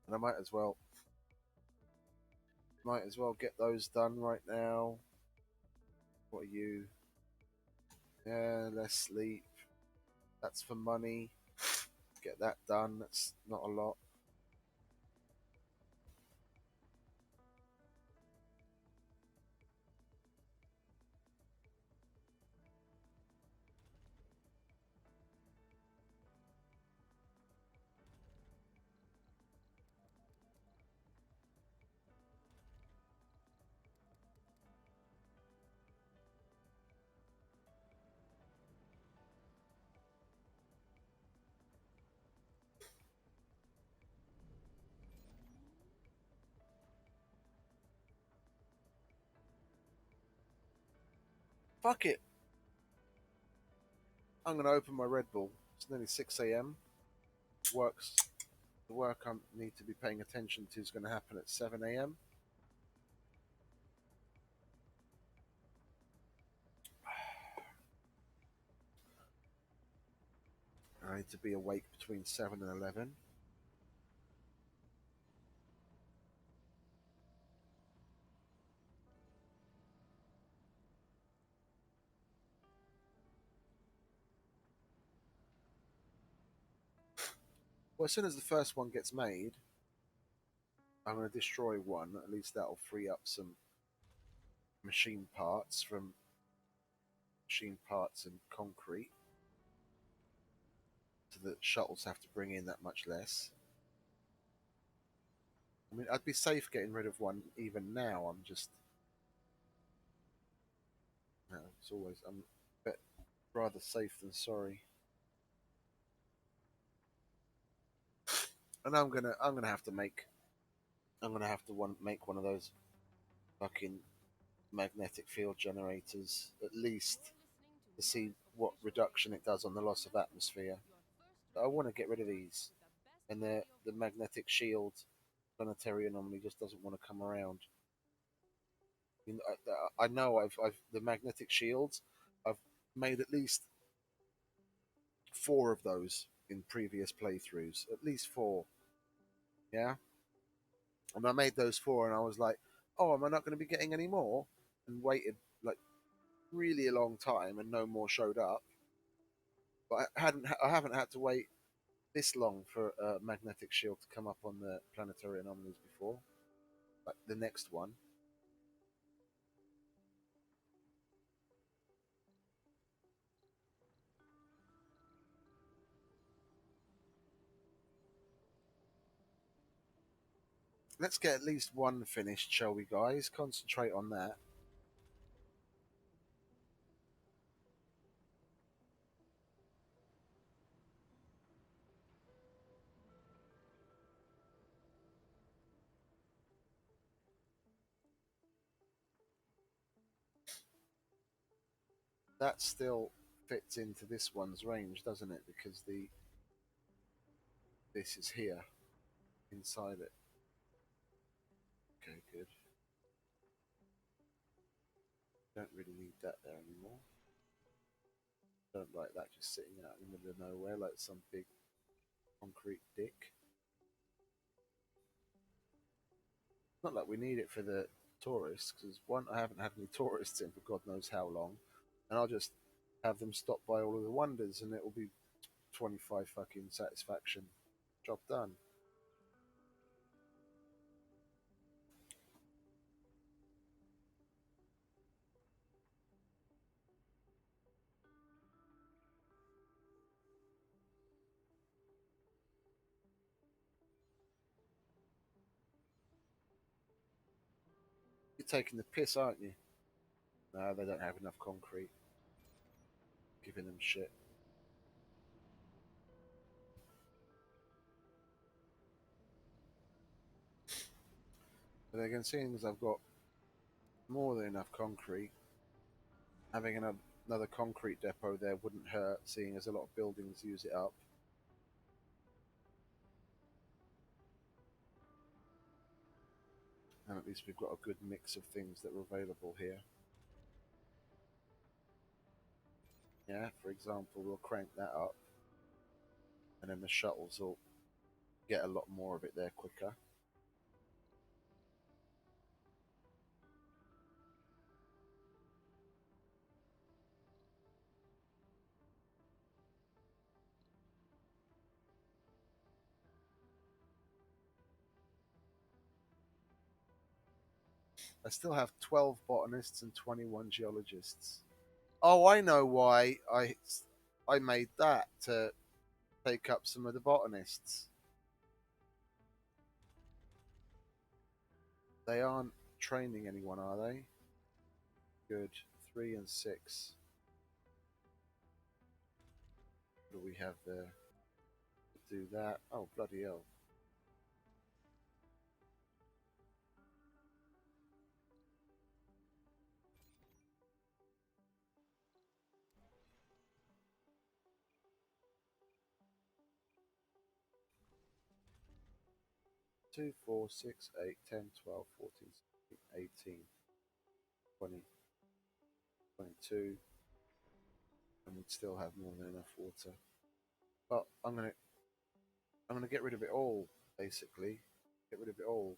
And I might as well get those done right now. What are you? Yeah, less sleep. That's for money. Get that done. That's not a lot. Fuck it. I'm going to open my Red Bull. It's nearly 6 a.m. Works. The work I need to be paying attention to is going to happen at 7 a.m. I need to be awake between 7 and 11. Well, as soon as the first one gets made, I'm going to destroy one. At least that'll free up some machine parts from machine parts and concrete. So the shuttles have to bring in that much less. I mean, I'd be safe getting rid of one even now. I'm just, no, it's always, I'm a bit rather safe than sorry. And I'm gonna have to make, make one of those fucking magnetic field generators at least to see what reduction it does on the loss of atmosphere. But I want to get rid of these, and the magnetic shield planetary anomaly just doesn't want to come around. You know, I know I've the magnetic shields. I've made at least 4 of those in previous playthroughs. At least 4, yeah. And I made those 4, and I was like, "Oh, am I not going to be getting any more?" And waited like really a long time, and no more showed up. But I haven't had to wait this long for a magnetic shield to come up on the planetary anomalies before. Like the next one. Let's get at least one finished, shall we, guys? Concentrate on that. That still fits into this one's range, doesn't it? Because this is here inside it. Okay, good. Don't really need that there anymore. Don't like that just sitting out in the middle of nowhere like some big concrete dick. Not like we need it for the tourists, because one, I haven't had any tourists in for God knows how long, and I'll just have them stop by all of the wonders, and it will be 25 fucking satisfaction. Job done. You're taking the piss, aren't you? No, they don't have enough concrete. Giving them shit. But again, seeing as I've got more than enough concrete, having another concrete depot there wouldn't hurt, seeing as a lot of buildings use it up. And at least we've got a good mix of things that are available here. Yeah, for example, we'll crank that up, and then the shuttles will get a lot more of it there quicker. I still have 12 botanists and 21 geologists. Oh, I know why I made that to take up some of the botanists. They aren't training anyone, are they? Good. 3 and 6. What do we have there? Do that. Oh, bloody hell. Two, 4, 6, 8, 10, 12, 14, 16, 18, 20, 22, and we'd still have more than enough water. But I'm gonna get rid of it all, basically. Get rid of it all.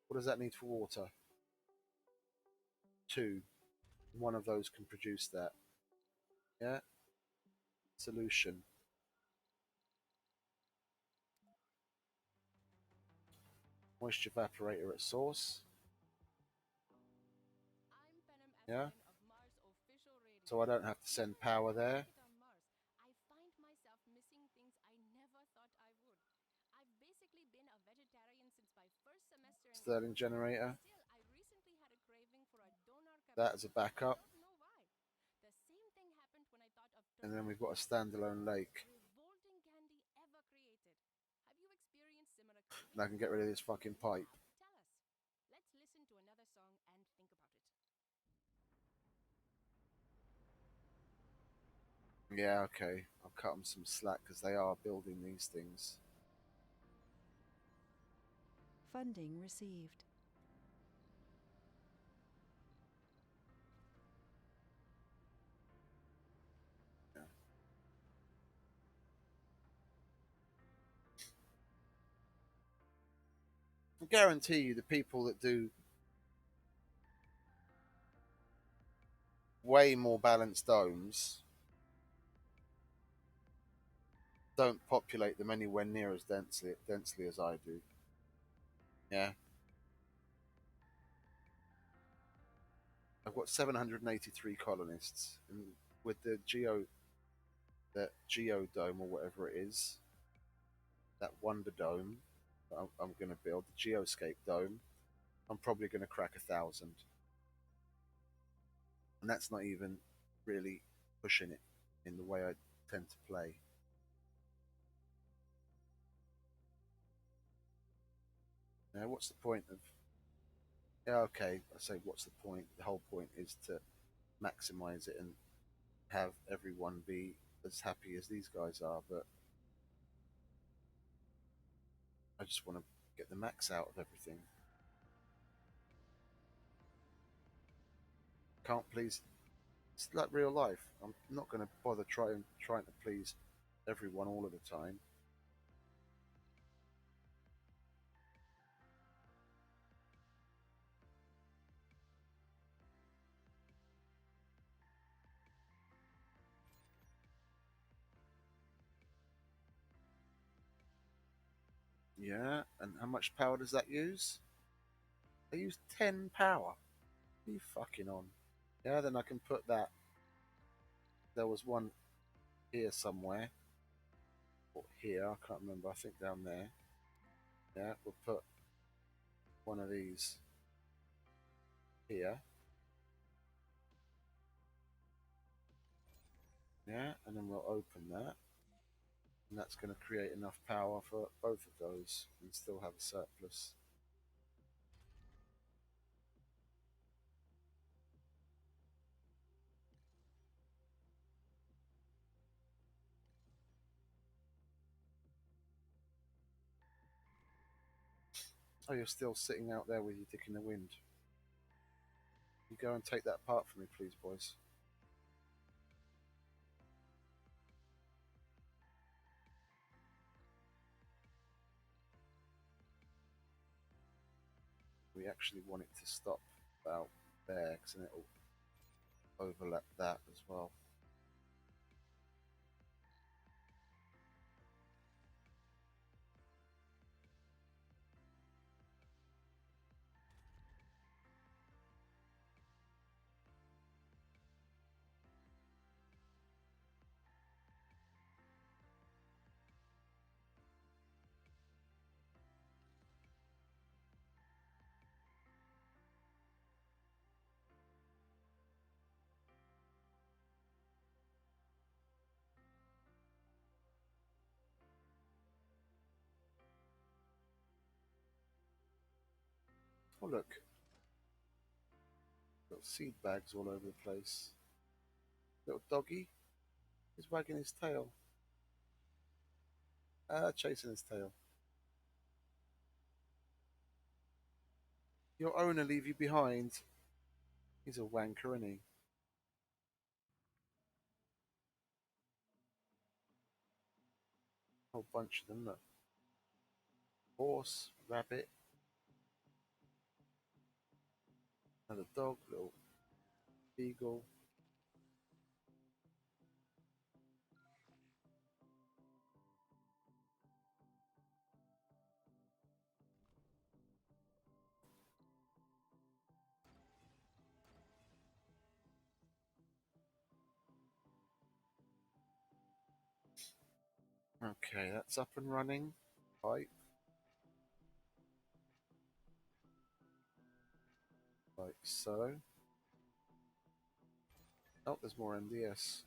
What does that need for water? 2. One of those can produce that. Yeah? Solution. Moisture evaporator at source. I'm Penem Yeah? SN of Mars official radio. So I don't have to send power there. On Mars, I find myself missing things I never thought I would. I've basically been a vegetarian since my first semester in Stirling generator. Still, I recently had a craving for a doner kebab. That as a backup. I don't know why. The same thing happened when I thought of And then we've got a standalone lake. revolting candy ever created. Have you experienced similar cravings? And I can get rid of this fucking pipe. Tell us. Let's listen to another song and think about it. Yeah, okay. I'll cut them some slack because they are building these things. Funding received. Yeah. I guarantee you the people that do way more balanced domes don't populate them anywhere near as densely as I do. Yeah. I've got 783 colonists, and with the geodome or whatever it is, that wonder dome that I'm going to build the Geoscape Dome. I'm probably going to crack 1,000, and that's not even really pushing it in the way I tend to play. Now, what's the point of? Yeah, okay. I say, what's the point? The whole point is to maximize it and have everyone be as happy as these guys are. But I just want to get the max out of everything. Can't please. It's like real life. I'm not going to bother trying to please everyone all of the time. Yeah, and how much power does that use? They use 10 power. Are you fucking on? Yeah, then I can put that. There was one here somewhere. Or here, I can't remember. I think down there. Yeah, we'll put one of these here. Yeah, and then we'll open that. And that's going to create enough power for both of those and still have a surplus. Oh, you're still sitting out there with your dick in the wind. You go and take that part for me, please, boys. We actually want it to stop about there, because then it'll overlap that as well. Oh, look. Got seed bags all over the place. Little doggy. He's wagging his tail. Chasing his tail. Your owner leave you behind. He's a wanker, isn't he? Whole bunch of them, look. Horse, rabbit, another dog, little beagle. Okay, that's up and running. Pipe. Like so. Oh, there's more MDS.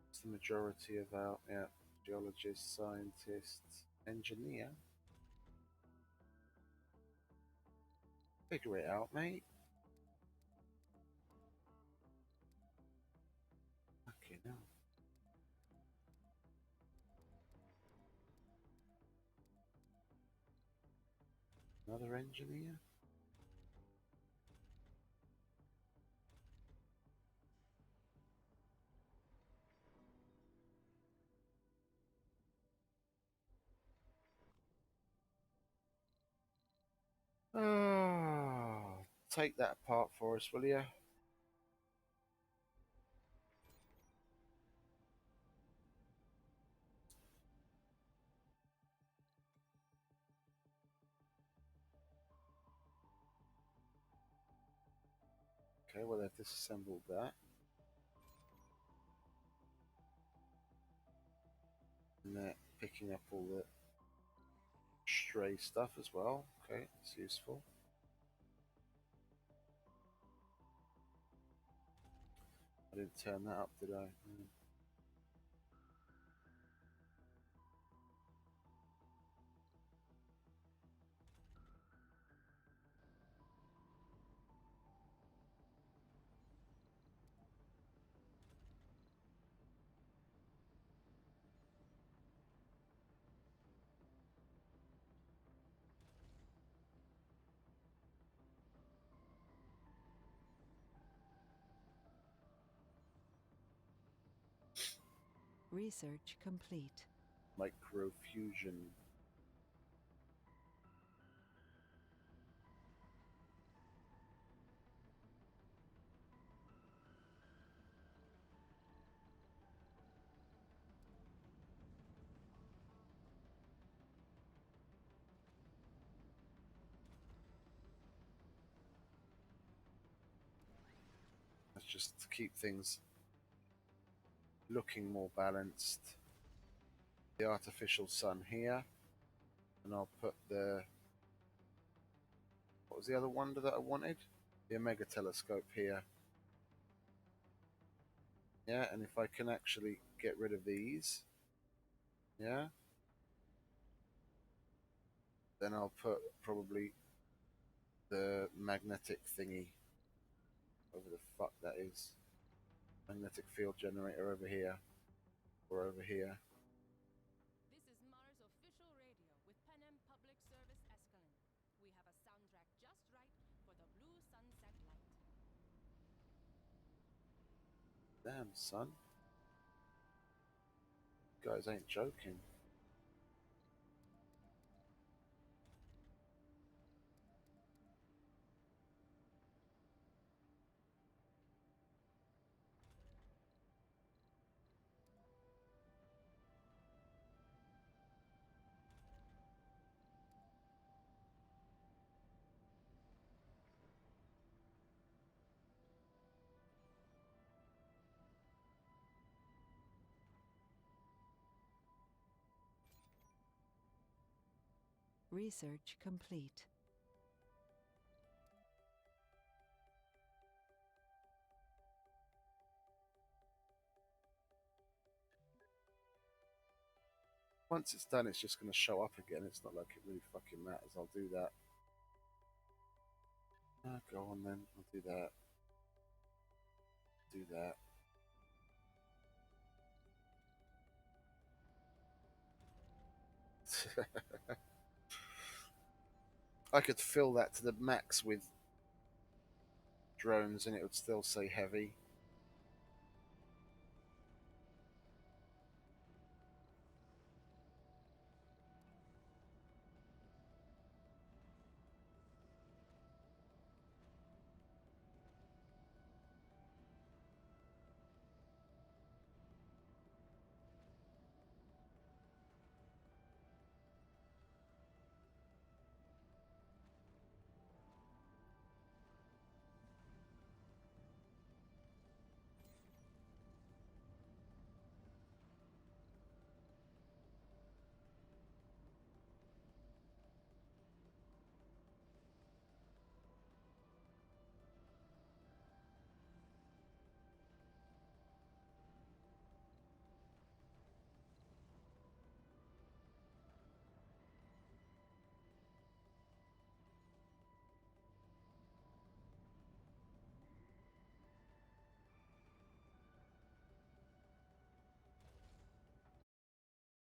It's the majority of our, yeah, geologist, scientist, engineer. Figure it out, mate. Fucking hell. Another engineer? take that apart for us, will you? Okay, well they've disassembled that. And they're picking up all the stray stuff as well. Okay, it's useful. I didn't turn that up, did I? Research complete. Microfusion. That's just to keep things looking more balanced. The artificial sun here, and I'll put the, what was the other wonder that I wanted? The Omega telescope here. Yeah, and if I can actually get rid of these, yeah, then I'll put probably the magnetic thingy, whatever the fuck that is, magnetic field generator over here, or over here. This is Mars official radio with Panem Public Service Escalon. We have a soundtrack just right for the blue sunset light. Damn, son. You guys ain't joking. Research complete. Once it's done, it's just going to show up again. It's not like it really fucking matters. I'll do that. Go on then. I'll do that. Do that. I could fill that to the max with drones and it would still say heavy.